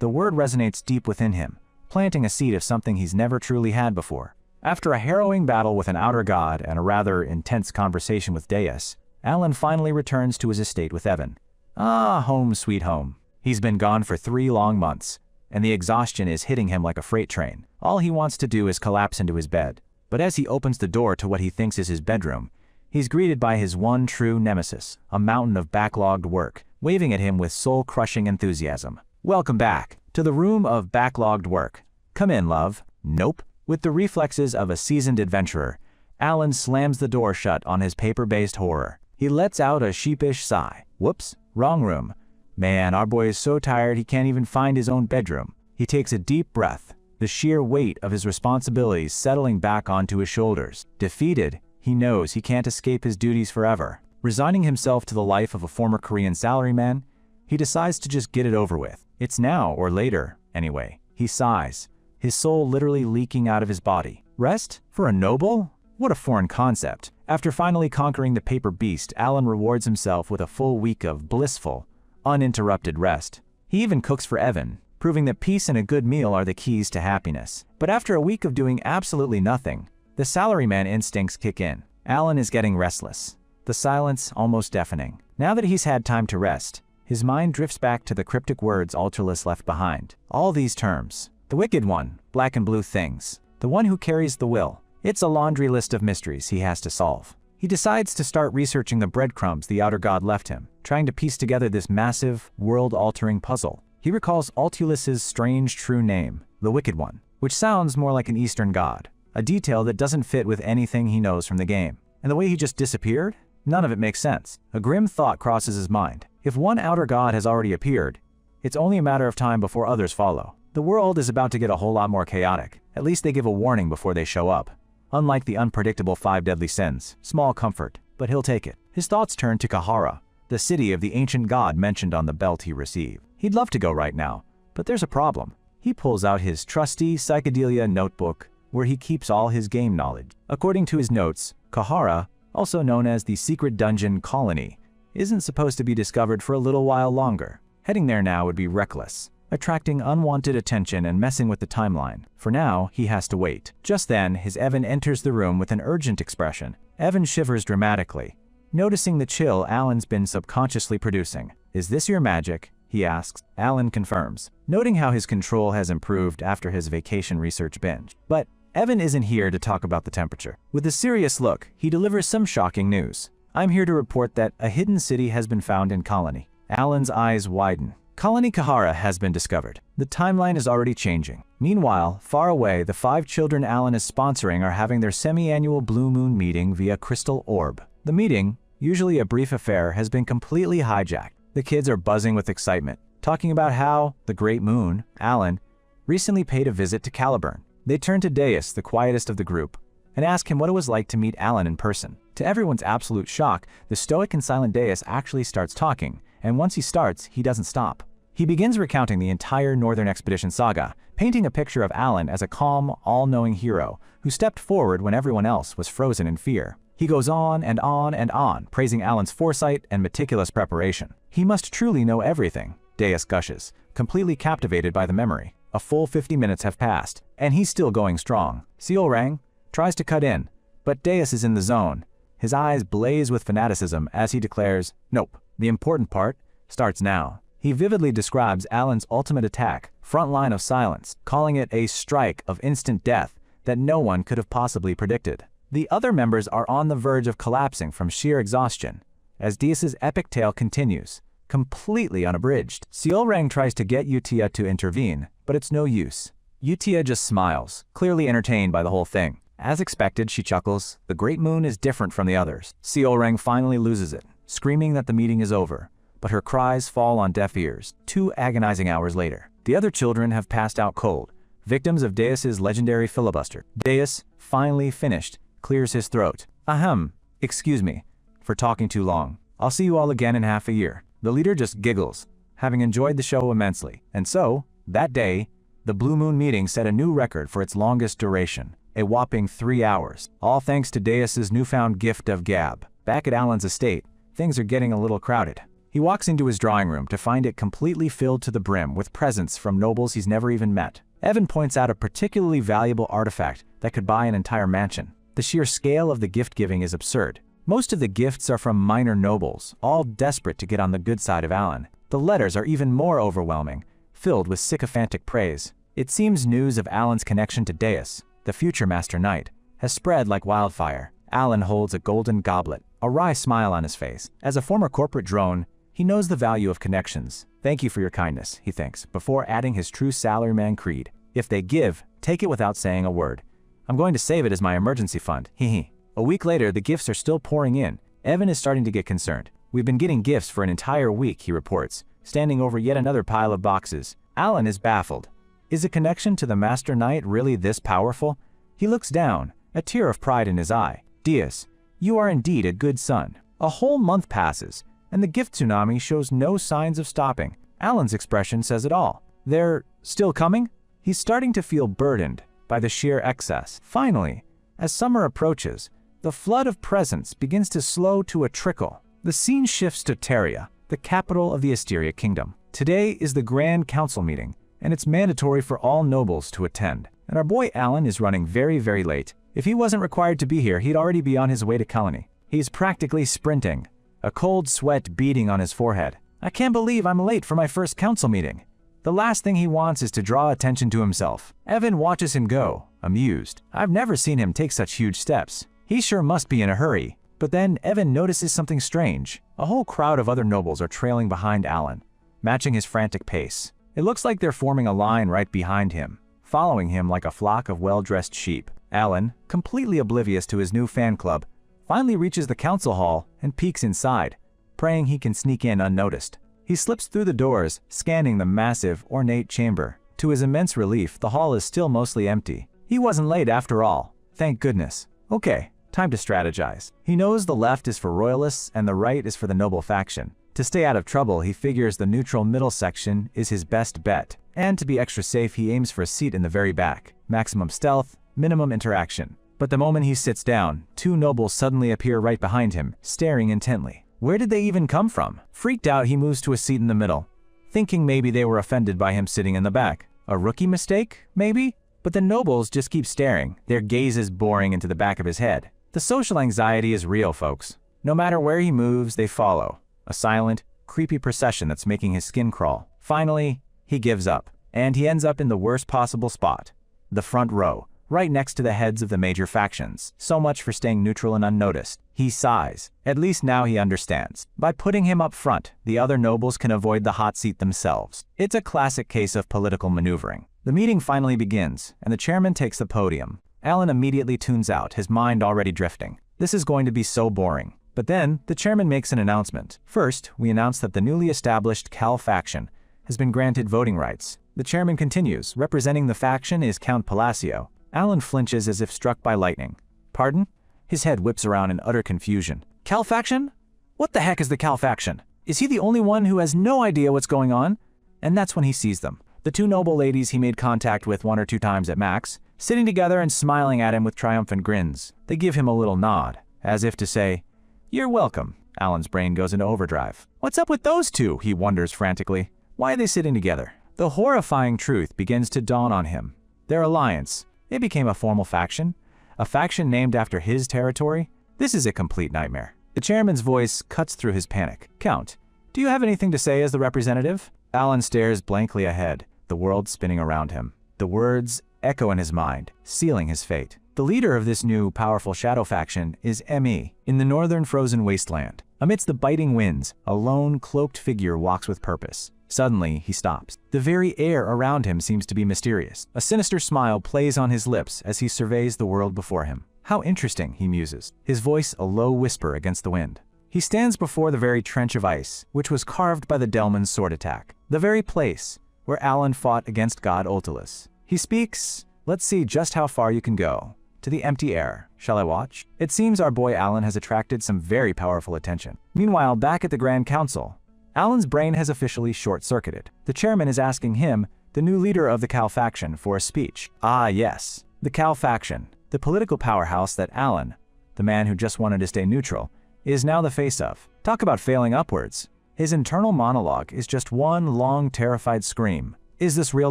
A: The word resonates deep within him, planting a seed of something he's never truly had before. After a harrowing battle with an outer god and a rather intense conversation with Deus, Alan finally returns to his estate with Evan. Ah, home sweet home. He's been gone for 3 long months, and the exhaustion is hitting him like a freight train. All he wants to do is collapse into his bed. But as he opens the door to what he thinks is his bedroom, he's greeted by his one true nemesis, a mountain of backlogged work, waving at him with soul-crushing enthusiasm. Welcome back to the room of backlogged work. Come in, love. Nope. With the reflexes of a seasoned adventurer, Alan slams the door shut on his paper-based horror. He lets out a sheepish sigh. Whoops, wrong room. Man, our boy is so tired he can't even find his own bedroom. He takes a deep breath, the sheer weight of his responsibilities settling back onto his shoulders. Defeated, he knows he can't escape his duties forever. Resigning himself to the life of a former Korean salaryman, he decides to just get it over with. It's now or later, anyway. He sighs, his soul literally leaking out of his body. Rest? For a noble? What a foreign concept. After finally conquering the paper beast, Alan rewards himself with a full week of blissful, uninterrupted rest. He even cooks for Evan, proving that peace and a good meal are the keys to happiness. But after a week of doing absolutely nothing, the salaryman instincts kick in. Alan is getting restless, the silence almost deafening. Now that he's had time to rest, his mind drifts back to the cryptic words Ultralis left behind. All these terms. The wicked one, black and blue things. The one who carries the will. It's a laundry list of mysteries he has to solve. He decides to start researching the breadcrumbs the outer god left him, trying to piece together this massive, world-altering puzzle. He recalls Ultulis's strange true name, the Wicked One, which sounds more like an Eastern god, a detail that doesn't fit with anything he knows from the game. And the way he just disappeared? None of it makes sense. A grim thought crosses his mind. If one outer god has already appeared, it's only a matter of time before others follow. The world is about to get a whole lot more chaotic. At least they give a warning before they show up. Unlike the unpredictable 5 deadly sins, small comfort, but he'll take it. His thoughts turn to Kahara, the city of the ancient god mentioned on the belt he received. He'd love to go right now, but there's a problem. He pulls out his trusty psychedelia notebook, where he keeps all his game knowledge. According to his notes, Kahara, also known as the Secret Dungeon Colony, isn't supposed to be discovered for a little while longer. Heading there now would be reckless, attracting unwanted attention and messing with the timeline. For now, he has to wait. Just then, his Evan enters the room with an urgent expression. Evan shivers dramatically, noticing the chill Alan's been subconsciously producing. Is this your magic? He asks. Alan confirms, noting how his control has improved after his vacation research binge. But Evan isn't here to talk about the temperature. With a serious look, he delivers some shocking news. I'm here to report that a hidden city has been found in Colony. Alan's eyes widen. Colony Kahara has been discovered. The timeline is already changing. Meanwhile, far away, the 5 children Alan is sponsoring are having their semi-annual Blue Moon meeting via Crystal Orb. The meeting, usually a brief affair, has been completely hijacked. The kids are buzzing with excitement, talking about how the Great Moon, Alan, recently paid a visit to Caliburn. They turn to Deus, the quietest of the group, and ask him what it was like to meet Alan in person. To everyone's absolute shock, the stoic and silent Deus actually starts talking, and once he starts, he doesn't stop. He begins recounting the entire Northern Expedition saga, painting a picture of Alan as a calm, all-knowing hero who stepped forward when everyone else was frozen in fear. He goes on and on and on, praising Alan's foresight and meticulous preparation. He must truly know everything, Deus gushes, completely captivated by the memory. A full 50 minutes have passed, and he's still going strong. Seolrang tries to cut in, but Deus is in the zone. His eyes blaze with fanaticism as he declares, "Nope, the important part starts now." He vividly describes Alan's ultimate attack, front line of silence, calling it a strike of instant death that no one could have possibly predicted. The other members are on the verge of collapsing from sheer exhaustion, as Deus's epic tale continues, completely unabridged. Seolrang tries to get Utia to intervene, but it's no use. Utia just smiles, clearly entertained by the whole thing. As expected, she chuckles, "The Great Moon is different from the others." Seolrang finally loses it, screaming that the meeting is over, but her cries fall on deaf ears. 2 agonizing hours later, the other children have passed out cold, victims of Deus's legendary filibuster. Deus, finally finished, clears his throat. "Ahem, excuse me for talking too long. I'll see you all again in half a year." The leader just giggles, having enjoyed the show immensely. And so, that day, the Blue Moon meeting set a new record for its longest duration, a whopping 3 hours, all thanks to Deus's newfound gift of gab. Back at Alan's estate, things are getting a little crowded. He walks into his drawing room to find it completely filled to the brim with presents from nobles he's never even met. Evan points out a particularly valuable artifact that could buy an entire mansion. The sheer scale of the gift-giving is absurd. Most of the gifts are from minor nobles, all desperate to get on the good side of Alan. The letters are even more overwhelming, filled with sycophantic praise. It seems news of Alan's connection to Deus, the future Master Knight, has spread like wildfire. Alan holds a golden goblet, a wry smile on his face. As a former corporate drone, he knows the value of connections. "Thank you for your kindness," he thinks, before adding his true salaryman creed. "If they give, take it without saying a word. I'm going to save it as my emergency fund, hee." A week later, the gifts are still pouring in. Evan is starting to get concerned. "We've been getting gifts for an entire week," he reports, standing over yet another pile of boxes. Alan is baffled. Is a connection to the Master Knight really this powerful? He looks down, a tear of pride in his eye. "Deus, you are indeed a good son." A whole month passes, and the gift tsunami shows no signs of stopping. Alan's expression says it all. They're still coming? He's starting to feel burdened by the sheer excess. Finally, as summer approaches, the flood of presents begins to slow to a trickle. The scene shifts to Teria, the capital of the Asteria Kingdom. Today is the Grand Council meeting, and it's mandatory for all nobles to attend. And our boy Alan is running very, very late. If he wasn't required to be here, he'd already be on his way to Kalani. He's practically sprinting, a cold sweat beading on his forehead. "I can't believe I'm late for my first council meeting." The last thing he wants is to draw attention to himself. Evan watches him go, amused. I've never seen him take such huge steps. He sure must be in a hurry. But then Evan notices something strange. A whole crowd of other nobles are trailing behind Alan, matching his frantic pace. It looks like they're forming a line right behind him, following him like a flock of well-dressed sheep. Alan, completely oblivious to his new fan club, finally reaches the council hall and peeks inside, praying he can sneak in unnoticed. He slips through the doors, scanning the massive, ornate chamber. To his immense relief, the hall is still mostly empty. He wasn't late after all. Thank goodness. Okay, time to strategize. He knows the left is for royalists and the right is for the noble faction. To stay out of trouble, he figures the neutral middle section is his best bet. And to be extra safe, he aims for a seat in the very back. Maximum stealth, minimum interaction. But the moment he sits down, 2 nobles suddenly appear right behind him, staring intently. Where did they even come from? Freaked out, he moves to a seat in the middle, thinking maybe they were offended by him sitting in the back. A rookie mistake, maybe? But the nobles just keep staring, their gazes boring into the back of his head. The social anxiety is real, folks. No matter where he moves, they follow. A silent, creepy procession that's making his skin crawl. Finally, he gives up, and he ends up in the worst possible spot. The front row, right next to the heads of the major factions. So much for staying neutral and unnoticed. He sighs. At least now he understands. By putting him up front, the other nobles can avoid the hot seat themselves. It's a classic case of political maneuvering. The meeting finally begins, and the chairman takes the podium. Alan immediately tunes out, his mind already drifting. This is going to be so boring. But then, the chairman makes an announcement. First, we announce that the newly established Cal faction has been granted voting rights. The chairman continues. Representing the faction is Count Palacio. Alan flinches as if struck by lightning. Pardon? His head whips around in utter confusion. Cal faction? What the heck is the Cal faction? Is he the only one who has no idea what's going on? And that's when he sees them. The 2 noble ladies he made contact with 1 or 2 times at max, sitting together and smiling at him with triumphant grins. They give him a little nod, as if to say, "You're welcome." Alan's brain goes into overdrive. What's up with those 2? He wonders frantically. Why are they sitting together? The horrifying truth begins to dawn on him. Their alliance, it became a formal faction? A faction named after his territory? This is a complete nightmare. The chairman's voice cuts through his panic. Count, do you have anything to say as the representative? Alan stares blankly ahead, the world spinning around him. The words echo in his mind, sealing his fate. The leader of this new, powerful shadow faction is M.E. In the northern frozen wasteland. Amidst the biting winds, a lone, cloaked figure walks with purpose. Suddenly, he stops. The very air around him seems to be mysterious. A sinister smile plays on his lips as he surveys the world before him. How interesting, he muses, his voice a low whisper against the wind. He stands before the very trench of ice, which was carved by the Delman's sword attack. The very place where Alan fought against God Ultilis. He speaks, let's see just how far you can go. To the empty air. Shall I watch? It seems our boy Alan has attracted some very powerful attention. Meanwhile, back at the Grand Council, Alan's brain has officially short-circuited. The chairman is asking him, the new leader of the Cal faction, for a speech. Ah yes, the Cal faction, the political powerhouse that Alan, the man who just wanted to stay neutral, is now the face of. Talk about failing upwards. His internal monologue is just one long, terrified scream. Is this real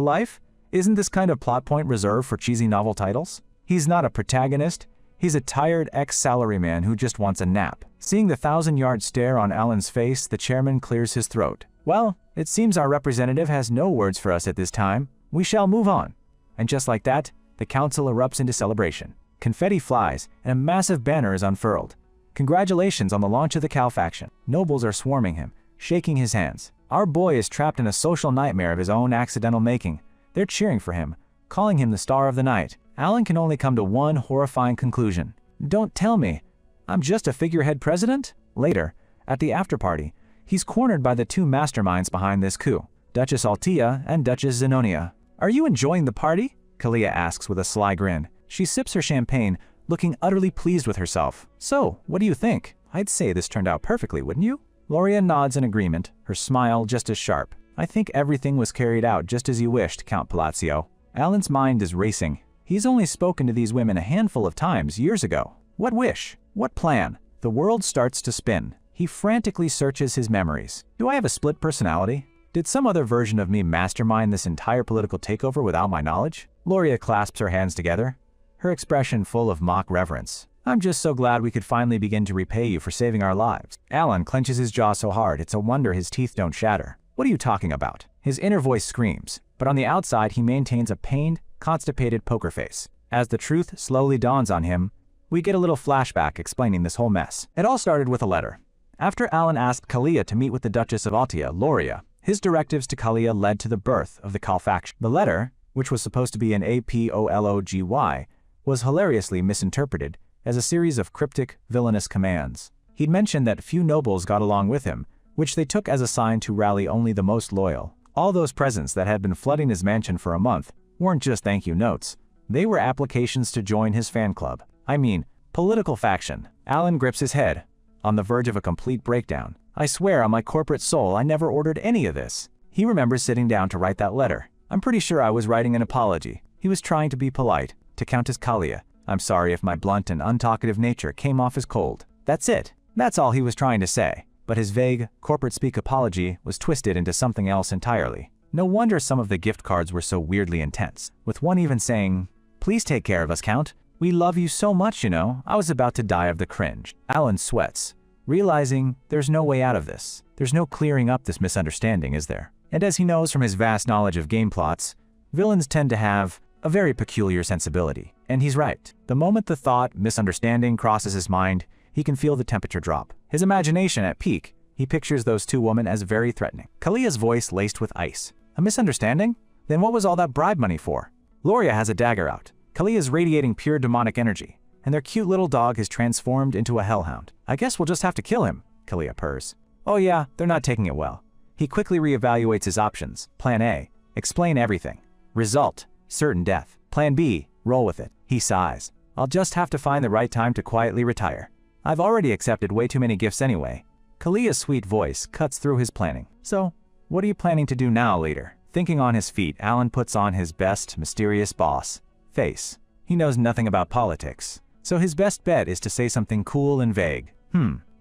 A: life? Isn't this kind of plot point reserved for cheesy novel titles? He's not a protagonist, he's a tired ex-salaryman who just wants a nap. Seeing the 1,000-yard stare on Alan's face, the chairman clears his throat. Well, it seems our representative has no words for us at this time. We shall move on. And just like that, the council erupts into celebration. Confetti flies, and a massive banner is unfurled. Congratulations on the launch of the Cal faction. Nobles are swarming him, shaking his hands. Our boy is trapped in a social nightmare of his own accidental making. They're cheering for him, calling him the star of the night. Alan can only come to one horrifying conclusion. Don't tell me, I'm just a figurehead president? Later, at the after-party, he's cornered by the two masterminds behind this coup, Duchess Altia and Duchess Zenonia. Are you enjoying the party? Kalia asks with a sly grin. She sips her champagne, looking utterly pleased with herself. So, what do you think? I'd say this turned out perfectly, wouldn't you? Loria nods in agreement, her smile just as sharp. I think everything was carried out just as you wished, Count Palazzo. Alan's mind is racing. He's only spoken to these women a handful of times years ago. What wish? What plan? The world starts to spin. He frantically searches his memories. Do I have a split personality? Did some other version of me mastermind this entire political takeover without my knowledge? Loria clasps her hands together, her expression full of mock reverence. I'm just so glad we could finally begin to repay you for saving our lives. Alan clenches his jaw so hard it's a wonder his teeth don't shatter. What are you talking about? His inner voice screams, but on the outside he maintains a pained, constipated poker face. As the truth slowly dawns on him, we get a little flashback explaining this whole mess. It all started with a letter. After Alan asked Kalia to meet with the Duchess of Altia, Loria, his directives to Kalia led to the birth of the Cal faction. The letter, which was supposed to be an apology, was hilariously misinterpreted as a series of cryptic, villainous commands. He'd mentioned that few nobles got along with him, which they took as a sign to rally only the most loyal. All those presents that had been flooding his mansion for a month weren't just thank you notes. They were applications to join his fan club. I mean, political faction. Alan grips his head, on the verge of a complete breakdown. I swear on my corporate soul I never ordered any of this. He remembers sitting down to write that letter. I'm pretty sure I was writing an apology. He was trying to be polite, to Countess Kalia. I'm sorry if my blunt and untalkative nature came off as cold. That's it. That's all he was trying to say. But his vague, corporate-speak apology was twisted into something else entirely. No wonder some of the gift cards were so weirdly intense, with one even saying, "Please take care of us, Count. We love you so much, you know." I was about to die of the cringe. Alan sweats, realizing there's no way out of this. There's no clearing up this misunderstanding, is there? And as he knows from his vast knowledge of game plots, villains tend to have a very peculiar sensibility. And he's right. The moment the thought, misunderstanding, crosses his mind, he can feel the temperature drop. His imagination at peak, he pictures those two women as very threatening. Kalia's voice laced with ice. A misunderstanding? Then what was all that bribe money for? Loria has a dagger out. Kalia's radiating pure demonic energy, and their cute little dog is transformed into a hellhound. I guess we'll just have to kill him, Kalia purrs. Oh yeah, they're not taking it well. He quickly reevaluates his options. Plan A, explain everything. Result, certain death. Plan B, roll with it. He sighs. I'll just have to find the right time to quietly retire. I've already accepted way too many gifts anyway. Kalia's sweet voice cuts through his planning. So, what are you planning to do now, leader? Thinking on his feet, Alan puts on his best mysterious boss face. He knows nothing about politics, so his best bet is to say something cool and vague.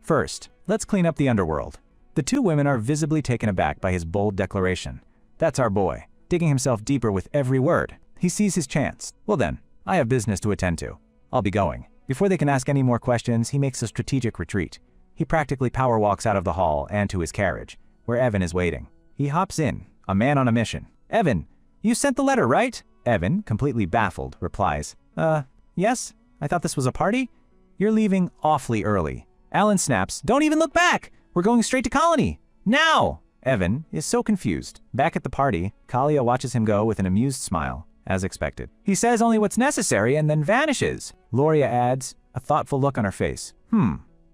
A: First, let's clean up the underworld. The two women are visibly taken aback by his bold declaration. That's our boy. digging himself deeper with every word. He sees his chance. Well then, I have business to attend to. I'll be going. Before they can ask any more questions, he makes a strategic retreat. He practically power walks out of the hall and to his carriage, where Evan is waiting. He hops in, a man on a mission. Evan, you sent the letter, right? Evan, completely baffled, replies, yes? I thought this was a party? You're leaving awfully early. Alan snaps, don't even look back! We're going straight to Colony! Now! Evan is so confused. Back at the party, Kalia watches him go with an amused smile, as expected. He says only what's necessary and then vanishes. Loria adds, a thoughtful look on her face.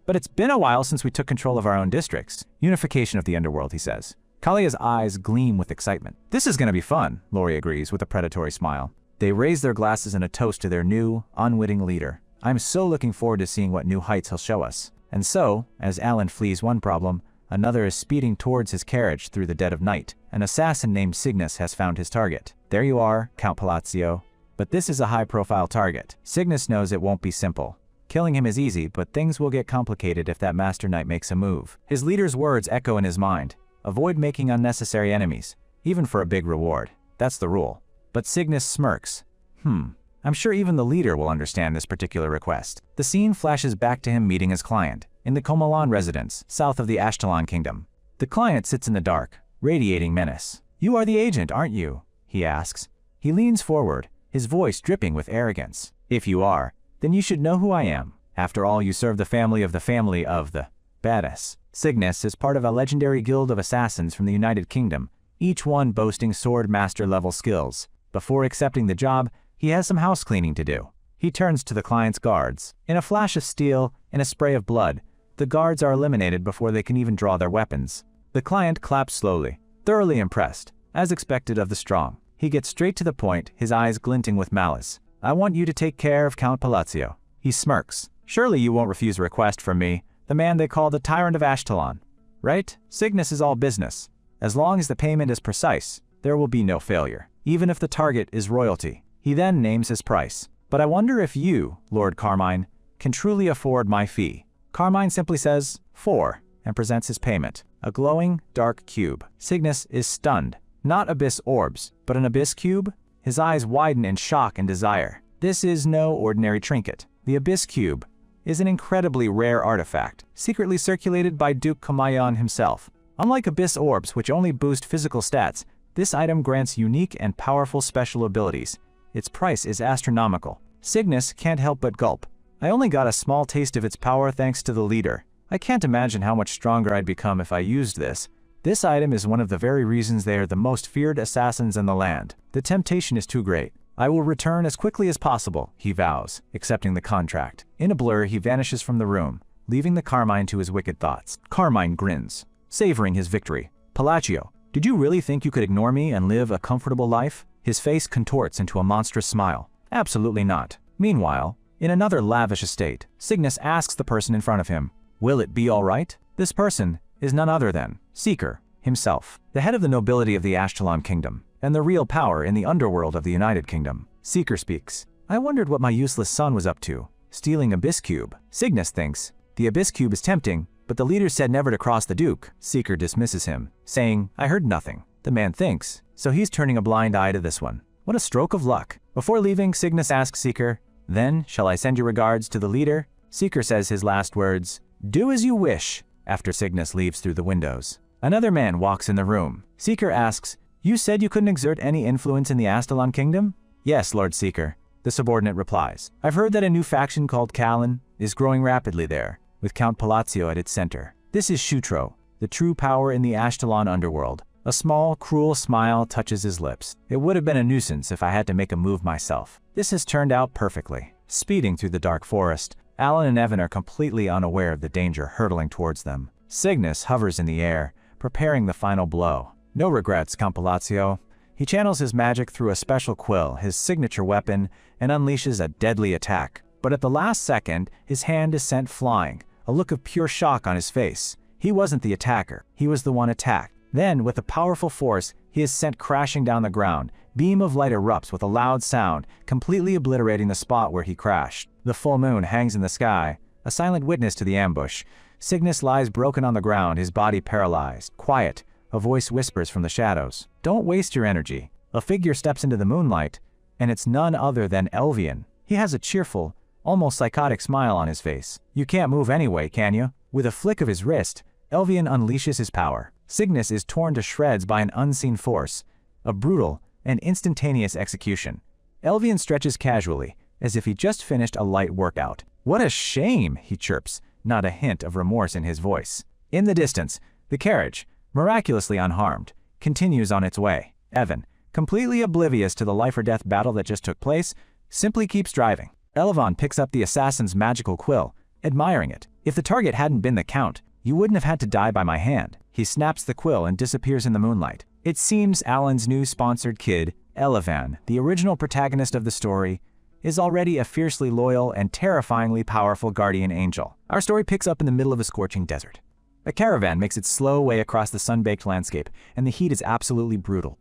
A: But it's been a while since we took control of our own districts. Unification of the underworld, he says. Kalia's eyes gleam with excitement. This is gonna be fun, Lori agrees with a predatory smile. They raise their glasses in a toast to their new, unwitting leader. I'm so looking forward to seeing what new heights he'll show us. And so, as Alan flees one problem, another is speeding towards his carriage through the dead of night. An assassin named Cygnus has found his target. There you are, Count Palacio. But this is a high-profile target. Cygnus knows it won't be simple. Killing him is easy, but things will get complicated if that Master Knight makes a move. His leader's words echo in his mind. Avoid making unnecessary enemies, even for a big reward. That's the rule. But Cygnus smirks. I'm sure even the leader will understand this particular request. The scene flashes back to him meeting his client, in the Comalan residence, south of the Ashtalan Kingdom. The client sits in the dark, radiating menace. You are the agent, aren't you? He asks. He leans forward, his voice dripping with arrogance. If you are, then you should know who I am. After all, you serve the family of the badass. Cygnus is part of a legendary guild of assassins from the United Kingdom, each one boasting sword master level skills. Before accepting the job, he has some house cleaning to do. He turns to the client's guards. In a flash of steel and a spray of blood, the guards are eliminated before they can even draw their weapons. The client claps slowly, thoroughly impressed, as expected of the strong. He gets straight to the point, his eyes glinting with malice. I want you to take care of Count Palacio. He smirks. Surely you won't refuse a request from me, the man they call the Tyrant of Ashtalan. Right? Cygnus is all business. As long as the payment is precise, there will be no failure, even if the target is royalty. He then names his price. But I wonder if you, Lord Carmine, can truly afford my fee. Carmine simply says, 4, and presents his payment. A glowing, dark cube. Cygnus is stunned. Not abyss orbs, but an abyss cube? His eyes widen in shock and desire. This is no ordinary trinket. The abyss cube is an incredibly rare artifact, secretly circulated by Duke Kamayan himself. Unlike abyss orbs, which only boost physical stats, this item grants unique and powerful special abilities. Its price is astronomical. Cygnus can't help but gulp. I only got a small taste of its power thanks to the leader. I can't imagine how much stronger I'd become if I used this. This item is one of the very reasons they are the most feared assassins in the land. The temptation is too great. I will return as quickly as possible, he vows, accepting the contract. In a blur, he vanishes from the room, leaving the Carmine to his wicked thoughts. Carmine grins, savoring his victory. Palacio, did you really think you could ignore me and live a comfortable life? His face contorts into a monstrous smile. Absolutely not. Meanwhile, in another lavish estate, Cygnus asks the person in front of him, will it be all right? This person is none other than Seeker himself, the head of the nobility of the Ashtalan Kingdom, and the real power in the underworld of the United Kingdom. Seeker speaks. I wondered what my useless son was up to, stealing Abyss Cube. Cygnus thinks, the Abyss Cube is tempting, but the leader said never to cross the Duke. Seeker dismisses him, saying, I heard nothing. The man thinks, so he's turning a blind eye to this one. What a stroke of luck. Before leaving, Cygnus asks Seeker, then, shall I send your regards to the leader? Seeker says his last words, do as you wish, after Cygnus leaves through the windows. Another man walks in the room. Seeker asks, you said you couldn't exert any influence in the Ashtalan Kingdom? Yes, Lord Seeker, the subordinate replies. I've heard that a new faction called Callan is growing rapidly there, with Count Palacio at its center. This is Shutro, the true power in the Ashtalan underworld. A small, cruel smile touches his lips. It would have been a nuisance if I had to make a move myself. This has turned out perfectly. Speeding through the dark forest, Alan and Evan are completely unaware of the danger hurtling towards them. Cygnus hovers in the air, preparing the final blow. No regrets, Count Palacio. He channels his magic through a special quill, his signature weapon, and unleashes a deadly attack. But at the last second, his hand is sent flying, a look of pure shock on his face. He wasn't the attacker, he was the one attacked. Then, with a powerful force, he is sent crashing down the ground. Beam of light erupts with a loud sound, completely obliterating the spot where he crashed. The full moon hangs in the sky, a silent witness to the ambush. Cygnus lies broken on the ground, his body paralyzed. Quiet, a voice whispers from the shadows. Don't waste your energy. A figure steps into the moonlight, and it's none other than Elvian. He has a cheerful, almost psychotic smile on his face. "You can't move anyway, can you?" With a flick of his wrist, Elvian unleashes his power. Cygnus is torn to shreds by an unseen force, a brutal and instantaneous execution. Elvian stretches casually, as if he just finished a light workout. "What a shame," he chirps, not a hint of remorse in his voice. In the distance, the carriage, miraculously unharmed, continues on its way. Evan, completely oblivious to the life-or-death battle that just took place, simply keeps driving. Elevon picks up the assassin's magical quill, admiring it. "If the target hadn't been the Count, you wouldn't have had to die by my hand." He snaps the quill and disappears in the moonlight. It seems Alan's new sponsored kid, Elevan, the original protagonist of the story, is already a fiercely loyal and terrifyingly powerful guardian angel. Our story picks up in the middle of a scorching desert. A caravan makes its slow way across the sun-baked landscape, and the heat is absolutely brutal.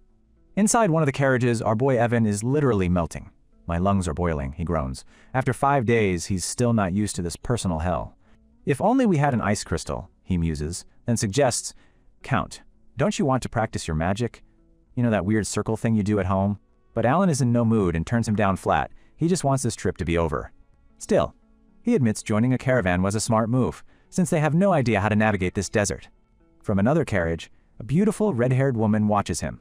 A: Inside one of the carriages, our boy Evan is literally melting. "My lungs are boiling," he groans. After 5 days, he's still not used to this personal hell. "If only we had an ice crystal," he muses, then suggests, "Count, don't you want to practice your magic? You know that weird circle thing you do at home?" But Alan is in no mood and turns him down flat. He just wants this trip to be over. Still, he admits joining a caravan was a smart move, since they have no idea how to navigate this desert. From another carriage, a beautiful red-haired woman watches him.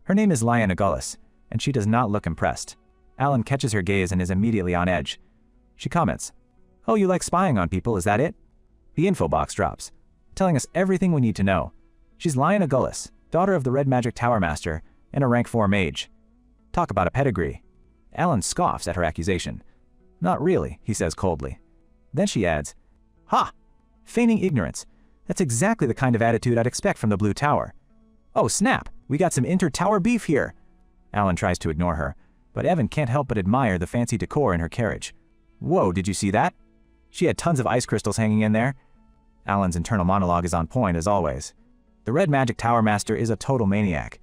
A: Her name is Liana Gullis, and she does not look impressed. Alan catches her gaze and is immediately on edge. She comments, "Oh, you like spying on people, is that it?" The info box drops, telling us everything we need to know. She's Liana Gullis, daughter of the Red Magic Tower Master and a rank 4 mage. Talk about a pedigree. Alan scoffs at her accusation. "Not really," he says coldly. Then she adds, "Ha! Feigning ignorance. That's exactly the kind of attitude I'd expect from the Blue Tower. Oh snap, we got some inter-tower beef here." Alan tries to ignore her, but Evan can't help but admire the fancy decor in her carriage. "Whoa, did you see that? She had tons of ice crystals hanging in there." Alan's internal monologue is on point as always. The Red Magic Tower Master is a total maniac.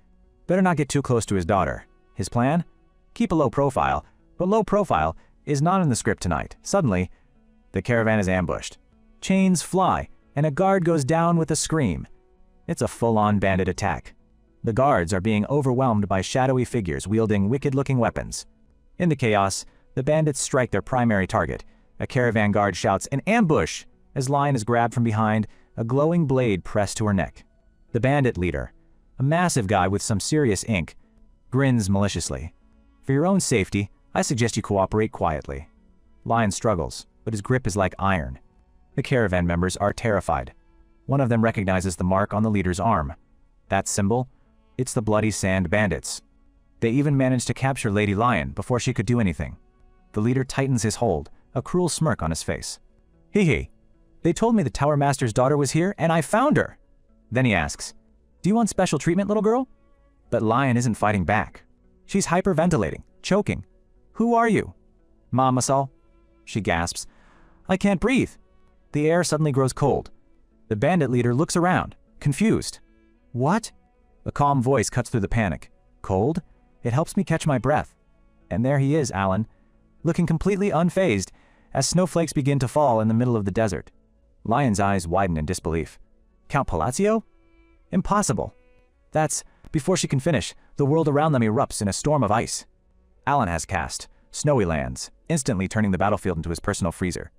A: Better not get too close to his daughter. His plan? Keep a low profile, but low profile is not in the script tonight. Suddenly, the caravan is ambushed. Chains fly, and a guard goes down with a scream. It's a full-on bandit attack. The guards are being overwhelmed by shadowy figures wielding wicked-looking weapons. In the chaos, the bandits strike their primary target. A caravan guard shouts, "An ambush!" as Lion is grabbed from behind, a glowing blade pressed to her neck. The bandit leader, a massive guy with some serious ink, grins maliciously. "For your own safety, I suggest you cooperate quietly." Lion struggles, but his grip is like iron. The caravan members are terrified. One of them recognizes the mark on the leader's arm. That symbol? It's the Bloody Sand Bandits. They even managed to capture Lady Lion before she could do anything. The leader tightens his hold, a cruel smirk on his face. "Hee. They told me the Tower Master's daughter was here, and I found her." Then he asks, "Do you want special treatment, little girl?" But Lion isn't fighting back. She's hyperventilating, choking. "Who are you?" "Mom Masal," she gasps. "I can't breathe." The air suddenly grows cold. The bandit leader looks around, confused. "What?" A calm voice cuts through the panic. "Cold? It helps me catch my breath." And there he is, Alan, looking completely unfazed as snowflakes begin to fall in the middle of the desert. Lion's eyes widen in disbelief. "Count Palacio? Impossible." That's before she can finish, the world around them erupts in a storm of ice. Alan has cast Snowy Lands, instantly turning the battlefield into his personal freezer.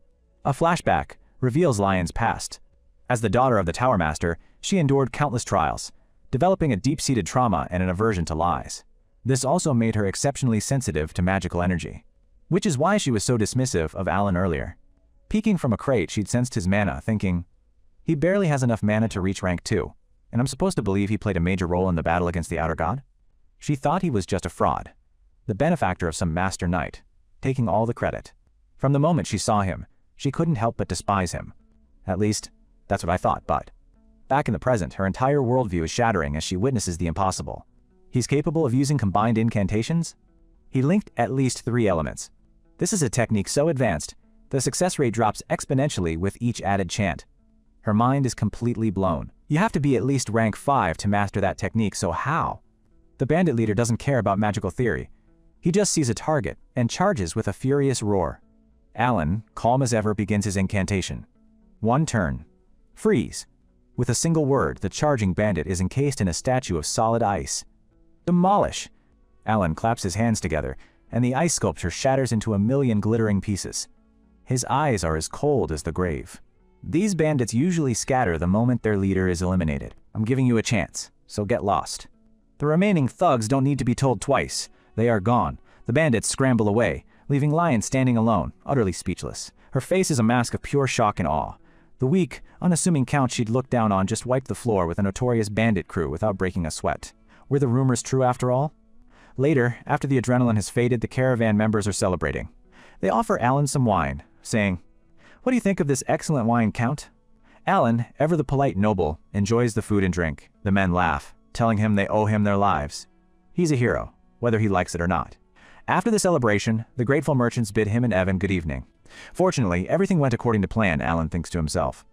A: A flashback reveals Lion's past. As the daughter of the Tower Master, she endured countless trials, developing a deep-seated trauma and an aversion to lies. This also made her exceptionally sensitive to magical energy, which is why she was so dismissive of Alan earlier. Peeking from a crate, she'd sensed his mana, thinking, "He barely has enough mana to reach rank 2, and I'm supposed to believe he played a major role in the battle against the Outer God?" She thought he was just a fraud, the benefactor of some master knight, taking all the credit. From the moment she saw him, she couldn't help but despise him. At least, that's what I thought, but back in the present, her entire worldview is shattering as she witnesses the impossible. He's capable of using combined incantations? He linked at least 3 elements. This is a technique so advanced, the success rate drops exponentially with each added chant. Her mind is completely blown. You have to be at least rank 5 to master that technique, so how? The bandit leader doesn't care about magical theory. He just sees a target and charges with a furious roar. Alan, calm as ever, begins his incantation. 1 turn. Freeze. With a single word, the charging bandit is encased in a statue of solid ice. Demolish. Alan claps his hands together, and the ice sculpture shatters into a million glittering pieces. His eyes are as cold as the grave. These bandits usually scatter the moment their leader is eliminated. I'm giving you a chance, so get lost. The remaining thugs don't need to be told twice. They are gone. The bandits scramble away, leaving Lion standing alone, utterly speechless. Her face is a mask of pure shock and awe. The weak, unassuming count she'd looked down on just wiped the floor with a notorious bandit crew without breaking a sweat. Were the rumors true after all? Later, after the adrenaline has faded, the caravan members are celebrating. They offer Alan some wine, saying, "What do you think of this excellent wine, Count?" Alan, ever the polite noble, enjoys the food and drink. The men laugh, telling him they owe him their lives. He's a hero, whether he likes it or not. After the celebration, the grateful merchants bid him and Evan good evening. Fortunately, everything went according to plan, Alan thinks to himself.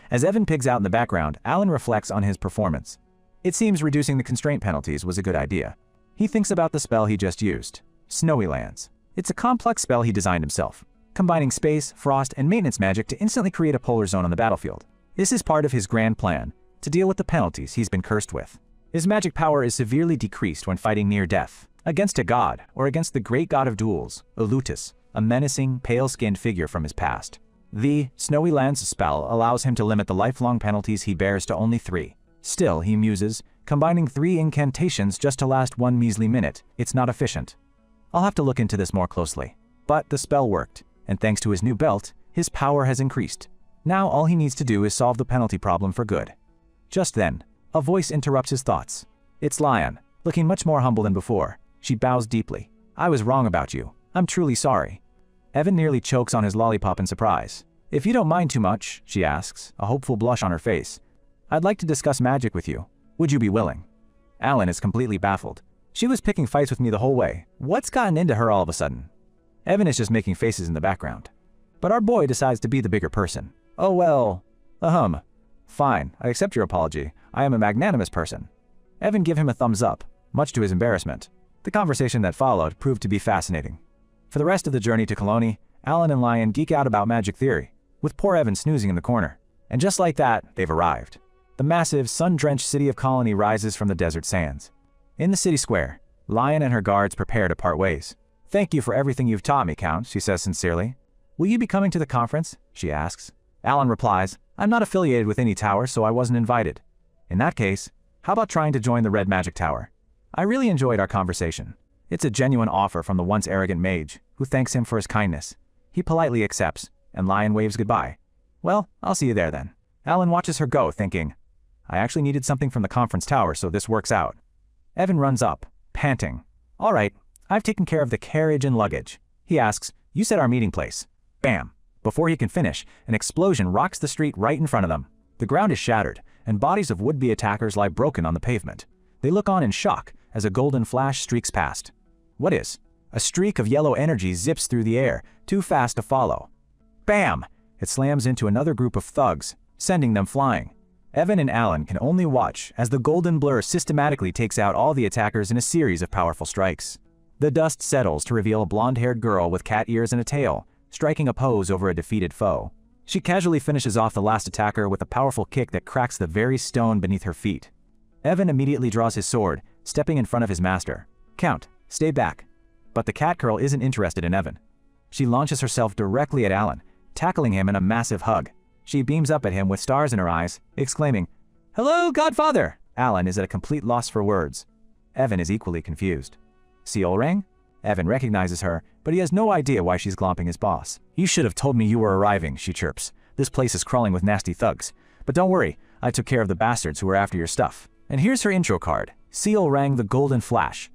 A: As Evan pigs out in the background, Alan reflects on his performance. It seems reducing the constraint penalties was a good idea. He thinks about the spell he just used, Snowy Lands. It's a complex spell he designed himself, combining space, frost, and maintenance magic to instantly create a polar zone on the battlefield. This is part of his grand plan, to deal with the penalties he's been cursed with. His magic power is severely decreased when fighting near death, against a god, or against the great god of duels, Ulutus, a menacing, pale-skinned figure from his past. The Snowy Lands spell allows him to limit the lifelong penalties he bears to only 3. Still, he muses, combining 3 incantations just to last 1 measly minute. It's not efficient. I'll have to look into this more closely. But the spell worked, and thanks to his new belt, his power has increased. Now all he needs to do is solve the penalty problem for good. Just then, a voice interrupts his thoughts. It's Lion, looking much more humble than before. She bows deeply. "I was wrong about you. I'm truly sorry." Evan nearly chokes on his lollipop in surprise. "If you don't mind too much," she asks, a hopeful blush on her face, "I'd like to discuss magic with you. Would you be willing?" Alan is completely baffled. She was picking fights with me the whole way. What's gotten into her all of a sudden? Evan is just making faces in the background. But our boy decides to be the bigger person. "Oh well, fine, I accept your apology. I am a magnanimous person." Evan gives him a thumbs up, much to his embarrassment. The conversation that followed proved to be fascinating. For the rest of the journey to Colony, Alan and Lion geek out about magic theory, with poor Evan snoozing in the corner. And just like that, they've arrived. The massive, sun-drenched city of Colony rises from the desert sands. In the city square, Lion and her guards prepare to part ways. "Thank you for everything you've taught me, Count," she says sincerely. "Will you be coming to the conference?" she asks. Alan replies, "I'm not affiliated with any tower, so I wasn't invited." "In that case, how about trying to join the Red Magic Tower? I really enjoyed our conversation." It's a genuine offer from the once arrogant mage, who thanks him for his kindness. He politely accepts, and Lion waves goodbye. "Well, I'll see you there then." Alan watches her go, thinking, "I actually needed something from the conference tower, so this works out." Evan runs up, panting. "All right, I've taken care of the carriage and luggage." He asks, "You said our meeting place." Bam! Before he can finish, an explosion rocks the street right in front of them. The ground is shattered, and bodies of would-be attackers lie broken on the pavement. They look on in shock as a golden flash streaks past. What is? A streak of yellow energy zips through the air, too fast to follow. Bam! It slams into another group of thugs, sending them flying. Evan and Alan can only watch as the golden blur systematically takes out all the attackers in a series of powerful strikes. The dust settles to reveal a blonde-haired girl with cat ears and a tail, striking a pose over a defeated foe. She casually finishes off the last attacker with a powerful kick that cracks the very stone beneath her feet. Evan immediately draws his sword, stepping in front of his master. "Count, stay back." But the cat girl isn't interested in Evan. She launches herself directly at Alan, tackling him in a massive hug. She beams up at him with stars in her eyes, exclaiming, "Hello, Godfather!" Alan is at a complete loss for words. Evan is equally confused. "Seal ring?" Evan recognizes her, but he has no idea why she's glomping his boss. "You should have told me you were arriving," she chirps. "This place is crawling with nasty thugs. But don't worry, I took care of the bastards who were after your stuff." And here's her intro card, Seal Rang the Golden Flash,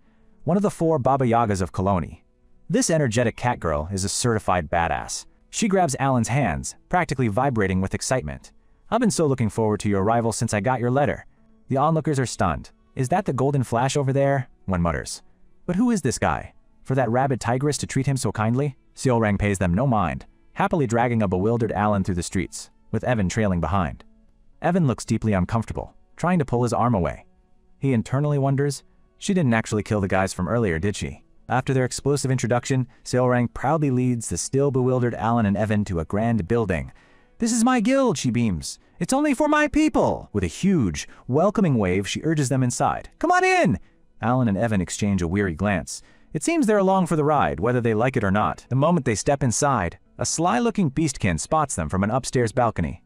A: one of the 4 Baba Yagas of Colony. This energetic cat girl is a certified badass. She grabs Alan's hands, practically vibrating with excitement. "I've been so looking forward to your arrival since I got your letter." The onlookers are stunned. "Is that the Golden Flash over there?" one mutters. "But who is this guy? For that rabid tigress to treat him so kindly?" Seolrang pays them no mind, happily dragging a bewildered Alan through the streets, with Evan trailing behind. Evan looks deeply uncomfortable, trying to pull his arm away. He internally wonders, she didn't actually kill the guys from earlier, did she? After their explosive introduction, Seolrang proudly leads the still bewildered Alan and Evan to a grand building. "This is my guild," she beams. "It's only for my people." With a huge, welcoming wave, she urges them inside. "Come on in!" Alan and Evan exchange a weary glance. It seems they're along for the ride, whether they like it or not. The moment they step inside, a sly-looking beastkin spots them from an upstairs balcony.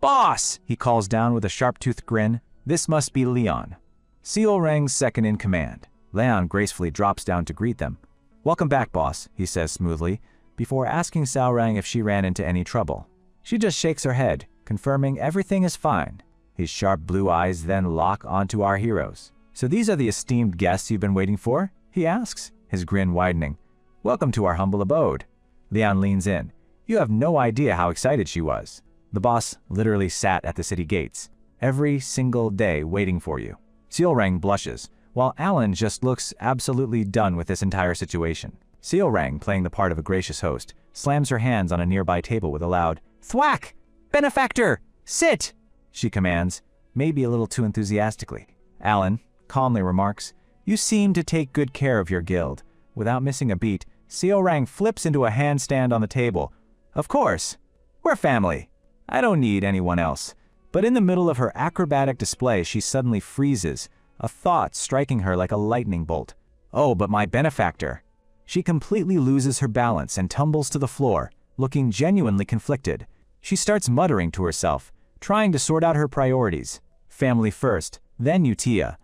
A: "Boss!" he calls down with a sharp-toothed grin. This must be Leon, Seo Rang's second in command. Leon gracefully drops down to greet them. "Welcome back, boss," he says smoothly, before asking Sao Rang if she ran into any trouble. She just shakes her head, confirming everything is fine. His sharp blue eyes then lock onto our heroes. "So these are the esteemed guests you've been waiting for?" he asks, his grin widening. "Welcome to our humble abode." Leon leans in. You have no idea how excited she was. The boss literally sat at the city gates, every single day waiting for you. Seo Rang blushes, while Alan just looks absolutely done with this entire situation. Seo Rang, playing the part of a gracious host, slams her hands on a nearby table with a loud, "Thwack! Benefactor! Sit!" she commands, maybe a little too enthusiastically. Alan calmly remarks, "You seem to take good care of your guild." Without missing a beat, Seo Rang flips into a handstand on the table. "Of course! We're family! I don't need anyone else." But in the middle of her acrobatic display, she suddenly freezes, a thought striking her like a lightning bolt. "Oh, but my benefactor!" She completely loses her balance and tumbles to the floor, looking genuinely conflicted. She starts muttering to herself, trying to sort out her priorities. Family first, then Utia.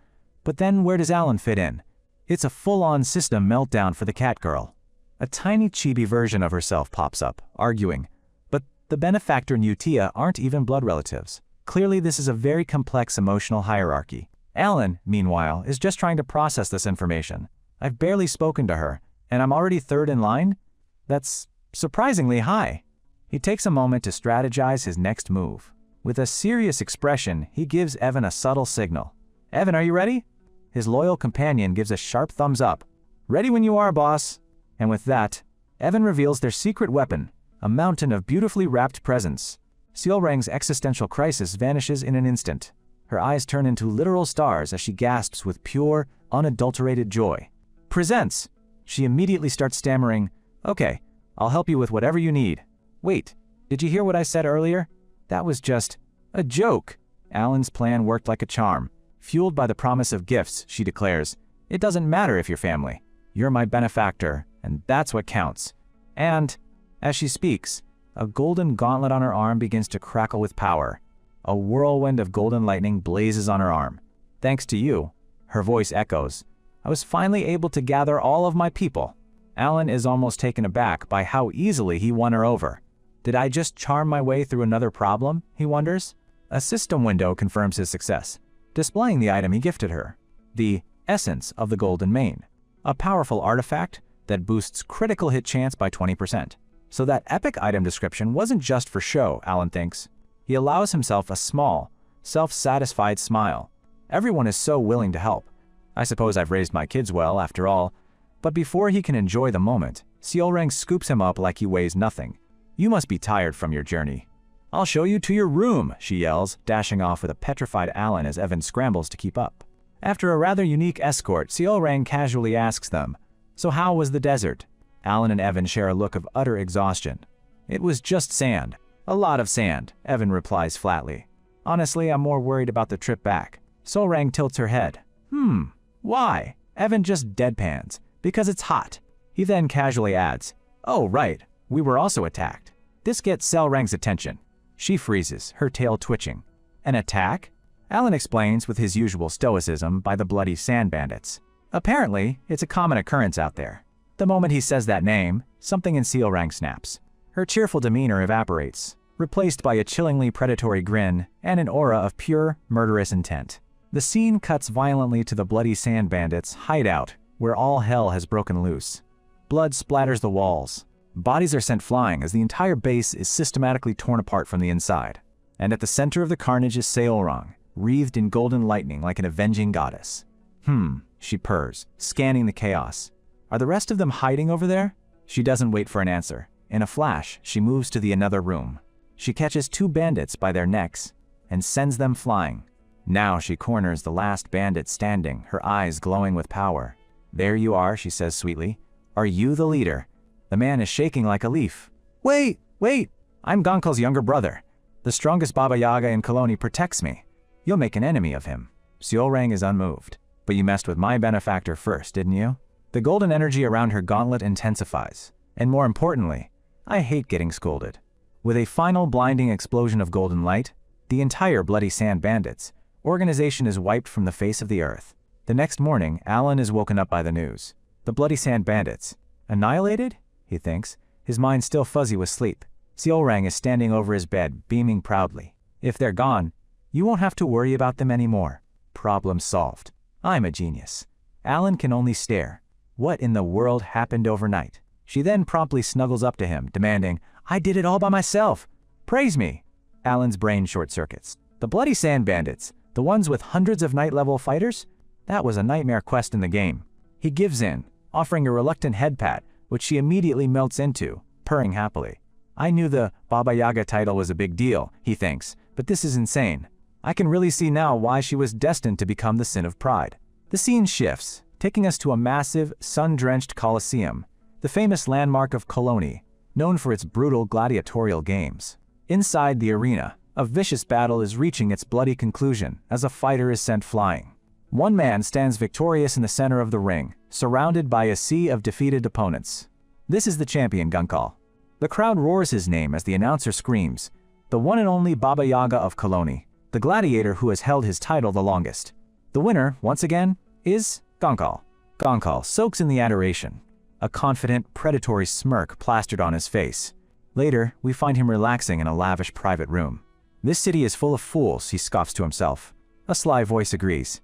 A: But then where does Alan fit in? It's a full-on system meltdown for the cat girl. A tiny chibi version of herself pops up, arguing. But the benefactor and Utia aren't even blood relatives. Clearly this is a very complex emotional hierarchy. Alan, meanwhile, is just trying to process this information. I've barely spoken to her, and I'm already third in line? That's surprisingly high. He takes a moment to strategize his next move. With a serious expression, he gives Evan a subtle signal. "Evan, are you ready?" His loyal companion gives a sharp thumbs up. "Ready when you are, boss." And with that, Evan reveals their secret weapon, a mountain of beautifully wrapped presents. Seo Rang's existential crisis vanishes in an instant. Her eyes turn into literal stars as she gasps with pure, unadulterated joy. "Presents!" She immediately starts stammering, "Okay, I'll help you with whatever you need." "Wait, did you hear what I said earlier? That was just a joke." Alan's plan worked like a charm. Fueled by the promise of gifts, she declares, "It doesn't matter if you're family. You're my benefactor, and that's what counts." And, as she speaks, a golden gauntlet on her arm begins to crackle with power. A whirlwind of golden lightning blazes on her arm. "Thanks to you," her voice echoes, "I was finally able to gather all of my people." Alan is almost taken aback by how easily he won her over. Did I just charm my way through another problem, he wonders? A system window confirms his success, displaying the item he gifted her, the Essence of the Golden Mane, a powerful artifact that boosts critical hit chance by 20%. So that epic item description wasn't just for show, Alan thinks. He allows himself a small, self-satisfied smile. Everyone is so willing to help. I suppose I've raised my kids well, after all. But before he can enjoy the moment, Seo Rang scoops him up like he weighs nothing. "You must be tired from your journey." "I'll show you to your room," she yells, dashing off with a petrified Alan as Evan scrambles to keep up. After a rather unique escort, Seo Rang casually asks them, "So how was the desert?" Alan and Evan share a look of utter exhaustion. "It was just sand. A lot of sand," Evan replies flatly. "Honestly, I'm more worried about the trip back." Seo Rang tilts her head. Why?" Evan just deadpans. "Because it's hot." He then casually adds, "Oh, right, we were also attacked." This gets Seo Rang's attention. She freezes, her tail twitching. "An attack?" Alan explains with his usual stoicism by the bloody sand bandits. Apparently, it's a common occurrence out there. The moment he says that name, something in Seo Rang snaps. Her cheerful demeanor evaporates, replaced by a chillingly predatory grin and an aura of pure, murderous intent. The scene cuts violently to the bloody sand bandits' hideout, where all hell has broken loose. Blood splatters the walls. Bodies are sent flying as the entire base is systematically torn apart from the inside. And at the center of the carnage is Seo Rang, wreathed in golden lightning like an avenging goddess. She purrs, scanning the chaos. Are the rest of them hiding over there? She doesn't wait for an answer. In a flash, she moves to the another room. She catches 2 bandits by their necks and sends them flying. Now she corners the last bandit standing, her eyes glowing with power. "There you are," she says sweetly. "Are you the leader?" The man is shaking like a leaf. Wait! I'm Gankal's younger brother. The strongest Baba Yaga in Koloni protects me. You'll make an enemy of him." Seo Rang is unmoved. But you messed with my benefactor first, didn't you? The golden energy around her gauntlet intensifies. And more importantly, I hate getting scolded. With a final blinding explosion of golden light, the entire Bloody Sand Bandits organization is wiped from the face of the earth. The next morning, Alan is woken up by the news. The Bloody Sand Bandits. Annihilated? He thinks, his mind still fuzzy with sleep. Seolrang is standing over his bed, beaming proudly. If they're gone, you won't have to worry about them anymore. Problem solved. I'm a genius. Alan can only stare. What in the world happened overnight? She then promptly snuggles up to him, demanding, I did it all by myself. Praise me. Alan's brain short-circuits. The Bloody Sand Bandits, the ones with hundreds of night-level fighters? That was a nightmare quest in the game. He gives in, offering a reluctant head pat, which she immediately melts into, purring happily. I knew the Baba Yaga title was a big deal, he thinks, but this is insane. I can really see now why she was destined to become the sin of pride. The scene shifts, taking us to a massive, sun-drenched Colosseum, the famous landmark of Cologne, known for its brutal gladiatorial games. Inside the arena, a vicious battle is reaching its bloody conclusion as a fighter is sent flying. One man stands victorious in the center of the ring, surrounded by a sea of defeated opponents. This is the champion Gunkal. The crowd roars his name as the announcer screams, the one and only Baba Yaga of Cologne, the gladiator who has held his title the longest. The winner, once again, is Gunkal. Gunkal soaks in the adoration, a confident, predatory smirk plastered on his face. Later, we find him relaxing in a lavish private room. This city is full of fools, he scoffs to himself. A sly voice agrees.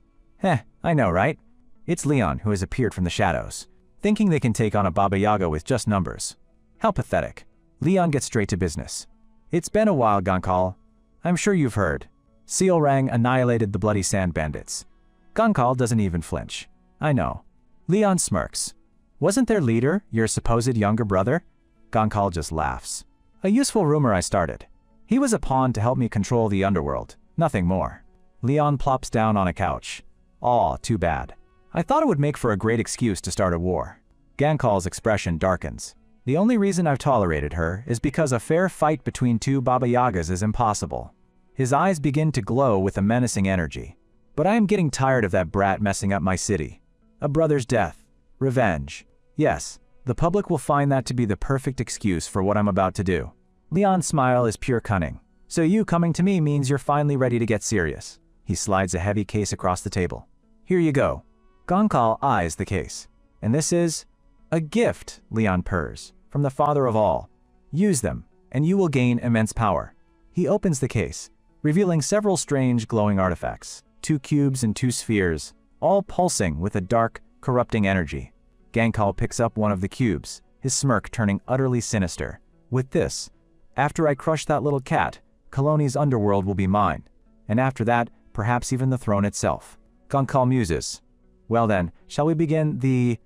A: I know, right? It's Leon who has appeared from the shadows, thinking they can take on a Baba Yaga with just numbers. How pathetic. Leon gets straight to business. It's been a while, Gunkal. I'm sure you've heard. Seolrang annihilated the Bloody Sand Bandits. Gunkal doesn't even flinch. I know. Leon smirks. Wasn't their leader your supposed younger brother? Gunkal just laughs. A useful rumor I started. He was a pawn to help me control the underworld, nothing more. Leon plops down on a couch. Aw, too bad. I thought it would make for a great excuse to start a war. Gankal's expression darkens. The only reason I've tolerated her is because a fair fight between two Baba Yagas is impossible. His eyes begin to glow with a menacing energy. But I am getting tired of that brat messing up my city. A brother's death. Revenge. Yes, the public will find that to be the perfect excuse for what I'm about to do. Leon's smile is pure cunning. So you coming to me means you're finally ready to get serious. He slides a heavy case across the table. Here you go. Gunkal eyes the case. And this is a gift, Leon purrs, from the father of all. Use them, and you will gain immense power. He opens the case, revealing several strange glowing artifacts. 2 cubes and 2 spheres, all pulsing with a dark, corrupting energy. Gunkal picks up one of the cubes, his smirk turning utterly sinister. With this, after I crush that little cat, Cologne's underworld will be mine. And after that, perhaps even the throne itself. Gunkal muses. Well then, shall we begin the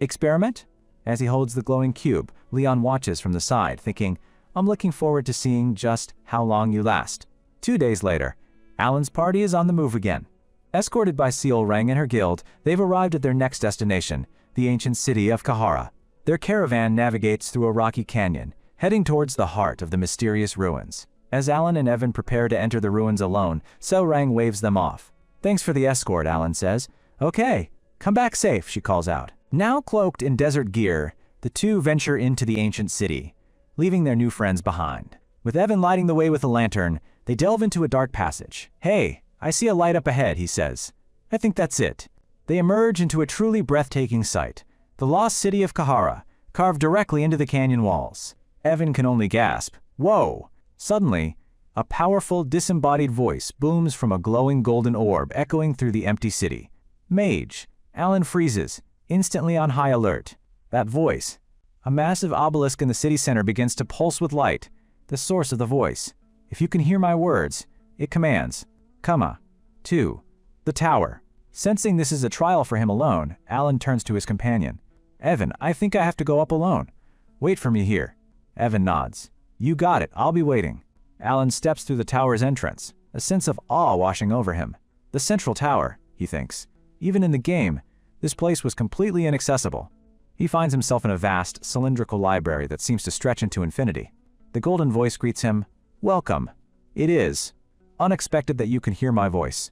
A: experiment? As he holds the glowing cube, Leon watches from the side, thinking, I'm looking forward to seeing just how long you last. 2 days later, Alan's party is on the move again. Escorted by Seolrang and her guild, they've arrived at their next destination, the ancient city of Kahara. Their caravan navigates through a rocky canyon, heading towards the heart of the mysterious ruins. As Alan and Evan prepare to enter the ruins alone, Seolrang waves them off. Thanks for the escort, Alan says. Okay, come back safe, she calls out. Now cloaked in desert gear, the two venture into the ancient city, leaving their new friends behind. With Evan lighting the way with a lantern, they delve into a dark passage. Hey, I see a light up ahead, he says. I think that's it. They emerge into a truly breathtaking sight, the lost city of Kahara, carved directly into the canyon walls. Evan can only gasp. Whoa! Suddenly, a powerful, disembodied voice booms from a glowing golden orb echoing through the empty city. Mage. Alan freezes, instantly on high alert. That voice. A massive obelisk in the city center begins to pulse with light, the source of the voice. If you can hear my words, it commands. Come to the tower. Sensing this is a trial for him alone, Alan turns to his companion. Evan, I think I have to go up alone. Wait for me here. Evan nods. You got it, I'll be waiting. Alan steps through the tower's entrance, a sense of awe washing over him. The central tower, he thinks. Even in the game, this place was completely inaccessible. He finds himself in a vast, cylindrical library that seems to stretch into infinity. The golden voice greets him. Welcome. It is unexpected that you can hear my voice.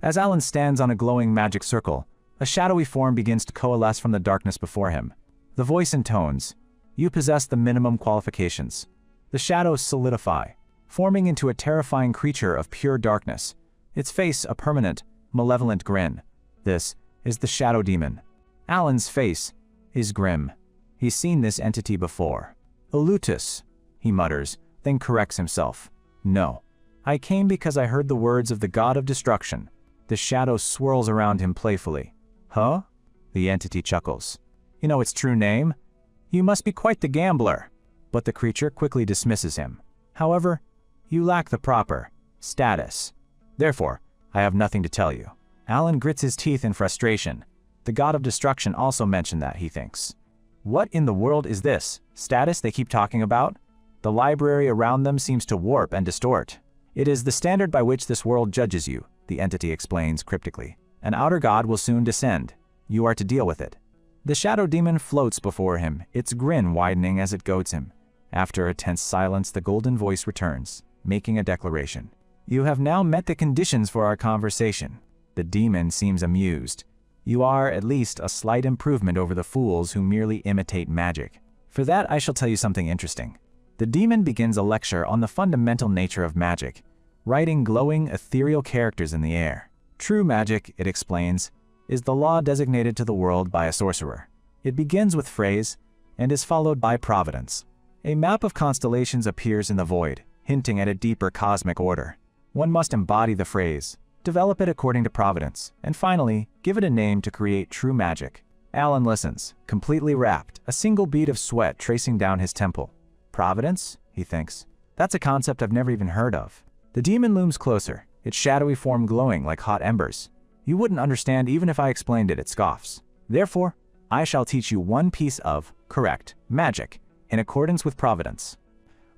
A: As Alan stands on a glowing magic circle, A shadowy form begins to coalesce from the darkness before him. The voice intones, "You possess the minimum qualifications." The shadows solidify, forming into a terrifying creature of pure darkness, its face a permanent, malevolent grin. This is the Shadow Demon. Alan's face is grim. He's seen this entity before. "Elutus," he mutters, then corrects himself. "No. I came because I heard the words of the god of destruction." The shadow swirls around him playfully. "Huh?" The entity chuckles. "You know its true name? You must be quite the gambler." But the creature quickly dismisses him. "However, you lack the proper status. Therefore, I have nothing to tell you." Alan grits his teeth in frustration. The god of destruction also mentioned that, he thinks. What in the world is this status they keep talking about? The library around them seems to warp and distort. "It is the standard by which this world judges you," the entity explains cryptically. "An outer god will soon descend. You are to deal with it." The shadow demon floats before him, its grin widening as it goads him. After a tense silence, the golden voice returns, making a declaration. "You have now met the conditions for our conversation." The demon seems amused. "You are, at least, a slight improvement over the fools who merely imitate magic. For that, I shall tell you something interesting." The demon begins a lecture on the fundamental nature of magic, writing glowing, ethereal characters in the air. "True magic," it explains, "is the law designated to the world by a sorcerer. It begins with phrase and is followed by providence. A map of constellations appears in the void, hinting at a deeper cosmic order. One must embody the phrase, develop it according to providence, and finally, give it a name to create true magic." Alan listens, completely rapt, a single bead of sweat tracing down his temple. "Providence?" he thinks. "That's a concept I've never even heard of." The demon looms closer, its shadowy form glowing like hot embers. "You wouldn't understand even if I explained it," it scoffs. "Therefore, I shall teach you one piece of correct magic, in accordance with providence."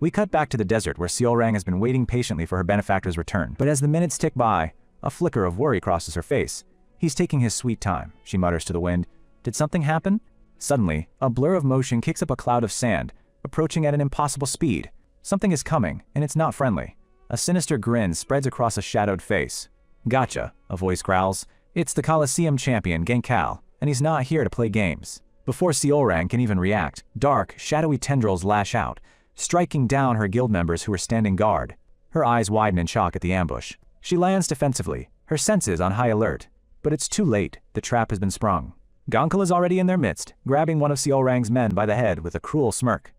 A: We cut back to the desert where Seolrang has been waiting patiently for her benefactor's return. But as the minutes tick by, a flicker of worry crosses her face. "He's taking his sweet time," she mutters to the wind. "Did something happen?" Suddenly, a blur of motion kicks up a cloud of sand, approaching at an impossible speed. Something is coming, and it's not friendly. A sinister grin spreads across a shadowed face. "Gotcha," a voice growls. "It's the Colosseum champion, Genkal, and he's not here to play games." Before Seolrang can even react, dark, shadowy tendrils lash out, striking down her guild members who are standing guard. Her eyes widen in shock at the ambush. She lands defensively, her senses on high alert. But it's too late, the trap has been sprung. Genkal is already in their midst, grabbing one of Seolrang's men by the head with a cruel smirk.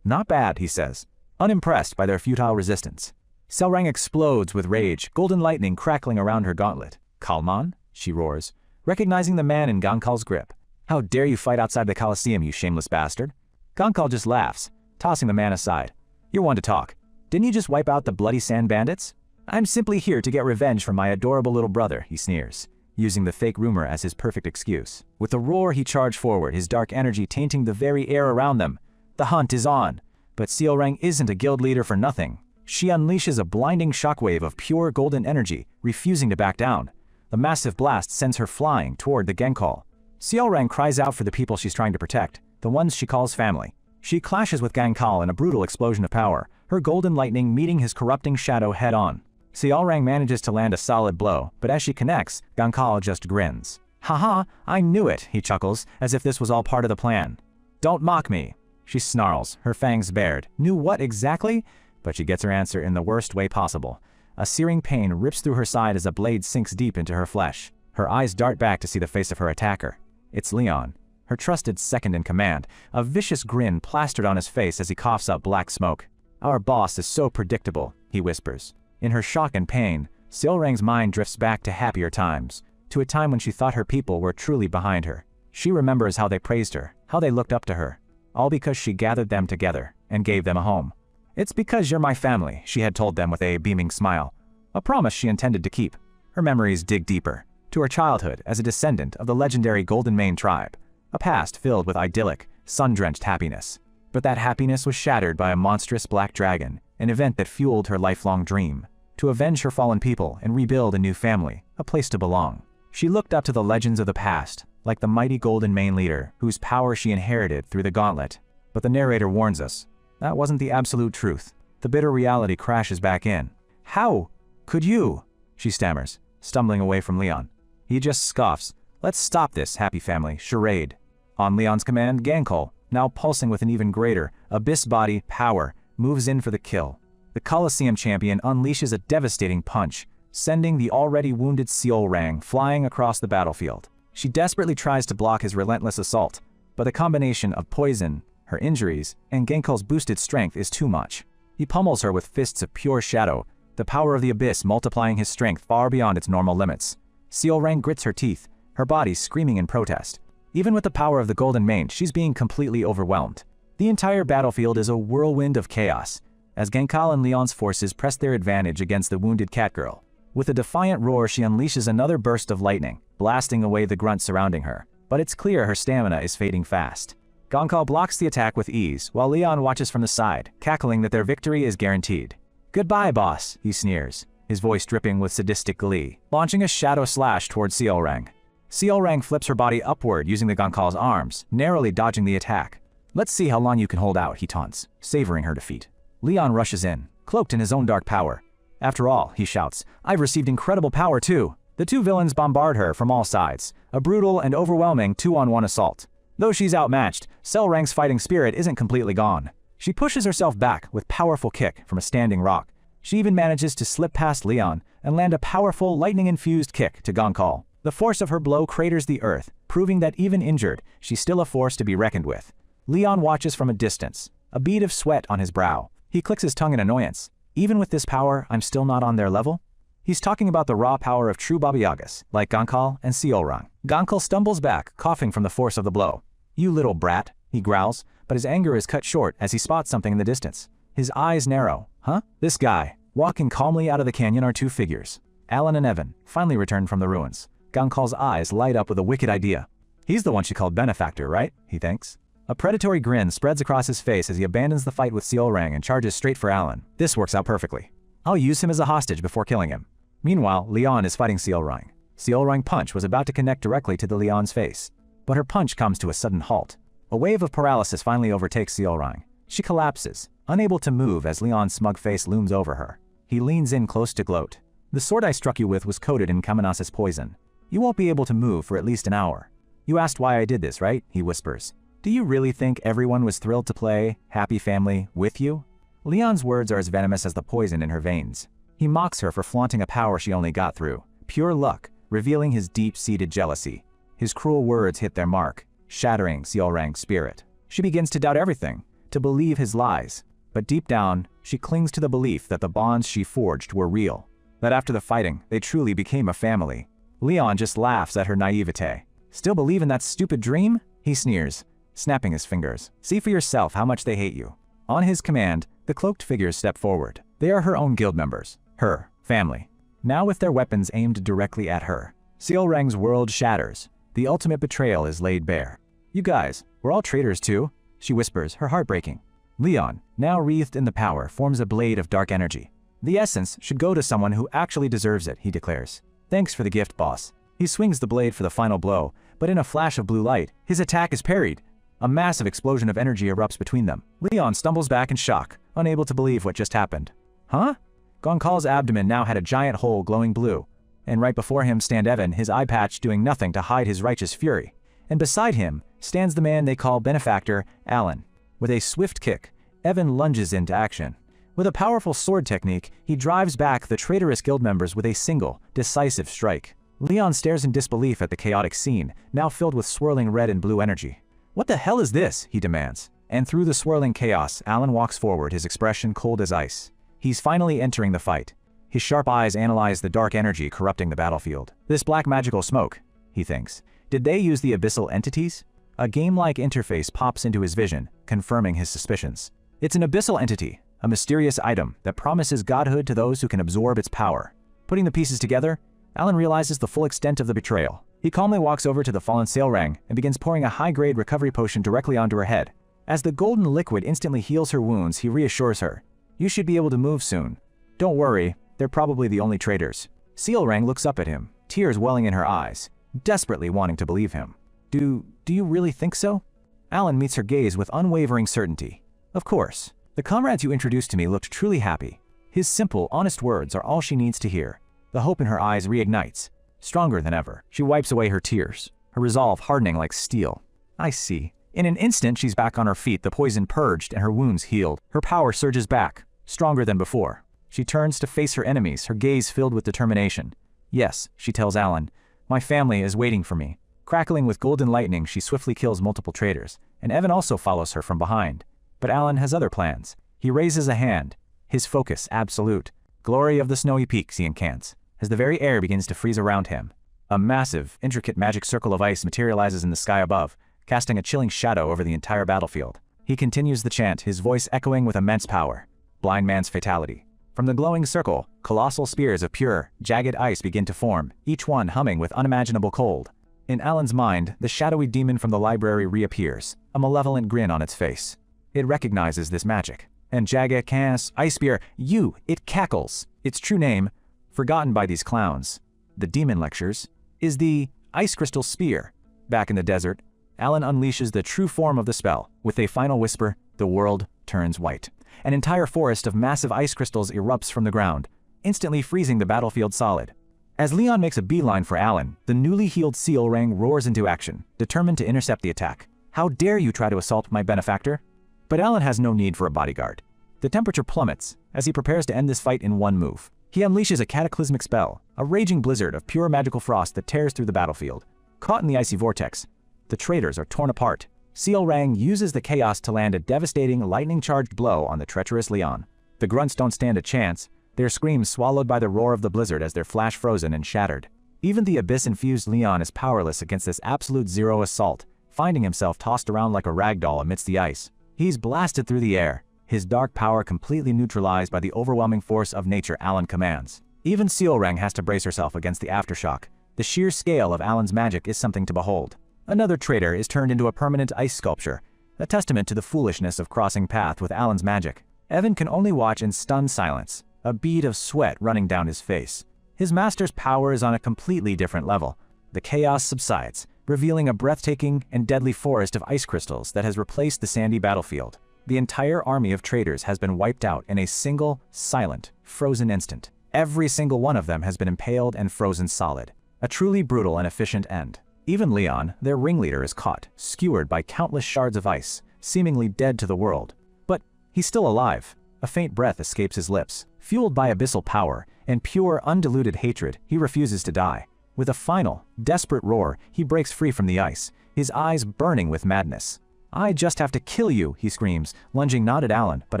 A: Not bad," he says, unimpressed by their futile resistance. Seolrang explodes with rage, golden lightning crackling around her gauntlet. "Kalman?" she roars, recognizing the man in Gonkal's grip. "How dare you fight outside the Colosseum, you shameless bastard?" Gonkal just laughs, tossing the man aside. "You're one to talk. Didn't you just wipe out the bloody sand bandits?" "I'm simply here to get revenge for my adorable little brother," he sneers, using the fake rumor as his perfect excuse. With a roar, he charged forward, his dark energy tainting the very air around them. The hunt is on. But Seolrang isn't a guild leader for nothing. She unleashes a blinding shockwave of pure golden energy, refusing to back down. The massive blast sends her flying toward the Genkal. Seolrang cries out for the people she's trying to protect, the ones she calls family. She clashes with Genkal in a brutal explosion of power, her golden lightning meeting his corrupting shadow head-on. Seolrang manages to land a solid blow, but as she connects, Genkal just grins. "Haha, I knew it," he chuckles, as if this was all part of the plan. "Don't mock me," she snarls, her fangs bared. "Knew what exactly?" But she gets her answer in the worst way possible. A searing pain rips through her side as a blade sinks deep into her flesh. Her eyes dart back to see the face of her attacker. It's Leon, her trusted second in command, a vicious grin plastered on his face as he coughs up black smoke. "Our boss is so predictable," he whispers. In her shock and pain, Seolrang's mind drifts back to happier times, to a time when she thought her people were truly behind her. She remembers how they praised her, how they looked up to her, all because she gathered them together and gave them a home. "It's because you're my family," she had told them with a beaming smile, a promise she intended to keep. Her memories dig deeper, to her childhood as a descendant of the legendary Golden Mane tribe, a past filled with idyllic, sun-drenched happiness. But that happiness was shattered by a monstrous black dragon, an event that fueled her lifelong dream, to avenge her fallen people and rebuild a new family, a place to belong. She looked up to the legends of the past, like the mighty Golden Mane leader whose power she inherited through the gauntlet. But the narrator warns us, that wasn't the absolute truth. The bitter reality crashes back in. "How could you?" she stammers, stumbling away from Leon. He just scoffs, Let's stop this, happy family, charade. On Leon's command, Gankol, now pulsing with an even greater abyss body power, moves in for the kill. The Colosseum champion unleashes a devastating punch, sending the already wounded Seolrang flying across the battlefield. She desperately tries to block his relentless assault, but the combination of poison, her injuries, and Gankol's boosted strength is too much. He pummels her with fists of pure shadow, the power of the abyss multiplying his strength far beyond its normal limits. Seolrang grits her teeth, her body screaming in protest. Even with the power of the Golden Mane, she's being completely overwhelmed. The entire battlefield is a whirlwind of chaos, as Gankol and Leon's forces press their advantage against the wounded Catgirl. With a defiant roar, she unleashes another burst of lightning, blasting away the grunts surrounding her. But it's clear her stamina is fading fast. Gankol blocks the attack with ease, while Leon watches from the side, cackling that their victory is guaranteed. "Goodbye, boss," he sneers, his voice dripping with sadistic glee, launching a shadow slash towards Seolrang. Seolrang flips her body upward using the Gankol's arms, narrowly dodging the attack. "Let's see how long you can hold out," he taunts, savoring her defeat. Leon rushes in, cloaked in his own dark power. "After all," he shouts, "I've received incredible power too." The two villains bombard her from all sides, a brutal and overwhelming 2-on-1 assault. Though she's outmatched, Seolrang's fighting spirit isn't completely gone. She pushes herself back with powerful kick from a standing rock. She even manages to slip past Leon and land a powerful lightning-infused kick to Gankol. The force of her blow craters the earth, proving that even injured, she's still a force to be reckoned with. Leon watches from a distance, a bead of sweat on his brow. He clicks his tongue in annoyance. Even with this power, I'm still not on their level? He's talking about the raw power of true Baba Yagas, like Gankol and Seolrang. Gankol stumbles back, coughing from the force of the blow. "You little brat," he growls, but his anger is cut short as he spots something in the distance. His eyes narrow. Huh? This guy. Walking calmly out of the canyon are two figures. Alan and Evan, finally returned from the ruins. Gankol's eyes light up with a wicked idea. He's the one she called benefactor, right? He thinks. A predatory grin spreads across his face as he abandons the fight with Seolrang and charges straight for Alan. This works out perfectly. I'll use him as a hostage before killing him. Meanwhile, Leon is fighting Seolrang. Seolrang's punch was about to connect directly to the Leon's face, but her punch comes to a sudden halt. A wave of paralysis finally overtakes Seolrang. She collapses, unable to move as Leon's smug face looms over her. He leans in close to gloat. "The sword I struck you with was coated in Kaminas's poison. You won't be able to move for at least an hour. You asked why I did this, right?" he whispers. "Do you really think everyone was thrilled to play Happy Family with you?" Leon's words are as venomous as the poison in her veins. He mocks her for flaunting a power she only got through pure luck, revealing his deep-seated jealousy. His cruel words hit their mark, shattering Seolrang's spirit. She begins to doubt everything, to believe his lies. But deep down, she clings to the belief that the bonds she forged were real, that after the fighting, they truly became a family. Leon just laughs at her naivete. "Still believe in that stupid dream?" he sneers, snapping his fingers. "See for yourself how much they hate you." On his command, the cloaked figures step forward. They are her own guild members, her family, now with their weapons aimed directly at her. Seolrang's world shatters. The ultimate betrayal is laid bare. "You guys, we're all traitors too," she whispers, her heart breaking. Leon, now wreathed in the power, forms a blade of dark energy. "The essence should go to someone who actually deserves it," he declares. "Thanks for the gift, boss." He swings the blade for the final blow, but in a flash of blue light, his attack is parried. A massive explosion of energy erupts between them. Leon stumbles back in shock, unable to believe what just happened. "Huh?" Gonkol's abdomen now had a giant hole glowing blue, and right before him stand Evan, his eye patch doing nothing to hide his righteous fury. And beside him stands the man they call benefactor, Alan. With a swift kick, Evan lunges into action. With a powerful sword technique, he drives back the traitorous guild members with a single, decisive strike. Leon stares in disbelief at the chaotic scene, now filled with swirling red and blue energy. "What the hell is this?" he demands. And through the swirling chaos, Alan walks forward, his expression cold as ice. He's finally entering the fight. His sharp eyes analyze the dark energy corrupting the battlefield. "This black magical smoke," he thinks. "Did they use the abyssal entities?" A game-like interface pops into his vision, confirming his suspicions. It's an abyssal entity, a mysterious item that promises godhood to those who can absorb its power. Putting the pieces together, Alan realizes the full extent of the betrayal. He calmly walks over to the fallen Seolrang and begins pouring a high-grade recovery potion directly onto her head. As the golden liquid instantly heals her wounds, he reassures her. "You should be able to move soon. Don't worry, they're probably the only traitors." Seolrang looks up at him, tears welling in her eyes, desperately wanting to believe him. Do you really think so?" Alan meets her gaze with unwavering certainty. "Of course. The comrades you introduced to me looked truly happy." His simple, honest words are all she needs to hear. The hope in her eyes reignites. stronger than ever. She wipes away her tears, her resolve hardening like steel. I see. In an instant, she's back on her feet, the poison purged and her wounds healed. Her power surges back, stronger than before. She turns to face her enemies, her gaze filled with determination. Yes, she tells Alan, my family is waiting for me. Crackling with golden lightning, she swiftly kills multiple traitors, and Evan also follows her from behind. But Alan has other plans. He raises a hand, his focus absolute. Glory of the snowy peaks, he incants, as the very air begins to freeze around him. A massive, intricate magic circle of ice materializes in the sky above, casting a chilling shadow over the entire battlefield. He continues the chant, his voice echoing with immense power. Blind man's fatality. From the glowing circle, colossal spears of pure, jagged ice begin to form, each one humming with unimaginable cold. In Alan's mind, the shadowy demon from the library reappears, a malevolent grin on its face. It recognizes this magic. And Jaga Cass, Ice Spear, it cackles. Its true name, forgotten by these clowns, the demon lectures, is the Ice Crystal Spear. Back in the desert, Alan unleashes the true form of the spell. With a final whisper, the world turns white. An entire forest of massive ice crystals erupts from the ground, instantly freezing the battlefield solid. As Leon makes a beeline for Alan, the newly healed Seal Rang roars into action, determined to intercept the attack. How dare you try to assault my benefactor? But Alan has no need for a bodyguard. The temperature plummets as he prepares to end this fight in one move. He unleashes a cataclysmic spell, a raging blizzard of pure magical frost that tears through the battlefield. Caught in the icy vortex, the traitors are torn apart. Seal Rang uses the chaos to land a devastating, lightning-charged blow on the treacherous Leon. The grunts don't stand a chance, their screams swallowed by the roar of the blizzard as they're flash-frozen and shattered. Even the abyss-infused Leon is powerless against this absolute zero assault, finding himself tossed around like a ragdoll amidst the ice. He's blasted through the air, his dark power completely neutralized by the overwhelming force of nature Alan commands. Even Seal Rang has to brace herself against the aftershock. The sheer scale of Alan's magic is something to behold. Another traitor is turned into a permanent ice sculpture, a testament to the foolishness of crossing paths with Alan's magic. Evan can only watch in stunned silence, a bead of sweat running down his face. His master's power is on a completely different level. The chaos subsides, revealing a breathtaking and deadly forest of ice crystals that has replaced the sandy battlefield. The entire army of traitors has been wiped out in a single, silent, frozen instant. Every single one of them has been impaled and frozen solid. A truly brutal and efficient end. Even Leon, their ringleader, is caught, skewered by countless shards of ice, seemingly dead to the world. But he's still alive. A faint breath escapes his lips. Fueled by abyssal power and pure, undiluted hatred, he refuses to die. With a final, desperate roar, he breaks free from the ice, his eyes burning with madness. I just have to kill you, he screams, lunging not at Alan, but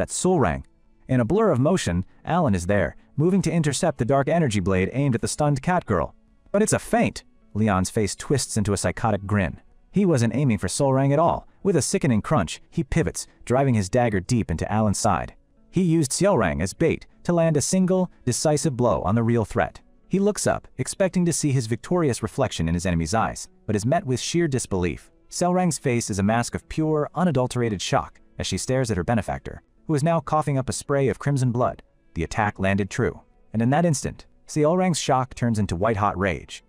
A: at Seal Rang. In a blur of motion, Alan is there, moving to intercept the dark energy blade aimed at the stunned cat girl. But it's a feint. Leon's face twists into a psychotic grin. He wasn't aiming for Seal Rang at all. With a sickening crunch, he pivots, driving his dagger deep into Alan's side. He used Seal Rang as bait to land a single, decisive blow on the real threat. He looks up, expecting to see his victorious reflection in his enemy's eyes, but is met with sheer disbelief. Seal Rang's face is a mask of pure, unadulterated shock as she stares at her benefactor, who is now coughing up a spray of crimson blood. The attack landed true, and in that instant, Seal Rang's shock turns into white-hot rage.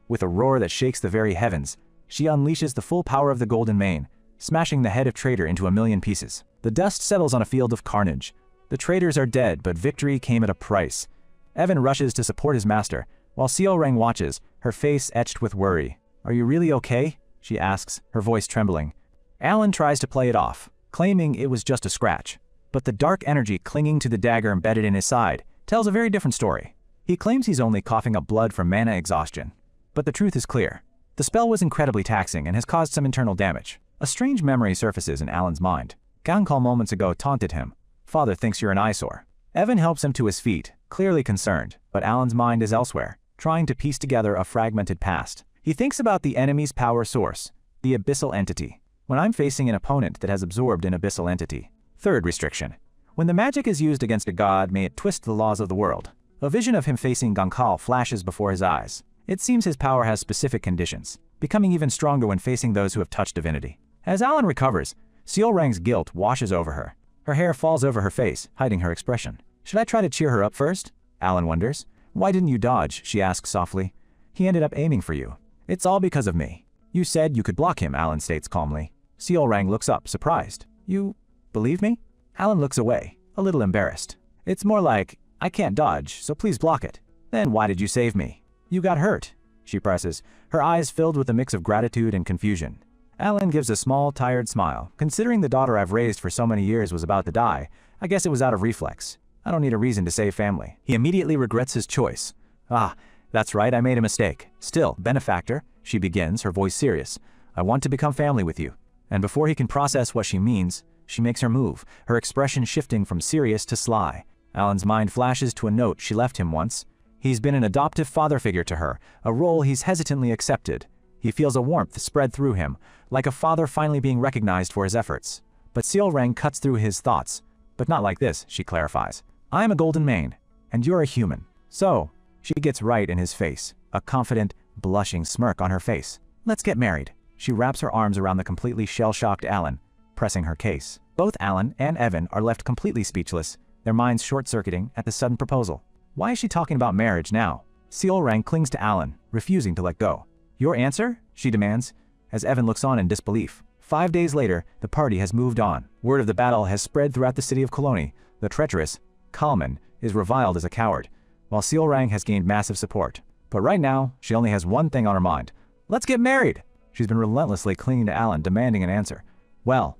A: With a roar that shakes the very heavens, she unleashes the full power of the Golden Mane, smashing the head of traitor into a million pieces. The dust settles on a field of carnage. The traitors are dead, but victory came at a price. Evan rushes to support his master, while Seal Rang watches, her face etched with worry. "Are you really okay?" she asks, her voice trembling. Alan tries to play it off, claiming it was just a scratch. But the dark energy clinging to the dagger embedded in his side tells a very different story. He claims he's only coughing up blood from mana exhaustion. But the truth is clear. The spell was incredibly taxing and has caused some internal damage. A strange memory surfaces in Alan's mind. Gankal moments ago taunted him. "Father thinks you're an eyesore." Evan helps him to his feet, clearly concerned, but Alan's mind is elsewhere, trying to piece together a fragmented past. He thinks about the enemy's power source, the abyssal entity. When I'm facing an opponent that has absorbed an abyssal entity. Third restriction. When the magic is used against a god, may it twist the laws of the world. A vision of him facing Gankal flashes before his eyes. It seems his power has specific conditions, becoming even stronger when facing those who have touched divinity. As Alan recovers, Seal Rang's guilt washes over her. Her hair falls over her face, hiding her expression. Should I try to cheer her up first? Alan wonders. "Why didn't you dodge?" she asks softly. "He ended up aiming for you." "It's all because of me." "You said you could block him," Alan states calmly. Seal Rang looks up, surprised. "You believe me?" Alan looks away, a little embarrassed. "It's more like, I can't dodge, so please block it." "Then why did you save me?" You got hurt, she presses, her eyes filled with a mix of gratitude and confusion. Alan gives a small, tired smile. Considering the daughter I've raised for so many years was about to die, I guess it was out of reflex. I don't need a reason to save family. He immediately regrets his choice. Ah, that's right, I made a mistake. Still, benefactor, she begins, her voice serious. I want to become family with you. And before he can process what she means, she makes her move, her expression shifting from serious to sly. Alan's mind flashes to a note she left him once. He's been an adoptive father figure to her, a role he's hesitantly accepted. He feels a warmth spread through him, like a father finally being recognized for his efforts. But Seal Rang cuts through his thoughts. But not like this, she clarifies. I'm a golden mane, and you're a human. So, she gets right in his face, a confident, blushing smirk on her face. Let's get married. She wraps her arms around the completely shell-shocked Alan, pressing her case. Both Alan and Evan are left completely speechless, their minds short-circuiting at the sudden proposal. Why is she talking about marriage now? Seal Rang clings to Alan, refusing to let go. Your answer? She demands, as Evan looks on in disbelief. 5 days later, the party has moved on. Word of the battle has spread throughout the city of Cologne. The treacherous Kalman is reviled as a coward, while Seal Rang has gained massive support. But right now, she only has one thing on her mind. Let's get married! She's been relentlessly clinging to Alan, demanding an answer. Well,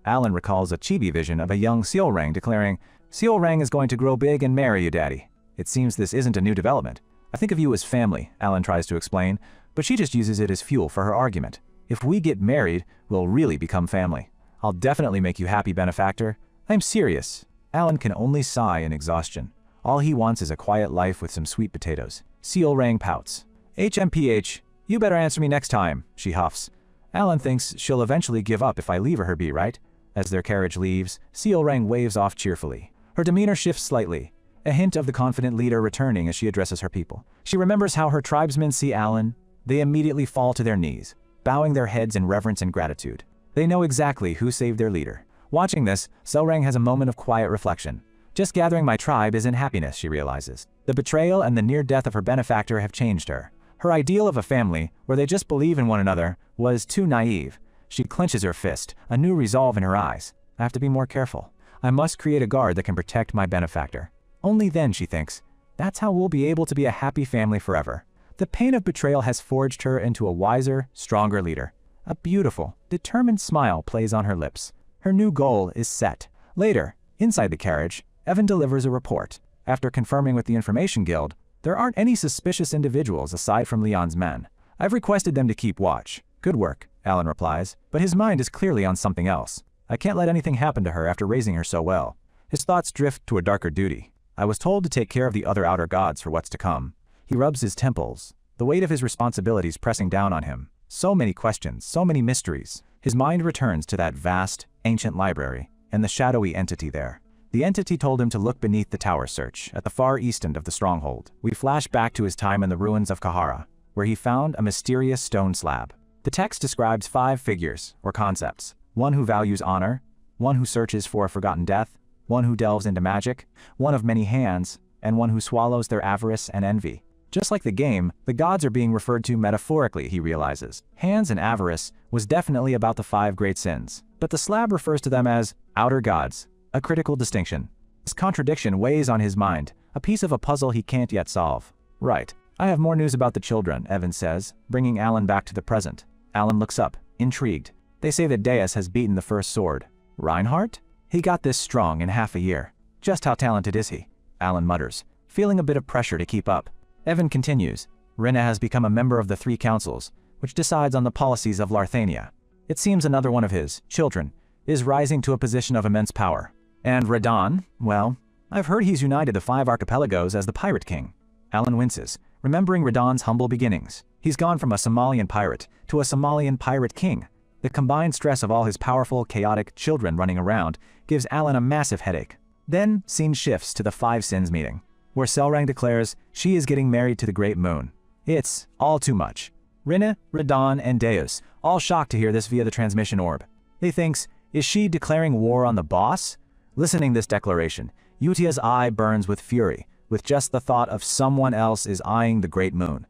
A: Alan recalls a chibi vision of a young Seal Rang declaring, Seal Rang is going to grow big and marry you, Daddy. It seems this isn't a new development. I think of you as family, Alan tries to explain, but she just uses it as fuel for her argument. If we get married, we'll really become family. I'll definitely make you happy, benefactor. I'm serious. Alan can only sigh in exhaustion. All he wants is a quiet life with some sweet potatoes. Seal Rang pouts. HMPH, you better answer me next time, she huffs. Alan thinks she'll eventually give up if I leave her be, right? As their carriage leaves, Seal Rang waves off cheerfully. Her demeanor shifts slightly, a hint of the confident leader returning as she addresses her people. She remembers how her tribesmen see Alan. They immediately fall to their knees, bowing their heads in reverence and gratitude. They know exactly who saved their leader. Watching this, Seal Rang has a moment of quiet reflection. Just gathering my tribe isn't happiness, she realizes. The betrayal and the near death of her benefactor have changed her. Her ideal of a family, where they just believe in one another, was too naive. She clenches her fist, a new resolve in her eyes. I have to be more careful. I must create a guard that can protect my benefactor. Only then, she thinks, that's how we'll be able to be a happy family forever. The pain of betrayal has forged her into a wiser, stronger leader. A beautiful, determined smile plays on her lips. Her new goal is set. Later, inside the carriage, Evan delivers a report. After confirming with the Information Guild, there aren't any suspicious individuals aside from Leon's men. I've requested them to keep watch. Good work, Alan replies, but his mind is clearly on something else. I can't let anything happen to her after raising her so well. His thoughts drift to a darker duty. I was told to take care of the other outer gods for what's to come. He rubs his temples, the weight of his responsibilities pressing down on him. So many questions, so many mysteries. His mind returns to that vast, ancient library, and the shadowy entity there. The entity told him to look beneath the tower search, at the far east end of the stronghold. We flash back to his time in the ruins of Kahara, where he found a mysterious stone slab. The text describes 5 figures, or concepts. One who values honor, one who searches for a forgotten death, one who delves into magic, one of many hands, and one who swallows their avarice and envy. Just like the game, the gods are being referred to metaphorically, he realizes. Hands and avarice was definitely about the 5 great sins, but the slab refers to them as outer gods, a critical distinction. This contradiction weighs on his mind, a piece of a puzzle he can't yet solve. Right. I have more news about the children, Evan says, bringing Alan back to the present. Alan looks up, intrigued. They say that Deus has beaten the first sword. Reinhardt? He got this strong in half a year. Just how talented is he? Alan mutters, feeling a bit of pressure to keep up. Evan continues. Rinna has become a member of the 3 councils, which decides on the policies of Larthania. It seems another one of his children is rising to a position of immense power. And Radon, well, I've heard he's united the 5 archipelagos as the Pirate King. Alan winces, remembering Radon's humble beginnings. He's gone from a Somalian pirate to a Somalian pirate king. The combined stress of all his powerful, chaotic children running around gives Alan a massive headache. Then, scene shifts to the 5 Sins meeting, where Seal Rang declares she is getting married to the Great Moon. It's all too much. Rinna, Radon, and Deus, all shocked to hear this via the transmission orb. They thinks, is she declaring war on the boss? Listening this declaration, Yutia's eye burns with fury, with just the thought of someone else is eyeing the Great Moon.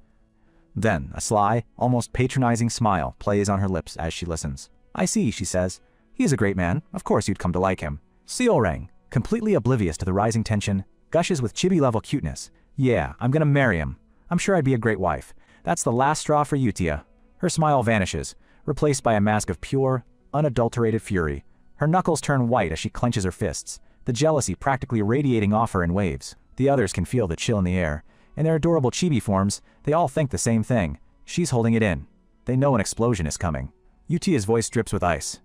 A: Then, a sly, almost patronizing smile plays on her lips as she listens. I see, she says. He's a great man. Of course you'd come to like him. Seal Rang, completely oblivious to the rising tension, gushes with chibi-level cuteness. Yeah, I'm gonna marry him. I'm sure I'd be a great wife. That's the last straw for Utia. Her smile vanishes, replaced by a mask of pure, unadulterated fury. Her knuckles turn white as she clenches her fists, the jealousy practically radiating off her in waves. The others can feel the chill in the air. In their adorable chibi forms, they all think the same thing. She's holding it in. They know an explosion is coming. Utia's voice drips with ice.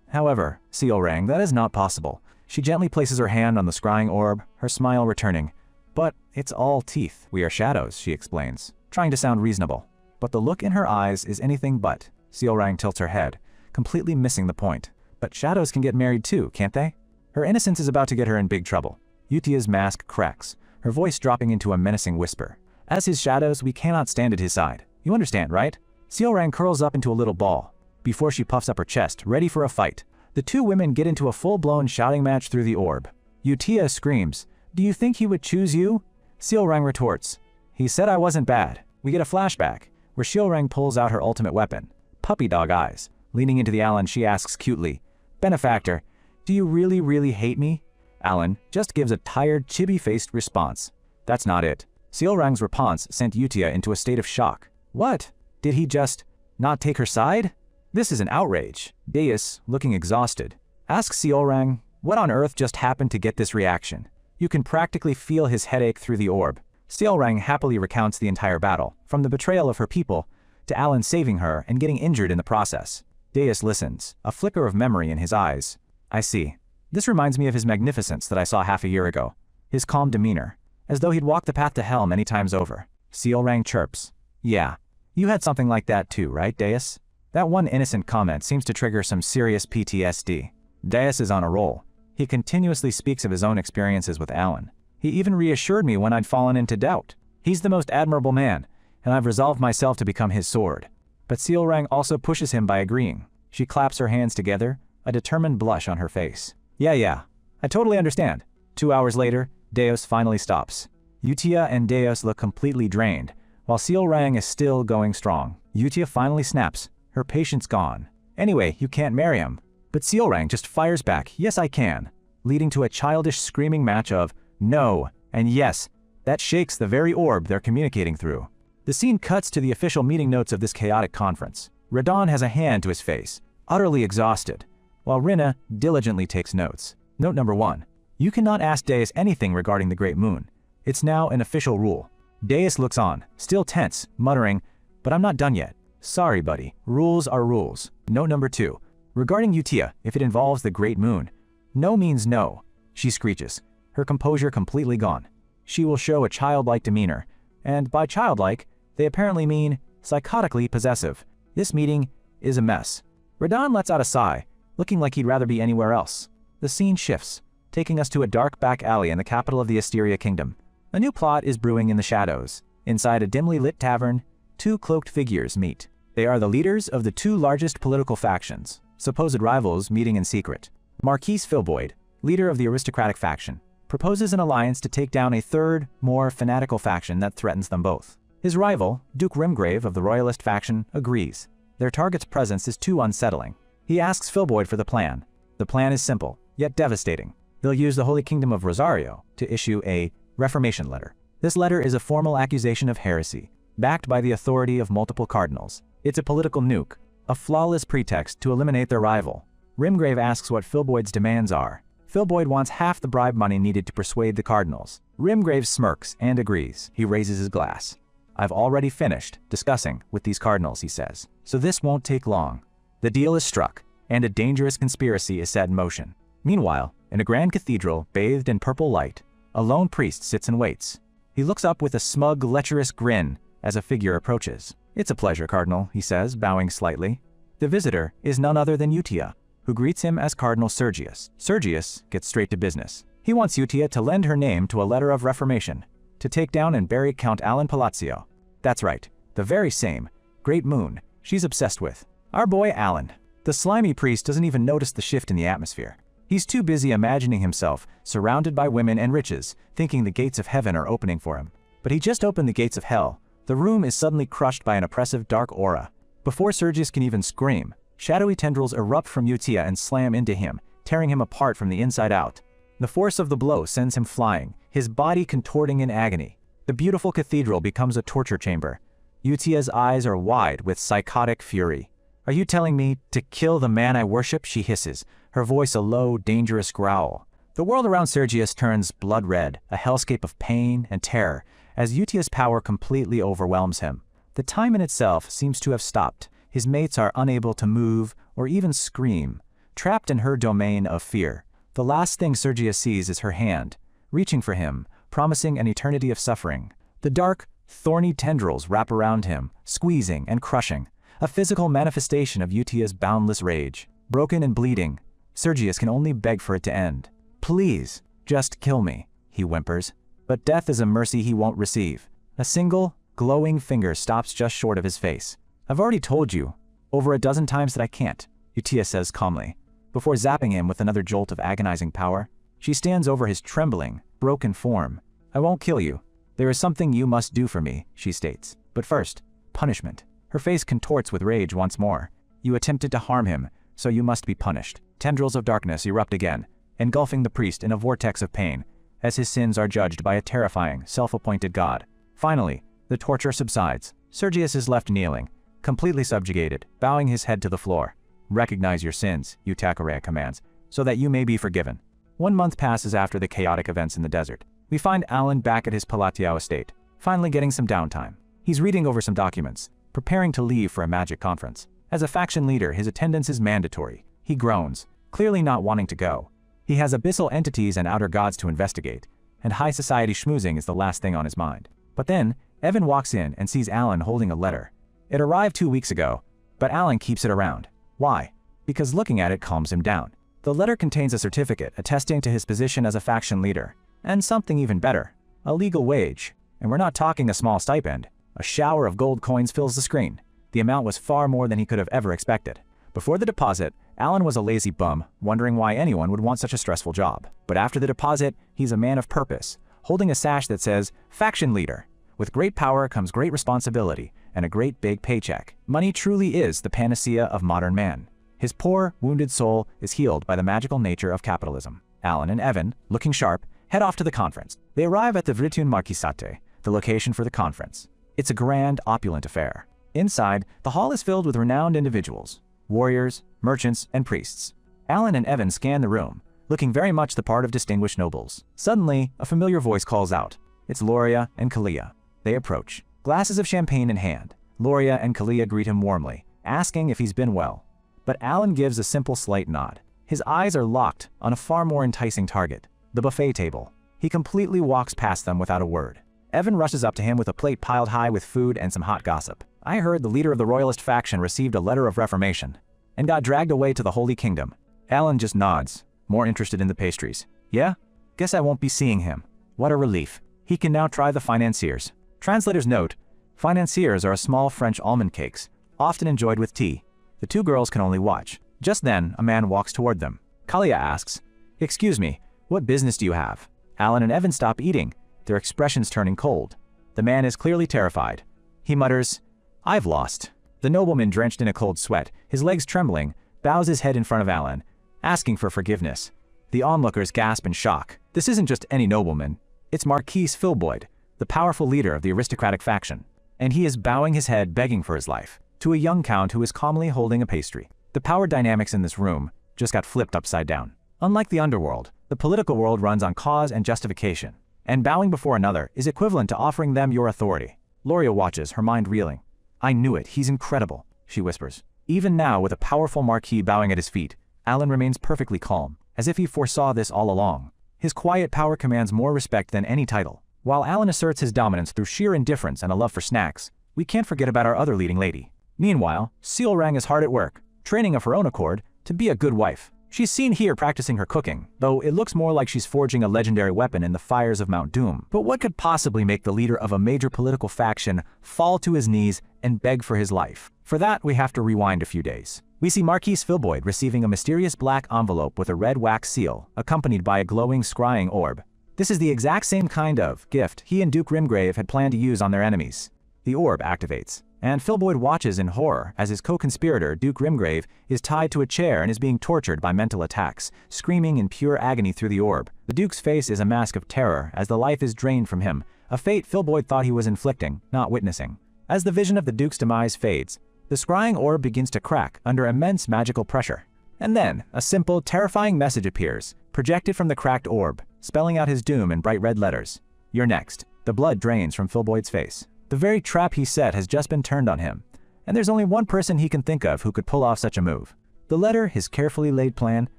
A: However, Seolrang, that is not possible. She gently places her hand on the scrying orb, her smile returning. But it's all teeth. We are shadows, she explains, trying to sound reasonable. But the look in her eyes is anything but. Seolrang tilts her head, completely missing the point. But shadows can get married too, can't they? Her innocence is about to get her in big trouble. Utia's mask cracks, her voice dropping into a menacing whisper. As his shadows, we cannot stand at his side. You understand, right? Seolrang curls up into a little ball, before she puffs up her chest, ready for a fight. The two women get into a full-blown shouting match through the orb. Utia screams, "Do you think he would choose you?" Seolrang retorts, "He said I wasn't bad." We get a flashback, where Seolrang pulls out her ultimate weapon, puppy dog eyes. Leaning into the Alan, she asks cutely, "Benefactor, do you really hate me?" Alan just gives a tired, chibi-faced response. That's not it. Seolrang's response sent Utia into a state of shock. What? Did he just not take her side? This is an outrage. Deus, looking exhausted, asks Seolrang, what on earth just happened to get this reaction? You can practically feel his headache through the orb. Seolrang happily recounts the entire battle, from the betrayal of her people, to Alan saving her and getting injured in the process. Deus listens, a flicker of memory in his eyes. I see. This reminds me of his magnificence that I saw half a year ago. His calm demeanor, as though he'd walked the path to hell many times over. Seolrang chirps. Yeah. You had something like that too, right, Deus? That one innocent comment seems to trigger some serious PTSD. Deus is on a roll. He continuously speaks of his own experiences with Alan. He even reassured me when I'd fallen into doubt. He's the most admirable man, and I've resolved myself to become his sword. But Seolrang also pushes him by agreeing. She claps her hands together, a determined blush on her face. Yeah, I totally understand. 2 hours later, Deus finally stops. Utia and Deus look completely drained, while Seolrang is still going strong. Utia finally snaps, her patience gone. Anyway, you can't marry him. But Seolrang just fires back, yes I can, leading to a childish screaming match of no and yes. That shakes the very orb they're communicating through. The scene cuts to the official meeting notes of this chaotic conference. Radon has a hand to his face, utterly exhausted, while Rinna diligently takes notes. Note number 1. You cannot ask Deus anything regarding the Great Moon. It's now an official rule. Deus looks on, still tense, muttering, but I'm not done yet. Sorry, buddy. Rules are rules. Note number 2. Regarding Utia, if it involves the Great Moon, no means no. She screeches, her composure completely gone. She will show a childlike demeanor, and by childlike, they apparently mean psychotically possessive. This meeting is a mess. Radon lets out a sigh, looking like he'd rather be anywhere else. The scene shifts, taking us to a dark back alley in the capital of the Asteria Kingdom. A new plot is brewing in the shadows. Inside a dimly lit tavern, two cloaked figures meet. They are the leaders of the two largest political factions, supposed rivals meeting in secret. Marquis Filboid, leader of the aristocratic faction, proposes an alliance to take down a third, more fanatical faction that threatens them both. His rival, Duke Rimgrave of the royalist faction, agrees. Their target's presence is too unsettling. He asks Filboid for the plan. The plan is simple, yet devastating. They'll use the Holy Kingdom of Rosario to issue a Reformation letter. This letter is a formal accusation of heresy, backed by the authority of multiple cardinals. It's a political nuke, a flawless pretext to eliminate their rival. Rimgrave asks what Filboid's demands are. Filboid wants half the bribe money needed to persuade the cardinals. Rimgrave smirks and agrees. He raises his glass. I've already finished discussing with these cardinals, he says, so this won't take long. The deal is struck, and a dangerous conspiracy is set in motion. Meanwhile, in a grand cathedral bathed in purple light, a lone priest sits and waits. He looks up with a smug, lecherous grin as a figure approaches. It's a pleasure, Cardinal, he says, bowing slightly. The visitor is none other than Utia, who greets him as Cardinal Sergius. Sergius gets straight to business. He wants Utia to lend her name to a letter of reformation, to take down and bury Count Alan Palazzo. That's right, the very same Great Moon she's obsessed with. Our boy Alan. The slimy priest doesn't even notice the shift in the atmosphere. He's too busy imagining himself surrounded by women and riches, thinking the gates of heaven are opening for him. But he just opened the gates of hell. The room is suddenly crushed by an oppressive dark aura. Before Sergius can even scream, shadowy tendrils erupt from Utia and slam into him, tearing him apart from the inside out. The force of the blow sends him flying, his body contorting in agony. The beautiful cathedral becomes a torture chamber. Yutia's eyes are wide with psychotic fury. "Are you telling me to kill the man I worship?" she hisses, her voice a low, dangerous growl. The world around Sergius turns blood red, a hellscape of pain and terror, as Yutia's power completely overwhelms him. The time in itself seems to have stopped. His mates are unable to move or even scream, trapped in her domain of fear. The last thing Sergius sees is her hand, reaching for him, promising an eternity of suffering. The dark, thorny tendrils wrap around him, squeezing and crushing, a physical manifestation of Yutia's boundless rage. Broken and bleeding, Sergius can only beg for it to end. "Please, just kill me," he whimpers. But death is a mercy he won't receive. A single, glowing finger stops just short of his face. "I've already told you over a dozen times that I can't," Yutia says calmly, before zapping him with another jolt of agonizing power. She stands over his trembling, broken form. "I won't kill you. There is something you must do for me," she states. "But first, punishment." Her face contorts with rage once more. "You attempted to harm him, so you must be punished." Tendrils of darkness erupt again, engulfing the priest in a vortex of pain, as his sins are judged by a terrifying, self-appointed god. Finally, the torture subsides. Sergius is left kneeling, completely subjugated, bowing his head to the floor. "Recognize your sins," Yutakureya commands, "so that you may be forgiven." 1 month passes after the chaotic events in the desert. We find Alan back at his Palatiao estate, finally getting some downtime. He's reading over some documents, preparing to leave for a magic conference. As a faction leader, his attendance is mandatory. He groans, clearly not wanting to go. He has abyssal entities and outer gods to investigate, and high society schmoozing is the last thing on his mind. But then, Evan walks in and sees Alan holding a letter. It arrived 2 weeks ago, but Alan keeps it around. Why? Because looking at it calms him down. The letter contains a certificate attesting to his position as a faction leader, and something even better, a legal wage. And we're not talking a small stipend. A shower of gold coins fills the screen. The amount was far more than he could have ever expected. Before the deposit, Alan was a lazy bum, wondering why anyone would want such a stressful job. But after the deposit, he's a man of purpose, holding a sash that says, "Faction Leader." With great power comes great responsibility and a great big paycheck. Money truly is the panacea of modern man. His poor, wounded soul is healed by the magical nature of capitalism. Alan and Evan, looking sharp, head off to the conference. They arrive at the Vritun Marquisate, the location for the conference. It's a grand, opulent affair. Inside, the hall is filled with renowned individuals, warriors, merchants, and priests. Alan and Evan scan the room, looking very much the part of distinguished nobles. Suddenly, a familiar voice calls out. It's Loria and Kalia. They approach, glasses of champagne in hand. Loria and Kalia greet him warmly, asking if he's been well. But Alan gives a simple slight nod. His eyes are locked on a far more enticing target, the buffet table. He completely walks past them without a word. Evan rushes up to him with a plate piled high with food and some hot gossip. "I heard the leader of the royalist faction received a letter of reformation and got dragged away to the Holy Kingdom." Alan just nods, more interested in the pastries. "Yeah? Guess I won't be seeing him. What a relief. He can now try the financiers." Translator's note: financiers are a small French almond cakes, often enjoyed with tea. The two girls can only watch. Just then, a man walks toward them. Kalia asks, "Excuse me, what business do you have?" Alan and Evan stop eating, their expressions turning cold. The man is clearly terrified. He mutters, "I've lost." The nobleman, drenched in a cold sweat, his legs trembling, bows his head in front of Alan, asking for forgiveness. The onlookers gasp in shock. This isn't just any nobleman. It's Marquis Filboid, the powerful leader of the aristocratic faction. And he is bowing his head, begging for his life, to a young count who is calmly holding a pastry. The power dynamics in this room just got flipped upside down. Unlike the underworld, the political world runs on cause and justification. And bowing before another is equivalent to offering them your authority. Loria watches, her mind reeling. "I knew it, he's incredible," she whispers. Even now, with a powerful marquis bowing at his feet, Alan remains perfectly calm, as if he foresaw this all along. His quiet power commands more respect than any title. While Alan asserts his dominance through sheer indifference and a love for snacks, we can't forget about our other leading lady. Meanwhile, Sealrang is hard at work, training of her own accord to be a good wife. She's seen here practicing her cooking, though it looks more like she's forging a legendary weapon in the fires of Mount Doom. But what could possibly make the leader of a major political faction fall to his knees and beg for his life? For that, we have to rewind a few days. We see Marquis Filboid receiving a mysterious black envelope with a red wax seal, accompanied by a glowing scrying orb. This is the exact same kind of gift he and Duke Rimgrave had planned to use on their enemies. The orb activates, and Filboid watches in horror as his co-conspirator, Duke Rimgrave, is tied to a chair and is being tortured by mental attacks, screaming in pure agony through the orb. The Duke's face is a mask of terror as the life is drained from him, a fate Filboid thought he was inflicting, not witnessing. As the vision of the Duke's demise fades, the scrying orb begins to crack under immense magical pressure. And then, a simple, terrifying message appears, projected from the cracked orb, spelling out his doom in bright red letters. "You're next." The blood drains from Filboid's face. The very trap he set has just been turned on him, and there's only one person he can think of who could pull off such a move. The letter, his carefully laid plan,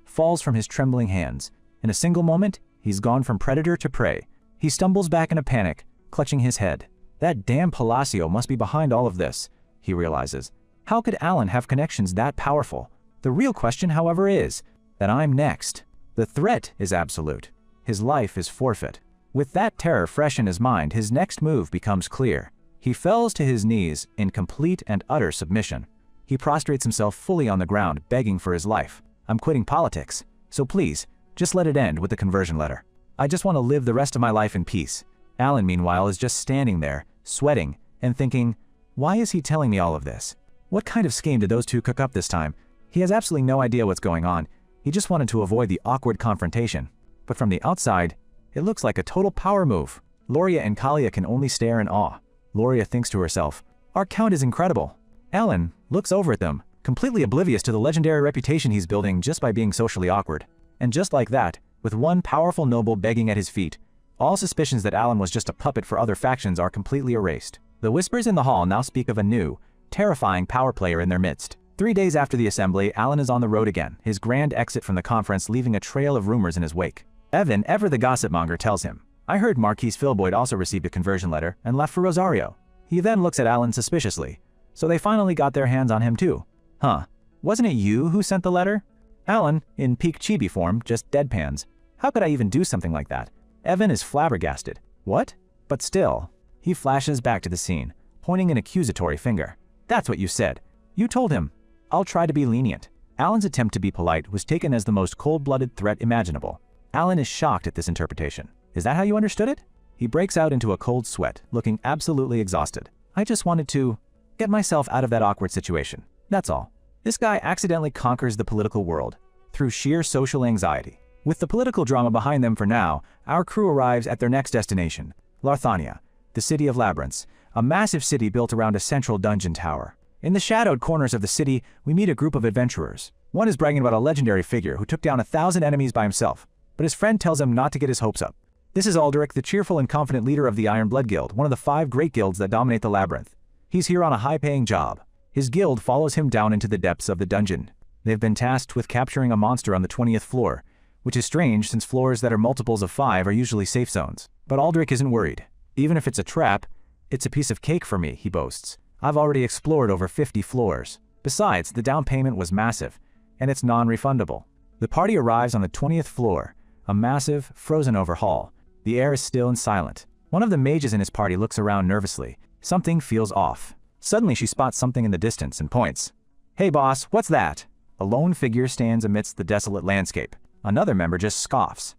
A: falls from his trembling hands. In a single moment, he's gone from predator to prey. He stumbles back in a panic, clutching his head. That damn Palacio must be behind all of this, he realizes. How could Alan have connections that powerful? The real question, however, is that I'm next. The threat is absolute. His life is forfeit. With that terror fresh in his mind, his next move becomes clear. He falls to his knees in complete and utter submission. He prostrates himself fully on the ground, begging for his life. "I'm quitting politics, so please, just let it end with the conversion letter. I just want to live the rest of my life in peace." Alan, meanwhile, is just standing there, sweating, and thinking, why is he telling me all of this? What kind of scheme did those two cook up this time? He has absolutely no idea what's going on. He just wanted to avoid the awkward confrontation. But from the outside, it looks like a total power move. Loria and Kalia can only stare in awe. Loria thinks to herself, "Our count is incredible." Alan looks over at them, completely oblivious to the legendary reputation he's building just by being socially awkward. And just like that, with one powerful noble begging at his feet, all suspicions that Alan was just a puppet for other factions are completely erased. The whispers in the hall now speak of a new, terrifying power player in their midst. 3 days after the assembly, Alan is on the road again, his grand exit from the conference leaving a trail of rumors in his wake. Evan, ever the gossipmonger, tells him, "I heard Marquis Filboid also received a conversion letter and left for Rosario." He then looks at Alan suspiciously. So they finally got their hands on him too. "Huh, wasn't it you who sent the letter?" Alan, in peak chibi form, just deadpans. "How could I even do something like that?" Evan is flabbergasted. "What?" But still, he flashes back to the scene, pointing an accusatory finger. "That's what you said. You told him. I'll try to be lenient." Alan's attempt to be polite was taken as the most cold-blooded threat imaginable. Alan is shocked at this interpretation. "Is that how you understood it?" He breaks out into a cold sweat, looking absolutely exhausted. "I just wanted to get myself out of that awkward situation. That's all." This guy accidentally conquers the political world through sheer social anxiety. With the political drama behind them for now, our crew arrives at their next destination, Larthania, the city of labyrinths, a massive city built around a central dungeon tower. In the shadowed corners of the city, we meet a group of adventurers. One is bragging about a legendary figure who took down 1,000 enemies by himself, but his friend tells him not to get his hopes up. This is Aldrich, the cheerful and confident leader of the Iron Blood Guild, one of the 5 great guilds that dominate the labyrinth. He's here on a high-paying job. His guild follows him down into the depths of the dungeon. They've been tasked with capturing a monster on the 20th floor, which is strange since floors that are multiples of 5 are usually safe zones. But Aldrich isn't worried. "Even if it's a trap, it's a piece of cake for me," he boasts. "I've already explored over 50 floors. Besides, the down payment was massive, and it's non-refundable." The party arrives on the 20th floor, a massive, frozen-over hall. The air is still and silent. One of the mages in his party looks around nervously. Something feels off. Suddenly she spots something in the distance and points. "Hey boss, what's that?" A lone figure stands amidst the desolate landscape. Another member just scoffs.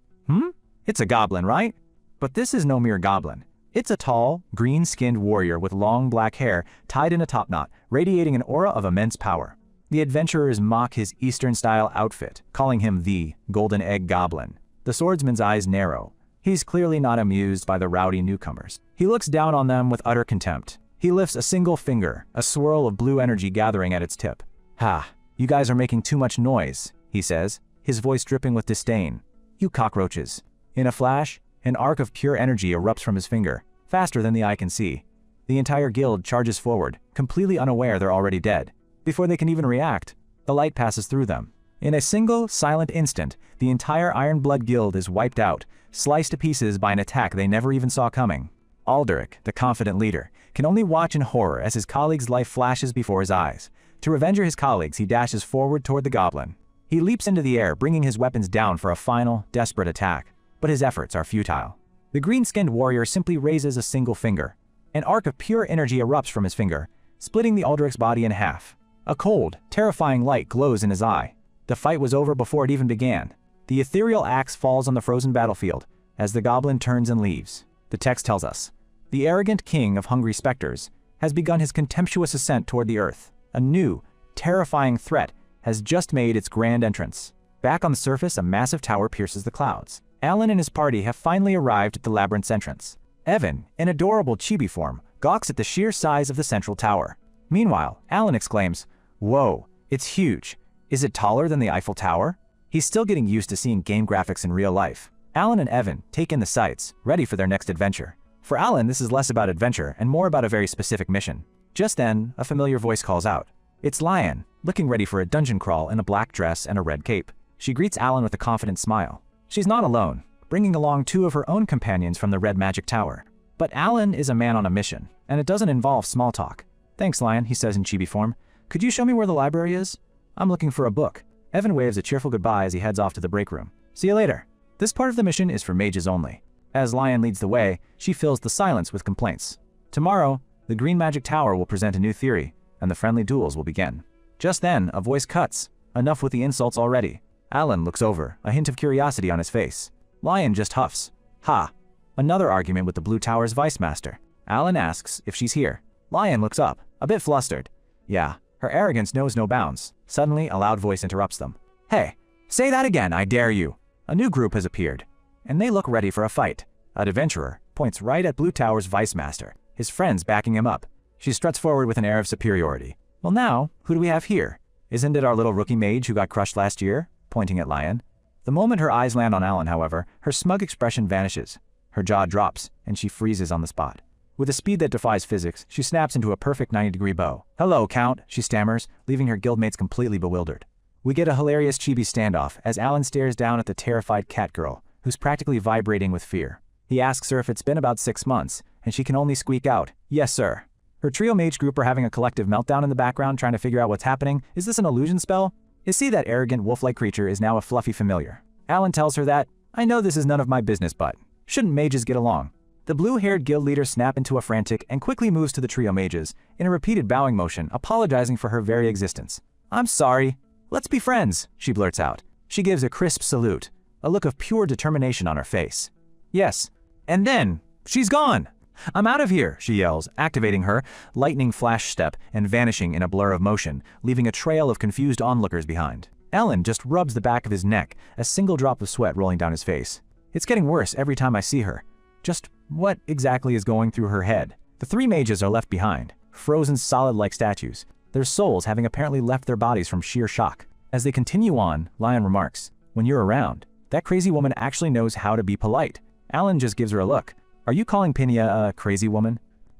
A: It's a goblin, right?" But this is no mere goblin. It's a tall, green-skinned warrior with long black hair tied in a topknot, radiating an aura of immense power. The adventurers mock his Eastern-style outfit, calling him the Golden Egg Goblin. The swordsman's eyes narrow. He's clearly not amused by the rowdy newcomers. He looks down on them with utter contempt. He lifts a single finger, a swirl of blue energy gathering at its tip. "Ha, you guys are making too much noise," he says, his voice dripping with disdain. "You cockroaches." In a flash, an arc of pure energy erupts from his finger, faster than the eye can see. The entire guild charges forward, completely unaware they're already dead. Before they can even react, the light passes through them. In a single, silent instant, the entire Iron Blood Guild is wiped out, sliced to pieces by an attack they never even saw coming. Aldrich, the confident leader, can only watch in horror as his colleague's life flashes before his eyes. To revenge his colleagues, he dashes forward toward the goblin. He leaps into the air, bringing his weapons down for a final, desperate attack. But his efforts are futile. The green-skinned warrior simply raises a single finger. An arc of pure energy erupts from his finger, splitting the Aldrich's body in half. A cold, terrifying light glows in his eye. The fight was over before it even began. The ethereal axe falls on the frozen battlefield as the goblin turns and leaves. The text tells us, "The arrogant king of hungry specters has begun his contemptuous ascent toward the earth. A new, terrifying threat has just made its grand entrance." Back on the surface, a massive tower pierces the clouds. Alan and his party have finally arrived at the labyrinth's entrance. Evan, in adorable chibi form, gawks at the sheer size of the central tower. Meanwhile, Alan exclaims, "Whoa, it's huge. Is it taller than the Eiffel Tower?" He's still getting used to seeing game graphics in real life. Alan and Evan take in the sights, ready for their next adventure. For Alan, this is less about adventure and more about a very specific mission. Just then, a familiar voice calls out. It's Lion, looking ready for a dungeon crawl in a black dress and a red cape. She greets Alan with a confident smile. She's not alone, bringing along 2 of her own companions from the Red Magic Tower. But Alan is a man on a mission, and it doesn't involve small talk. "Thanks, Lion," he says in chibi form. "Could you show me where the library is? I'm looking for a book." Evan waves a cheerful goodbye as he heads off to the break room. "See you later." This part of the mission is for mages only. As Lion leads the way, she fills the silence with complaints. Tomorrow, the Green Magic Tower will present a new theory, and the friendly duels will begin. Just then, a voice cuts. Enough with the insults already. Alan looks over, a hint of curiosity on his face. Lion just huffs. "Ha! Another argument with the Blue Tower's Vice Master." Alan asks if she's here. Lion looks up, a bit flustered. Yeah, her arrogance knows no bounds. Suddenly, a loud voice interrupts them. "Hey, say that again, I dare you." A new group has appeared, and they look ready for a fight. An adventurer points right at Blue Tower's Vice Master, his friends backing him up. She struts forward with an air of superiority. "Well now, who do we have here? Isn't it our little rookie mage who got crushed last year?" Pointing at Lion. The moment her eyes land on Alan, however, her smug expression vanishes. Her jaw drops, and she freezes on the spot. With a speed that defies physics, she snaps into a perfect 90-degree bow. "Hello, Count," she stammers, leaving her guildmates completely bewildered. We get a hilarious chibi standoff as Alan stares down at the terrified cat girl, who's practically vibrating with fear. He asks her if it's been about 6 months, and she can only squeak out, "Yes, sir." Her trio mage group are having a collective meltdown in the background trying to figure out what's happening. Is this an illusion spell? You see, that arrogant wolf-like creature is now a fluffy familiar. Alan tells her that, "I know this is none of my business, but shouldn't mages get along?" The blue-haired guild leaders snap into a frantic and quickly moves to the trio mages, in a repeated bowing motion, apologizing for her very existence. "I'm sorry. Let's be friends," she blurts out. She gives a crisp salute, a look of pure determination on her face. "Yes." And then, she's gone! "I'm out of here," she yells, activating her lightning flash step and vanishing in a blur of motion, leaving a trail of confused onlookers behind. Alan just rubs the back of his neck, a single drop of sweat rolling down his face. It's getting worse every time I see her. Just what exactly is going through her head? The 3 mages are left behind, frozen solid like statues, their souls having apparently left their bodies from sheer shock. As they continue on, Lion remarks, "When you're around, that crazy woman actually knows how to be polite." Alan just gives her a look. "Are you calling Pinia a crazy woman?"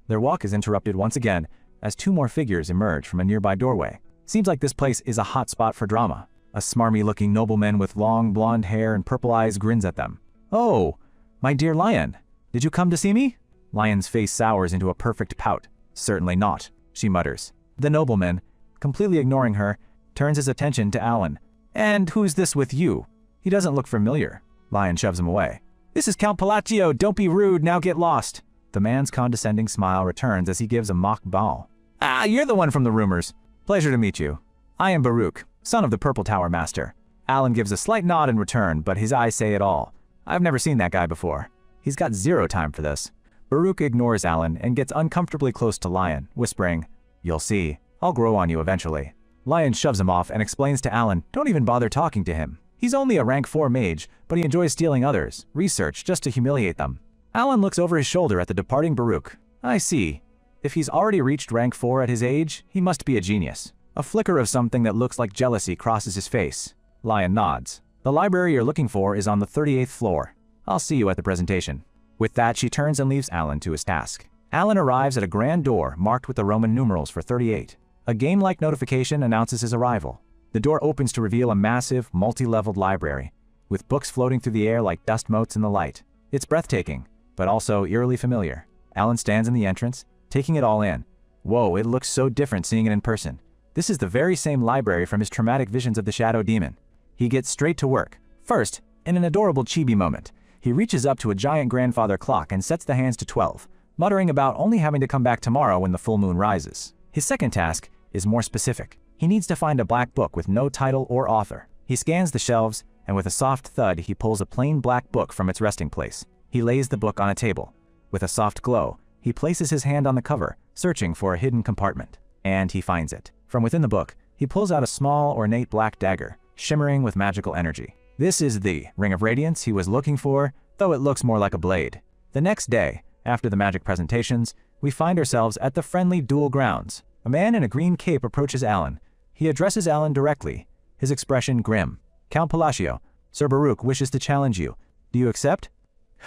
A: Their walk is interrupted once again, as 2 more figures emerge from a nearby doorway. Seems like this place is a hot spot for drama. A smarmy-looking nobleman with long blonde hair and purple eyes grins at them. "Oh, my dear Lion, did you come to see me?" Lion's face sours into a perfect pout. "Certainly not," she mutters. The nobleman, completely ignoring her, turns his attention to Alan. "And who's this with you? He doesn't look familiar." Lion shoves him away. "This is Count Palacio, don't be rude, now get lost." The man's condescending smile returns as he gives a mock bow. "Ah, you're the one from the rumors. Pleasure to meet you. I am Baruch, son of the Purple Tower Master." Alan gives a slight nod in return, but his eyes say it all. "I've never seen that guy before. He's got 0 time for this." Baruch ignores Alan and gets uncomfortably close to Lion, whispering, "You'll see, I'll grow on you eventually." Lion shoves him off and explains to Alan, "Don't even bother talking to him. He's only a rank 4 mage, but he enjoys stealing others' research just to humiliate them." Alan looks over his shoulder at the departing Baruch. "I see. If he's already reached rank 4 at his age, he must be a genius." A flicker of something that looks like jealousy crosses his face. Lion nods. "The library you're looking for is on the 38th floor. I'll see you at the presentation." With that, she turns and leaves Alan to his task. Alan arrives at a grand door marked with the Roman numerals for 38. A game-like notification announces his arrival. The door opens to reveal a massive, multi-leveled library, with books floating through the air like dust motes in the light. It's breathtaking, but also eerily familiar. Alan stands in the entrance, taking it all in. Whoa, it looks so different seeing it in person. This is the very same library from his traumatic visions of the Shadow Demon. He gets straight to work. First, in an adorable chibi moment, he reaches up to a giant grandfather clock and sets the hands to 12, muttering about only having to come back tomorrow when the full moon rises. His second task is more specific. He needs to find a black book with no title or author. He scans the shelves, and with a soft thud, he pulls a plain black book from its resting place. He lays the book on a table. With a soft glow, he places his hand on the cover, searching for a hidden compartment. And he finds it. From within the book, he pulls out a small, ornate black dagger, shimmering with magical energy. This is the Ring of Radiance he was looking for, though it looks more like a blade. The next day, After the magic presentations, we find ourselves at the friendly duel grounds. A man in a green cape approaches Alan. He addresses Alan directly, his expression grim. "Count Palacio, Sir Baruch wishes to challenge you. Do you accept?"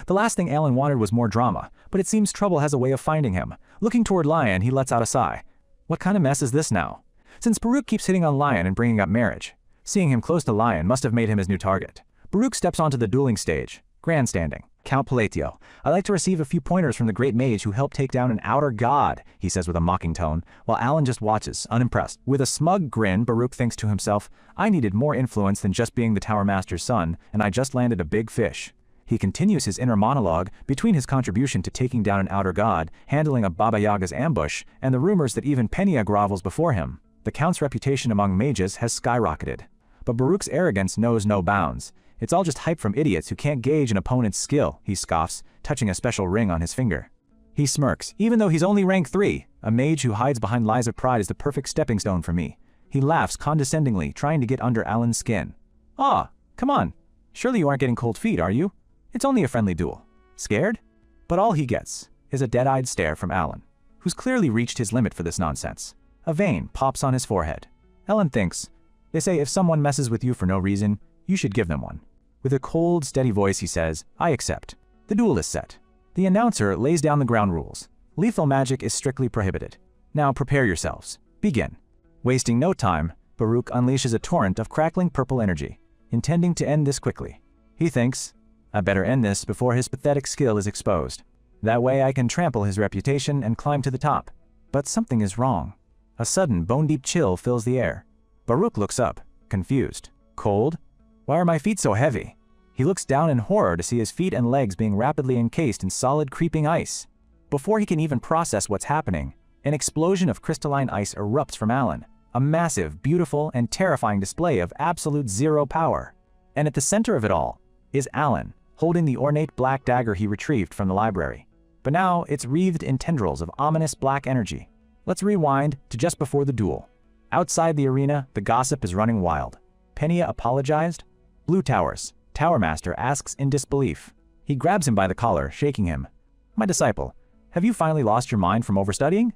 A: The last thing Alan wanted was more drama, but it seems trouble has a way of finding him. Looking toward Lion, he lets out a sigh. What kind of mess is this now? Since Baruch keeps hitting on Lion and bringing up marriage, seeing him close to Lion must have made him his new target. Baruch steps onto the dueling stage, grandstanding. "Count Palatio, I'd like to receive a few pointers from the great mage who helped take down an outer god," he says with a mocking tone, while Alan just watches, unimpressed. With a smug grin, Baruch thinks to himself, "I needed more influence than just being the Tower Master's son, and I just landed a big fish." He continues his inner monologue between his contribution to taking down an outer god, handling a Baba Yaga's ambush, and the rumors that even Penia grovels before him. The Count's reputation among mages has skyrocketed. But Baruch's arrogance knows no bounds. "It's all just hype from idiots who can't gauge an opponent's skill," he scoffs, touching a special ring on his finger. He smirks, "Even though he's only rank 3, a mage who hides behind lies of pride is the perfect stepping stone for me." He laughs condescendingly, trying to get under Alan's skin. "Ah, come on. Surely you aren't getting cold feet, are you? It's only a friendly duel. Scared?" But all he gets is a dead-eyed stare from Alan, who's clearly reached his limit for this nonsense. A vein pops on his forehead. Alan thinks, "They say if someone messes with you for no reason, you should give them one." With a cold, steady voice he says, "I accept. The duel is set." The announcer lays down the ground rules. Lethal magic is strictly prohibited. "Now prepare yourselves. Begin." Wasting no time, Baruch unleashes a torrent of crackling purple energy, intending to end this quickly. He thinks, "I better end this before his pathetic skill is exposed. That way I can trample his reputation and climb to the top." But something is wrong. A sudden, bone-deep chill fills the air. Baruch looks up, confused. Cold? Why are my feet so heavy? He looks down in horror to see his feet and legs being rapidly encased in solid, creeping ice. Before he can even process what's happening, an explosion of crystalline ice erupts from Alan, a massive, beautiful, and terrifying display of absolute zero power. And at the center of it all is Alan, holding the ornate black dagger he retrieved from the library. But now it's wreathed in tendrils of ominous black energy. Let's rewind to just before the duel. Outside the arena, the gossip is running wild. Penia apologized? Blue Towers. Tower Master asks in disbelief. He grabs him by the collar, shaking him. "My disciple, have you finally lost your mind from overstudying?"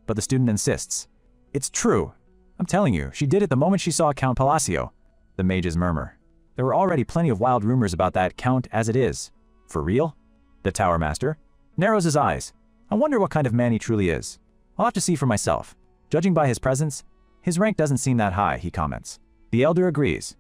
A: But the student insists. "It's true. I'm telling you, she did it the moment she saw Count Palacio." The mages murmur. "There were already plenty of wild rumors about that Count as it is." "For real?" The Tower Master narrows his eyes. "I wonder what kind of man he truly is. I'll have to see for myself. Judging by his presence, his rank doesn't seem that high," he comments. The elder agrees.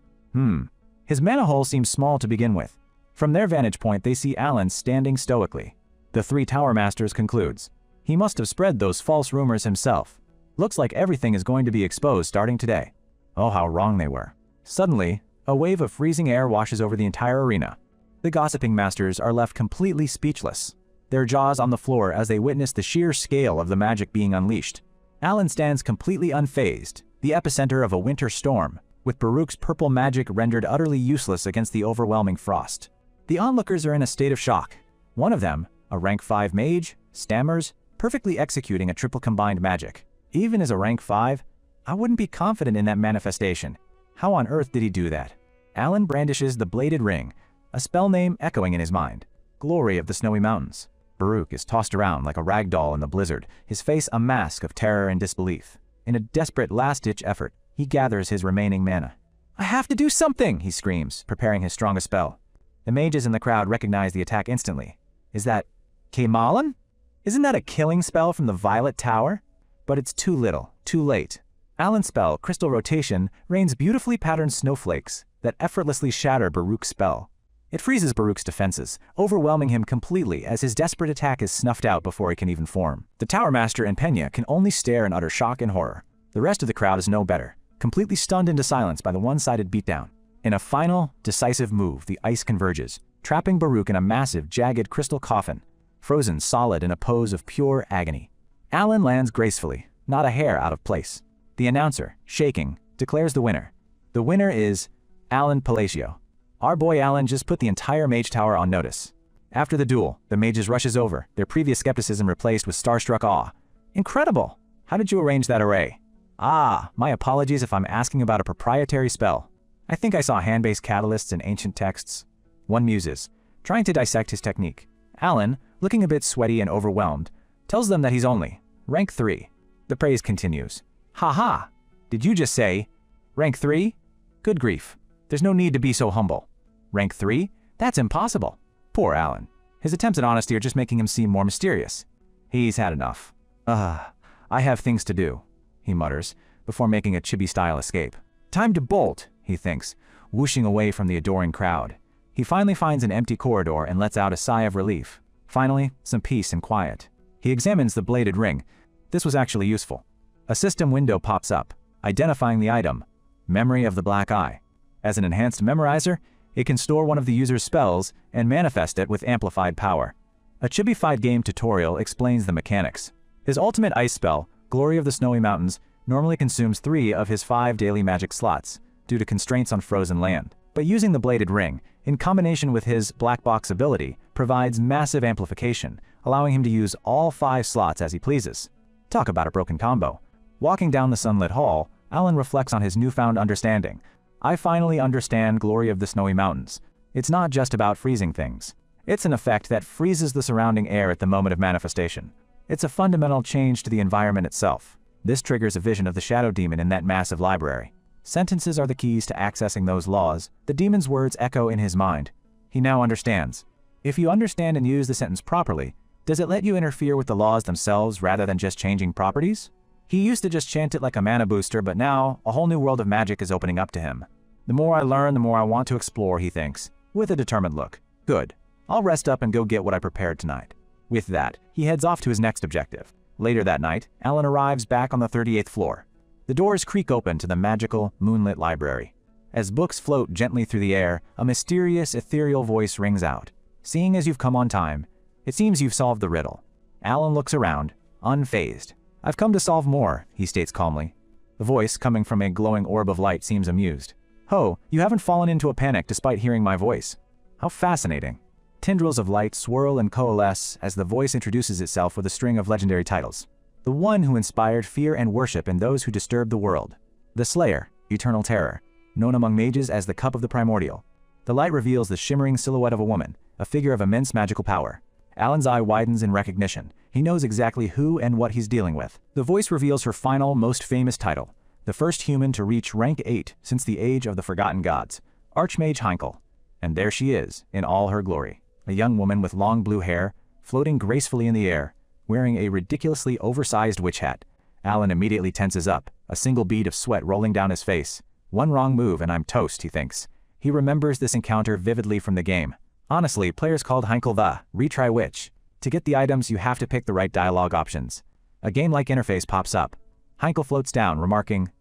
A: His mana hole seems small to begin with. From their vantage point, they see Alan standing stoically. The 3 Tower Masters concludes. He must have spread those false rumors himself. Looks like everything is going to be exposed starting today. Oh, how wrong they were. Suddenly, a wave of freezing air washes over the entire arena. The gossiping masters are left completely speechless, their jaws on the floor as they witness the sheer scale of the magic being unleashed. Alan stands completely unfazed, the epicenter of a winter storm, with Baruch's purple magic rendered utterly useless against the overwhelming frost. The onlookers are in a state of shock. One of them, a rank 5 mage, stammers, perfectly executing a triple combined magic. Even as a rank 5, I wouldn't be confident in that manifestation. How on earth did he do that? Alan brandishes the bladed ring, a spell name echoing in his mind. Glory of the Snowy Mountains. Baruch is tossed around like a rag doll in the blizzard, his face a mask of terror and disbelief. In a desperate last-ditch effort, he gathers his remaining mana. "I have to do something!" he screams, preparing his strongest spell. The mages in the crowd recognize the attack instantly. Is that Kamalan? Isn't that a killing spell from the Violet Tower? But it's too little, too late. Alan's spell, Crystal Rotation, rains beautifully patterned snowflakes that effortlessly shatter Baruch's spell. It freezes Baruch's defenses, overwhelming him completely as his desperate attack is snuffed out before he can even form. The Tower Master and Penia can only stare in utter shock and horror. The rest of the crowd is no better, completely stunned into silence by the one-sided beatdown. In a final, decisive move, the ice converges, trapping Baruch in a massive, jagged crystal coffin, frozen solid in a pose of pure agony. Alan lands gracefully, not a hair out of place. The announcer, shaking, declares the winner. The winner is Alan Palacio. Our boy Alan just put the entire Mage Tower on notice. After the duel, the mages rushes over, their previous skepticism replaced with starstruck awe. "Incredible! How did you arrange that array?" "Ah, my apologies if I'm asking about a proprietary spell. I think I saw hand-based catalysts in ancient texts." One muses, trying to dissect his technique. Alan, looking a bit sweaty and overwhelmed, tells them that he's only rank 3. The praise continues. "Ha! Did you just say rank 3? Good grief. There's no need to be so humble. Rank 3? That's impossible." Poor Alan. His attempts at honesty are just making him seem more mysterious. He's had enough. I have things to do," he mutters, before making a chibi-style escape. "Time to bolt," he thinks, whooshing away from the adoring crowd. He finally finds an empty corridor and lets out a sigh of relief. Finally, some peace and quiet. He examines the bladed ring. This was actually useful. A system window pops up, identifying the item, Memory of the Black Eye. As an enhanced memorizer, it can store one of the user's spells and manifest it with amplified power. A chibified game tutorial explains the mechanics. His ultimate ice spell, Glory of the Snowy Mountains, normally consumes 3 of his 5 daily magic slots, due to constraints on frozen land. But using the bladed ring, in combination with his black box ability, provides massive amplification, allowing him to use all 5 slots as he pleases. Talk about a broken combo. Walking down the sunlit hall, Alan reflects on his newfound understanding. I finally understand Glory of the Snowy Mountains. It's not just about freezing things. It's an effect that freezes the surrounding air at the moment of manifestation. It's a fundamental change to the environment itself. This triggers a vision of the shadow demon in that massive library. Sentences are the keys to accessing those laws. The demon's words echo in his mind. He now understands. If you understand and use the sentence properly, does it let you interfere with the laws themselves rather than just changing properties? He used to just chant it like a mana booster, but now a whole new world of magic is opening up to him. The more I learn, the more I want to explore, he thinks, with a determined look. Good. I'll rest up and go get what I prepared tonight. With that, he heads off to his next objective. Later that night, Alan arrives back on the 38th floor. The doors creak open to the magical, moonlit library. As books float gently through the air, a mysterious, ethereal voice rings out. "Seeing as you've come on time, it seems you've solved the riddle." Alan looks around, unfazed. "I've come to solve more," he states calmly. The voice, coming from a glowing orb of light, seems amused. "Ho, you haven't fallen into a panic despite hearing my voice. How fascinating." Tendrils of light swirl and coalesce as the voice introduces itself with a string of legendary titles. The one who inspired fear and worship in those who disturbed the world. The Slayer, Eternal Terror, known among mages as the Cup of the Primordial. The light reveals the shimmering silhouette of a woman, a figure of immense magical power. Alan's eye widens in recognition. He knows exactly who and what he's dealing with. The voice reveals her final, most famous title, the first human to reach rank 8 since the age of the Forgotten Gods, Archmage Heinkel. And there she is, in all her glory. A young woman with long blue hair, floating gracefully in the air, wearing a ridiculously oversized witch hat. Alan immediately tenses up, a single bead of sweat rolling down his face. One wrong move and I'm toast, he thinks. He remembers this encounter vividly from the game. Honestly, players called Heinkel the retry witch. To get the items, you have to pick the right dialogue options. A game-like interface pops up. Heinkel floats down, remarking,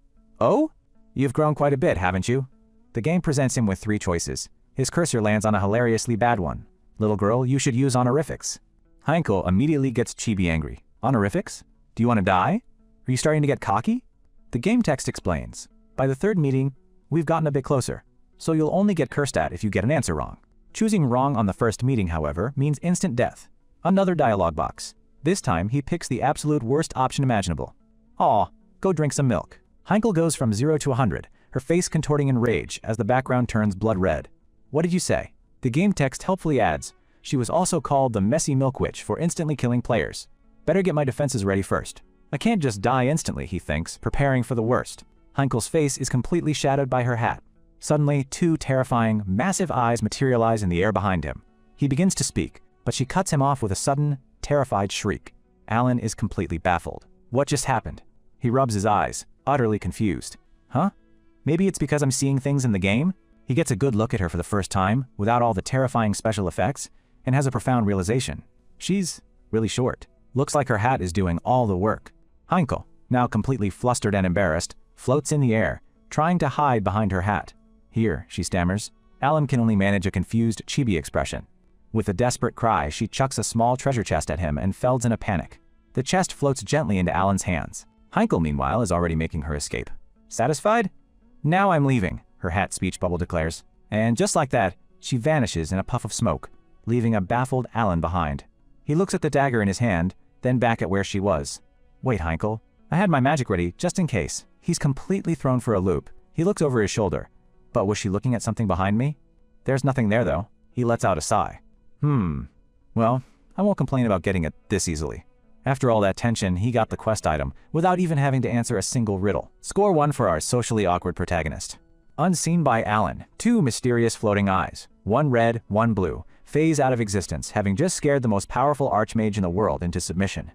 A: "Oh? You've grown quite a bit, haven't you?" The game presents him with 3 choices. His cursor lands on a hilariously bad one. "Little girl, you should use honorifics." Heinkel immediately gets chibi angry. "Honorifics? Do you want to die? Are you starting to get cocky?" The game text explains, "By the 3rd meeting, we've gotten a bit closer, so you'll only get cursed at if you get an answer wrong." Choosing wrong on the 1st meeting, however, means instant death. Another dialogue box. This time, he picks the absolute worst option imaginable. "Aw, go drink some milk." Heinkel goes from 0 to 100, her face contorting in rage as the background turns blood red. "What did you say?" The game text helpfully adds, "She was also called the Messy Milk Witch for instantly killing players. Better get my defenses ready first. I can't just die instantly," he thinks, preparing for the worst. Heinkel's face is completely shadowed by her hat. Suddenly, 2 terrifying, massive eyes materialize in the air behind him. He begins to speak, but she cuts him off with a sudden, terrified shriek. Alan is completely baffled. What just happened? He rubs his eyes, utterly confused. Huh? Maybe it's because I'm seeing things in the game? He gets a good look at her for the first time, without all the terrifying special effects, and has a profound realization. She's really short. Looks like her hat is doing all the work. Heinkel, now completely flustered and embarrassed, floats in the air, trying to hide behind her hat. "Here," she stammers. Alan can only manage a confused chibi expression. With a desperate cry, she chucks a small treasure chest at him and felds in a panic. The chest floats gently into Alan's hands. Heinkel, meanwhile, is already making her escape. "Satisfied? Now I'm leaving," her hat speech bubble declares. And just like that, she vanishes in a puff of smoke, leaving a baffled Alan behind. He looks at the dagger in his hand, then back at where she was. "Wait, Heinkel. I had my magic ready, just in case." He's completely thrown for a loop. He looks over his shoulder. But was she looking at something behind me? There's nothing there, though. He lets out a sigh. Well, I won't complain about getting it this easily. After all that tension, he got the quest item without even having to answer a single riddle. Score 1 for our socially awkward protagonist. Unseen by Alan, 2 mysterious floating eyes, 1 red, 1 blue, phase out of existence, having just scared the most powerful archmage in the world into submission.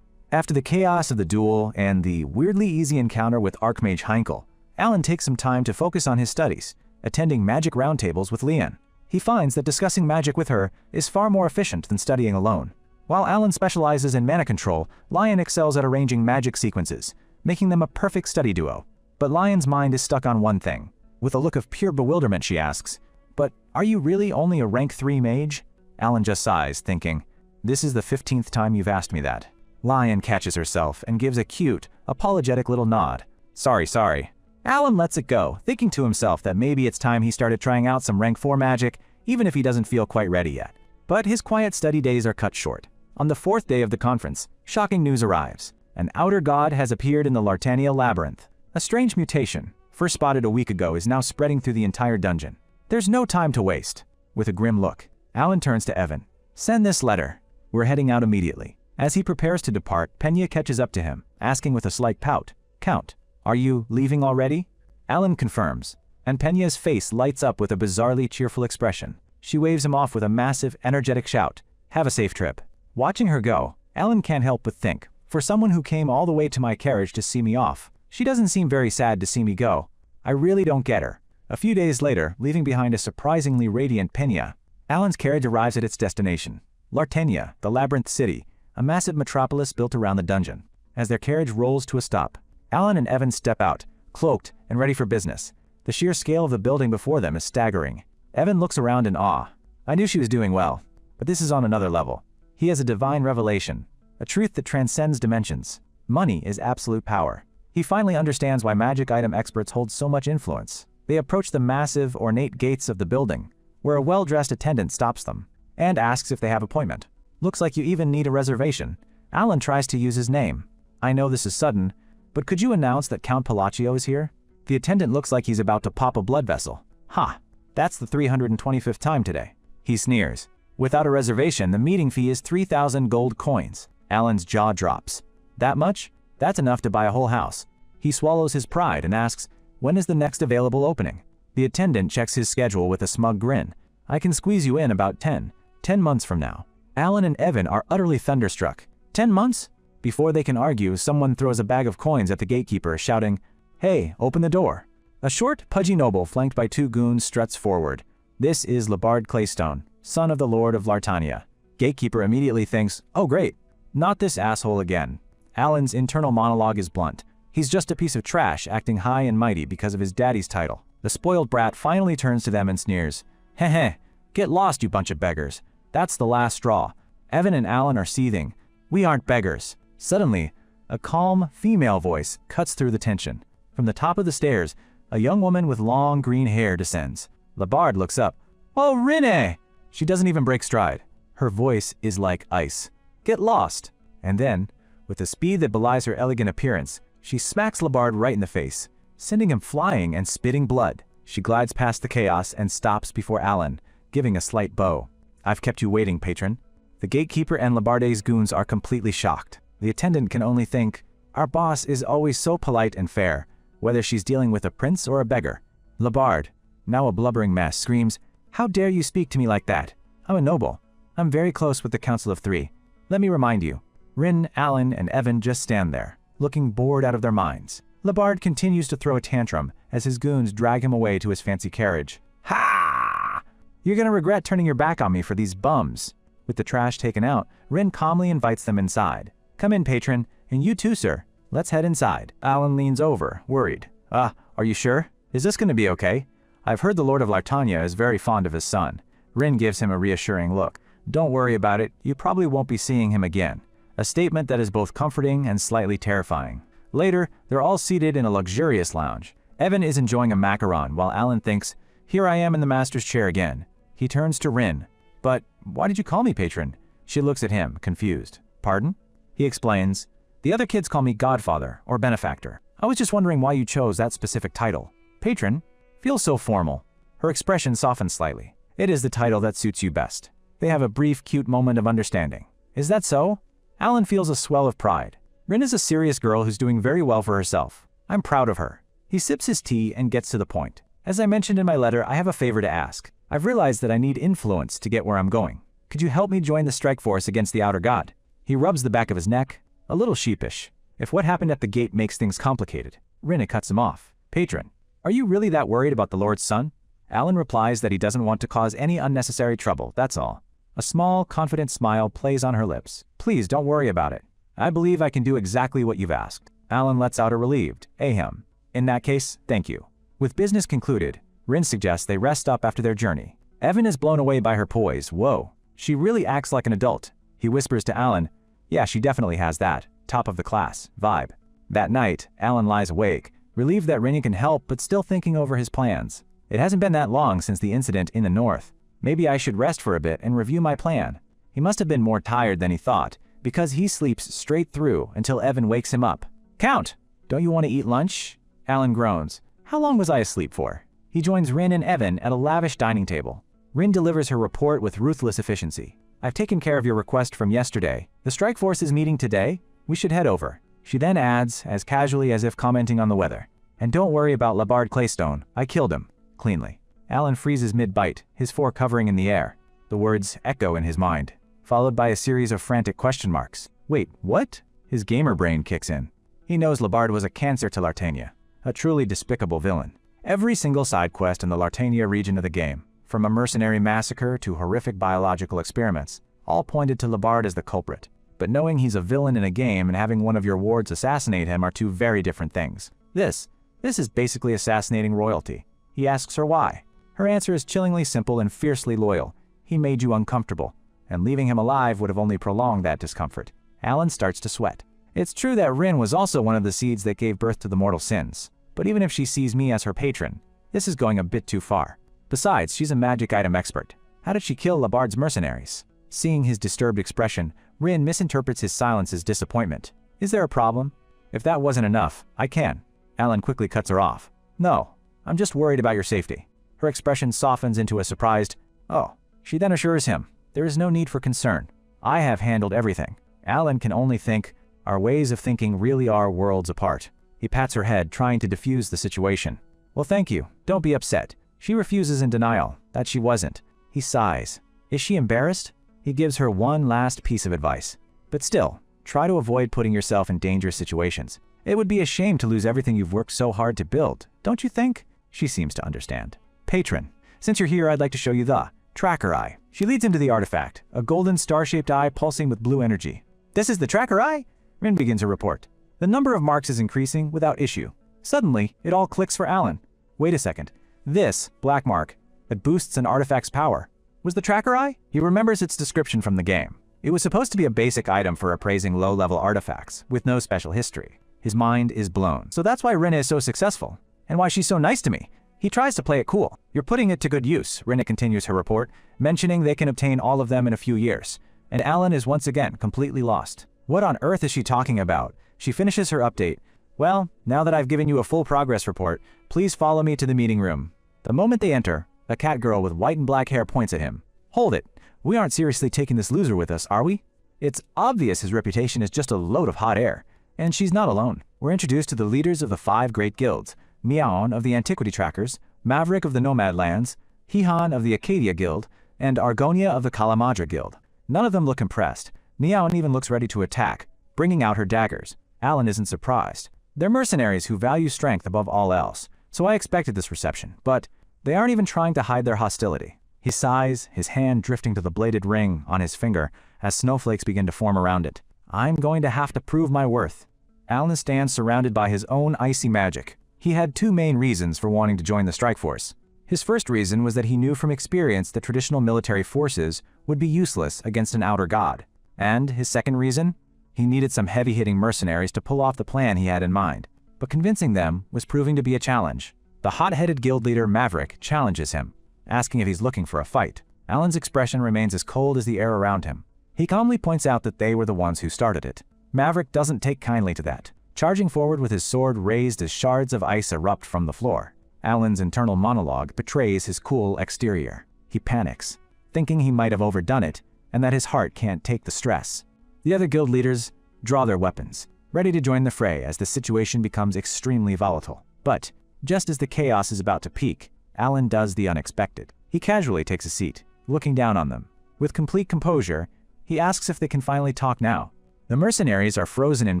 A: After the chaos of the duel and the weirdly easy encounter with Archmage Heinkel, Alan takes some time to focus on his studies, attending magic roundtables with Lian. He finds that discussing magic with her is far more efficient than studying alone. While Alan specializes in mana control, Lian excels at arranging magic sequences, making them a perfect study duo. But Lian's mind is stuck on one thing. With a look of pure bewilderment, she asks, "But are you really only a rank 3 mage?" Alan just sighs, thinking, "This is the 15th time you've asked me that." Lian catches herself and gives a cute, apologetic little nod. Sorry. Alan lets it go, thinking to himself that maybe it's time he started trying out some rank 4 magic, even if he doesn't feel quite ready yet. But his quiet study days are cut short. On the 4th day of the conference, shocking news arrives. An outer god has appeared in the Lartania labyrinth. A strange mutation, first spotted a week ago, is now spreading through the entire dungeon. There's no time to waste. With a grim look, Alan turns to Evan. "Send this letter. We're heading out immediately." As he prepares to depart, Pena catches up to him, asking with a slight pout, "Count, are you leaving already?" Alan confirms, and Pena's face lights up with a bizarrely cheerful expression. She waves him off with a massive, energetic shout, "Have a safe trip." Watching her go, Alan can't help but think, for someone who came all the way to my carriage to see me off, she doesn't seem very sad to see me go. I really don't get her. A few days later, leaving behind a surprisingly radiant Pena, Alan's carriage arrives at its destination, Lartania, the Labyrinth City, a massive metropolis built around the dungeon. As their carriage rolls to a stop, Alan and Evan step out, cloaked and ready for business. The sheer scale of the building before them is staggering. Evan looks around in awe. I knew she was doing well, but this is on another level. He has a divine revelation, a truth that transcends dimensions. Money is absolute power. He finally understands why magic item experts hold so much influence. They approach the massive, ornate gates of the building, where a well-dressed attendant stops them and asks if they have an appointment. "Looks like you even need a reservation." Alan tries to use his name. "I know this is sudden, but could you announce that Count Palacio is here?" The attendant looks like he's about to pop a blood vessel. "Ha! That's the 325th time today." He sneers. "Without a reservation, the meeting fee is 3,000 gold coins." Alan's jaw drops. "That much? That's enough to buy a whole house." He swallows his pride and asks, "When is the next available opening?" The attendant checks his schedule with a smug grin. "I can squeeze you in about 10 months from now." Alan and Evan are utterly thunderstruck. 10 months? Before they can argue, someone throws a bag of coins at the gatekeeper, shouting, "Hey, open the door." A short, pudgy noble flanked by 2 goons struts forward. This is Labard Claystone, son of the Lord of Lartania. Gatekeeper immediately thinks, "Oh great, not this asshole again." Alan's internal monologue is blunt. He's just a piece of trash acting high and mighty because of his daddy's title. The spoiled brat finally turns to them and sneers, "Heh, get lost, you bunch of beggars. That's the last straw." Evan and Alan are seething. "We aren't beggars." Suddenly, a calm, female voice cuts through the tension. From the top of the stairs, a young woman with long green hair descends. Labard looks up. "Oh, Rene!" She doesn't even break stride. Her voice is like ice. "Get lost." And then, with a speed that belies her elegant appearance, she smacks Labard right in the face, sending him flying and spitting blood. She glides past the chaos and stops before Alan, giving a slight bow. "I've kept you waiting, patron." The gatekeeper and Labarde's goons are completely shocked. The attendant can only think, "Our boss is always so polite and fair, whether she's dealing with a prince or a beggar." Labard, now a blubbering mess, screams, "How dare you speak to me like that? I'm a noble. I'm very close with the Council of 3. Let me remind you." Rin, Alan, and Evan just stand there, looking bored out of their minds. Labard continues to throw a tantrum as his goons drag him away to his fancy carriage. "Ha! You're gonna regret turning your back on me for these bums." With the trash taken out, Rin calmly invites them inside. "Come in, patron, and you too, sir. Let's head inside." Alan leans over, worried. Are you sure? Is this gonna be okay? I've heard the Lord of Lartania is very fond of his son." Rin gives him a reassuring look. "Don't worry about it, you probably won't be seeing him again." A statement that is both comforting and slightly terrifying. Later, they're all seated in a luxurious lounge. Evan is enjoying a macaron while Alan thinks, "Here I am in the master's chair again." He turns to Rin. "But why did you call me patron?" She looks at him, confused. "Pardon?" He explains, "The other kids call me Godfather or Benefactor. I was just wondering why you chose that specific title. Patron feels so formal." Her expression softens slightly. "It is the title that suits you best." They have a brief, cute moment of understanding. Is that so? Alan feels a swell of pride. Rin is a serious girl who's doing very well for herself. I'm proud of her. He sips his tea and gets to the point. As I mentioned in my letter, I have a favor to ask. I've realized that I need influence to get where I'm going. Could you help me join the strike force against the outer god? He rubs the back of his neck, a little sheepish. If what happened at the gate makes things complicated, Rin cuts him off. Patron, are you really that worried about the Lord's son? Alan replies that he doesn't want to cause any unnecessary trouble, that's all. A small, confident smile plays on her lips. Please don't worry about it. I believe I can do exactly what you've asked. Alan lets out a relieved, ahem. In that case, thank you. With business concluded, Rin suggests they rest up after their journey. Evan is blown away by her poise. Whoa, she really acts like an adult. He whispers to Alan, yeah, she definitely has that top of the class vibe. That night, Alan lies awake, relieved that Rin can help but still thinking over his plans. It hasn't been that long since the incident in the north. Maybe I should rest for a bit and review my plan. He must have been more tired than he thought, because he sleeps straight through until Evan wakes him up. Count, don't you want to eat lunch? Alan groans. How long was I asleep for? He joins Rin and Evan at a lavish dining table. Rin delivers her report with ruthless efficiency. I've taken care of your request from yesterday. The strike force is meeting today. We should head over. She then adds, as casually as if commenting on the weather. And don't worry about Labard Claystone. I killed him. Cleanly. Alan freezes mid-bite, his fore covering in the air. The words echo in his mind, followed by a series of frantic question marks. Wait, what? His gamer brain kicks in. He knows Labard was a cancer to Lartania, a truly despicable villain. Every single side quest in the Lartania region of the game, from a mercenary massacre to horrific biological experiments, all pointed to Labard as the culprit. But knowing he's a villain in a game and having one of your wards assassinate him are two very different things. This is basically assassinating royalty. He asks her why. Her answer is chillingly simple and fiercely loyal. He made you uncomfortable, and leaving him alive would have only prolonged that discomfort. Alan starts to sweat. It's true that Rin was also one of the seeds that gave birth to the mortal sins, but even if she sees me as her patron, this is going a bit too far. Besides, she's a magic item expert. How did she kill Labard's mercenaries? Seeing his disturbed expression, Rin misinterprets his silence as disappointment. Is there a problem? If that wasn't enough, I can. Alan quickly cuts her off. No, I'm just worried about your safety. Her expression softens into a surprised, oh. She then assures him, there is no need for concern. I have handled everything. Alan can only think, our ways of thinking really are worlds apart. He pats her head, trying to diffuse the situation. Well, thank you. Don't be upset. She refuses in denial, that she wasn't. He sighs. Is she embarrassed? He gives her one last piece of advice. But still, try to avoid putting yourself in dangerous situations. It would be a shame to lose everything you've worked so hard to build, don't you think? She seems to understand. Patron, since you're here, I'd like to show you the Tracker Eye. She leads him to the artifact, a golden star-shaped eye pulsing with blue energy. This is the Tracker Eye? Rin begins her report. The number of marks is increasing without issue. Suddenly, it all clicks for Alan. Wait a second. This black mark that boosts an artifact's power was the Tracker Eye? He remembers its description from the game. It was supposed to be a basic item for appraising low-level artifacts, with no special history. His mind is blown. So that's why Rin is so successful, and why she's so nice to me. He tries to play it cool. You're putting it to good use, Rin continues her report, mentioning they can obtain all of them in a few years. And Alan is once again completely lost. What on earth is she talking about? She finishes her update. Well, now that I've given you a full progress report, please follow me to the meeting room. The moment they enter, a cat girl with white and black hair points at him. Hold it. We aren't seriously taking this loser with us, are we? It's obvious his reputation is just a load of hot air. And she's not alone. We're introduced to the leaders of the 5 great guilds. Miaon of the Antiquity Trackers, Maverick of the Nomad Lands, Hihan of the Acadia Guild, and Argonia of the Kalamadra Guild. None of them look impressed. Miaon even looks ready to attack, bringing out her daggers. Alan isn't surprised. They're mercenaries who value strength above all else, so I expected this reception, but they aren't even trying to hide their hostility. He sighs, his hand drifting to the bladed ring on his finger as snowflakes begin to form around it. I'm going to have to prove my worth. Alan stands surrounded by his own icy magic. He had 2 main reasons for wanting to join the strike force. His first reason was that he knew from experience that traditional military forces would be useless against an outer god. And his second reason? He needed some heavy-hitting mercenaries to pull off the plan he had in mind. But convincing them was proving to be a challenge. The hot-headed guild leader Maverick challenges him, asking if he's looking for a fight. Alan's expression remains as cold as the air around him. He calmly points out that they were the ones who started it. Maverick doesn't take kindly to that, charging forward with his sword raised as shards of ice erupt from the floor. Alan's internal monologue betrays his cool exterior. He panics. thinking he might have overdone it and that his heart can't take the stress. The other guild leaders draw their weapons, ready to join the fray as the situation becomes extremely volatile. But just as the chaos is about to peak, Alan does the unexpected. He casually takes a seat, looking down on them. With complete composure, he asks if they can finally talk now. The mercenaries are frozen in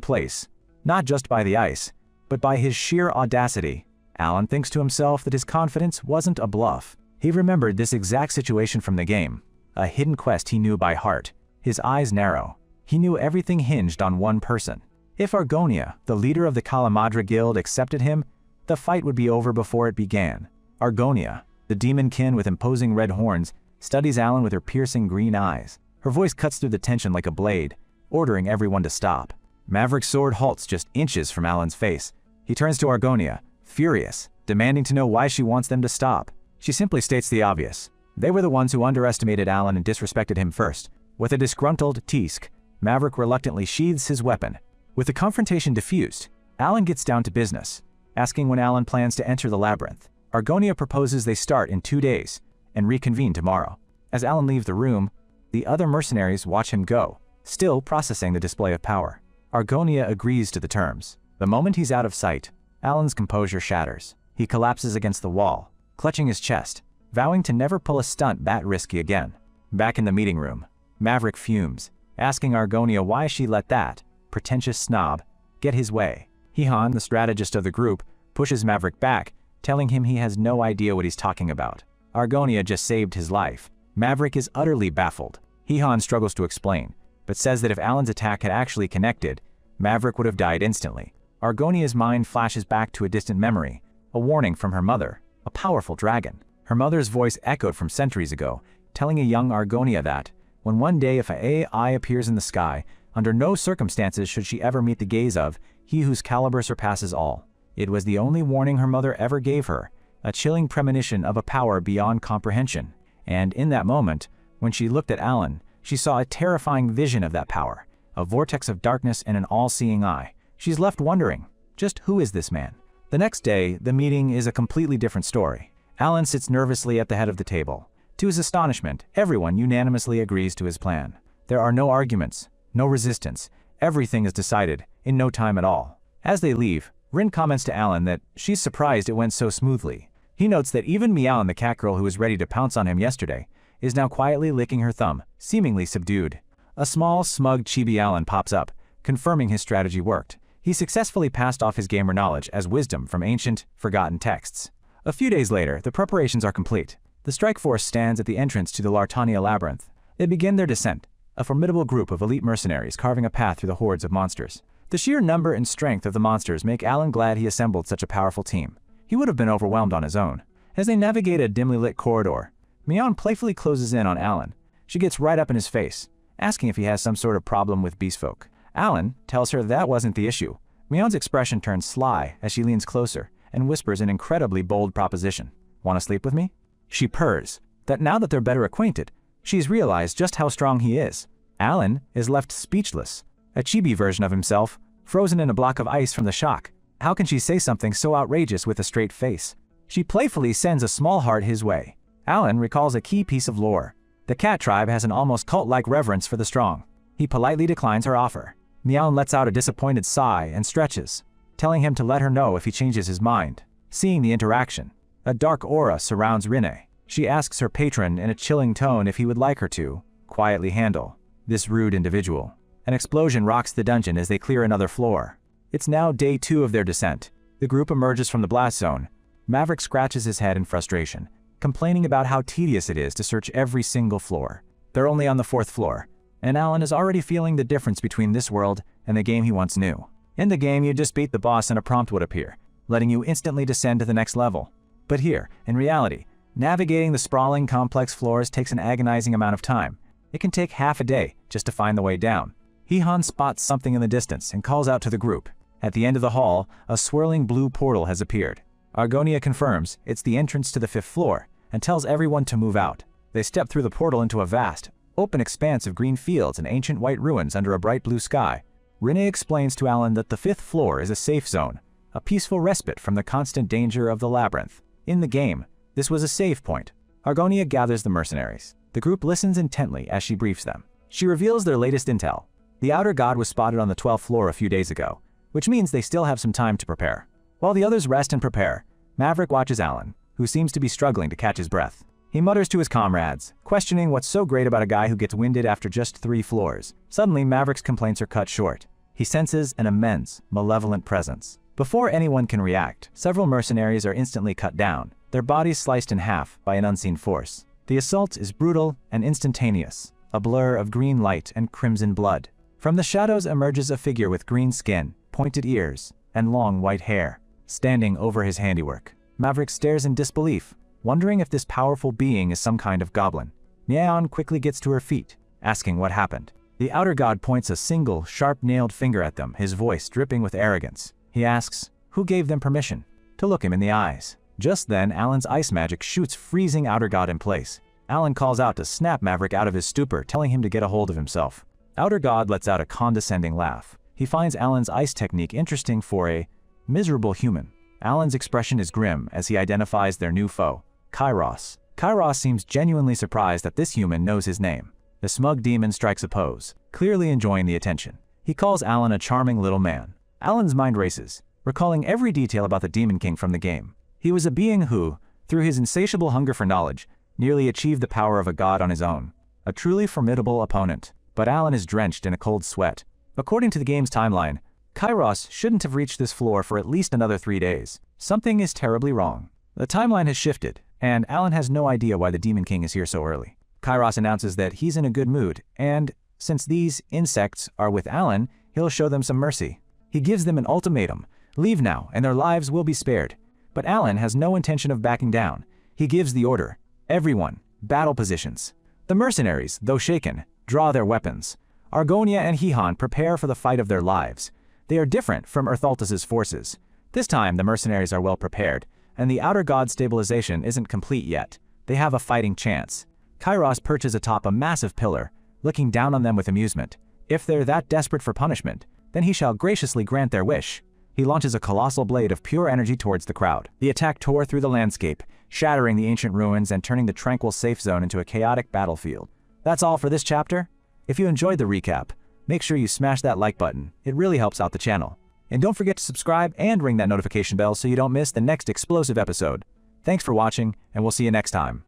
A: place, not just by the ice, but by his sheer audacity. Alan thinks to himself that his confidence wasn't a bluff. He remembered this exact situation from the game, a hidden quest he knew by heart. His eyes narrow. He knew everything hinged on one person. If Argonia, the leader of the Kalamadra Guild, accepted him, the fight would be over before it began. Argonia, the demonkin with imposing red horns, studies Alan with her piercing green eyes. Her voice cuts through the tension like a blade, ordering everyone to stop. Maverick's sword halts just inches from Alan's face. He turns to Argonia, furious, demanding to know why she wants them to stop. She simply states the obvious. They were the ones who underestimated Alan and disrespected him first. With a disgruntled Tisk, Maverick reluctantly sheathes his weapon. With the confrontation diffused, Alan gets down to business, asking when Alan plans to enter the labyrinth. Argonia proposes they start in 2 days and reconvene tomorrow. As Alan leaves the room, the other mercenaries watch him go, still processing the display of power. Argonia agrees to the terms. The moment he's out of sight, Alan's composure shatters. He collapses against the wall, clutching his chest, vowing to never pull a stunt that risky again. Back in the meeting room, Maverick fumes, asking Argonia why she let that pretentious snob get his way. Hehan, the strategist of the group, pushes Maverick back, telling him he has no idea what he's talking about. Argonia just saved his life. Maverick is utterly baffled. Hehan struggles to explain, but says that if Alan's attack had actually connected, Maverick would have died instantly. Argonia's mind flashes back to a distant memory, a warning from her mother, a powerful dragon. Her mother's voice echoed from centuries ago, telling a young Argonia that, when one day if an AI appears in the sky, under no circumstances should she ever meet the gaze of he whose caliber surpasses all. It was the only warning her mother ever gave her, a chilling premonition of a power beyond comprehension. And in that moment, when she looked at Alan, she saw a terrifying vision of that power, a vortex of darkness and an all-seeing eye. She's left wondering, just who is this man? The next day, the meeting is a completely different story. Alan sits nervously at the head of the table. To his astonishment, everyone unanimously agrees to his plan. There are no arguments, no resistance. Everything is decided, in no time at all. As they leave, Rin comments to Alan that she's surprised it went so smoothly. He notes that even Meow, the cat girl who was ready to pounce on him yesterday, is now quietly licking her thumb, seemingly subdued. A small, smug chibi Alan pops up, confirming his strategy worked. He successfully passed off his gamer knowledge as wisdom from ancient, forgotten texts. A few days later, the preparations are complete. The strike force stands at the entrance to the Lartania labyrinth. They begin their descent, a formidable group of elite mercenaries carving a path through the hordes of monsters. The sheer number and strength of the monsters make Alan glad he assembled such a powerful team. He would have been overwhelmed on his own. As they navigate a dimly lit corridor, Meow playfully closes in on Alan. She gets right up in his face, asking if he has some sort of problem with beastfolk. Alan tells her that wasn't the issue. Meow's expression turns sly as she leans closer and whispers an incredibly bold proposition. "Want to sleep with me?" She purrs, that now that they're better acquainted, she's realized just how strong he is. Alan is left speechless, a chibi version of himself, frozen in a block of ice from the shock. How can she say something so outrageous with a straight face? She playfully sends a small heart his way. Alan recalls a key piece of lore. The cat tribe has an almost cult-like reverence for the strong. He politely declines her offer. Meow lets out a disappointed sigh and stretches, telling him to let her know if he changes his mind. Seeing the interaction, a dark aura surrounds Rinne. She asks her patron in a chilling tone if he would like her to quietly handle this rude individual. An explosion rocks the dungeon as they clear another floor. It's now day 2 of their descent. The group emerges from the blast zone. Maverick scratches his head in frustration, complaining about how tedious it is to search every single floor. They're only on the 4th floor, and Alan is already feeling the difference between this world and the game he once knew. In the game, you just beat the boss and a prompt would appear, letting you instantly descend to the next level. But here, in reality, navigating the sprawling, complex floors takes an agonizing amount of time. It can take half a day just to find the way down. Hehan spots something in the distance and calls out to the group. At the end of the hall, a swirling blue portal has appeared. Argonia confirms it's the entrance to the 5th floor and tells everyone to move out. They step through the portal into a vast, open expanse of green fields and ancient white ruins under a bright blue sky. Rinne explains to Alan that the 5th floor is a safe zone, a peaceful respite from the constant danger of the labyrinth. In the game, this was a save point. Argonia gathers the mercenaries. The group listens intently as she briefs them. She reveals their latest intel. The outer god was spotted on the 12th floor a few days ago, which means they still have some time to prepare. While the others rest and prepare, Maverick watches Alan, who seems to be struggling to catch his breath. He mutters to his comrades, questioning what's so great about a guy who gets winded after just 3 floors. Suddenly, Maverick's complaints are cut short. He senses an immense, malevolent presence. Before anyone can react, several mercenaries are instantly cut down, their bodies sliced in half by an unseen force. The assault is brutal and instantaneous, a blur of green light and crimson blood. From the shadows emerges a figure with green skin, pointed ears, and long white hair, standing over his handiwork. Maverick stares in disbelief, wondering if this powerful being is some kind of goblin. Nyeon quickly gets to her feet, asking what happened. The outer god points a single, sharp-nailed finger at them, his voice dripping with arrogance. He asks, who gave them permission to look him in the eyes? Just then, Alan's ice magic shoots freezing outer god in place. Alan calls out to snap Maverick out of his stupor, telling him to get a hold of himself. Outer god lets out a condescending laugh. He finds Alan's ice technique interesting for a miserable human. Alan's expression is grim as he identifies their new foe, Kairos. Kairos seems genuinely surprised that this human knows his name. The smug demon strikes a pose, clearly enjoying the attention. He calls Alan a charming little man. Alan's mind races, recalling every detail about the Demon King from the game. He was a being who, through his insatiable hunger for knowledge, nearly achieved the power of a god on his own. A truly formidable opponent. But Alan is drenched in a cold sweat. According to the game's timeline, Kairos shouldn't have reached this floor for at least another 3 days. Something is terribly wrong. The timeline has shifted, and Alan has no idea why the Demon King is here so early. Kairos announces that he's in a good mood, and since these insects are with Alan, he'll show them some mercy. He gives them an ultimatum: leave now, and their lives will be spared. But Alan has no intention of backing down. He gives the order: everyone, battle positions. The mercenaries, though shaken, draw their weapons. Argonia and Hihan prepare for the fight of their lives. They are different from Erthaltus's forces. This time, the mercenaries are well prepared, and the outer god stabilization isn't complete yet. They have a fighting chance. Kairos perches atop a massive pillar, looking down on them with amusement. If they're that desperate for punishment, then he shall graciously grant their wish. He launches a colossal blade of pure energy towards the crowd. The attack tore through the landscape, shattering the ancient ruins and turning the tranquil safe zone into a chaotic battlefield. That's all for this chapter. If you enjoyed the recap, make sure you smash that like button. It really helps out the channel. And don't forget to subscribe and ring that notification bell so you don't miss the next explosive episode. Thanks for watching, and we'll see you next time.